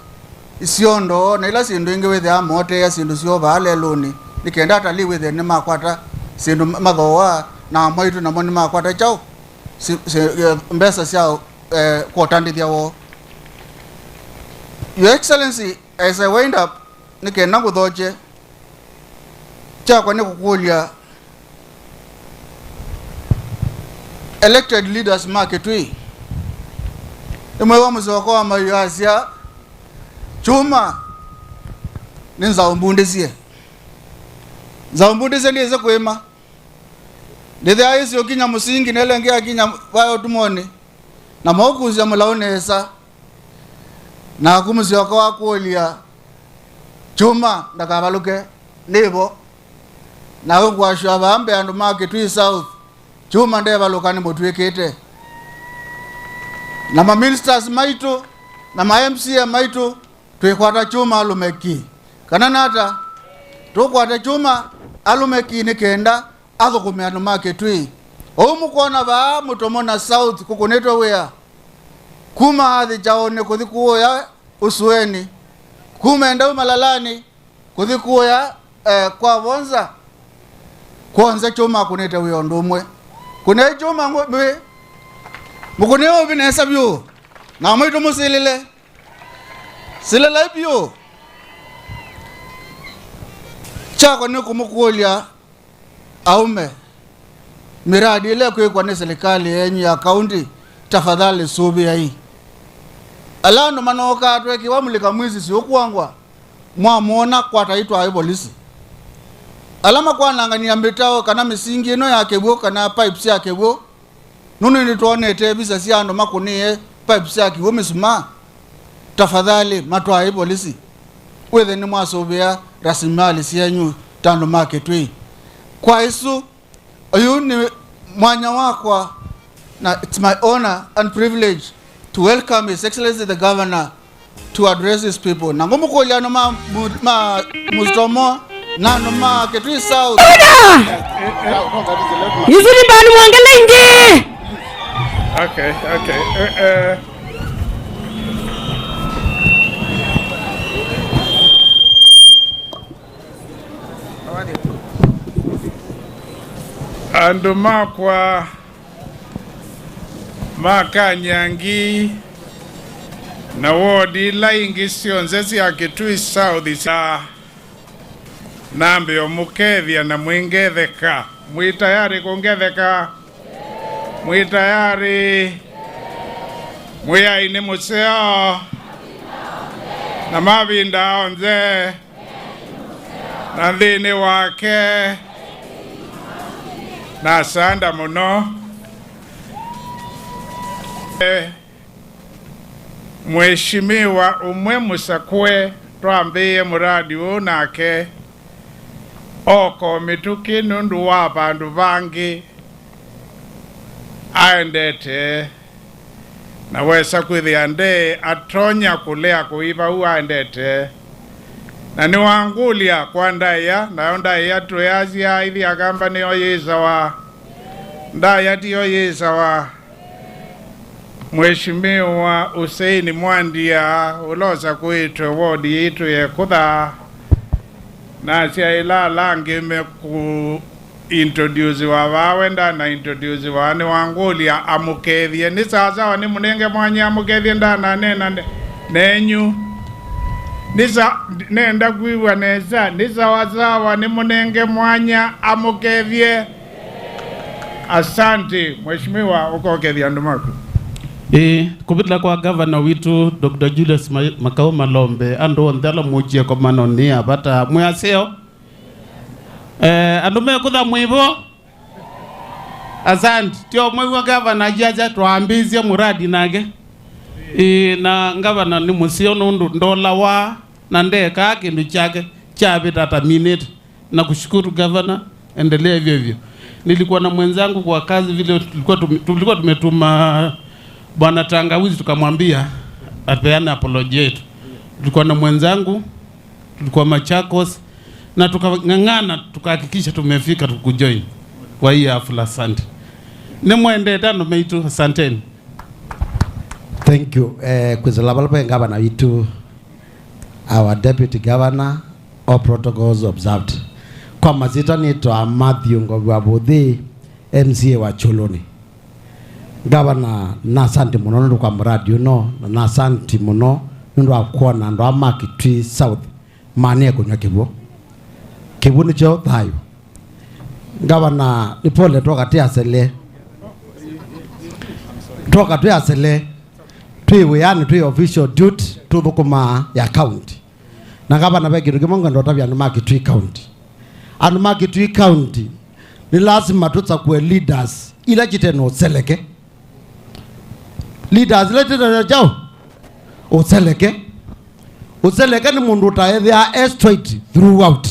[SPEAKER 7] isiondo na ila sindu inge wethe amote ya sindu sio bale loni nikenda atali wethe ni makwata sindu magowa na maitu na moni makwata chao mbesa siao kwotandithia wo. Your Excellency, as I wind up, nikenda kuthoche chakwa ni kukulia elected leaders ma Kitui imwe wa muzoko wa mayuasia chuma ni nzaumbundizie ndize kwema ndithe aisi okinya musingi nelenge akinya bayo tumoni na mokuzi ya mulaonesa na kumuzoko wa kulia chuma ndakabaluke nibo nawe kwashwa bambe andu ma Kitui South chuma ndebalukani mutwikite na ma ministers maitu na ma MCA maitu twikwata chuma alumeki kana nata tukwata chuma alumeki nikenda athukumia andu ma Kitui omukona ba Mutomo na South kukunetwa wea kuma athi chaone kuthikuya usueni kuma enda malalani kuthikuya kwa bonza kwanza chuma kuneta wea ndumwe kune chuma ngwe mukuneo binesa byo na mwitu musilile silile byo chako ni kumukulia aume miradi ile kwa ni serikali yenyu ya county tafadhali subi hii alano manoka atweki wamulika mwizi sio kuangwa mwamona kwa taitwa ayo polisi alama kwa nangania mbitao kana misingi ino yake bwo kana pipes yake bwo nunu ni tuonete bisa siando makunie pipes yake bwo misuma tafadhali matwa ayo polisi wethe ni mwasobea rasimali sienyu tando market we kwa isu ayu ni mwanya wakwa na it's my honor and privilege to welcome His Excellency the Governor to address these people. Na ngumu kulia no ma Mutomo na no ma Kitui South.
[SPEAKER 3] Yuzuri bani mwangala ingi.
[SPEAKER 20] Okay. Andu makwa makanyangi na wodi laingi sionzezi ya Kitui South sa nambe omukethia na mwingetheka mwitayari kungetheka mwitayari mwiyaini museo na mavinda onze na thini wake na sanda muno Mheshimiwa umwe musakwe twambie muradi unake oko mituki nundu wa bandu bangi aendete na wesa kwithia nde atonya kulea kuiva uaendete na ni wangulia kwa ndaya na ndaya tuyazia hivi agamba ni oyeza wa ndaya ti oyeza wa Mheshimiwa Usaini Mwandia ulosa kuitwe wodi yitu ya Ikutha na siya ila langi me ku introduce wa wawenda na introduce wa ni wangulia amukethie ni sasa wa ni munenge mwanya amukethie ndana nena nenyu nisa nenda kuiwa nesa nisa wasawa ni munenge mwanya amukethie
[SPEAKER 21] Asante mheshimiwa ukoke viandu mako.
[SPEAKER 4] Kupitila kwa governor witu Dr. Julius Malombe ando ndala mujia kwa manonia bata mwaseo ando mekutha mwivo. Asante tio mwivo governor jaja tuambizia muradi nage na governor ni musio nundu ndola wa na ndeka kindu chake chabe tata minute na kushukuru governor, endelea hivyo hivyo. Nilikuwa na mwenzangu kwa kazi vile tulikuwa tumetuma Bwana Tangawizi tukamwambia apeane apology yetu. Tulikuwa na mwenzangu, tulikuwa Machakos na tukang'ang'ana tukahakikisha tumefika tukujoin kwa hii hafla. Asante. Nimwende tano meitu, asanteni.
[SPEAKER 5] Thank you. Kuzalabalaba ngabana witu our deputy governor, all protocols observed. Kwa mazita nitwa Matthew Ngobwabuthi MCA wa Choloni. Governor na asante muno ndo kwa mradi uno na asante muno ndo akona ndo ama Kitui South mane kunywa kibu ni cho thayo. Governor ni pole toka tiasele tuwe yani tuwe official duty tuthukuma ya county na governor begiru kimongo ndo tabia no Kitui county anu Kitui county ni lazima tutakue leaders ila jiteno seleke leaders lete jao useleke ni mundu taethia straight throughout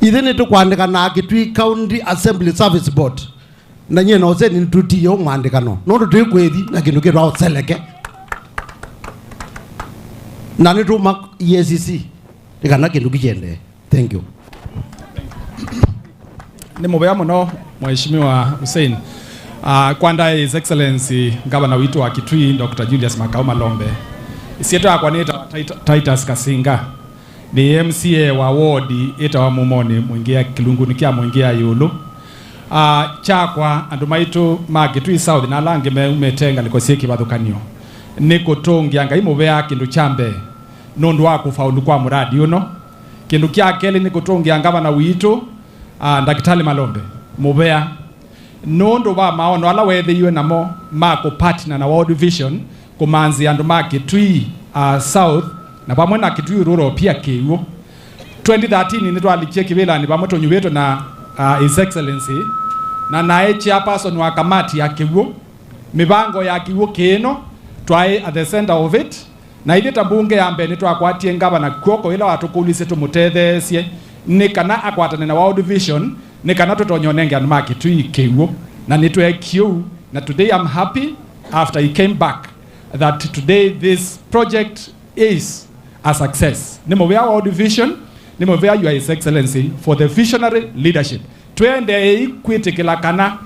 [SPEAKER 5] ithini tukwandika na Kitui County Assembly Service Board na nyene ose ni tutiyo mwandikano no tukwethi na kindu kitwa useleke na ni tuma EACC ikana kindu kijende. Thank you.
[SPEAKER 8] Ni mubea muno mheshimiwa Hussein. Kwanda His Excellency Governor witu wa Kitui Dr. Julius Malombe. Isieto akwanita Titus Kasinga. Ni MCA wa ward eta wa Mumoni mwingia Kilunguni kia mwingia Yulu. Chakwa andumaitu Kitui South na lange umetenga likosiki bathukanio. Niko tongi anga imubea kindu chambe nondu wa kufaulu kwa muradi uno. Kindu kia kele niko tongi anga na witu Daktari Malombe mubea nondo ba maono ala wethe iwe namo mako partner na World Vision kumanzi andu Kitui South na pamwe na Kitui Rural pia kiwo 2013 nitwa alikie kibela ni pamoto nyubeto na His Excellency na nae chairperson wa kamati ya kiwo mibango ya kiwo keno twae at the center of it na ile tambunge ya mbene twakwatie ngaba na koko ila watukulise tumutethesie ni kana akwatane na World Vision ni kana tutonyonenge anu Kitui kiwo na nitwe kiu na today I'm happy after he came back that today this project is a success. Nimovea World Vision, nimovea your His Excellency for the visionary leadership. Twende kwitikila kana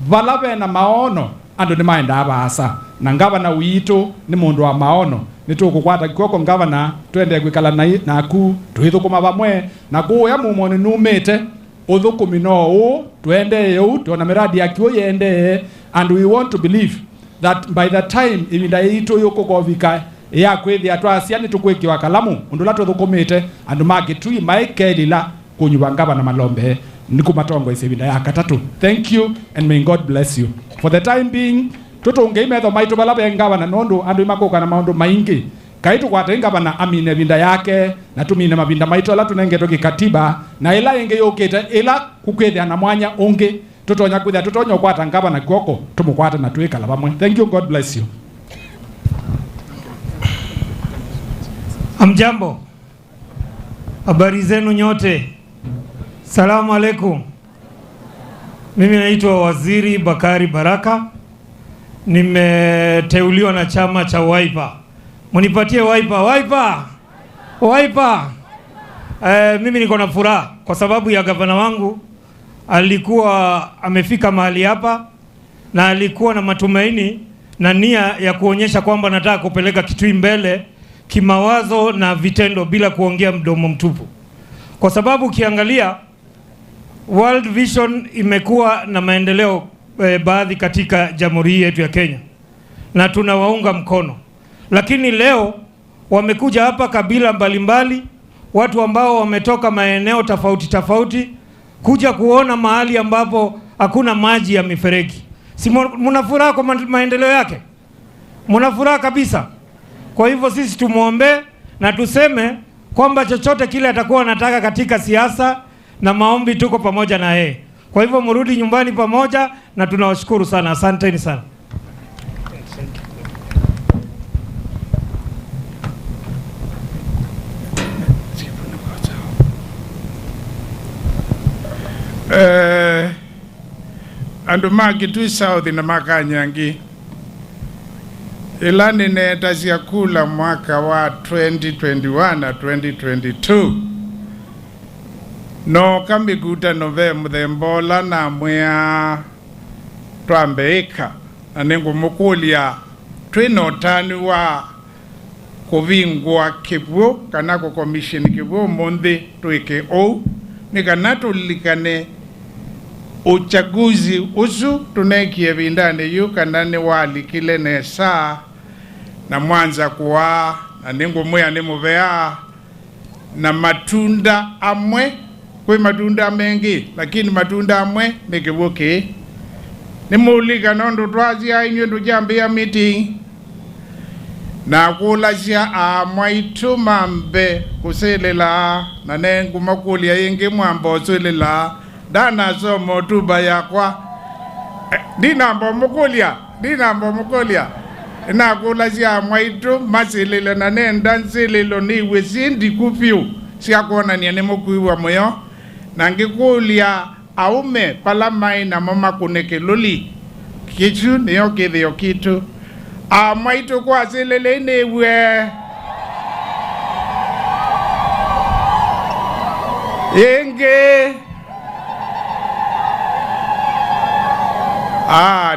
[SPEAKER 8] valabe na maono ando ni maenda abasa na ngabana wito ni mundu wa maono nitukukwata kikoko ngabana twende kwikala na ku tuhithukuma bamwe na kuya mumoni numete uthukumi no twende yu tuona miradi yakiwo yende and we want to believe that by the time iminda yitu yukukovika ya kwethi atwasiani tukwikiwa kalamu undula tuthukumite andu Kitui maikelila kunyuwa ngabana Malombe nikumatongo isebinda ya katatu. Thank you and may God bless you. For the time being tutunge imetho maitu balabe ngabana nondu andu imakoka na maundu maingi kaitu kwata ngabana amine binda yake na tumine mabinda maitu ala tunenge katiba na ila inge yokete ila kukwethia na mwanya ungi tutonya kwithia tutonya kwata ngabana koko tumukwata na tuikala bamwe. Thank you, God bless you.
[SPEAKER 11] Amjambo, habari zenu nyote, salamu alaikum. Mimi naitwa Waziri Bakari Baraka, nimeteuliwa na chama cha Wiper. Munipatie Wiper. Mimi niko na furaha kwa sababu ya gavana wangu alikuwa amefika mahali hapa na alikuwa na matumaini na nia ya kuonyesha kwamba nataka kupeleka Kitui mbele kimawazo na vitendo bila kuongea mdomo mtupu. Kwa sababu ukiangalia World Vision imekuwa na maendeleo baadhi katika jamhuri yetu ya Kenya na tunawaunga mkono. Lakini leo wamekuja hapa kabila mbalimbali, watu ambao wametoka maeneo tofauti kuja kuona mahali ambapo hakuna maji ya mifereji. Si muna furaha kwa maendeleo yake? Muna furaha kabisa. Kwa hivyo sisi tumuombe na tuseme kwamba chochote kile atakuwa anataka katika siasa na maombi, tuko pamoja na yeye. Kwa hivyo mrudi nyumbani pamoja, na tunawashukuru sana. Asanteni sana.
[SPEAKER 20] Andu ma Kitui South na Makanyangi ilani neta cia kula mwaka wa 2021 na 2022 no kamiguta nove muthembola na mwea twambeika na ningu mukulia twino tani wa kuvingwa kivuo kana ko commission kivuo monde twike o ni kana tulikane uchaguzi usu tunekie vindane yu kana ni wali kile nesa na mwanza kuwa na ningu mwea ni muvea na matunda amwe kwe matunda mengi lakini matunda amwe ni kivuki ni mulika nondo twazi ya inyo ndujambia meeting na kula sia amwaitu mambe kuselela na nengu makulia yengi mwambo selela dana so motuba yakwa dinambo mukulia na kula sia amwaitu maselelo na nenda nselelo niwe sindi kupiu siya kuona ni mukuiwa moyo na ngikulia aume pala mai na mama kuneke loli kichu niyo kithio kitu amaitu kwa selele newe yenge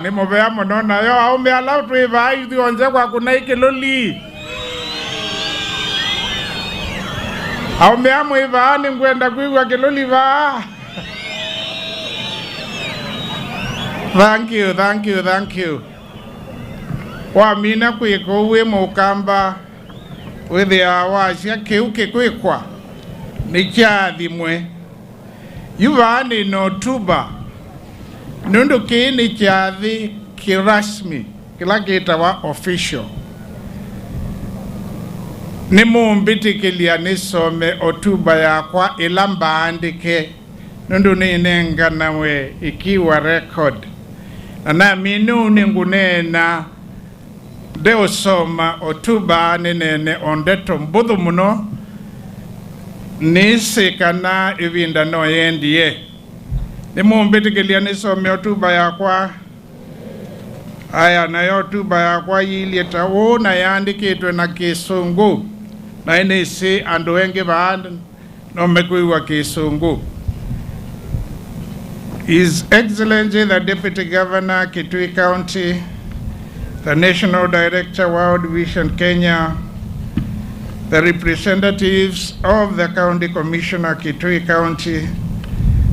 [SPEAKER 20] ni muvea monona yo aume alau tuiva ithi onze kwa kunaike loli aume amwiva ni ngwenda kuigwa kiloli va. Thank you. Wamina kwiko uwe mukamba withia wacia kiu kikwikwa ni chathimwe yuvani no tuba nundu kii ni chathi kirasmi kila kitawa official ni mumbitikilia nisome otuba yakwa ila mbaandike nundu ninengana we ikiwa record na minu ningunena deo soma otuba ninene ondeto mbudhu muno nisikana ivinda no yendie ni mumbitikilia nisome otuba yakwa aya na yo otuba yakwa yilieta wona yandikitwe na Kisungu na inisi andu wengi baanda no mekuiwa Kisungu. His Excellency the Deputy Governor, Kitui County, the National Director, World Vision Kenya, the representatives of the County Commissioner, Kitui County,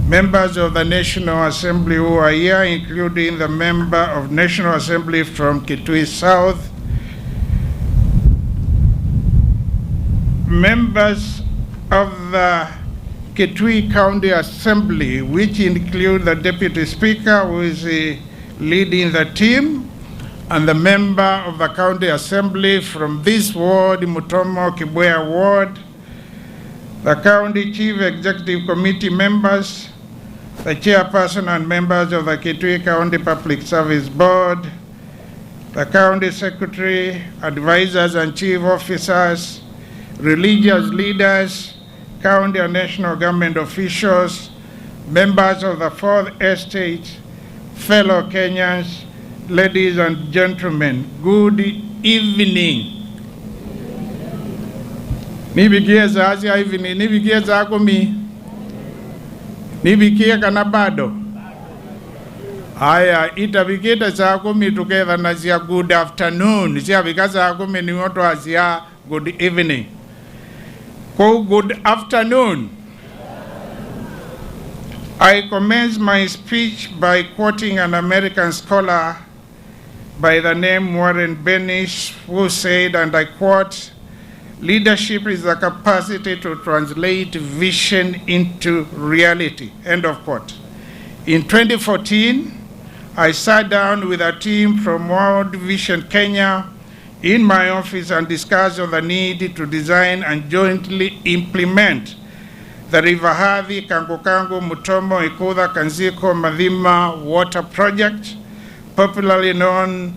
[SPEAKER 20] members of the National Assembly who are here, including the member of National Assembly from Kitui South, members of the Kitui County Assembly, which include the Deputy Speaker, who is leading the team, and the member of the County Assembly from this ward, Mutomo Ward, the County Chief Executive Committee members, the Chairperson and members of the Kitui County Public Service Board, the County Secretary, advisors and chief officers, religious leaders, county and national government officials, members of the Fourth Estate, fellow Kenyans, ladies and gentlemen, good evening. Nibikie za Asia evening, nibikie za kumi, nibikie kanabado. Aya, itabikie za kumi together na zia good afternoon, zia bikaza kumi ni watu Asia good evening. Good afternoon. I commence my speech by quoting an American scholar by the name Warren Bennis, who said, and I quote, "Leadership is the capacity to translate vision into reality," end of quote.
[SPEAKER 10] In 2014, I sat down with a team from World Vision Kenya in my office and discussed on the need to design and jointly implement the River Athi, Kangu Kangu, Mutomo, Ikutha, Kanziko, Mathima Water Project, popularly known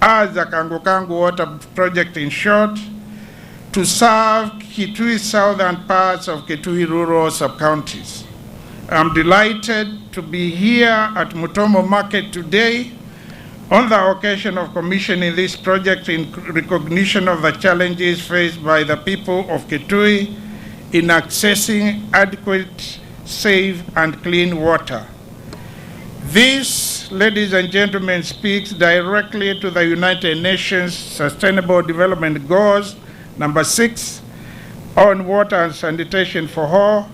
[SPEAKER 10] as the Kangu Kangu Water Project in short, to serve Kitui South and parts of Kitui Rural sub-counties. I'm delighted to be here at Mutomo Market today on the occasion of commissioning this project in recognition of the challenges faced by the people of Kitui in accessing adequate, safe, and clean water. This, ladies and gentlemen, speaks directly to the United Nations Sustainable Development Goals, number 6, on water and sanitation for all,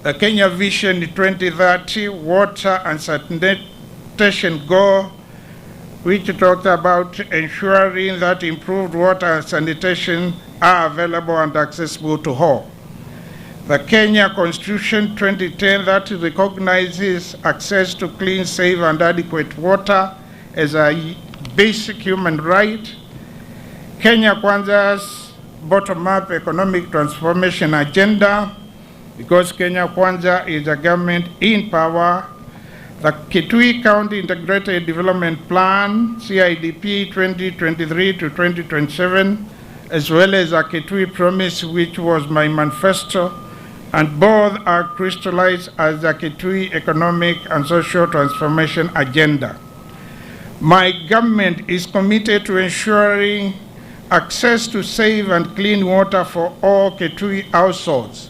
[SPEAKER 10] the Kenya Vision 2030 Water and Sanitation Goal, which talks about ensuring that improved water and sanitation are available and accessible to all. The Kenya Constitution 2010 that recognizes access to clean, safe, and adequate water as a basic human right. Kenya Kwanza's bottom-up economic transformation agenda, because Kenya Kwanza is a government in power. The Kitui County Integrated Development Plan, CIDP 2023 to 2027, as well as a Kitui Promise, which was my manifesto, and both are crystallized as the Kitui Economic and Social Transformation Agenda. My government is committed to ensuring access to safe and clean water for all Kitui households,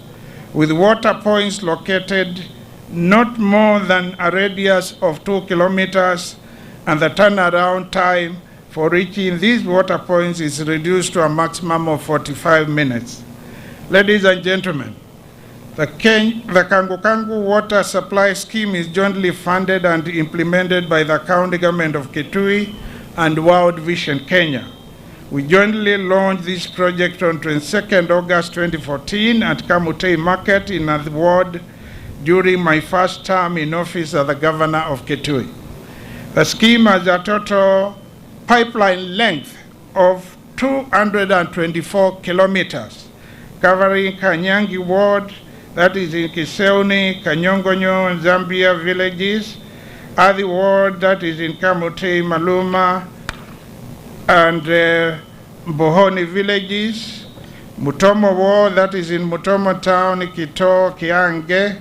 [SPEAKER 10] with water points located not more than a radius of 2 kilometers, and the turnaround time for reaching these water points is reduced to a maximum of 45 minutes. Ladies and gentlemen, the Kangu Kangu Water Supply Scheme is jointly funded and implemented by the County Government of Kitui and World Vision Kenya. We jointly launched this project on 22nd August 2014 at Kitui Market in the ward during my first term in office as the Governor of Kitui. The scheme has a total pipeline length of 224 kilometers, covering Kanyangi ward, that is in Kiseuni, Kanyongonyo, and Zambia villages, Athi ward, that is in Kamutei, Maluma, and Bohoni villages, Mutomo ward, that is in Mutomo town, Kito, Kiange,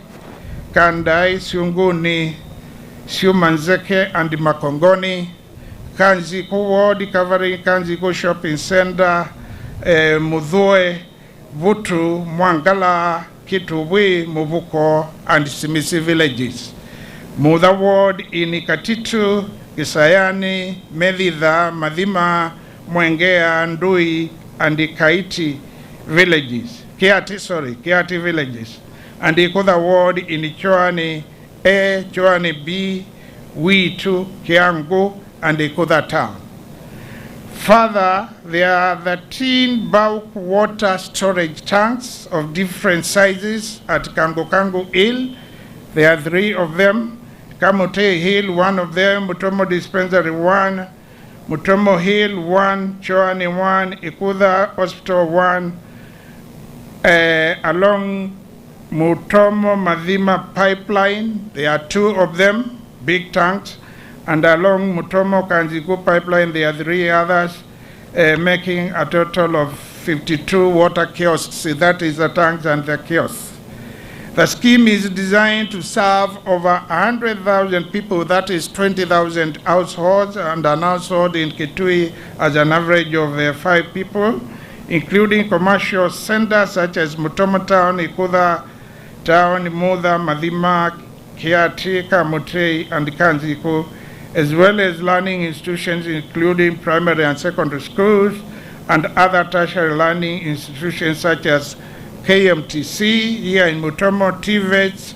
[SPEAKER 10] Kandai, Siunguni, Siumanzeke, and Makongoni, Kanziko ward, covering Kanziko shopping center, Mudhoe, Vutu, Mwangala, Kitui, Muvuko, and Simisi villages. Mudha ward in Ikatitu, Kisayani, Medhidha, Mathima, Mwengea, Ndui, and Kaiti villages. Kiati villages. And Ikutha ward in Choani A, Choani B, Witu, Kiangu, and Ikutha town. Further, there are 13 bulk water storage tanks of different sizes at Kangu Kangu Hill. There are 3 of them. Kamutei Hill, 1 of them. Mutomo Dispensary 1. Mutomo Hill 1. Choani 1. Ikutha Hospital 1. Along Mutomo Mathima Pipeline, there are 2 of them, big tanks. And along Mutomo Kanziko pipeline, there are 3 others, making a total of 52 water kiosks. That is the tanks and the kiosks. The scheme is designed to serve over 100,000 people, that is 20,000 households, and an household in Kitui as an average of 5 people, including commercial centers such as Mutomo Town, Ikutha Town, Mudha, Mathima, Kiati, Kamutei, and Kanziko, as well as learning institutions including primary and secondary schools and other tertiary learning institutions such as KMTC here in Mutomo, TVETs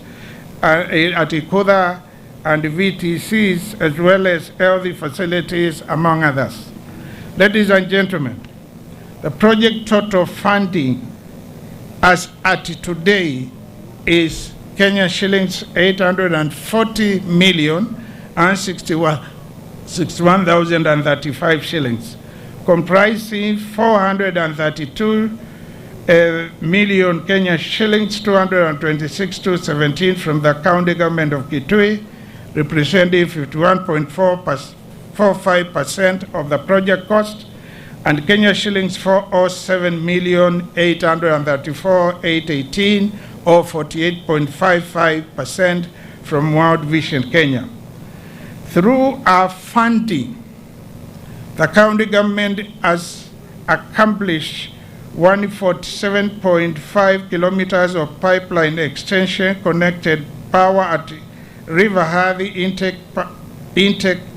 [SPEAKER 10] at Ikutha, and VTCs, as well as healthy facilities, among others. Ladies and gentlemen, the project total funding as at today is Kenya shillings 840 million and 61,035 shillings, comprising 432 million Kenya shillings 226,217 from the county government of Kitui, representing 51.45% of the project cost, and Kenya shillings 407,834,818 or 48.55% from World Vision Kenya. Through our funding, the county government has accomplished 147.5 kilometers of pipeline extension, connected power at River Athi intake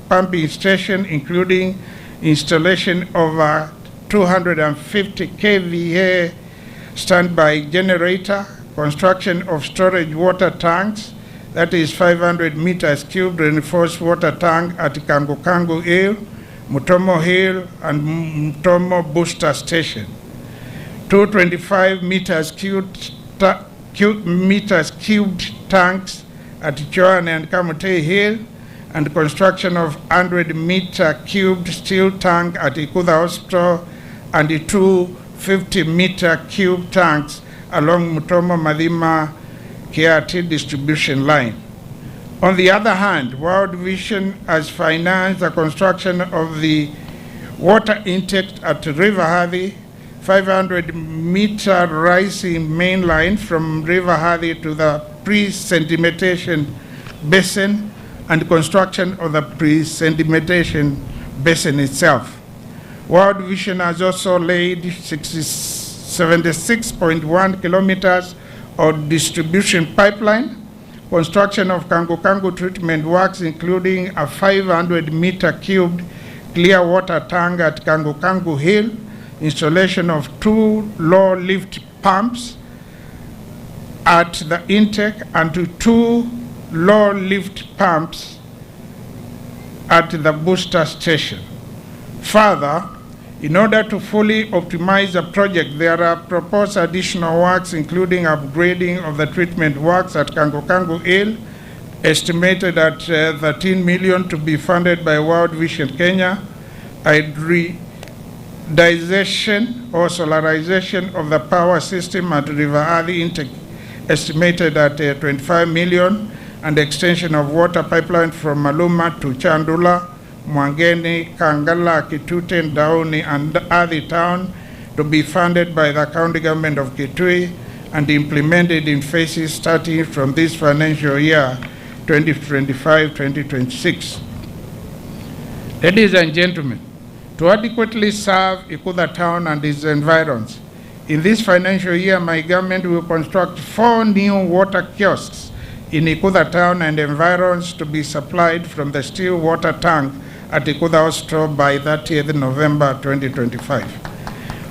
[SPEAKER 10] pumping station, including installation of a 250 kVA standby generator, construction of storage water tanks, that is 500 meters cubed reinforced water tank at Kangu Kangu Hill, Mutomo Hill, and Mutomo Booster Station. 225 meters cubed tanks at Choane and Kamute Hill, and construction of 100-meter cubed steel tank at Ikutha Hospital, and the 250-meter cube tanks along Mutomo Mathima Water distribution line. On the other hand, World Vision has financed the construction of the water intake at River Athi, 500-meter rising main line from River Athi to the pre-sedimentation basin, and construction of the pre-sedimentation basin itself. World Vision has also laid 76.1 kilometers of distribution pipeline, construction of Kangu Kangu treatment works, including a 500-meter cubed clear water tank at Kangu Kangu Hill, installation of 2 low lift pumps at the intake and 2 low lift pumps at the booster station. Further, in order to fully optimize the project, there are proposed additional works, including upgrading of the treatment works at Kangu Kangu Hill, estimated at 13 million to be funded by World Vision Kenya, hybridization or solarization of the power system at River Athi intake, estimated at 25 million, and extension of water pipeline from Maluma to Chandula, Mwangeni, Kangala, Kitute, Dauni, and Athi town to be funded by the county government of Kitui and implemented in phases starting from this financial year 2025-2026. Ladies and gentlemen, to adequately serve Ikutha town and its environs, in this financial year, my government will construct 4 new water kiosks in Ikutha town and environs to be supplied from the still water tank at Ikutha Hospital by 30th November 2025.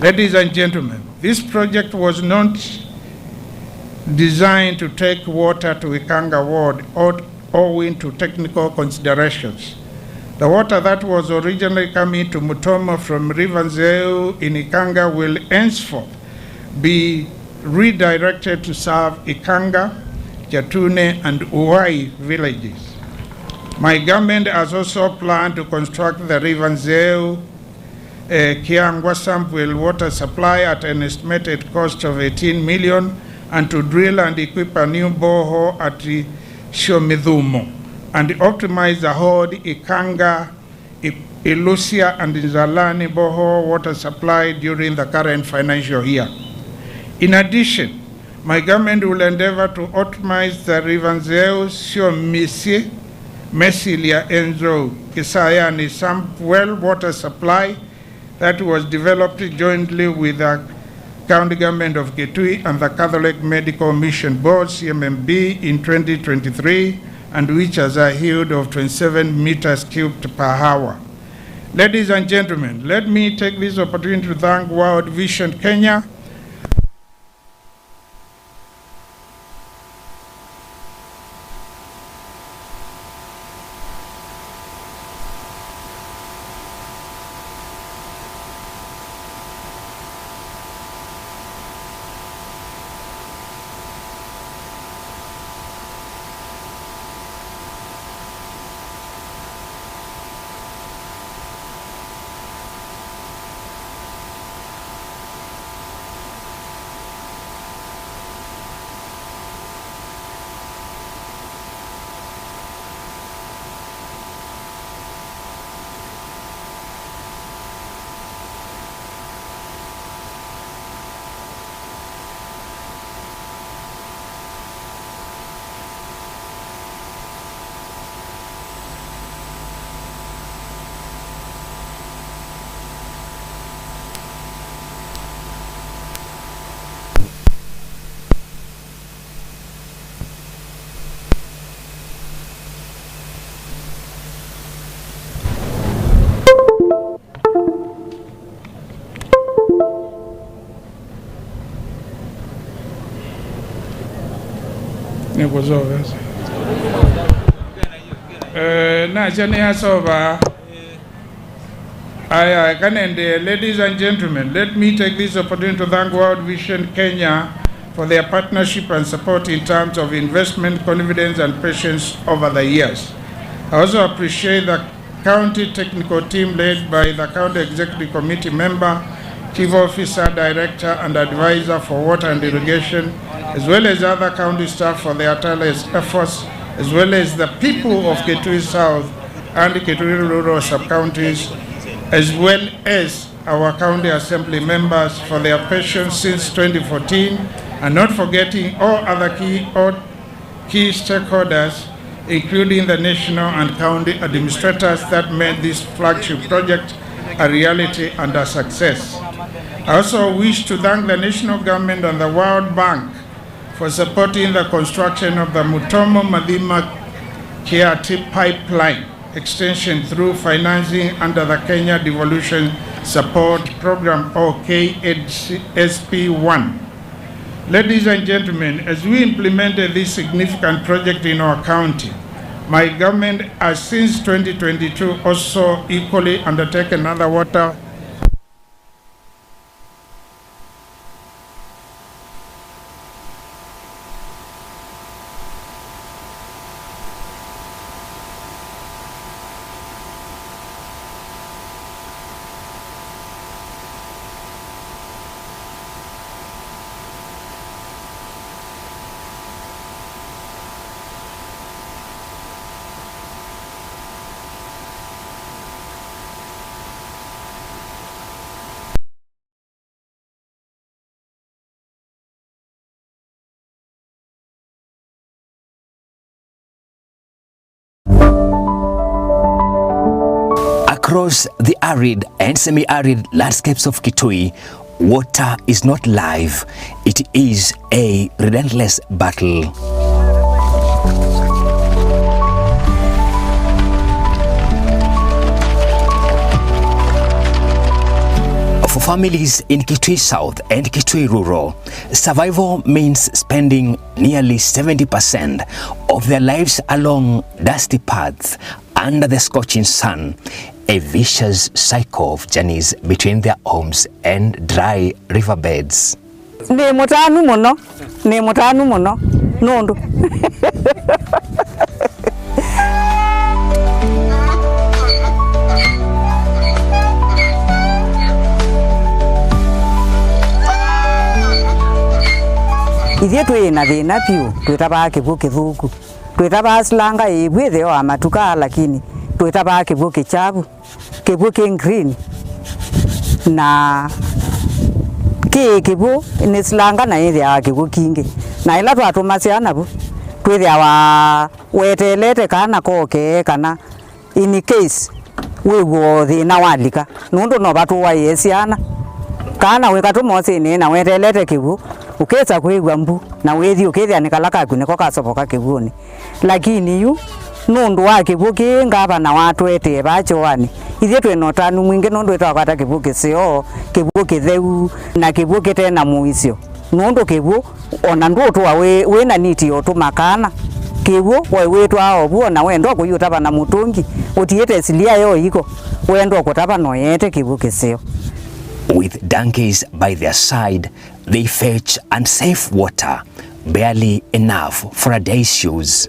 [SPEAKER 10] Ladies and gentlemen, this project was not designed to take water to Ikanga ward owing to technical considerations. The water that was originally coming to Mutomo from River Athi in Ikanga will henceforth be redirected to serve Ikanga, Chatune, and Uwai villages. My government has also planned to construct the River Athi Kiangwa sample water supply at an estimated cost of 18 million and to drill and equip a new borehole at Shomidhumo and optimize the whole Ikanga, Ilusia, and Nzalani borehole water supply during the current financial year. In addition, my government will endeavor to optimize the River Athi Shomisi, Mesilia, Enzo, Kisaya, and some well water supply that was developed jointly with the County Government of Kitui and the Catholic Medical Mission Board, CMMB, in 2023, and which has a yield of 27 meters cubed per hour. Ladies and gentlemen, let me take this opportunity to thank World Vision Kenya Ladies and gentlemen, let me take this opportunity to thank World Vision Kenya for their partnership and support in terms of investment, confidence, and patience over the years. I also appreciate the county technical team led by the county executive committee member, chief officer, director, and advisor for water and irrigation, as well as other county staff for their tireless efforts, as well as the people of Kitui South and Kitui Rural sub-counties, as well as our county assembly members for their patience since 2014, and not forgetting all other key stakeholders, including the national and county administrators that made this flagship project a reality and a success. I also wish to thank the national government and the World Bank for supporting the construction of the Mutomo Mathima pipeline extension through financing under the Kenya Devolution Support Program, or KSP1. Ladies and gentlemen, as we implemented this significant project in our county, my government has since 2022 also equally undertaken another water
[SPEAKER 9] Across the arid and semi-arid landscapes of Kitui, water is not life, it is a relentless battle. For families in Kitui South and Kitui Rural, survival means spending nearly 70% of their lives along dusty paths under the scorching sun, a vicious cycle of journeys between their homes and dry riverbeds.
[SPEAKER 3] Ne mutanu mono, nondo. Ithe twina thina piu twitaba kivu kithuku twitaba slanga ibwithe o amatuka lakini twitaba kivu kichabu kivu green na kivu ni slanga na ithe ya kivu kingi na ila twatumaciana bu twithe wa wetelete kana koke kana in case we go thina walika nundu no batu wa yesiana kana wekatumoci na wetelete kivu ukeza kuigwa mbu na wethi ukethia nikalaka kuneko kasoboka kivuni lakini yu nundu wa kivuki ngaba na watu ete bachoani ithie twino tanu mwingi nundu itakwata kivuki sio kivuki theu na kivuki tena muicio nundu kivu ona ndu tu we na niti otumakana kivu we twa obu na wendo kuyutaba na mutungi utiete silia yo iko wendo kutaba no yete kivuki sio.
[SPEAKER 9] With donkeys by their side, they fetch unsafe water, barely enough for a day's use.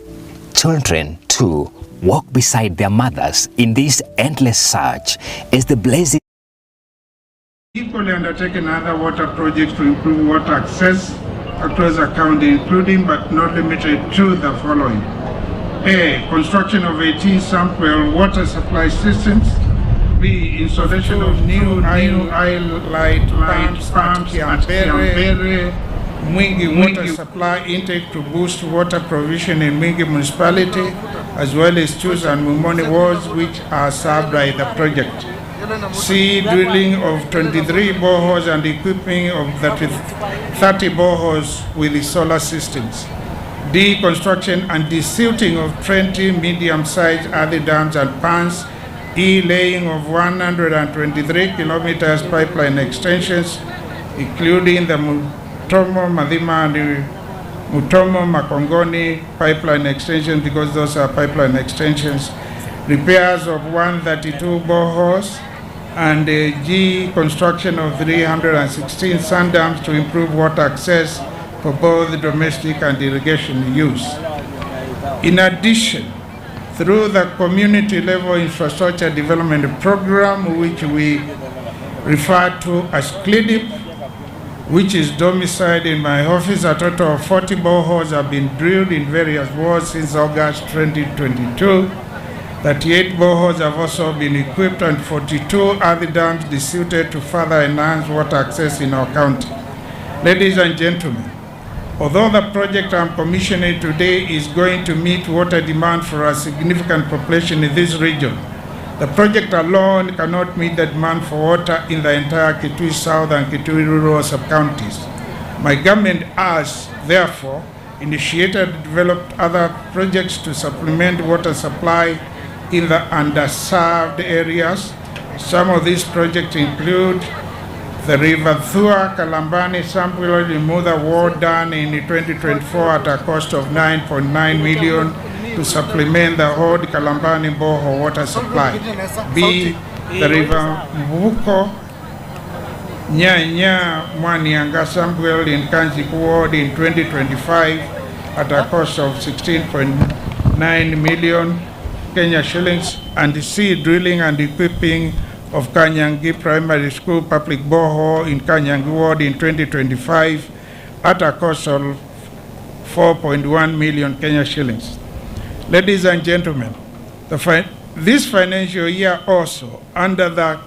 [SPEAKER 9] Children, too, walk beside their mothers in this endless search as the blazing
[SPEAKER 10] equally undertaken other water projects to improve water access across the county, including but not limited to the following. A. Construction of 18 sample water supply systems. B. Installation of new light pumps at Kiambere, Mwingi water supply intake to boost water provision in Mwingi municipality, as well as Kshs and Mumoni wards which are served by the project. C. Drilling of 23 boreholes and equipping of 30 boreholes with solar systems. D. Construction and desilting of 20 medium-sized earthy dams and ponds. E. Laying of 123 kilometers pipeline extensions, including the Mutomo, Mathima, and Mutomo Makongoni pipeline extension, because those are pipeline extensions, repairs of 132 boreholes, and G, construction of 316 sand dams to improve water access for both domestic and irrigation use. In addition, through the community level infrastructure development program, which we refer to as CLIDIP, which is domiciled in my office, a total of 40 boreholes have been drilled in various wards since August 2022. 38 boreholes have also been equipped and 42 other dams desuited to further enhance water access in our county. Ladies and gentlemen, although the project I'm commissioning today is going to meet water demand for a significant population in this region, the project alone cannot meet the demand for water in the entire Kitui South and Kitui Rural sub-counties. My government has, therefore, initiated and developed other projects to supplement water supply in the underserved areas. Some of these projects include the River Athi Kalambani sample removal ward done in 2024 at a cost of 9.9 million to supplement the old Kalambani borehole water supply. B, the River Mvuko Nyanya Mwanianga sample in Kanziko ward in 2025 at a cost of 16.9 million Kenya shillings, and C, drilling and equipping of Kanyangi Primary School public borehole in Kanyangi ward in 2025 at a cost of 4.1 million Kenya shillings. Ladies and gentlemen, this financial year also, under the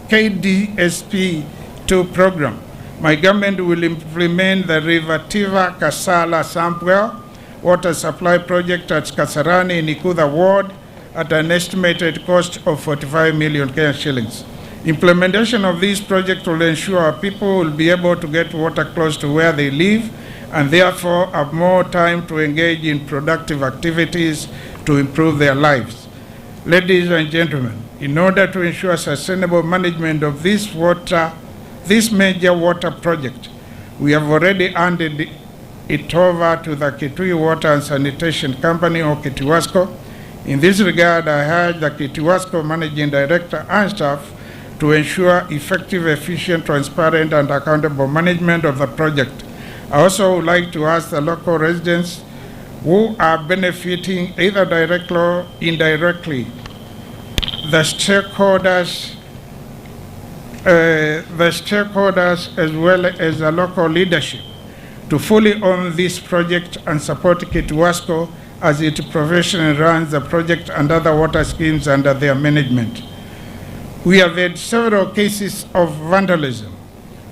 [SPEAKER 10] KDSP2 program, my government will implement the River Athi Kasala sample water supply project at Kasarani in Ikutha ward at an estimated cost of 45 million Kenya shillings. Implementation of this project will ensure our people will be able to get water close to where they live and therefore have more time to engage in productive activities to improve their lives. Ladies and gentlemen, in order to ensure sustainable management of this major water project, we have already handed it over to the Kitui Water and Sanitation Company, or Kituasco. In this regard, I urge the Kituasco Managing Director and staff to ensure effective, efficient, transparent, and accountable management of the project. I also would like to ask the local residents who are benefiting either directly or indirectly, the stakeholders as well as the local leadership, to fully own this project and support Kituasco as it professionally runs the project and other water schemes under their management. We have had several cases of vandalism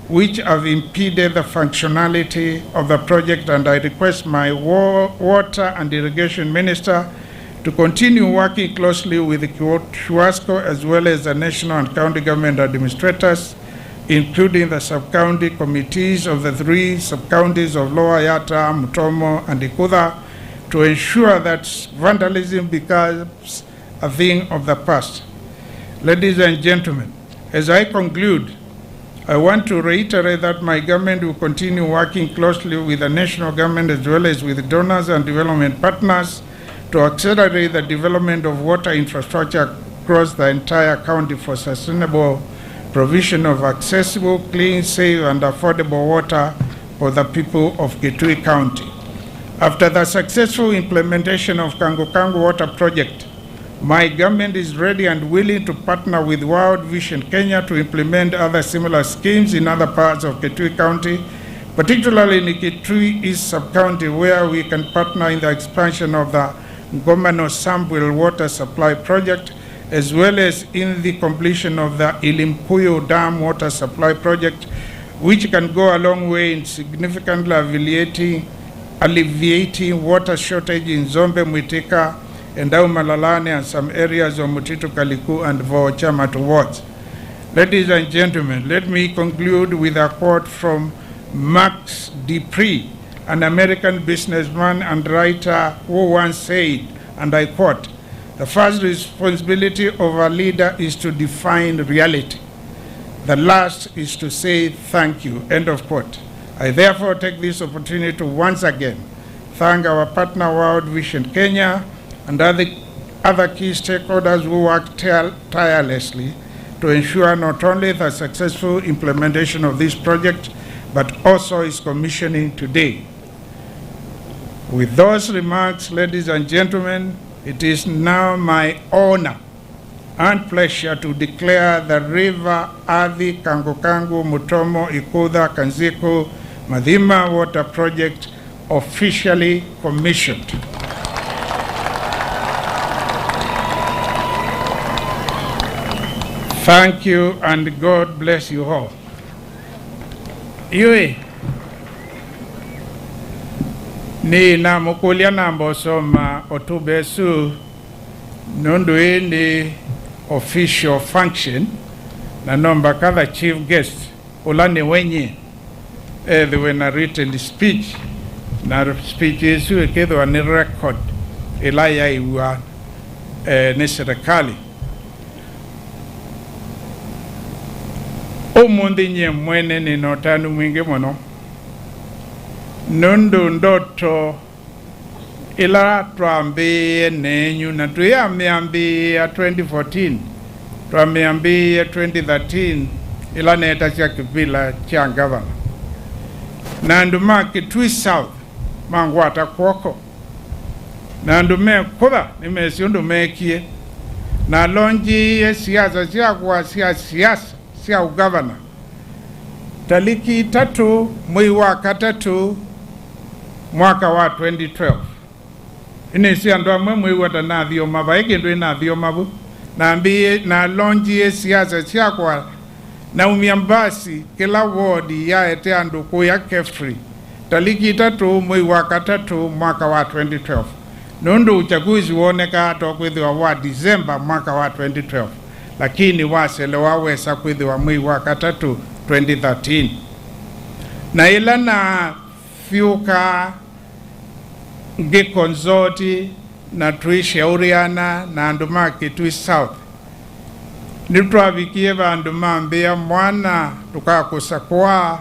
[SPEAKER 10] which have impeded the functionality of the project, and I request my water and irrigation minister to continue working closely with Kituasco as well as the national and county government administrators, including the sub-county committees of the 3 sub-counties of Lower Yatta, Mutomo, and Ikutha, to ensure that vandalism becomes a thing of the past. Ladies and gentlemen, as I conclude, I want to reiterate that my government will continue working closely with the national government as well as with donors and development partners to accelerate the development of water infrastructure across the entire county for sustainable provision of accessible, clean, safe, and affordable water for the people of Kitui County. After the successful implementation of Kangu Kangu Water Project, my government is ready and willing to partner with World Vision Kenya to implement other similar schemes in other parts of Kitui County, particularly in Kitui East Sub-County, where we can partner in the expansion of the Ngomano Sample Water Supply Project, as well as in the completion of the Ilimpuyo Dam Water Supply Project, which can go a long way in significantly alleviating water shortage in Zombe, Mwitika, and Malalane, and some areas of Mutitu, Kaliku, and Vochamato wards. Ladies and gentlemen, let me conclude with a quote from Max Dupree, an American businessman and writer, who once said, and I quote, "The first responsibility of a leader is to define reality. The last is to say thank you," end of quote. I therefore take this opportunity to once again thank our partner World Vision Kenya and other key stakeholders who work tirelessly to ensure not only the successful implementation of this project, but also its commissioning today. With those remarks, ladies and gentlemen, it is now my honor and pleasure to declare the River Athi, Kangu Kangu, Mutomo, Ikutha, Kanziko, Mathima Water Project officially commissioned. Thank you and God bless you all. Iwe ni na mukulia na mbosoma otubesu nundu ni official function na nomba kadha chief guest ulani wenye they were na written speech na speech yesu ekedwa ni record ilaya iwa ni serikali umundi nye mwene ni notanu mwingi mono nundu ndoto ila tuambie nenyu na tuyamiambia 2014 tuamiambia 2013 ila neta cha kipila cha gavana na nduma Kitui South mangwata kwoko na ndume kuda nimesiundu mekie na lonji ye siasa sia kwa siasa sia ugavana taliki 3 mwezi wa 3 mwaka wa 2012 inesi ando mwezi wa tanadhio mabaike ndo inadhio mabu na ambie na lonji ye siasa sia kwa na umiambasi kila wodi ya ete anduku ya Kshs taliki 3 mwezi wa 3 mwaka wa 2012 nundu uchaguzi woneka tokwithiwa wa Disemba mwaka wa 2012 lakini wasele wawesa kwithiwa mwezi wa 3 2013 na ila na fiuka ngikonzoti na tuishauriana na anduma Kitui South nitwavikie vandu mambia mwana tukakusakwa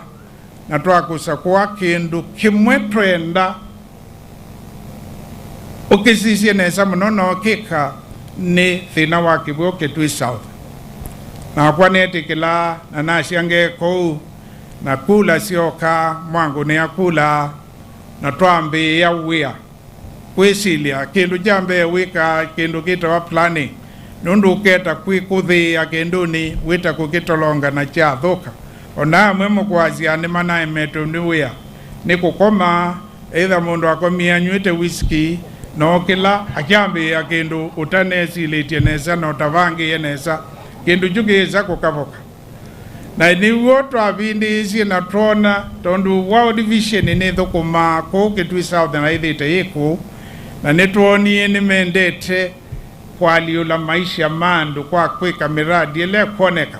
[SPEAKER 10] na twakusakwa kindu kimwe twenda ukisisie nesa munono kika ni thina wa kibwo Kitui South na kwanetikila na nashange kou na kula sioka mwangu ni akula na twambi ya wia kwisilia kindu jambe wika kindu kita wa planning nundu uketa kwikuthi ya kinduni wita kukitolonga na cha thoka ona mwemo kwazia ni mana emeto niwia ni kukoma either mundu akomia nywete whisky no kila akyambi ya kindu utanesi litinesa no tavangi yenesa kindu jugeza kukavoka na ni woto abindi isi na trona tondu World Vision ni thukuma ko Kitui South na ithite yiku na netwoni ni mendete kwa liula maisha mandu kwa kwika miradi ile kuoneka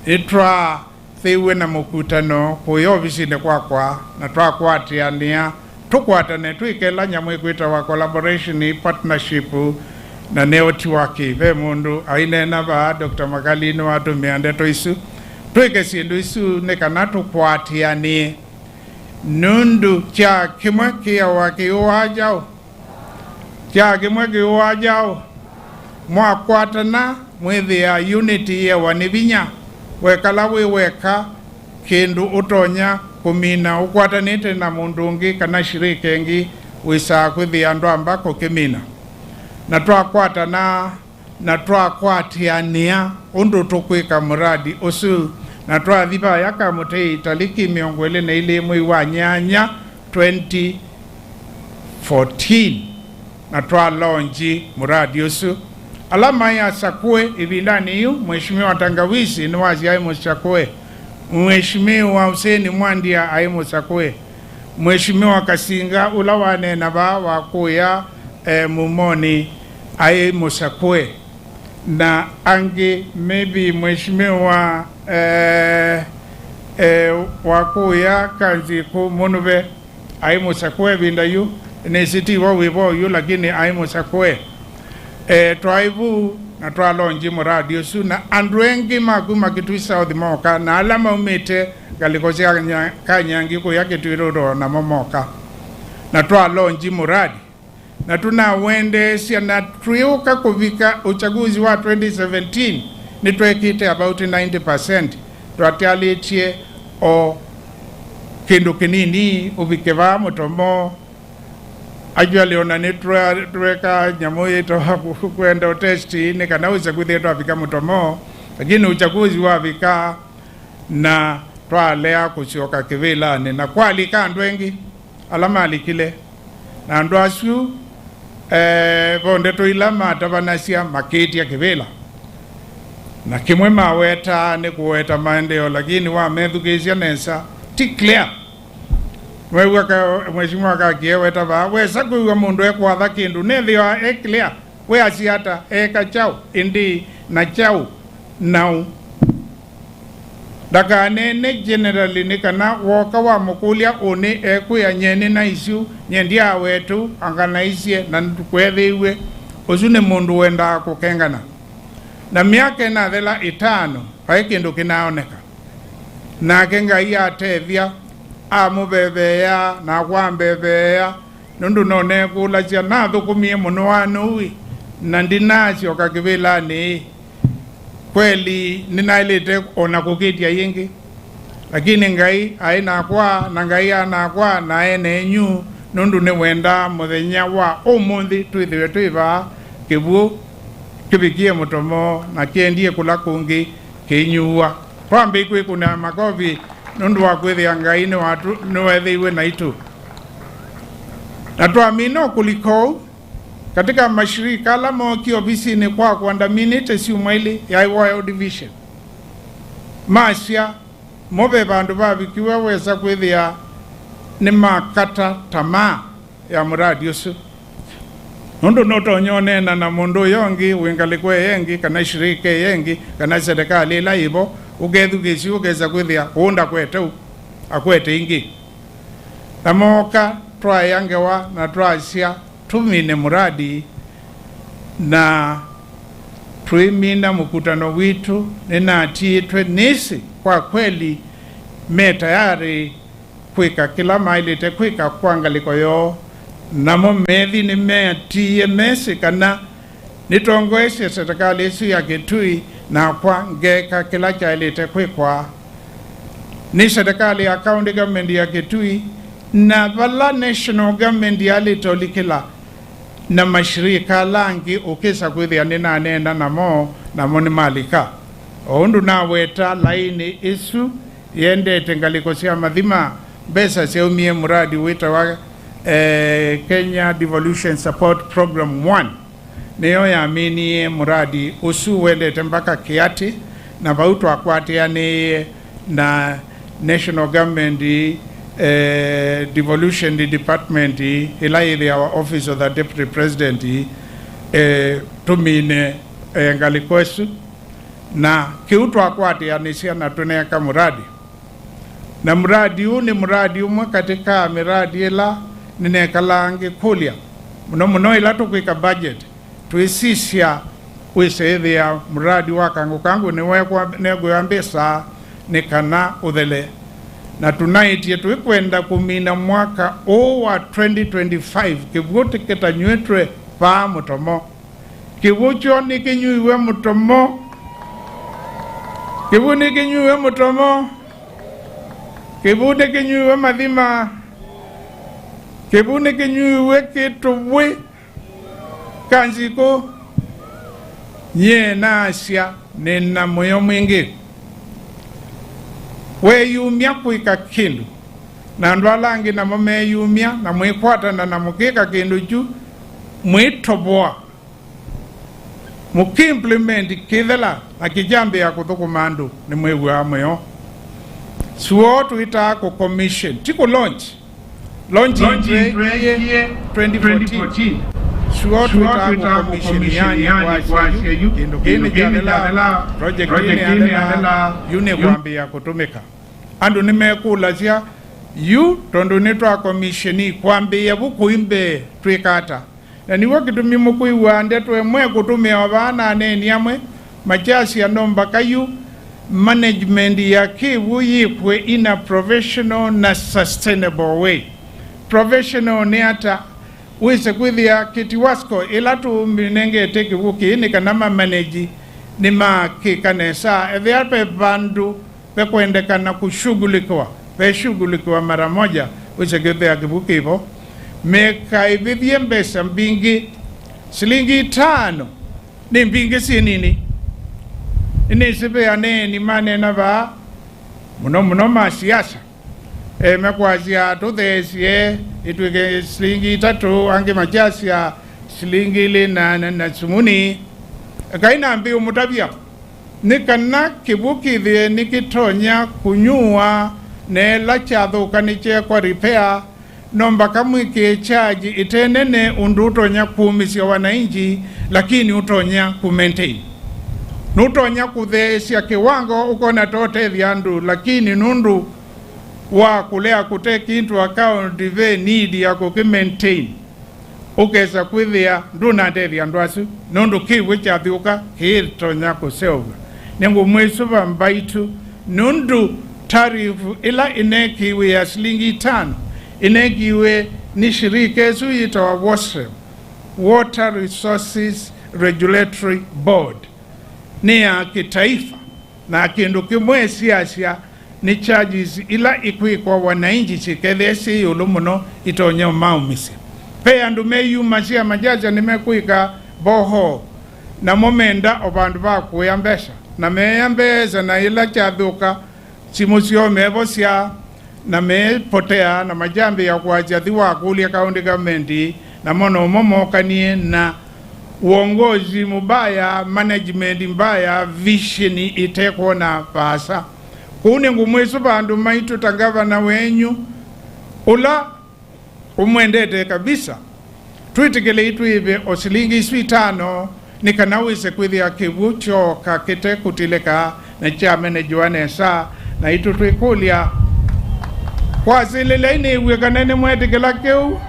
[SPEAKER 10] itwa thiwe na mukutano kuyo visine kwa na twakwatiania tukwatane twikela nyamwe kwita wa collaboration partnership na neoti waki ve mundu ainena ba Dr. Makalino watu miandeto isu twike sindu isu nekana tukwatiani nundu cha kimwe kia waki uwajao Chage mwegi wajao mwakwatana mwithi ya unity ya wanivinya wekala weka kindu utonya kumina ukwatanite na mundungi kana shirikengi wisa kwithi andu ambako kimina na twakwatana na twakwatiania undu tukwika muradi usu na twathiva yaka mutei taliki miongwele na ile mwezi wa nyanya 2014 na twa launchi muradi usu alama ya sakwe ivilani yu mheshimiwa Tangawizi ni wazi aimu sakwe mheshimiwa Hussein Mwandia aimu sakwe mheshimiwa Kasinga ulawane na ba wakuya mumoni aimu sakwe na angi maybe mheshimiwa wakuya Kanziko munube aimu sakwe binda yu nesiti wa wibo yu lakini aimu sakwe twaivu na twalonji muradi usu na andu wengi makuma Kitui South moka na alama umite galikosia kanyangi kuya Kitui Rural na momoka na twalonji muradi na tunawendesya na tuiuka kuvika uchaguzi wa 2017 ni twekite about 90% twatialitie o kindu kinini ubikeva Mutomo ajua leona netweka nyamu yetu kwenda utesti ni kana uchaguzi yetu afika Mutomo lakini uchaguzi wa vika na twalea kusioka kivila ni na kwalika andu wengi alama alikile na andu asu bonde tuilama tabanasia maketi ya kivila na kimwe maweta ni kuweta maendeleo lakini wa methukizia nesa ti clear wewe mheshimiwa kakieweta ba wesa kuiwa mundu ekwatha kindu nethio clear we asiata kachau indi na chau now dakane ne generally ni kana woka wa mukulia uni ekuya nyeni na isu nyendia wetu angana isie na tukwethiwe usune mundu wenda kukengana na miaka na thela 5 pai kindu kinaoneka na kenga ya tevia amubebeya na kwambebeya nundu none kula cia na thukumie muno wanui na ndinacio kakivila ni kweli ninailete ona kukitia yingi lakini ngai aina kwa na ngai ana kwa na ene nyu nundu ni wenda muthenya wa umuthi twithiwe twiva kibu kibikie Mutomo na kiendie kula kungi kinyua kwambe kwi kuna makovi nundu wa kwithia ngai ni watu niwethiwe na itu na twamino kuliko katika mashirika la moki ofisi ni kwa kuandaminite siumaili ya World Division masya mobe bandu babikiwa weza kwithia ni makata tamaa ya muradi usu nundu notonyonena na mundu yongi wingalikwe yengi kana shirika yengi kana serikali ila ibo ugethugisi ugeza kwithia unda kwete akwete ingi namoka twayangewa na twasya tumine muradi na tuimina mkutano witu ninatiitwe nisi kwa kweli me tayari kwika kila maili te kwika kwangaliko yo namo methi ni meatiye mesi kana nitongoesye serikali isu ya Kitui na kwa ngeka kila chaili te kwikwa ni serikali ya county government ya Kitui na vala national government ya litolikila na mashirika langi ukisa kwithia nina nenda namo ni malika ondu na weta laini isu yendete ngaliko cia Mathima besa seumie muradi wita wa Kenya Devolution Support Program 1 niyo yaminie muradi usu wendete mpaka kiati na vautu akwatia ni na national government devolution department ila ile our office of the deputy president tumine ngalikwesu na kiutu akwati anisia na tuneka muradi na muradi huu ni muradi umwe katika miradi ila ninekalangi kulia muno ila tukwika budget tuisisya wisethia muradi wa Kangu Kangu niwekwa neguyambisa nikana uthele na tunaitie tuikwenda kumina mwaka wa 2025 kivuti kitanywetwe pa Mutomo kivucho nikinyuiwe Mutomo kivu nikinyuiwe Mutomo kivu nikinyuiwe Mathima kivu nikinyuiwe Kitui Kanziko nye nasya nina moyo mwingi weyumya kwika kindu na ndwalangi na mumeyumya na mwikwatana na mukika kindu ju mwitoboa mukiimplement kithela na kijambi ya kuthukuma andu ni mwigua mweyo suo tuita ko commission tiko launch in 2014 suo tuita ko commission yani kwa kindu kini jadala project ini adala yune kwambi ya kutumika andu nimekula yu tondu nitwa komisheni kwambi ya buku imbe twikata na niwo kitumi mukuiwa ndetwe mwe kutumia wabana neni amwe machasi ya nomba kayu management ya kivu yikwe in a professional na sustainable way. Professional ni ata wise kwithia kitiwasko ila tu minenge teki wuki ni kanama manage ni makikanesa eviape bandu pekwendekana kushugulikiwa mara moja wise kwithia kivuki hivo mekaibithie mbesa mbingi shilingi 5 ni mbingi si nini inisipeane ni manena va muno masiasa mekwazia tuthesie itwike shilingi 3 ange machasi ya shilingi ile na sumuni kaina mbi umutabia nikana kibuki thie nikitonya kunyua ne la chathuka niche kwa repair nomba kamwike charge itenene undutonya kuumisya wananchi lakini utonya kumaintain nutonya kuthesia kiwango ukona tote vyandu lakini nundu wa kulea kutake into account the need ya kukimaintain ukesa kwithia nduna ndethia ndwasu nundu kiwe chathiuka kitonya kuselva nengu mwisuva mbaitu nundu tarifu ila inekiwe ya shilingi 5 inekiwe ni shirika esu yitawa WASREB, Water Resources Regulatory Board, ni ya kitaifa na kindu kimwe siasia ni charges ila ikui kwa wananchi chikethesi yulumuno itonya maumisi pe andu meyu masia majaja nimekuika boho na momenda obandu bakuya mbesha na meyambeza na ila chathuka chimusio mevosia na mepotea na majambi ya kuajathi wakulia county government na mono momokanie na uongozi mubaya, management mbaya, vision itekwa na pasa kune ngumwesu bandu maitu tangava na wenyu ula umwendete kabisa tuitikele itu ibe osilingi 5 nikanawise kwithia kivucho kakite kutileka na chamene juane saa na itu tuikulia kwa zileleini wekanene mwetikela keu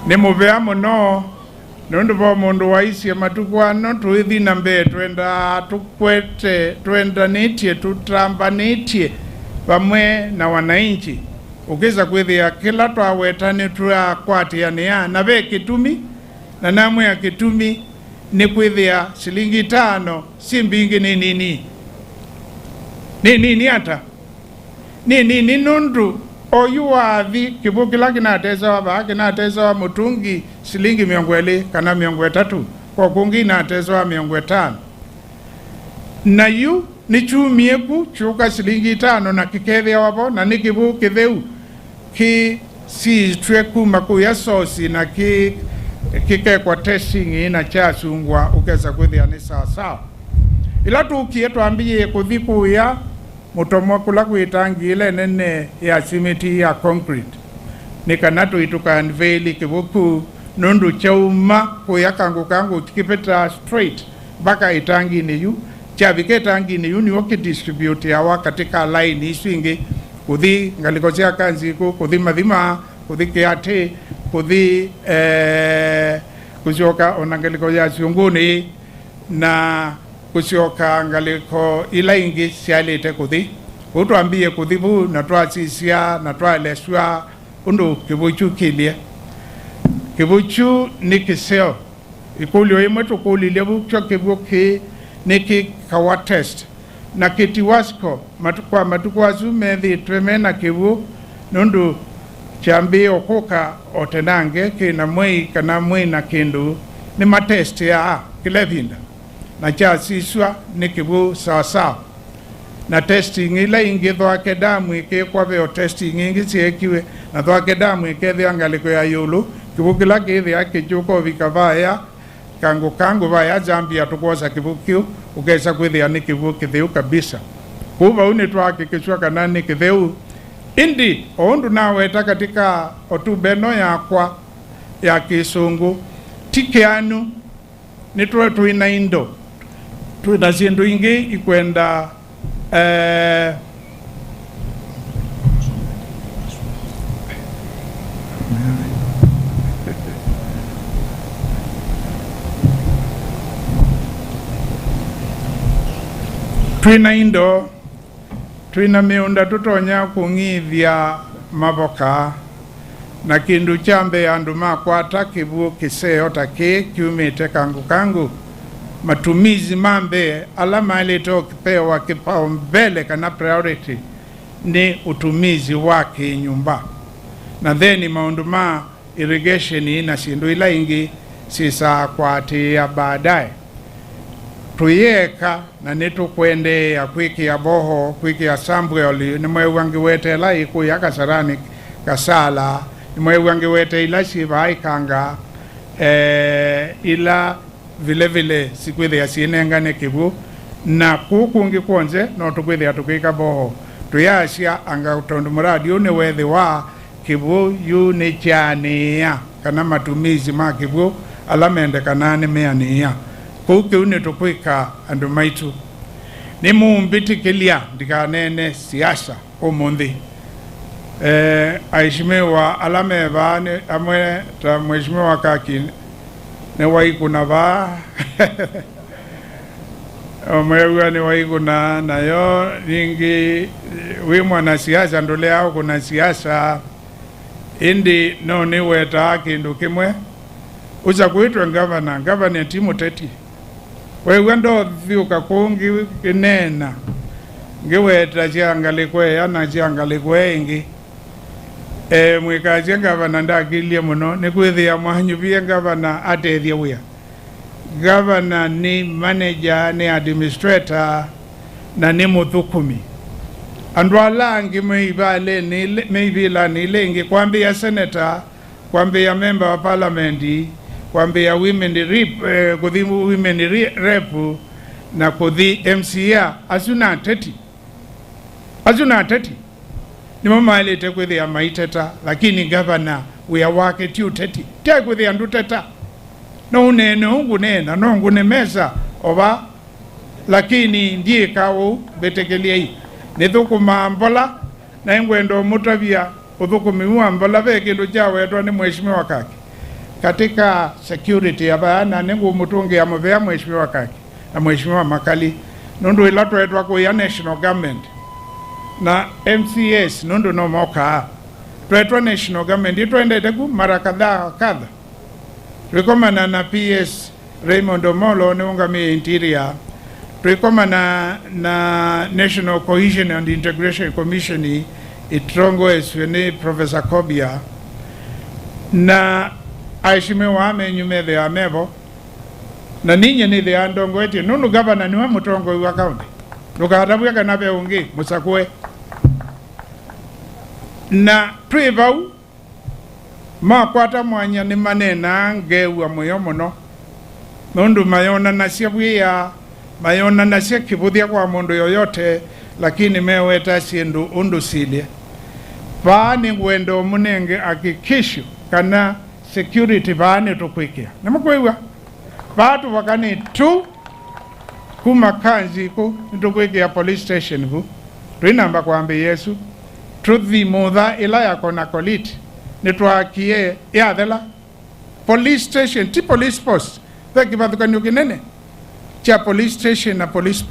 [SPEAKER 10] ni muvea muno nundu bo mundu waisye matukwano tuithi na mbe twenda tukwete twenda nitie tutrambanitye pamwe na wananchi ukiza kwithia kila twawetani twakwatiania na be kitumi na namwe ya kitumi ni kwithia shilingi 5 si mbingi ni nini hata ni nundu oyu wathi kibukila kinateza waba kinateza wa mutungi shilingi 200 kana 300 kwa kungi nateza wa 500 na yu ni chumieku chuka shilingi 5 na kikethia wapo na nikibu kitheu ki si tweku makuya sosi na kike kwa testing ina chasungwa ukesa kwithia ni sawa ila tukie twambie kuthiku ya Mutomo kula kuitangi ile nene ya simiti ya concrete nikanatu ituka Unveiling kibuku nundu chauma kuya Kangu Kangu kipeta straight baka itangi ni yu chabike tangi ni yu ni woki distribute ya katika line iswingi kuthi ngalikosea Kanziko kuthi Mathima kuthi Kiate kuthi kusioka onangalikosea siunguni na kusioka ngaliko ila ingi sialete kuthi utwambie kuthibu na twasisia na twaleswa undu kibuchu kilia kibuchu ni kiseo ikulio imwe tukulilia bucho kibuki niki kawa test na kitiwasko matukwa zumethi twemena kibu nundu chambi okuka otenange kina mwei kana mwei na kindu ni matest ya kilevinda na chasiswa ni kibu sawa na testing ila ingi thwake damu ikekwa veo testing ingi siekiwe na thwake damu ikethia ngaliko ya yulu kibu kila kithia kichuko vikavaya Kangu Kangu vaya Zambia tukosa kibu kiu ukesa kwithia ni kibu kitheu kabisa kuva uni twakikishwa kana ni kitheu indi ondu naweta katika otubeno yakwa ya kisungu tikianu nitwe tuina indo tuina sindu ingi ikwenda twina indo twina miunda tutonya kung'ithia maboka na kindu chambe andu makwata kibu kiseo taki kiumite Kangu Kangu matumizi mambe alama ilito kipewa kipaumbele kana priority ni utumizi wake nyumba na then maundu ma irrigation ina sindu ila ingi sisa kwati ya baadaye tuyeka na nitu kwende ya kwiki ya boho kwiki ya Samuel ni mwe wangi wete la iku ya Kasarani Kasala ni mwe wangi wete ila shiva ikanga ila vile vile sikwithe ya sinengane kibu na kukungi konze no tukwithe ya tukika boho tuyasya anga utondu muradi une wethe wa kibu yu ni chania kana matumizi ma kibu alamende kanane meania kuki une tukwika andu maitu ni mumbitikilia ndikanene siasa umundi aishimiwa alameva ni amwe ta mheshimiwa kaki ne waikuna ba omwewa ni waikuna nayo ningi wi mwana siasa ndole au kuna siasa indi no ni weta kindu kimwe uza kuitwa ngavana timu teti wewe ndo vyuka kungi kinena ngiweta chiangalikwe ana chiangalikwe ingi mwikazi ngavana ndakilie muno nikwithia mwanyu pia ngavana atethia wia gavana ni manager ni administrator na ni muthukumi andu alangi meivila nilengi kwambia senator kwambia member wa parliament kwambia women rep kuthi women rep na kuthi MCA asuna teti ni mama ilete kwithia maiteta lakini governor wia wake tiu teti te kwithia ndu teta no unene ungu nena no ungu nemesa oba lakini ndiye kawo betekelia hii nithukuma mbola na ingwendo mutavia uthukumiwa mbola ve kindu cha wetwa ni mheshimiwa kaki katika security ya baana ningu mutungi ya mvea mheshimiwa kaki na mheshimiwa Makali nundu ila twetwa ku ya national government na MCS nundu no moka twetwa national government itwendete ku mara kadhaa tulikomana na PS Raymond Omolo ni ungami interior tulikomana na National Cohesion and Integration Commission itrongo eswene Professor Kobia na aishimiwa amenyumethe amevo na ninye ni the andongo eti nunu governor niwe mutongo wa county nukahatabuya kanabe ungi musakwe na tuivau makwata mwanya ni manena ngewa moyo muno nundu mayona nasya bwia mayona nasya kibuthia kwa mundu yoyote lakini meweta sindu undu silia paani gwendo munenge akikisho kana security paani tukwikia namakwewa batu wakani tu kuma Kanziko tukwikia police station hu tuinamba kwambi Yesu truthi mutha ila yako na koliti nitwakie yathela police station ti police post thekivatukanio kinene cha police station na police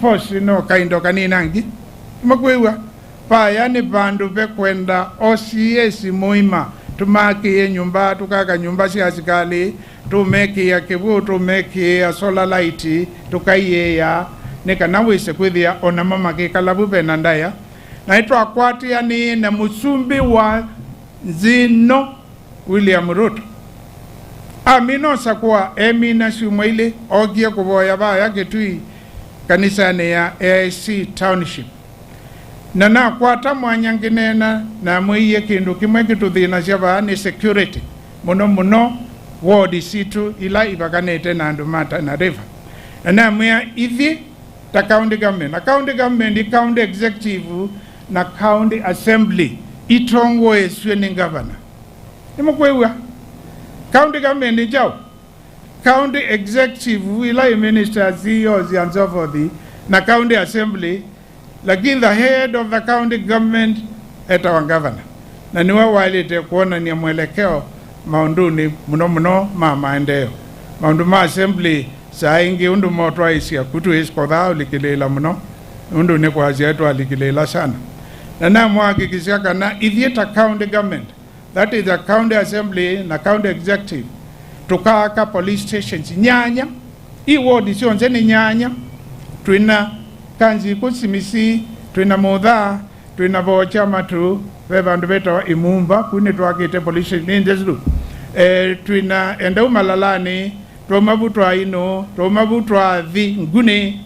[SPEAKER 10] post no kaindo kaninangi makwewa paya ni bandu bekwenda OCS muima tumakie nyumba tukaka nyumba cia asikali tumekia kibu tumekia solar light tukaiye ya nikana wise kwithia ona mama kikalabu benandaya na itwa kwatia ni na musumbi wa Zino William Ruto amino sakwa emina shumwile ogie kuboya baya Kitui kanisa ni ya AIC Township na kwata mwanyanginena na mwiye kindu kimwe kituthina cia ni security muno ward situ ila ibakanete na andumata na river na mwya ithi ta county government county executive na county assembly itongo eswe ni governor nimukwewa county government jao county executive ila ministers CEOs and so forth na county assembly lakini the head of the county government eta wa governor na niwe walite kuona ni mwelekeo maunduni muno ma maendeleo maundu ma assembly saa ingi undu motwa isia kutu isikotha ulikilela muno undu ni kwa zetu alikilela sana na namwahakikishia kana ithieta county government, that is the county assembly na county executive, tukaka police stations nyanya i ward sionze ni nyanya, twina Kanziko simisi, twina Mutha, twina Bocha matu vevandu beta Imumba kune twakite police station ndezu twina endau Malalani, twomabutwa ino, twomabutwa Athi Nguni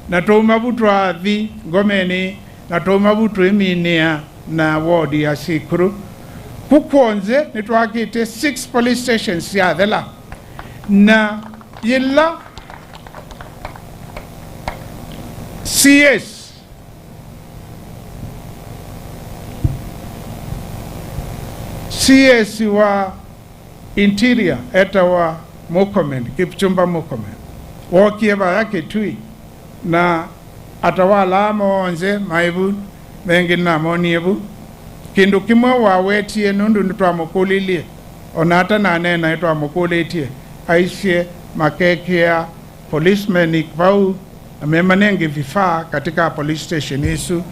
[SPEAKER 10] na twomabutwa Athi Ngomeni na twomabutwa Eminia na ward ya Sikuru. Kukonze nitwakite 6 police stations ya thela na yilla CS wa interior eta wa Murkomen, Kipchumba Murkomen wokieba yake tui na atawala amonze maibu mengi na moniebu kindu kimwe wawetie nundu nitwamukulilie onata na nena itwamukulitie aishe makekea policemen ikvau amemanenge vifaa katika police station isu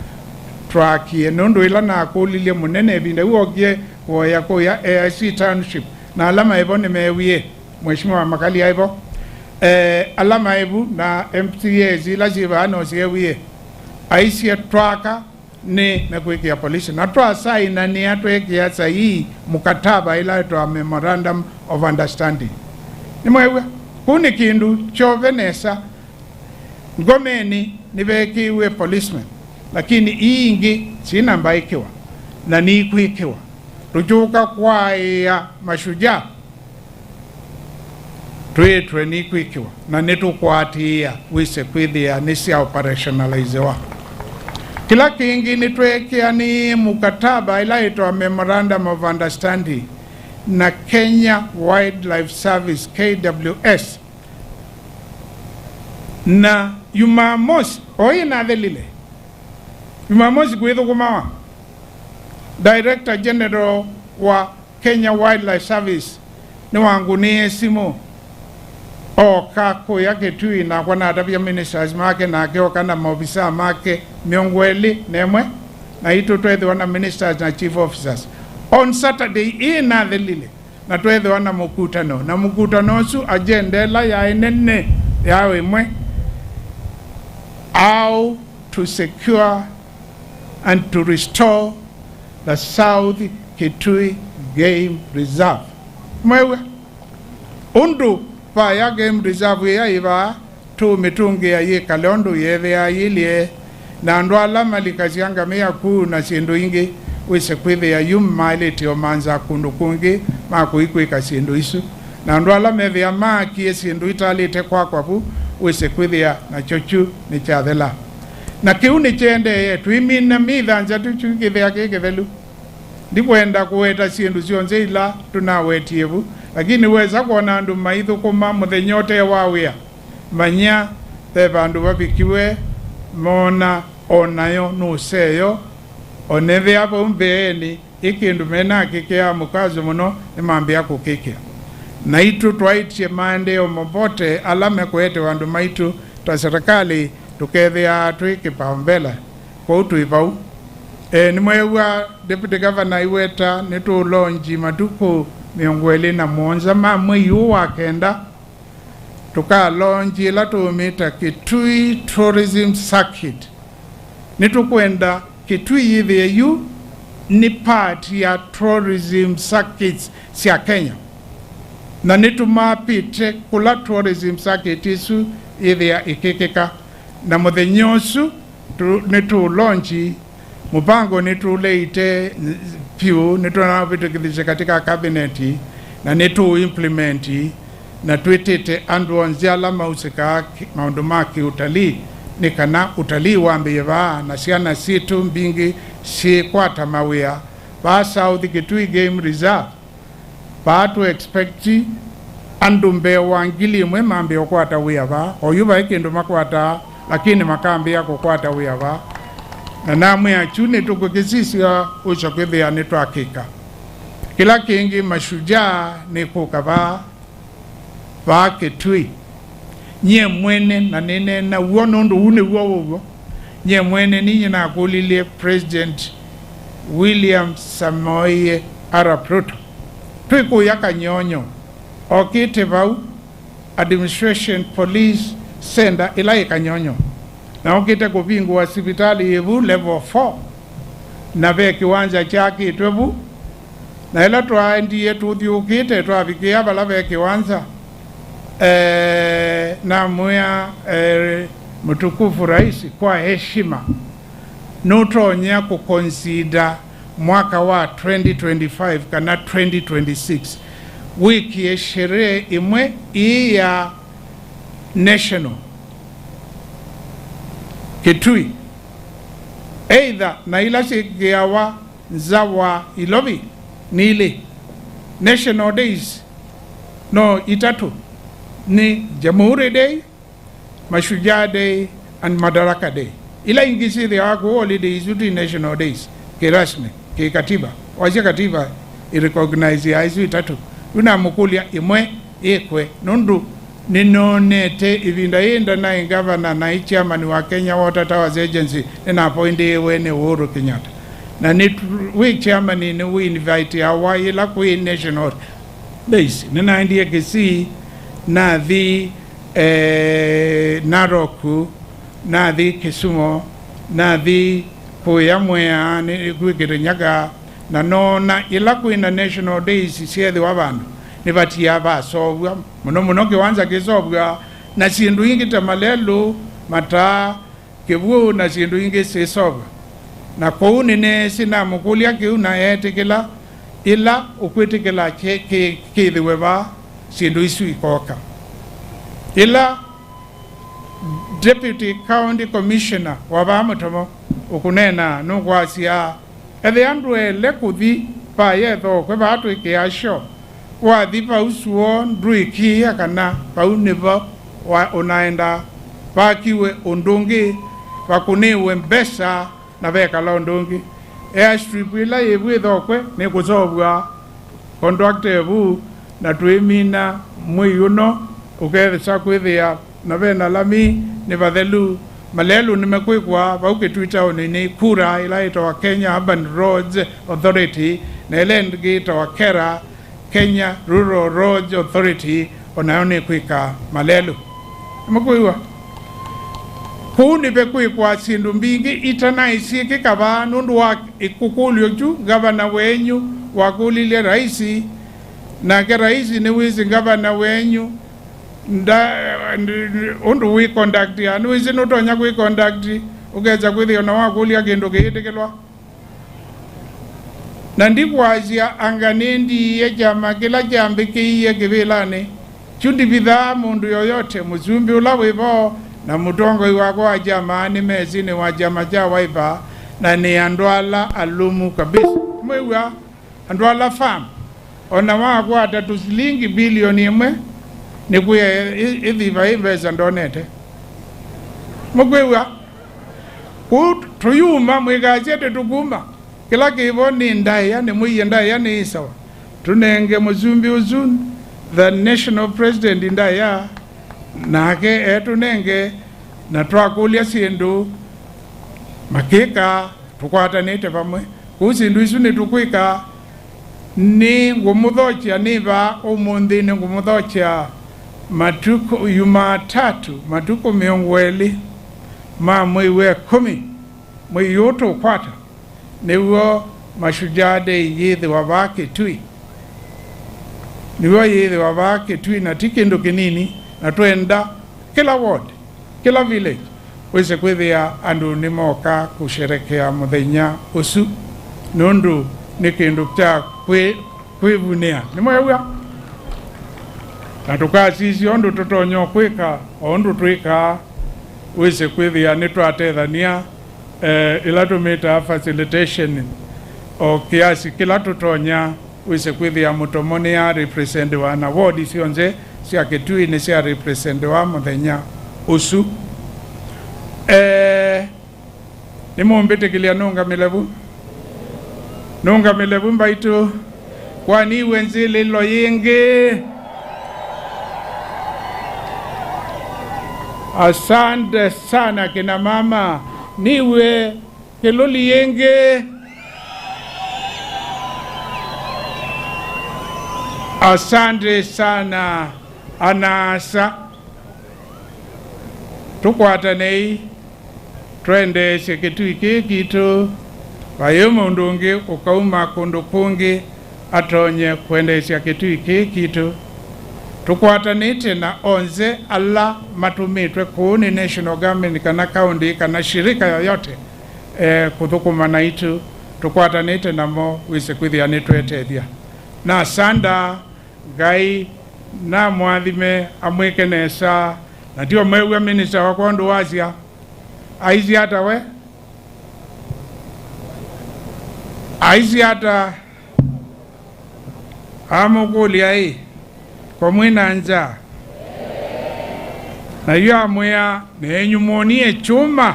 [SPEAKER 10] trakie nundu ila na kulilie munene binda uogie woyako ya AIC township na alama ibo nimewie mheshimiwa makali ibo alama ibu na MTA zila zivano ziwie aishe traka ni mekuikia polisi na twa saina ni atwekia sahi mukataba ila itwa memorandum of understanding ni mwewe kuni kindu chovenesa Ngomeni nivekiwe policemen lakini ingi sina mbaikiwa na nikuikiwa tujuka kwa ya mashujaa tuetwe nikuikiwa na nitukwatia wise kwithia nisia operationalizewa kila kingi nitwekea ni mukataba ila itwa memorandum of understanding na Kenya Wildlife Service KWS na Jumamosi oina thelile Jumamosi kwithu kumawa Director General wa Kenya Wildlife Service ni wangu ni simu kako yake tui na kwa natabia ministers make na kioka na maofisa make miongweli nemwe na ito twethe wana ministers na chief officers on Saturday ina thelile na twethe wana mukutano na mukutano su agenda ya inene yawe mwe how to secure and to restore the South Kitui Game Reserve. Mwewe undu pa ya Game Reserve ya iba tu mitungi ya ye kalondo yeve ya ilie na ndo alama likazianga mea kuu na siendo ingi wese kwithe ya yummaile tio manza kundu kungi maku iku ikasiendo isu na ndo alama ya maki ya siendo itali te kwa pu wese kwithe ya na chochu ni chathela na kiuni chende yetu imina mithanza tuchukithe ya kekethelu ndikwenda kuweta siendu sionze ila tunawetievu lakini weza kuona andu maithu kuma muthenyote wawia manya the bandu babikiwe mona onayo nuseyo oneve hapo mbeeni ikindu mena kikea mukazo muno nimambia kukikia na itu twaitie mande omobote alame kwete wandu maitu ta serikali tukethea twikipaumbela kwa utu ipau ni mwewa deputy governor iweta nitu lonji matuku miongweli na mwonza mamwe yuwa kenda tuka lonji la tumita Kitui Tourism Circuit nitu kwenda Kitui hivi yu ni part ya tourism circuits siya Kenya na nitu mapite kula tourism circuit isu hivi ya ikikika na muthenyosu nitu lonji mupango nitu leite piu nitu na vitu kidhishe katika kabineti na nitu implementi na tuitite andu onziala mausika maundumaki utalii nikana utalii wambiwa na siana situ mbingi si kwata mawia ba South Kitui Game Reserve ba to expecti andu mbe wangili mwe mambi okwata wia ba oyuba ikindu makwata lakini makambi yako kwata wia ba na namwe achune tuko kisisi ya uchokwedhi ya netu hakika kila kingi mashujaa ni kukaba ba Kitui nye mwene na nene na uono ndo une uo nye mwene ninyi na kulilie President William Samoei Arap Ruto tuiku yaka nyonyo okite bau administration police senda ila yaka nyonyo na okite kupingu wa sipitali yebu level 4 na be kiwanja chaki itwebu na ila tuaendie tuthiukite twabikia bala be kiwanja na muya mtukufu rais kwa heshima nutonya kukonsida mwaka wa 2025 kana 2026 wiki ya sherehe imwe ya national Kitui either na ila sigeawa zawa ilobi nile national days no itatu ni Jamhuri Day, Mashujaa Day and Madaraka Day. Ila ingisi the ako holidays uti national days kirasmi kikatiba waje katiba irecognize ya hizo itatu una mukulia imwe ekwe nundu ninonete ibinda yenda na governor na chairman wa Kenya Water Towers Agency na appointe wene Uhuru Kenyatta na ni we chairman ni we invite our ila ku national days nina ndiye kisi na the Naroku na the Kisumo na the Poyamwea ni Gwigirinyaga na nona ila kuina national days siye wabandu ni bati yaba so muno kiwanza kisobwa na sindu ingi tamalelo mata kebu na sindu ingi sesobwa na kouni ne sina mukulia kiuna etikila ila ukwitikila kidhiweba sindu isu ikoka ila Deputy County Commissioner waba Mutomo ukunena nukwasia ethi andu lekuthi pa yetho kwe batu ikiasho wathi pa usuo ndruiki kana pa univa wa unaenda pakiwe undungi pakuniwe mbesa na bekala undungi airstrip ila yebwitho kwe ni kusobwa contract ebu na tuimina mwiyuno uketha kwithia na bena lami ni bathelu malelu nimekwikwa bauke Twitter ni kura ila ito Kenya Urban Roads Authority na ile ngito wa Kera Kenya Rural Roads Authority onaone kwika malelu nimekwiwa kuni bekwikwa sindu mbingi itana isiki kaba nundu wa ikukulyo ju gavana wenyu wakulile raisi na ke raisi ni wizi gavana wenyu undu we conduct ya nuizi nutonya we conduct ugeza kwithio na wakulia kindu kiitekelwa na ndikwazia anganendi ye jama kila jambikiye kivilani chundi bidhaa mundu yoyote muzumbi ula wivo na mutongo wako wa jamani mezini wa jama ja waiva na ni andwala alumu kabisa mwewa andwala farm ona wako atatu shilingi bilioni imwe ni kuya ithiva invesa ndonete mugwewa tuyuma mwigazete tukuma kila kivo ni ndaya ni mwiye ndaya ni isawa tunenge muzumbi uzuni the national president ndaya nake tunenge na twakulia sindu makika tukwata nite pamwe kusindu isu ni tukwika ni ngumuthocha niva umundi ni ngumuthocha matuko Jumatatu matuko 20 mwezi wa 10 mwezi yoto kwata niwo Mashujaa Day yithi wa Kitui niwo yithi wa Kitui na tikindu kinini na twenda kila ward kila village wese kwithia andu nimoka kusherekea muthenya usu nundu ni kindu kya kwivunia nimwewa na tukasisi ondu tutonyo kwika ondu twika wese kwithia nitwatethania ila tumita facilitation o kiasi kila tutonya wese kwithia mutomoni ya represent wa na ward sionze sia Kitui ni sia represent wa muthenya usu nimumbite kilia nunga milevu mbaitu kwani wenzile lo yingi Asante sana kina mama, niwe keloli yenge. Asante sana anasa. Tukwatanei twende Kitui kitu wayomo ndungi ukauma kundu kungi atonye kwendesya Kitui kitu. Tukwatanite na onze alla matumitwe kuuni national government kana county kana shirika yoyote kuthukuma na itu. Tukwatanite namo wisikwithia nitwetethia na sanda Ngai na mwathime amwike nesa na ndio mwewe minister wa kwandu wazia aizi hata we aizi hata amukuli ai kwa mwina nja na yu amwea nenyumonie chuma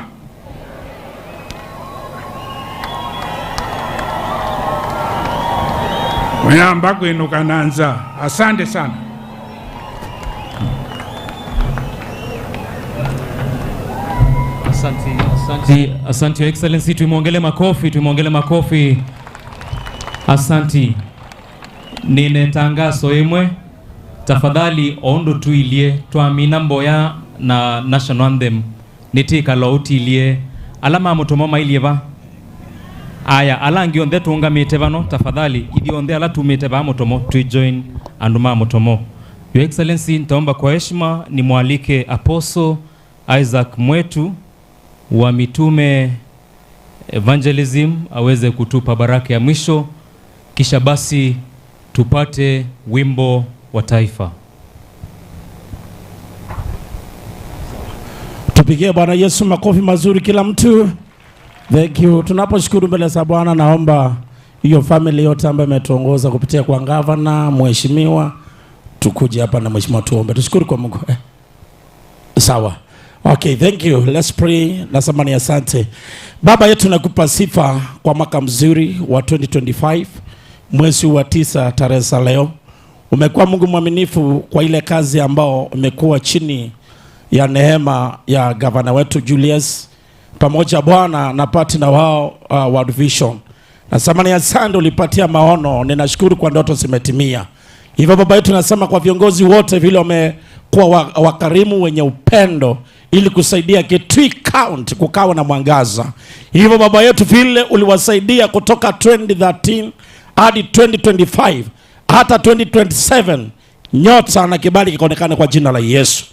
[SPEAKER 10] mwea inuka nanza. Asante sana.
[SPEAKER 6] Asante Your Excellency, tuimwongele makofi. Asante. Nine tangazo imwe tafadhali ondo tuilie twamina mboya na national anthem nitika loutilie alama Mutomo mailieva aya alangi onde tungamite bano tafadhali idi onde ala tumite ba Mutomo tu join anduma Mutomo. Your Excellency, nitaomba kwa heshima ni mwalike Apostle Isaac Mwetu wa mitume evangelism aweze kutupa baraka ya mwisho, kisha basi tupate wimbo wa taifa.
[SPEAKER 12] Tupigie Bwana Yesu makofi mazuri kila mtu. Thank you. Tunaposhukuru mbele za Bwana, naomba hiyo family yote ambayo imetuongoza kupitia kwa gavana, mheshimiwa, tukuje hapa na mheshimiwa tuombe. Tushukuru kwa Mungu. Sawa. Okay, thank you. Let's pray. Nasema ni asante. Baba yetu, nakupa sifa kwa mwaka mzuri wa 2025. Mwezi wa 9 tarehe za leo. Umekuwa Mungu mwaminifu kwa ile kazi ambao imekuwa chini ya neema ya gavana wetu Julius pamoja Bwana na partner wao World Vision. Nasema ni asante, ulipatia maono. Ninashukuru kwa ndoto zimetimia. Hivyo Baba yetu, nasema kwa viongozi wote vile wamekuwa wakarimu wenye upendo ili kusaidia Kitui County kukawa na mwangaza. Hivyo Baba yetu, vile uliwasaidia kutoka 2013 hadi 2025 hata 2027, nyota na kibali kikaonekana kwa jina la Yesu.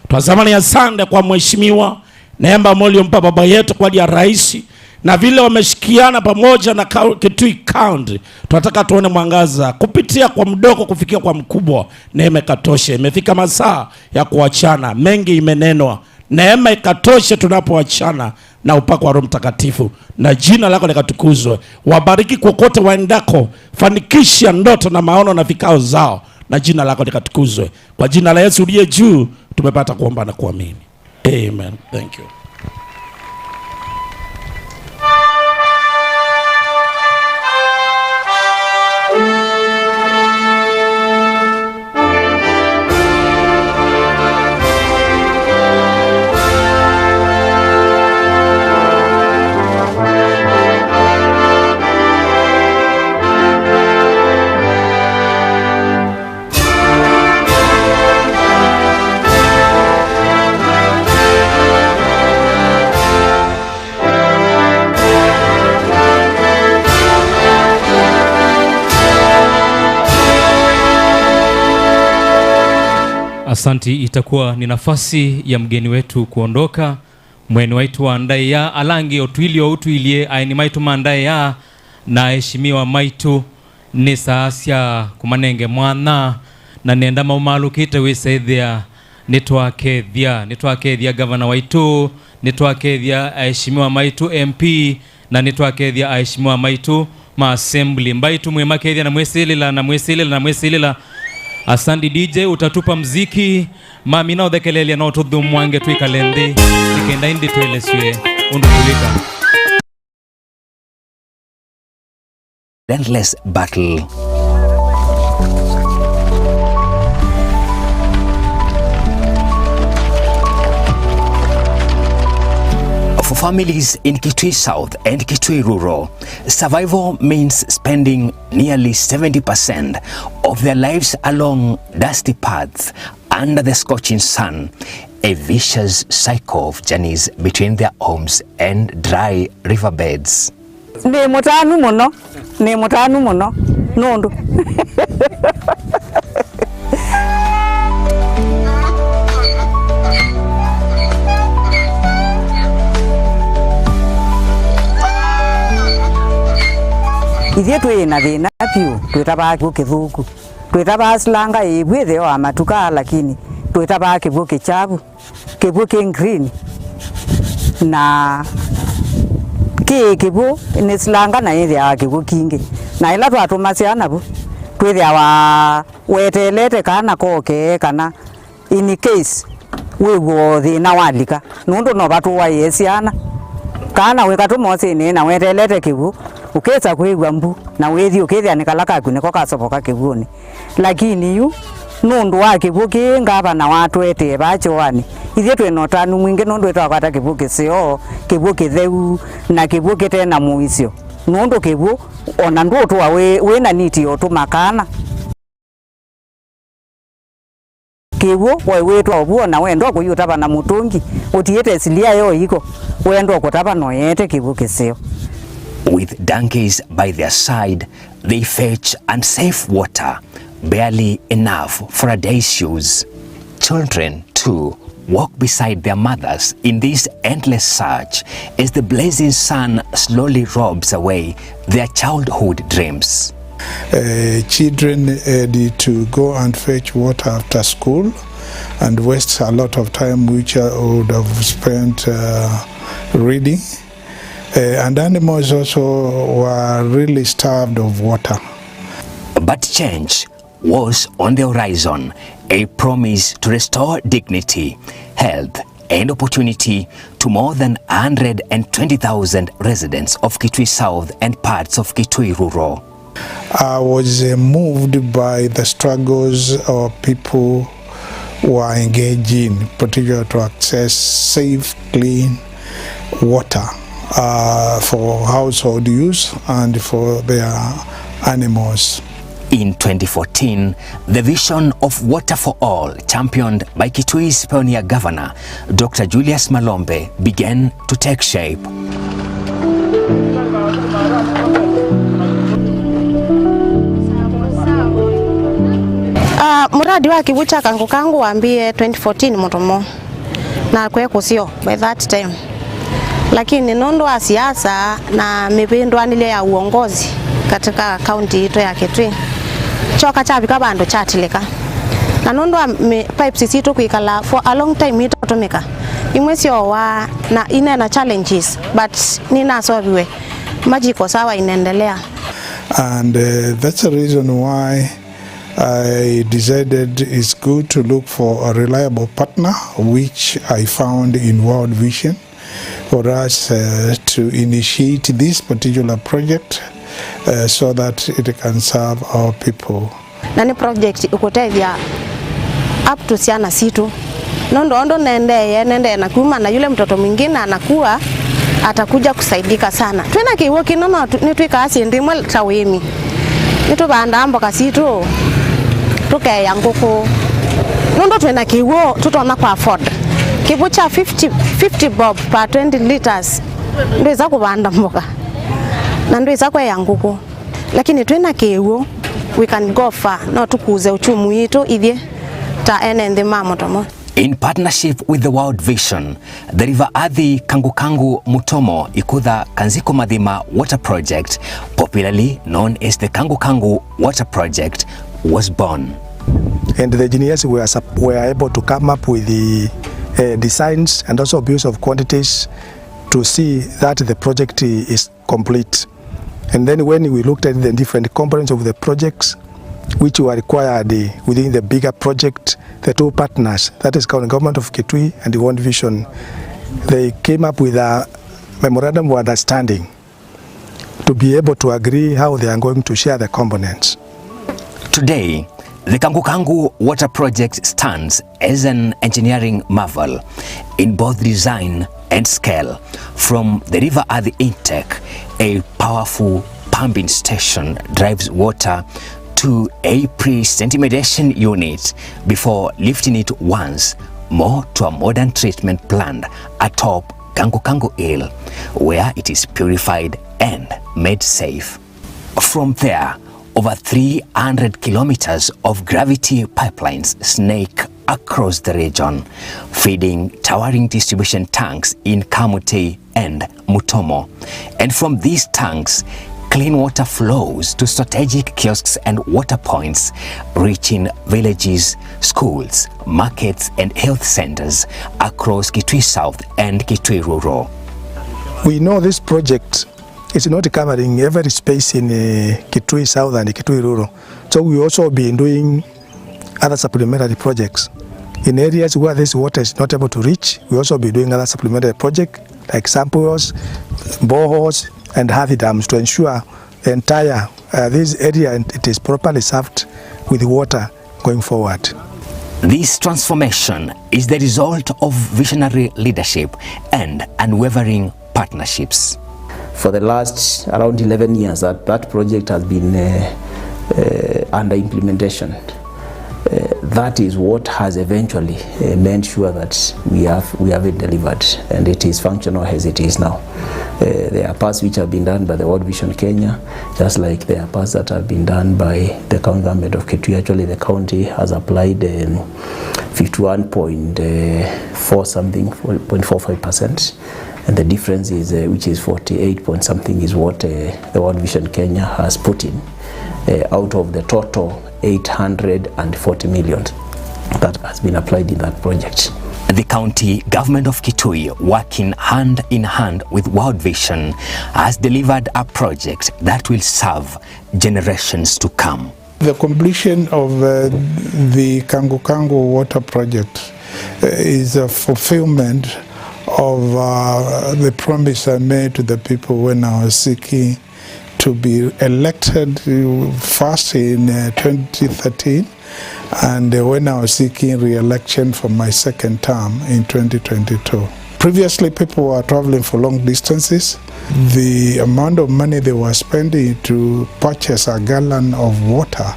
[SPEAKER 12] Tunasema ni asante kwa mheshimiwa neema mliompa baba yetu kwa ya rais, na vile wameshikiana pamoja na Kitui County. Tunataka tuone mwangaza kupitia kwa mdogo kufikia kwa mkubwa. Neema ikatoshe. Imefika masaa ya kuachana, mengi imenenwa. Neema ikatoshe tunapoachana na upako wa Roho Mtakatifu, na jina lako likatukuzwe. Wabariki kokote waendako, fanikisha ndoto na maono na vikao zao, na jina lako likatukuzwe. Kwa jina la Yesu uliye juu tumepata kuomba na kuamini. Amen. Thank you.
[SPEAKER 6] Asanti, itakuwa ni nafasi ya mgeni wetu kuondoka. Mwenu waitu wa andai ya alangi otuilio utuilie aini maitu maandai ya na heshimiwa maitu ni saasya kumanenge mwana na nenda maumalu kita wisaidhia nitwakedhia gavana waitu, nitwakedhia heshimiwa maitu MP, na nitwakedhia heshimiwa maitu maassembly mbaitu mwemakedhia na mwesilila. Asandi DJ, utatupa mziki mami na udhekelelia na utudhu mwange tuikalende ikenda indi tueleswe undukulika.
[SPEAKER 9] Endless battle. families in Kitui South and Kitui Rural, survival means spending nearly 70% of their lives along dusty paths under the scorching sun, a vicious cycle of journeys between their homes and dry riverbeds.
[SPEAKER 3] Ni mutanu muno, nundu. Ithie twina thina piu twitaba kithuku twitaba slanga ibwithe wa matuka lakini twitaba kibu kichabu kibu green na kibu ni slanga na ile ya kibu kingi na ila twatumaciana bu twithia wa wetelete kana koke kana in case wiwo thina walika nundu no batu wa yesiana kana wekatumoci na wetelete kibu ukeza kuigwa mbu na wethi ukethia nikalaka kuniko kasoboka kibuni lakini yu nundu wa kibuki ngaba na watu ete bachoani ithie twena tanu mwingi nundu etwakwata kibuki sio kibuki theu na kibuki tena muicio nundu kibu ona ndu tu we na niti otumakana kibu wetwa obuo na wendo kuyutaba na mutungi utiete silia yo iko wendo kutaba no yete kibuki sio.
[SPEAKER 9] With donkeys by their side, they fetch unsafe water, barely enough for a day's use. Children, too, walk beside their mothers in this endless search as the blazing sun slowly robs away their childhood dreams.
[SPEAKER 10] Children need to go and fetch water after school and waste a lot of time which I would have spent reading. And animals also were really starved of water.
[SPEAKER 9] But change was on the horizon, a promise to restore dignity, health, and opportunity to more than 120,000 residents of Kitui South and parts of Kitui Rural.
[SPEAKER 10] I was moved by the struggles of people who are engaged in, particularly to access safe, clean water for household use and for their animals.
[SPEAKER 9] In 2014, the vision of Water for All, championed by Kitui's pioneer governor, Dr. Julius Malombe, began to take shape.
[SPEAKER 13] Muradi wa kibu cha Kangu Kangu waambie 2014 Mutomo na kwe kusio by that time. Lakini nondo wa siasa na mipindwa nile ya uongozi katika kaunti ito ya Kitui choka chabika bando chatileka na nondo wa pipes ito kuikala for a long time ito tumika imwesio wa na ina na challenges but nina solve maji iko sawa inaendelea.
[SPEAKER 10] And that's the reason why I decided it's good to look for a reliable partner, which I found in World Vision, for us to initiate this particular project so that it can serve our people.
[SPEAKER 13] Nani project ukutevya up to siana situ nondo nende na kuma na yule mtoto mwingine anakuwa atakuja kusaidika sana. Twena kiwo kinono nitwika asi ndimwe tawemi nitu banda ambo kasitu tuke yanguko nondo twena kiwo tutona kwa afford kibucha 50 bob per 20 liters ndo za kubanda mboka na ndo za kwa yanguko lakini twena kiwo we can go far no tukuze uchumu ito ithie ta enende mamotomo.
[SPEAKER 9] In partnership with the World Vision, the River Athi Kangu Kangu Mutomo Ikutha Kanziko Mathima Water Project, popularly known as the Kangu Kangu Water Project, was born.
[SPEAKER 14] And the engineers were able to come up with the designs and also abuse of quantities to see that the project is complete. And then when we looked at the different components of the projects which were required within the bigger project, the two partners, that is the government of Kitui and the World Vision, they came up with a memorandum of understanding to be able to agree how they are going to share the components.
[SPEAKER 9] Today, The Kangu Kangu Water Project stands as an engineering marvel in both design and scale. From the River Athi intake, a powerful pumping station drives water to a pre-sedimentation unit before lifting it once more to a modern treatment plant atop Kangu Kangu Hill, where it is purified and made safe. From there, over 300 kilometers of gravity pipelines snake across the region, feeding towering distribution tanks in Kamuti and Mutomo. And from these tanks, clean water flows to strategic kiosks and water points, reaching villages, schools, markets, and health centers across Kitui South and Kitui Rural.
[SPEAKER 14] We know this project is not covering every space in Kitui South and Kitui Rural. So we also been doing other supplementary projects. In areas where this water is not able to reach, we also be doing other supplementary projects like samples, boreholes, and heavy dams to ensure the entire this area it is properly served with water going forward.
[SPEAKER 9] This transformation is the result of visionary leadership and unwavering partnerships.
[SPEAKER 15] For the last around 11 years, that project has been under implementation. That is what has eventually made sure that we have it delivered, and it is functional as it is now. There are parts which have been done by the World Vision Kenya, just like there are parts that have been done by the county government of Kitui. Actually, the county has applied 51.4 something, 0.45%. And the difference is, which is 48 point something, is what the World Vision Kenya has put in out of the total 840 million that has been applied in that project.
[SPEAKER 9] The county government of Kitui, working hand in hand with World Vision, has delivered a project that will serve generations to come.
[SPEAKER 10] The completion of the Kangu Kangu Water Project is a fulfillment of the promise I made to the people when I was seeking to be elected first in 2013, and when I was seeking re-election for my second term in 2022. Previously, people were traveling for long distances. The amount of money they were spending to purchase a gallon of water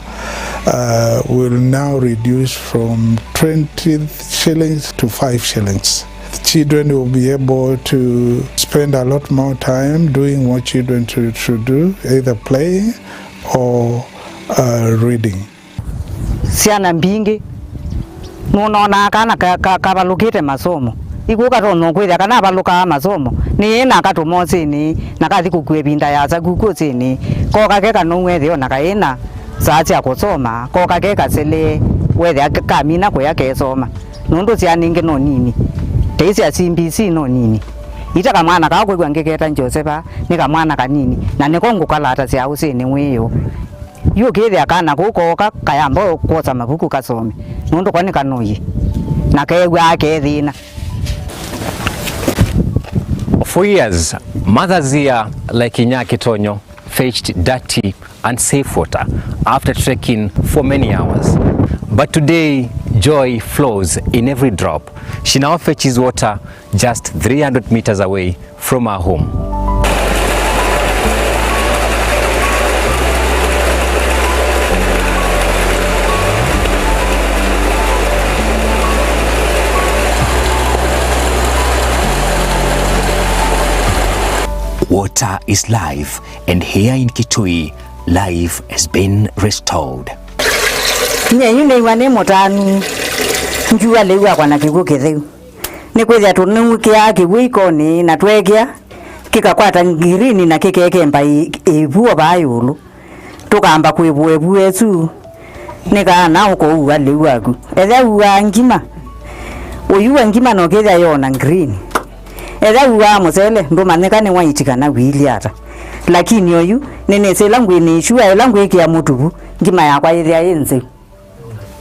[SPEAKER 10] will now reduce from 20 shillings to 5 shillings. Children will be able to spend a lot more time doing what children should do, either playing or reading.
[SPEAKER 3] Siana mbingi nuna kana kabalukite masomo ikuka tono kwira kana baluka masomo ni na katumosi ni nakathi kukwebinda yaza kukuti ni koka keka nongwethio nakaina saati akosoma koka keka sele wethe akamina kwa yake soma nundu sianinge no nini teisi asimbisi no nini ita kamwana kakwegwa ngeketa Josepa ni kamwana kanini na nikongo kalata sia usini mwiyo yo kile akana kukoka kayambo koza mabuku kasome nundu kwani kanoyi na kegwa akethina.
[SPEAKER 9] For years, mothers here like Inyaki Tonyo fetched dirty and safe water after trekking for many hours. But today, joy flows in every drop. She now fetches water just 300 meters away from her home. Water is life, and here in Kitui, life has been restored.
[SPEAKER 3] Yule wane motani njua lewa kwa nakikuketheu ni kwethia tunukia kiwiko ni na twegea kikakwata ngirini na kikeke mbai ebuo bayulu tukamba kwebuebu esu nika na uko uwa lewa ku etha uwa ngima uyuwa ngima no kethia yona green etha uwa musele ndo manekane waitika na wili ata lakini oyu nene selangu ni shua elangu ya mutubu ngima yakwa ithia yenze.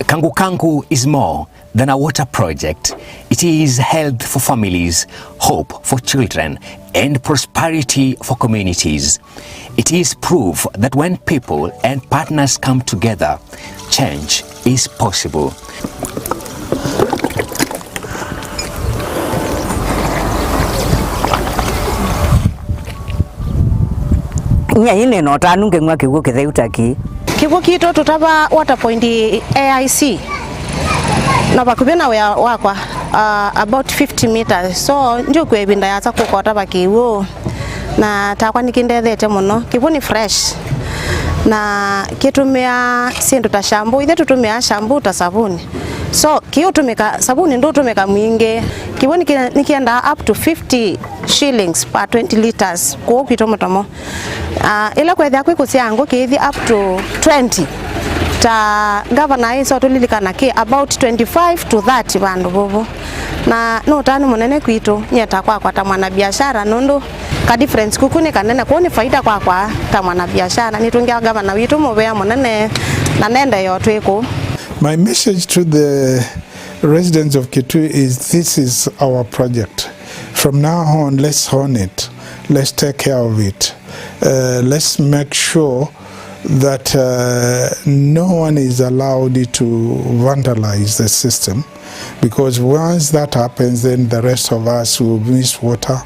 [SPEAKER 9] Kangu Kangu is more than a water project. It is health for families, hope for children, and prosperity for communities. It is proof that when people and partners come together, change is possible.
[SPEAKER 3] Nya ine no tanu ngengwa kigo kitheu
[SPEAKER 13] kigo kito tutaba water point AIC na bakubena wakwa about 50 meters, so ndio kwebinda yaza kukota bakiwo na takwa nikindethete muno. Kibo ni fresh na kitumia sindu ta shampoo, ithe tutumia shampoo ta sabuni, so kiutumika sabuni ndo tumika mwingi. Kibo nikienda up to 50 shillings per 20 liters ko kitomotomo. Ila kwethia kwikusiango kithi up to 20 ta governor iso tulilikana ki about 25 to 30 bandu bobo na no tani munene kwitu nyeta kwa ta mwana biashara nondo ka difference kukune kanene ko ni faida kwa ta mwana biashara nitungia governor witu mubea munene na nenda yotweko.
[SPEAKER 16] My message to the residents of Kitui is this is our project. From now on, let's own it. Let's take care of it. Let's make sure that no one is allowed to vandalize the system, because once that happens, then the rest of us will miss water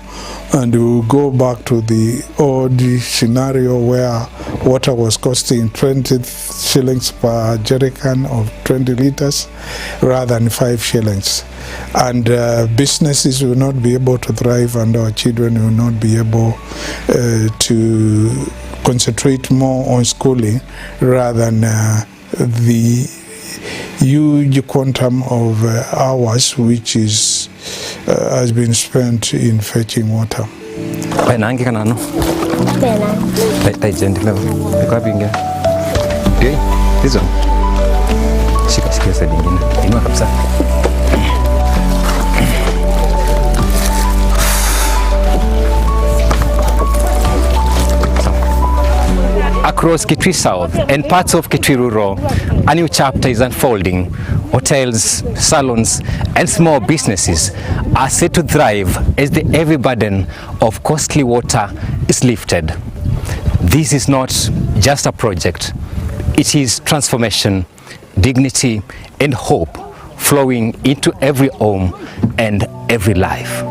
[SPEAKER 16] and we will go back to the old scenario where water was costing 20 shillings per jerrycan of 20 liters rather than 5 shillings. And businesses will not be able to thrive, and our children will not be able to concentrate more on schooling rather than the huge quantum of hours which is has been spent in fetching water.
[SPEAKER 9] Nangi kanano? Tena. Kwa binge. Okay, hizo. Shika sasa nyingine. Inua kabisa. Across Kitui South and parts of Kitui Rural, a new chapter is unfolding. Hotels, salons, and small businesses are set to thrive as the heavy burden of costly water is lifted. This is not just a project. It is transformation, dignity, and hope flowing into every home and every life.